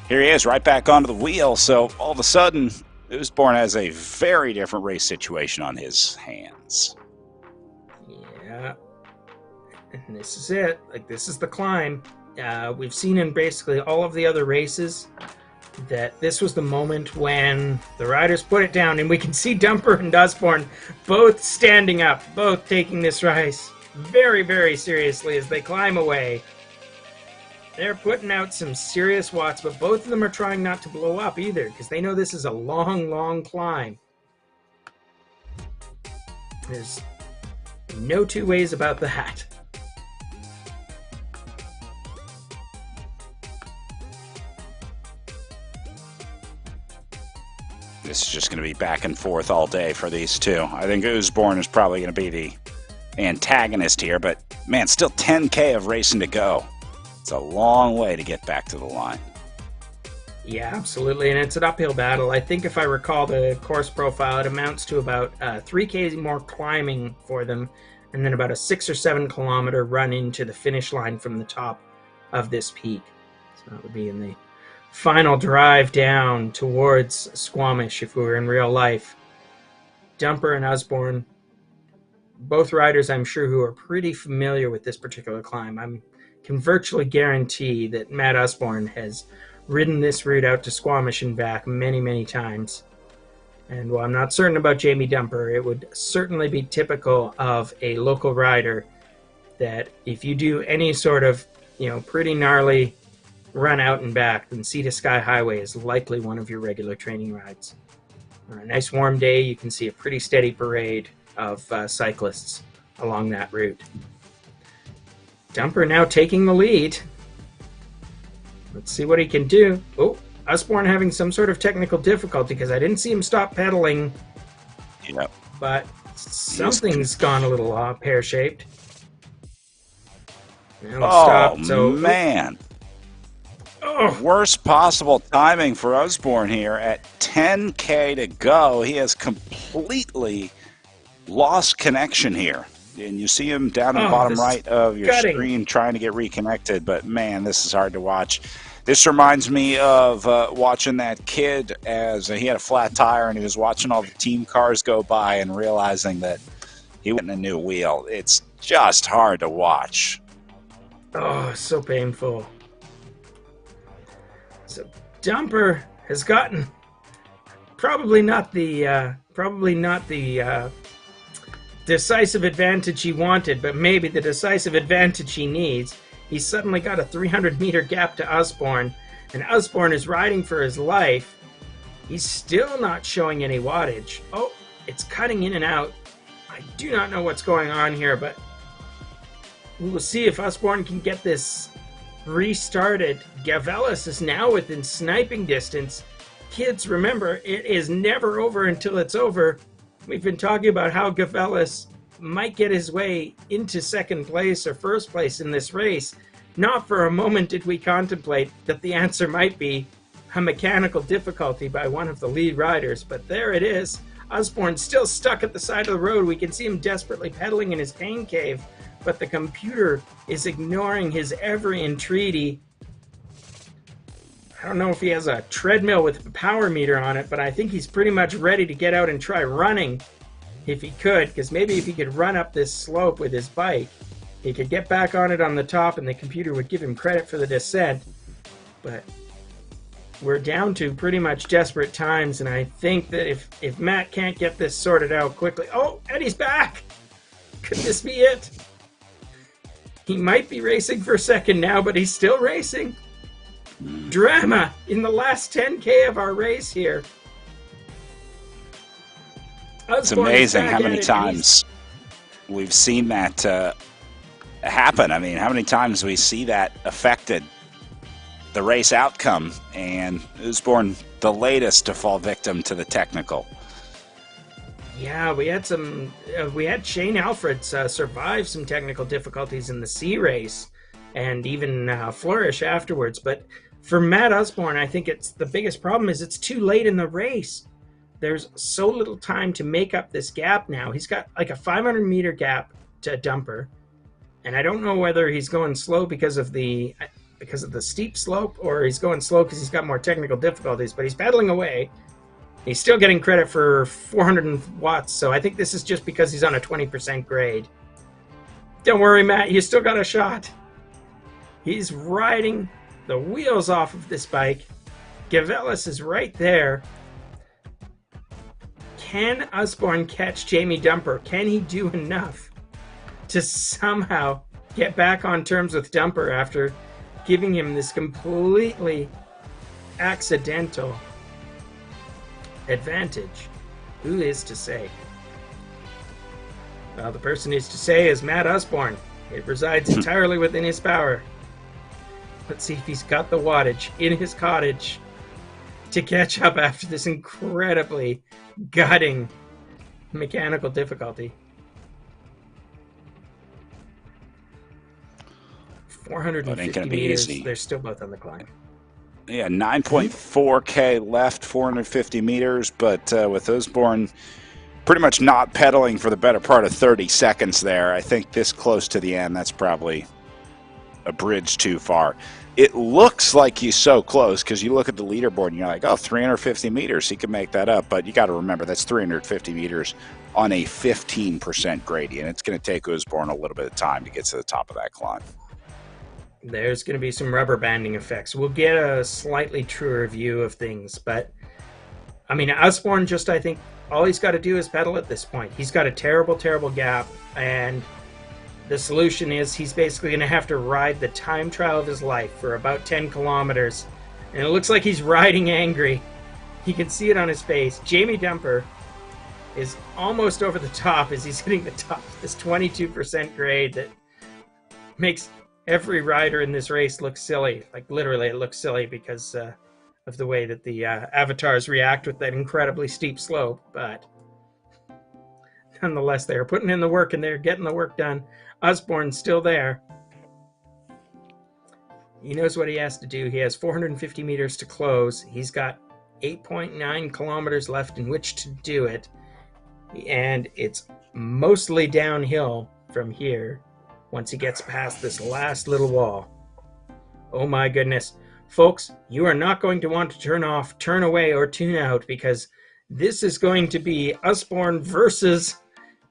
J: here he is right back onto the wheel. So all of a sudden, Usborne has a very different race situation on his hands.
K: Yeah, and this is it. Like, this is the climb. We've seen in basically all of the other races that this was the moment when the riders put it down, and we can see Dumper and Usborne both standing up, both taking this race very, very seriously as they climb away. They're putting out some serious watts, but both of them are trying not to blow up either, because they know this is a long, long climb. There's no 2 ways about that.
J: This is just going to be back and forth all day for these 2. I think Usborne is probably going to be the antagonist here, but man, still 10K of racing to go. It's a long way to get back to the line.
K: Yeah, absolutely, and it's an uphill battle. I think if I recall the course profile, it amounts to about 3K more climbing for them, and then about a 6 or 7 kilometer run into the finish line from the top of this peak. So that would be in the final drive down towards Squamish if we were in real life. Dumper and Usborne, both riders I'm sure who are pretty familiar with this particular climb. I can virtually guarantee that Matt Usborne has ridden this route out to Squamish and back many, many times. And while I'm not certain about Jamie Dumper, it would certainly be typical of a local rider that if you do any sort of, pretty gnarly run out and back, then Sea to Sky Highway is likely one of your regular training rides. On a nice warm day, you can see a pretty steady parade of cyclists along that route. Dumper now taking the lead. Let's see what he can do. Oh, Usborne having some sort of technical difficulty because I didn't see him stop pedaling.
J: Yep.
K: But something's gone a little pear-shaped.
J: Oh, man. Worst possible timing for Usborne here. At 10K to go, he has completely lost connection here. And you see him down in the bottom right of your screen trying to get reconnected. But, man, this is hard to watch. This reminds me of watching that kid as he had a flat tire and he was watching all the team cars go by and realizing that he went in a new wheel. It's just hard to watch.
K: Oh, so painful. So Dumper has gotten probably not the decisive advantage he wanted, but maybe the decisive advantage he needs. He's suddenly got a 300-meter gap to Usborne, and Usborne is riding for his life. He's still not showing any wattage. Oh, it's cutting in and out. I do not know what's going on here, but we will see if Usborne can get this restarted. Gavelis is now within sniping distance. Kids, remember, it is never over until it's over. We've been talking about how Gavelis might get his way into second place or first place in this race. Not for a moment did we contemplate that the answer might be a mechanical difficulty by one of the lead riders, but there it is. Usborne's still stuck at the side of the road. We can see him desperately pedaling in his pain cave, but the computer is ignoring his every entreaty. I don't know if he has a treadmill with a power meter on it, but I think he's pretty much ready to get out and try running if he could, because maybe if he could run up this slope with his bike, he could get back on it on the top and the computer would give him credit for the descent. But we're down to pretty much desperate times, and I think that if Matt can't get this sorted out quickly... Oh, and he's back! Could this be it? He might be racing for second now, but he's still racing. Drama in the last 10K of our race here.
J: It's amazing how many times we've seen that happen. I mean, how many times we see that affected the race outcome, and Usborne the latest to fall victim to the technical.
K: Yeah, we had some. We had Shane Alfreds survive some technical difficulties in the C race, and even flourish afterwards. But for Matt Usborne, I think it's the biggest problem is it's too late in the race. There's so little time to make up this gap now. He's got like a 500-meter gap to Dumper, and I don't know whether he's going slow because of the steep slope, or he's going slow because he's got more technical difficulties. But he's pedaling away. He's still getting credit for 400 watts, so I think this is just because he's on a 20% grade. Don't worry, Matt, you still got a shot. He's riding the wheels off of this bike. Gavelis is right there. Can Usborne catch Jamie Dumper? Can he do enough to somehow get back on terms with Dumper after giving him this completely accidental advantage? Who is to say? Well, the person who's to say is Matt Usborne. It resides entirely within his power. Let's see if he's got the wattage in his cottage to catch up after this incredibly gutting mechanical difficulty.
J: But ain't
K: 450
J: gonna be
K: meters.
J: easy.
K: They're still both on the climb.
J: Yeah, 9.4K left, 450 meters, but with Osborne pretty much not pedaling for the better part of 30 seconds there, I think this close to the end, that's probably a bridge too far. It looks like he's so close because you look at the leaderboard and you're like, oh, 350 meters, he can make that up. But you got to remember, that's 350 meters on a 15% gradient. It's going to take Osborne a little bit of time to get to the top of that climb.
K: There's going to be some rubber banding effects. We'll get a slightly truer view of things, but I mean, Osborne just, I think, all he's got to do is pedal at this point. He's got a terrible, terrible gap, and the solution is he's basically going to have to ride the time trial of his life for about 10 kilometers, and it looks like he's riding angry. You can see it on his face. Jamie Dumper is almost over the top as he's hitting the top of this 22% grade that makes every rider in this race look silly. Like, literally, it looks silly because of the way that the avatars react with that incredibly steep slope. But nonetheless, they're putting in the work and they're getting the work done. Osborne's still there. He knows what he has to do. He has 450 meters to close. He's got 8.9 kilometers left in which to do it. And it's mostly downhill from here once he gets past this last little wall. Oh my goodness. Folks, you are not going to want to turn off, turn away, or tune out, because this is going to be Osborne versus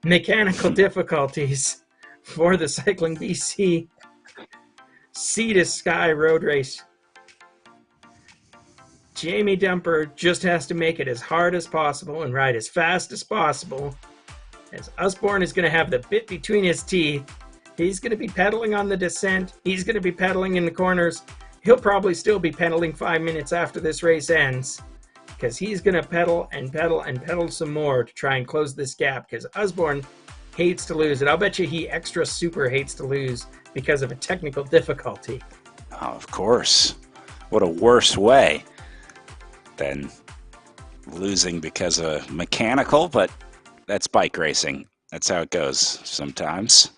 K: mechanical difficulties for the Cycling BC Sea to Sky road race. Jamie Dumper just has to make it as hard as possible and ride as fast as possible, as Osborne is going to have the bit between his teeth. He's going to be pedaling on the descent. He's going to be pedaling in the corners. He'll probably still be pedaling 5 minutes after this race ends, because he's going to pedal and pedal and pedal some more to try and close this gap, because Osborne hates to lose. And I'll bet you he extra super hates to lose because of a technical difficulty.
J: Oh, of course. What a worse way than losing because of mechanical, but that's bike racing. That's how it goes sometimes.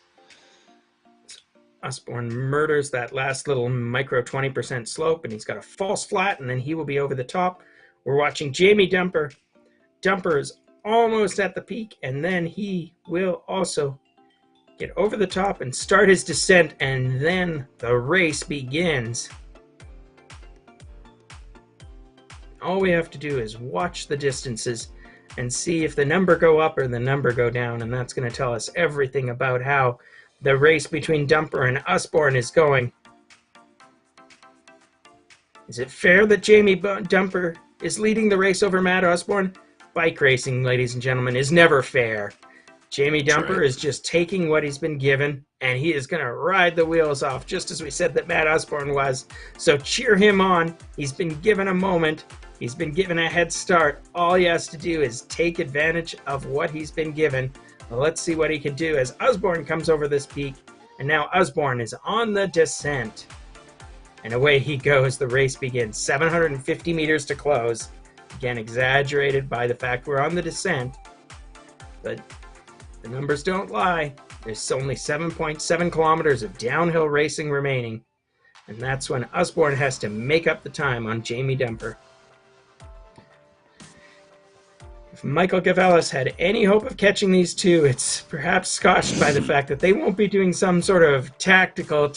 K: Osborne murders that last little micro 20% slope, and he's got a false flat, and then he will be over the top. We're watching Jamie Dumper. Dumper is almost at the peak, and then he will also get over the top and start his descent, and then the race begins. All we have to do is watch the distances and see if the number go up or the number go down, and that's going to tell us everything about how the race between Dumper and Osborne is going. Is it fair that Jamie Dumper is leading the race over Matt Osborne? Bike racing, ladies and gentlemen, is never fair. Jamie Dumper is just taking what he's been given, and he is going to ride the wheels off, just as we said that Matt Osborne was. So cheer him on. He's been given a moment. He's been given a head start. All he has to do is take advantage of what he's been given. Well, let's see what he can do as Osborne comes over this peak. And now Osborne is on the descent. And away he goes. The race begins. 750 meters to close. Again, exaggerated by the fact we're on the descent. But the numbers don't lie. There's only 7.7 kilometers of downhill racing remaining. And that's when Osborne has to make up the time on Jamie Dumper. If Michael Gavelis had any hope of catching these two, it's perhaps scotched by the fact that they won't be doing some sort of technical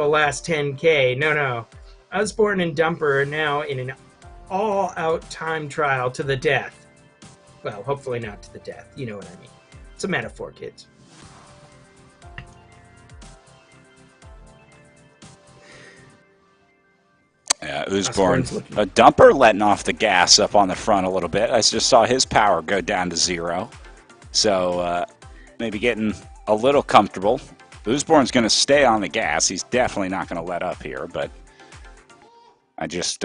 K: last 10K. No. Osborne and Dumper are now in an all-out time trial to the death. Well, hopefully not to the death. You know what I mean. It's a metaphor, kids.
J: Yeah, Osborne, a Dumper letting off the gas up on the front a little bit. I just saw his power go down to 0. So maybe getting a little comfortable. Osborne's going to stay on the gas. He's definitely not going to let up here. But I just,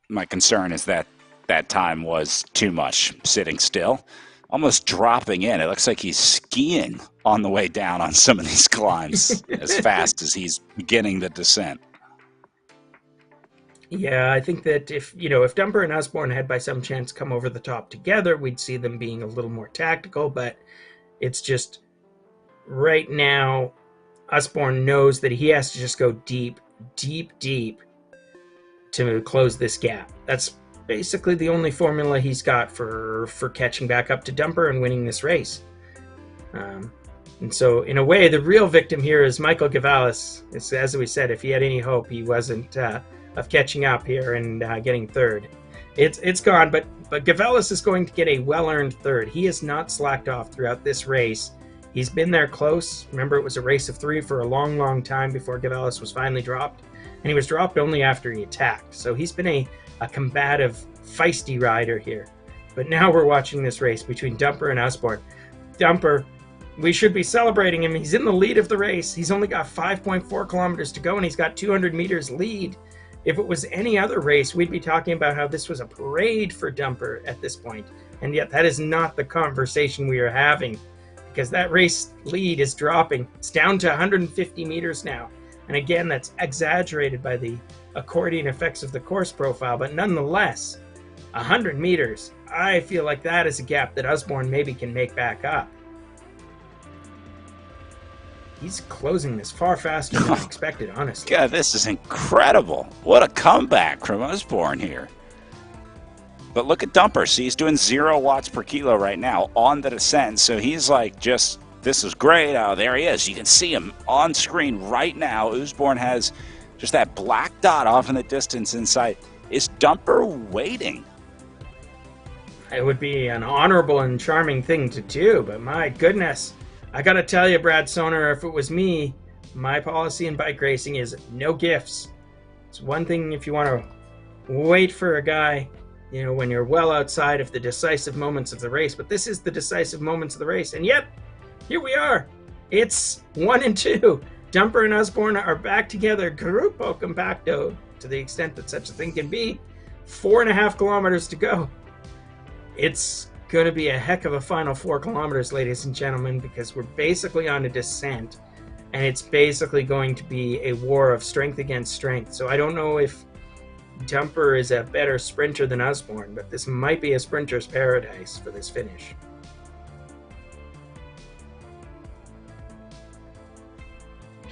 J: my concern is that that time was too much sitting still. Almost dropping in. It looks like he's skiing on the way down on some of these climbs as fast as he's beginning the descent.
K: Yeah, I think that if Dumper and Osborne had by some chance come over the top together, we'd see them being a little more tactical, but it's just right now Usborne knows that he has to just go deep, deep, deep to close this gap. That's basically the only formula he's got for catching back up to Dumper and winning this race. And so, in a way, the real victim here is Michael Gavalis. As we said, if he had any hope, he wasn't of catching up here and getting third. It's gone, but Gavalis is going to get a well-earned third. He has not slacked off throughout this race. He's been there close. Remember, it was a race of 3 for a long, long time before Gavalis was finally dropped. And he was dropped only after he attacked. So he's been a combative, feisty rider here. But now we're watching this race between Dumper and Usborne. Dumper, we should be celebrating him. He's in the lead of the race. He's only got 5.4 kilometers to go, and he's got 200 meters lead. If it was any other race, we'd be talking about how this was a parade for Dumper at this point. And yet that is not the conversation we are having, because that race lead is dropping. It's down to 150 meters now. And again, that's exaggerated by the accordion effects of the course profile, but nonetheless, 100 meters, I feel like that is a gap that Usborne maybe can make back up. He's closing this far faster than expected, honestly.
J: God, this is incredible. What a comeback from Usborne here. But look at Dumper. See, he's doing 0 watts per kilo right now on the descent. So he's like, just, this is great. Oh, there he is. You can see him on screen right now. Usborne has just that black dot off in the distance inside. Is Dumper waiting?
K: It would be an honorable and charming thing to do, but my goodness. I gotta tell you, Brad Soner, if it was me, my policy in bike racing is no gifts. It's one thing if you want to wait for a guy, you know, when you're well outside of the decisive moments of the race, but this is the decisive moments of the race, and yet, here we are. It's 1 and 2. Dumper and Usborne are back together, Gruppo Compacto, to the extent that such a thing can be. 4.5 kilometers to go. It's going to be a heck of a final 4 kilometers, ladies and gentlemen, because we're basically on a descent, and it's basically going to be a war of strength against strength. So I don't know if Dumper is a better sprinter than Usborne, but this might be a sprinter's paradise for this finish.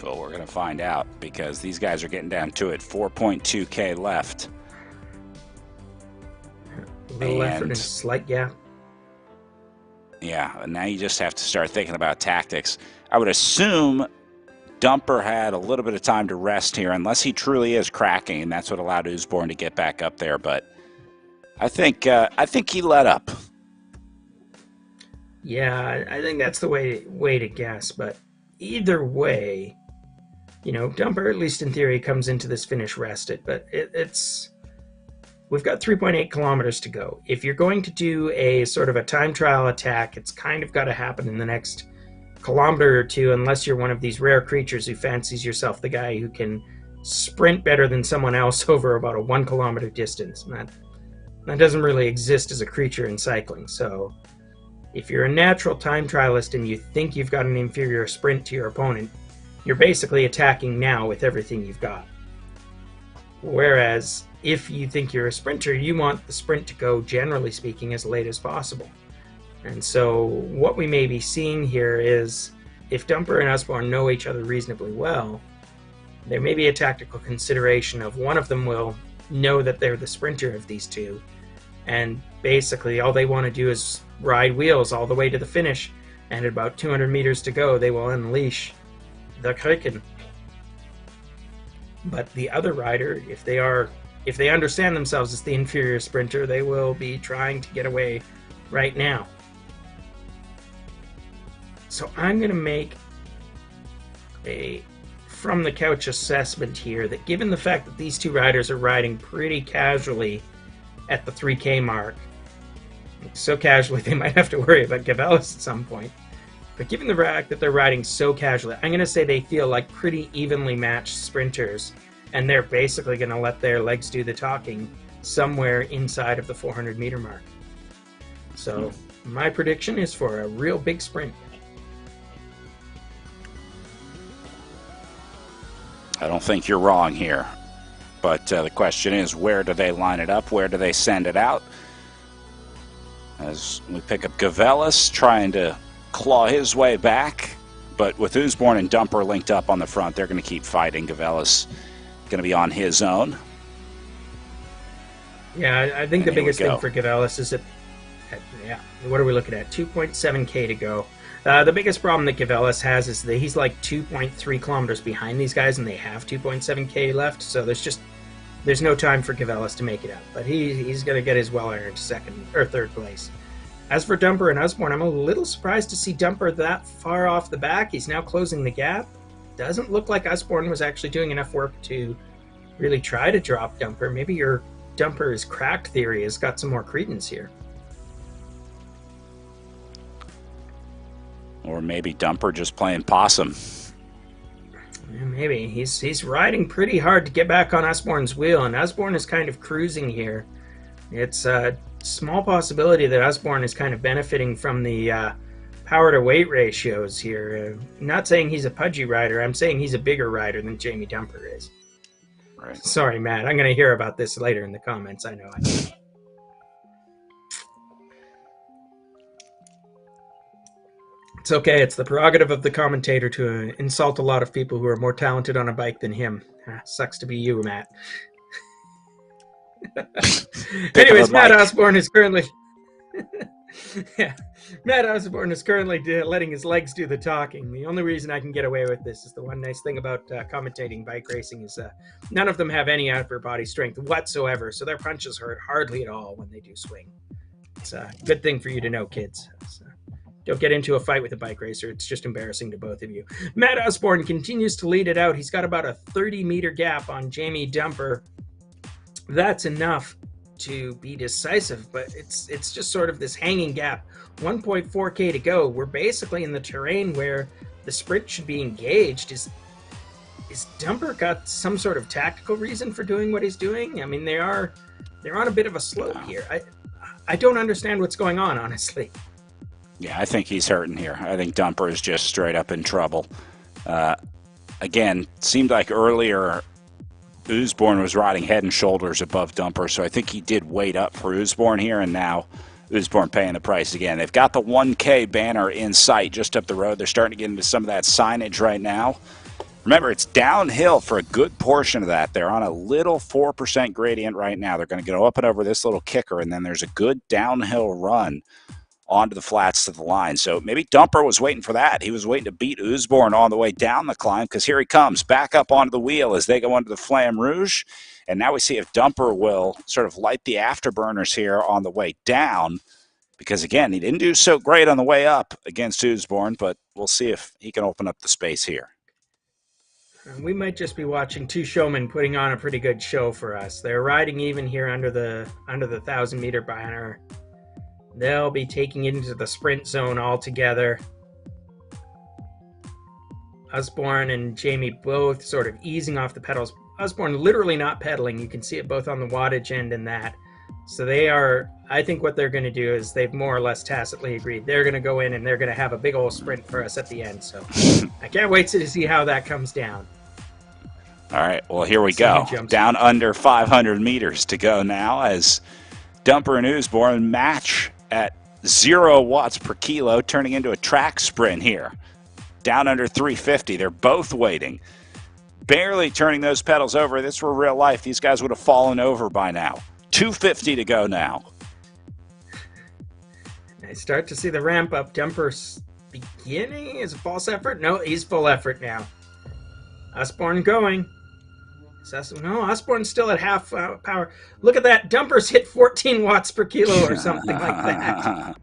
J: Well, we're going to find out, because these guys are getting down to it. 4.2K left.
K: A little effort and a slight gap.
J: Yeah, and now you just have to start thinking about tactics. I would assume Dumper had a little bit of time to rest here, unless he truly is cracking, and that's what allowed Usborne to get back up there. But I think he let up.
K: Yeah, I think that's the way to guess. But either way, you know, Dumper, at least in theory, comes into this finish rested. But it's we've got 3.8 kilometers to go. If you're going to do a sort of a time trial attack, it's kind of got to happen in the next kilometer or two, unless you're one of these rare creatures who fancies yourself the guy who can sprint better than someone else over about a 1 kilometer distance. And that doesn't really exist as a creature in cycling. So if you're a natural time trialist and you think you've got an inferior sprint to your opponent, you're basically attacking now with everything you've got. Whereas if you think you're a sprinter, you want the sprint to go, generally speaking, as late as possible. And so what we may be seeing here is, if Dumper and Usborne know each other reasonably well, there may be a tactical consideration of one of them will know that they're the sprinter of these two, and basically all they want to do is ride wheels all the way to the finish, and at about 200 meters to go, they will unleash the Kraken. But the other rider, if they understand themselves as the inferior sprinter, they will be trying to get away right now. So I'm going to make a from-the-couch assessment here that, given the fact that these two riders are riding pretty casually at the 3K mark, so casually they might have to worry about Gavalis at some point, but given the fact that they're riding so casually, I'm going to say they feel like pretty evenly matched sprinters, and they're basically going to let their legs do the talking somewhere inside of the 400 meter mark. So my prediction is for a real big sprint.
J: I don't think you're wrong here, but the question is, where do they line it up? Where do they send it out? As we pick up Gavalis trying to claw his way back, but with Usborne and Dumper linked up on the front, they're going to keep fighting. Gavella's going to be on his own.
K: Yeah, I think the biggest thing for Gavelas is that, yeah, what are we looking at? 2.7K to go. The biggest problem that Gavelas has is that he's like 2.3 kilometers behind these guys, and they have 2.7K left, so there's no time for Gavelas to make it up. But he's going to get his well-earned second or third place. As for Dumper and Usborne, I'm a little surprised to see Dumper that far off the back. He's now closing the gap. Doesn't look like Usborne was actually doing enough work to really try to drop Dumper. Maybe your Dumper is cracked theory has got some more credence here.
J: Or maybe Dumper just playing possum.
K: Yeah, maybe. He's riding pretty hard to get back on Usborne's wheel, and Usborne is kind of cruising here. It's a small possibility that Usborne is kind of benefiting from the power to weight ratios here. Not saying he's a pudgy rider, I'm saying he's a bigger rider than Jamie Dumper is.
J: Right.
K: Sorry, Matt. I'm going to hear about this later in the comments. I know. It's okay. It's the prerogative of the commentator to insult a lot of people who are more talented on a bike than him. Sucks to be you, Matt. Anyways, Matt Osborne is currently... yeah, Matt Osborne is currently letting his legs do the talking. The only reason I can get away with this is the one nice thing about commentating bike racing is none of them have any upper body strength whatsoever, so their punches hurt hardly at all when they do swing. It's a good thing for you to know, kids. So don't get into a fight with a bike racer. It's just embarrassing to both of you. Matt Osborne continues to lead it out. He's got about a 30-meter gap on Jamie Dumper. That's enough to be decisive, but it's just sort of this hanging gap. 1.4K to go. We're basically in the terrain where the sprint should be engaged. Is Dumper got some sort of tactical reason for doing what he's doing? I mean, they're on a bit of a slope here. I don't understand what's going on, honestly.
J: Yeah, I think he's hurting here. I think Dumper is just straight up in trouble. Again, seemed like earlier Usborne was riding head and shoulders above Dumper, so I think he did wait up for Usborne here, and now Usborne paying the price again. They've got the 1K banner in sight just up the road. They're starting to get into some of that signage right now. Remember, it's downhill for a good portion of that. They're on a little 4% gradient right now. They're going to go up and over this little kicker, and then there's a good downhill run onto the flats to the line. So maybe Dumper was waiting for that. He was waiting to beat Usborne on the way down the climb, because here he comes back up onto the wheel as they go under the Flamme Rouge. And now we see if Dumper will sort of light the afterburners here on the way down, because, again, he didn't do so great on the way up against Usborne, but we'll see if he can open up the space here.
K: We might just be watching two showmen putting on a pretty good show for us. They're riding even here under the 1,000-meter banner. They'll be taking it into the sprint zone altogether. Usborne and Jamie both sort of easing off the pedals. Usborne literally not pedaling. You can see it both on the wattage end and that. So they are, I think what they're going to do is they've more or less tacitly agreed. They're going to go in and they're going to have a big old sprint for us at the end. So I can't wait to see how that comes down.
J: All right, well, here we go. Down under 500 meters to go now as Dumper and Usborne match at 0 watts per kilo, turning into a track sprint here. Down under 350. They're both waiting. Barely turning those pedals over. If this were real life, these guys would have fallen over by now. 250 to go now.
K: I start to see the ramp up. Dumper's beginning is a false effort. No, he's full effort now. Usborne going. No, Usborne's still at half power. Look at that. Dumper's hit 14 watts per kilo or something like that.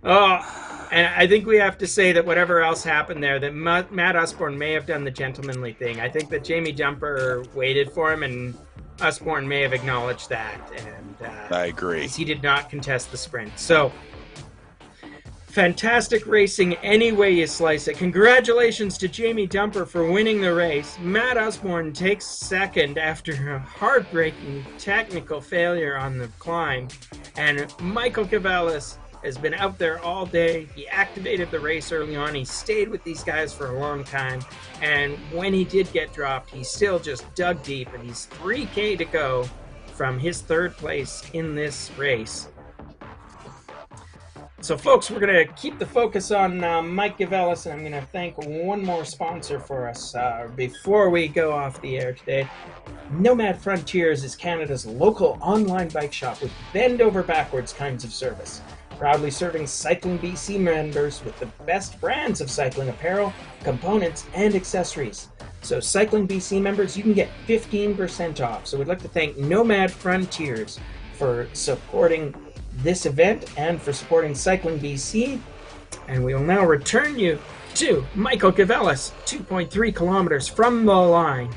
K: Oh, and I think we have to say that whatever else happened there, that Matt Usborne may have done the gentlemanly thing. I think that Jamie Dumper waited for him, and Usborne may have acknowledged that. And
J: I agree.
K: He did not contest the sprint. So, fantastic racing any way you slice it. Congratulations to Jamie Dumper for winning the race. Matt Usborne takes second after a heartbreaking technical failure on the climb. And Michael Cavallis has been out there all day. He activated the race early on. He stayed with these guys for a long time. And when he did get dropped, he still just dug deep. And he's 3K to go from his third place in this race. So, folks, we're going to keep the focus on Mike Gavelis, and I'm going to thank one more sponsor for us before we go off the air today. Nomad Frontiers is Canada's local online bike shop with bend-over-backwards kinds of service, proudly serving Cycling BC members with the best brands of cycling apparel, components, and accessories. So, Cycling BC members, you can get 15% off. So, we'd like to thank Nomad Frontiers for supporting this event and for supporting Cycling BC. And we will now return you to Michael Gavelis, 2.3 kilometers from the line.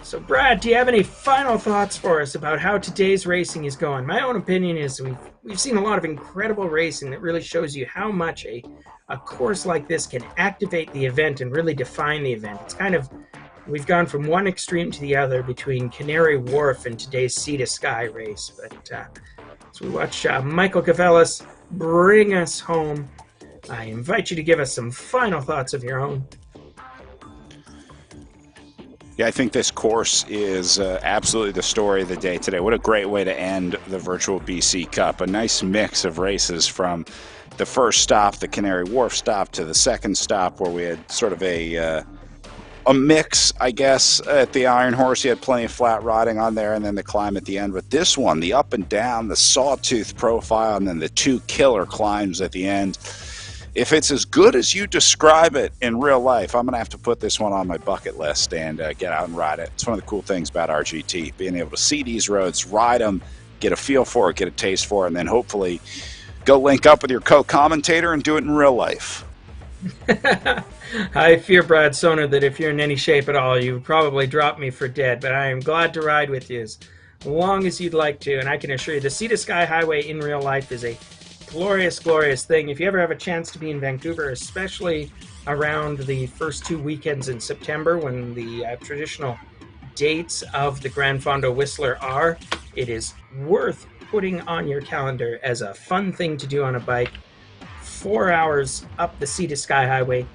K: So Brad, do you have any final thoughts for us about how today's racing is going? My own opinion is we've seen a lot of incredible racing that really shows you how much a course like this can activate the event and really define the event. It's kind of, we've gone from one extreme to the other between Canary Wharf and today's Sea to Sky race. But as we watch Michael Gavelis bring us home, I invite you to give us some final thoughts of your own.
J: Yeah, I think this course is absolutely the story of the day today. What a great way to end the virtual BC Cup. A nice mix of races from the first stop, the Canary Wharf stop, to the second stop where we had sort of a mix, I guess, at the Iron Horse. You had plenty of flat riding on there, and then the climb at the end. But this one, the up and down, the sawtooth profile, and then the two killer climbs at the end. If it's as good as you describe it in real life, I'm going to have to put this one on my bucket list and get out and ride it. It's one of the cool things about RGT, being able to see these roads, ride them, get a feel for it, get a taste for it, and then hopefully go link up with your co-commentator and do it in real life.
K: I fear, Brad Soner, that if you're in any shape at all, you would probably drop me for dead, but I am glad to ride with you as long as you'd like to, and I can assure you the Sea to Sky Highway in real life is a glorious, glorious thing. If you ever have a chance to be in Vancouver, especially around the first 2 weekends in September when the traditional dates of the Grand Fondo Whistler are, it is worth putting on your calendar as a fun thing to do on a bike. 4 hours up the Sea to Sky Highway.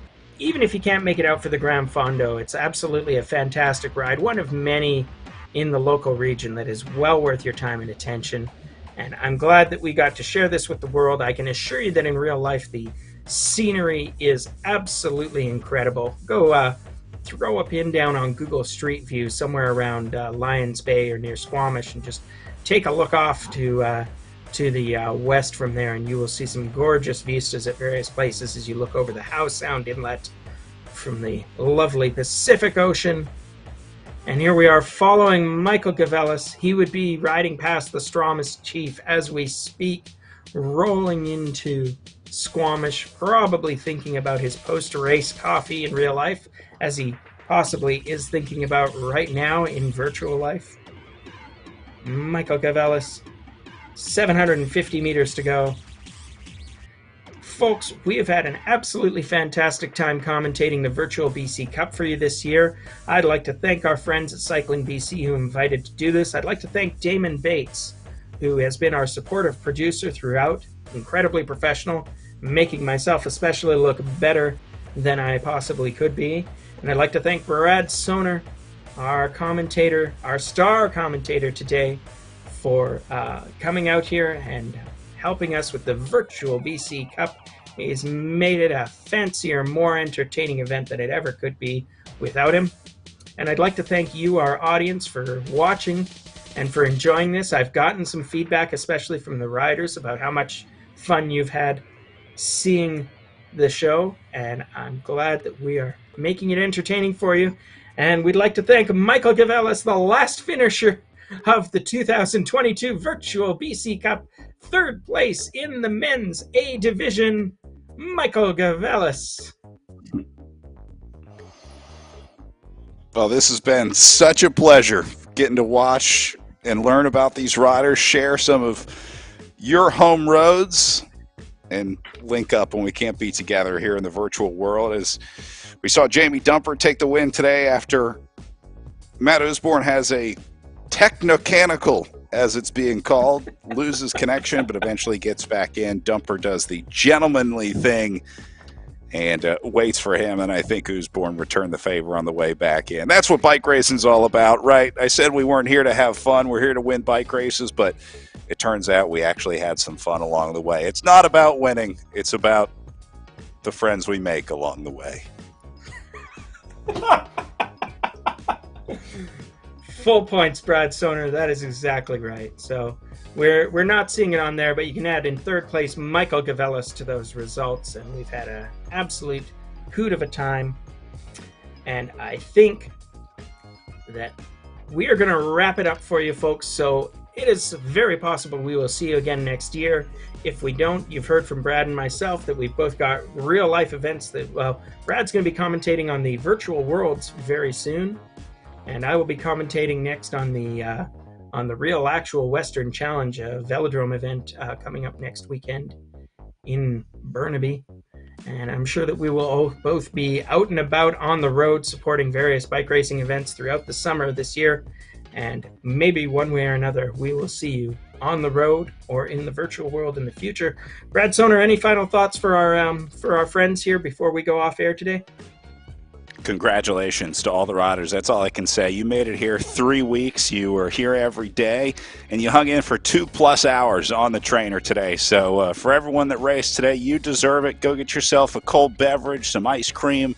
K: Even if you can't make it out for the Grand Fondo, it's absolutely a fantastic ride. One of many in the local region that is well worth your time and attention. And I'm glad that we got to share this with the world. I can assure you that in real life, the scenery is absolutely incredible. Go throw a pin down on Google Street View somewhere around Lions Bay or near Squamish and just take a look off to the west from there, and you will see some gorgeous vistas at various places as you look over the Howe Sound Inlet from the lovely Pacific Ocean. And here we are following Michael Gavelis. He would be riding past the Squamish Chief as we speak, rolling into Squamish, probably thinking about his post-race coffee in real life, as he possibly is thinking about right now in virtual life. Michael Gavelis, 750 meters to go. Folks, we have had an absolutely fantastic time commentating the virtual BC Cup for you this year. I'd like to thank our friends at Cycling BC who invited to do this. I'd like to thank Damon Bates, who has been our supportive producer throughout, incredibly professional, making myself especially look better than I possibly could be. And I'd like to thank Brad Soner, our commentator, our star commentator today, for coming out here and helping us with the virtual BC Cup. He's made it a fancier, more entertaining event than it ever could be without him. And I'd like to thank you, our audience, for watching and for enjoying this. I've gotten some feedback, especially from the riders, about how much fun you've had seeing the show, and I'm glad that we are making it entertaining for you. And we'd like to thank Michael Gavelis, the last finisher of the 2022 Virtual BC Cup, third place in the men's A division, Michael Gavelis.
J: Well, this has been such a pleasure getting to watch and learn about these riders, share some of your home roads, and link up when we can't be together here in the virtual world. As we saw Jamie Dumper take the win today after Matt Osborne has a technocanical, as it's being called, loses connection, but eventually gets back in. Dumper does the gentlemanly thing and waits for him, and I think Osborne returned the favor on the way back in. That's what bike racing's all about, right? I said we weren't here to have fun. We're here to win bike races, but it turns out we actually had some fun along the way. It's not about winning. It's about the friends we make along the way.
K: Full points, Brad Soner. That is exactly right. So we're not seeing it on there, but you can add in third place Michael Gavelis to those results, and we've had an absolute hoot of a time. And I think that we are going to wrap it up for you folks. So it is very possible we will see you again next year. If we don't, you've heard from Brad and myself that we've both got real life events that, well, Brad's going to be commentating on the virtual worlds very soon, and I will be commentating next on the real actual Western Challenge velodrome event coming up next weekend in Burnaby. And I'm sure that we will both be out and about on the road supporting various bike racing events throughout the summer this year. And maybe one way or another, we will see you on the road or in the virtual world in the future. Brad Soner, any final thoughts for our friends here before we go off air today?
J: Congratulations to all the riders. That's all I can say. You made it here 3 weeks. You were here every day, and you hung in for 2+ hours on the trainer today. So for everyone that raced today, you deserve it. Go get yourself a cold beverage, some ice cream,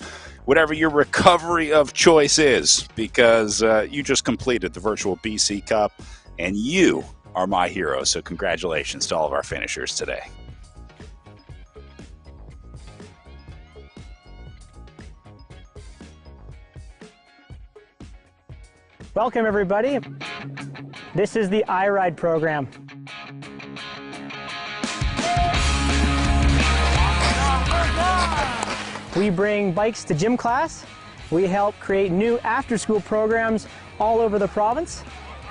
J: whatever your recovery of choice is, because you just completed the virtual BC Cup, and you are my hero. So congratulations to all of our finishers today.
A: Welcome everybody. This is the iRide program. We bring bikes to gym class. We help create new after-school programs all over the province.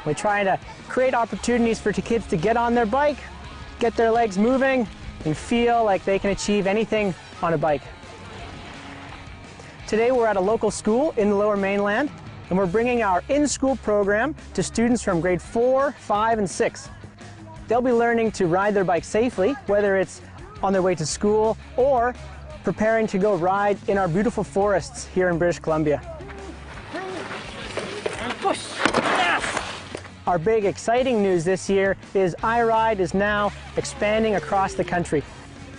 A: We're trying to create opportunities for kids to get on their bike, get their legs moving, and feel like they can achieve anything on a bike. Today we're at a local school in the Lower Mainland, and we're bringing our in-school program to students from grade 4, 5, and 6. They'll be learning to ride their bike safely, whether it's on their way to school or preparing to go ride in our beautiful forests here in British Columbia. And push. Yes! Our big exciting news this year is iRide is now expanding across the country.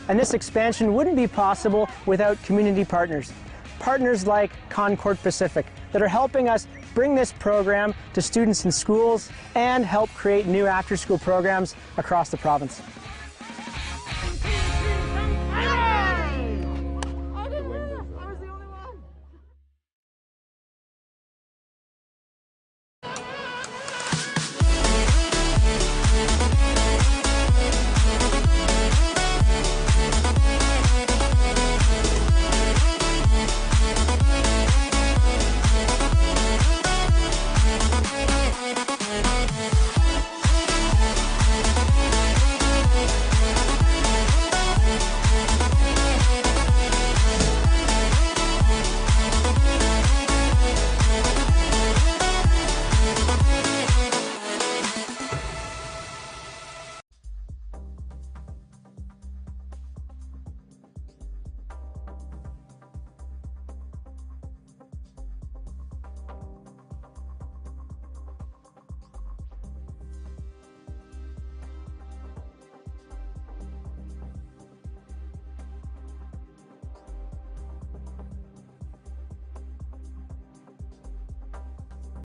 A: And this expansion wouldn't be possible without community partners. Partners like Concord Pacific that are helping us bring this program to students in schools and help create new after-school programs across the province.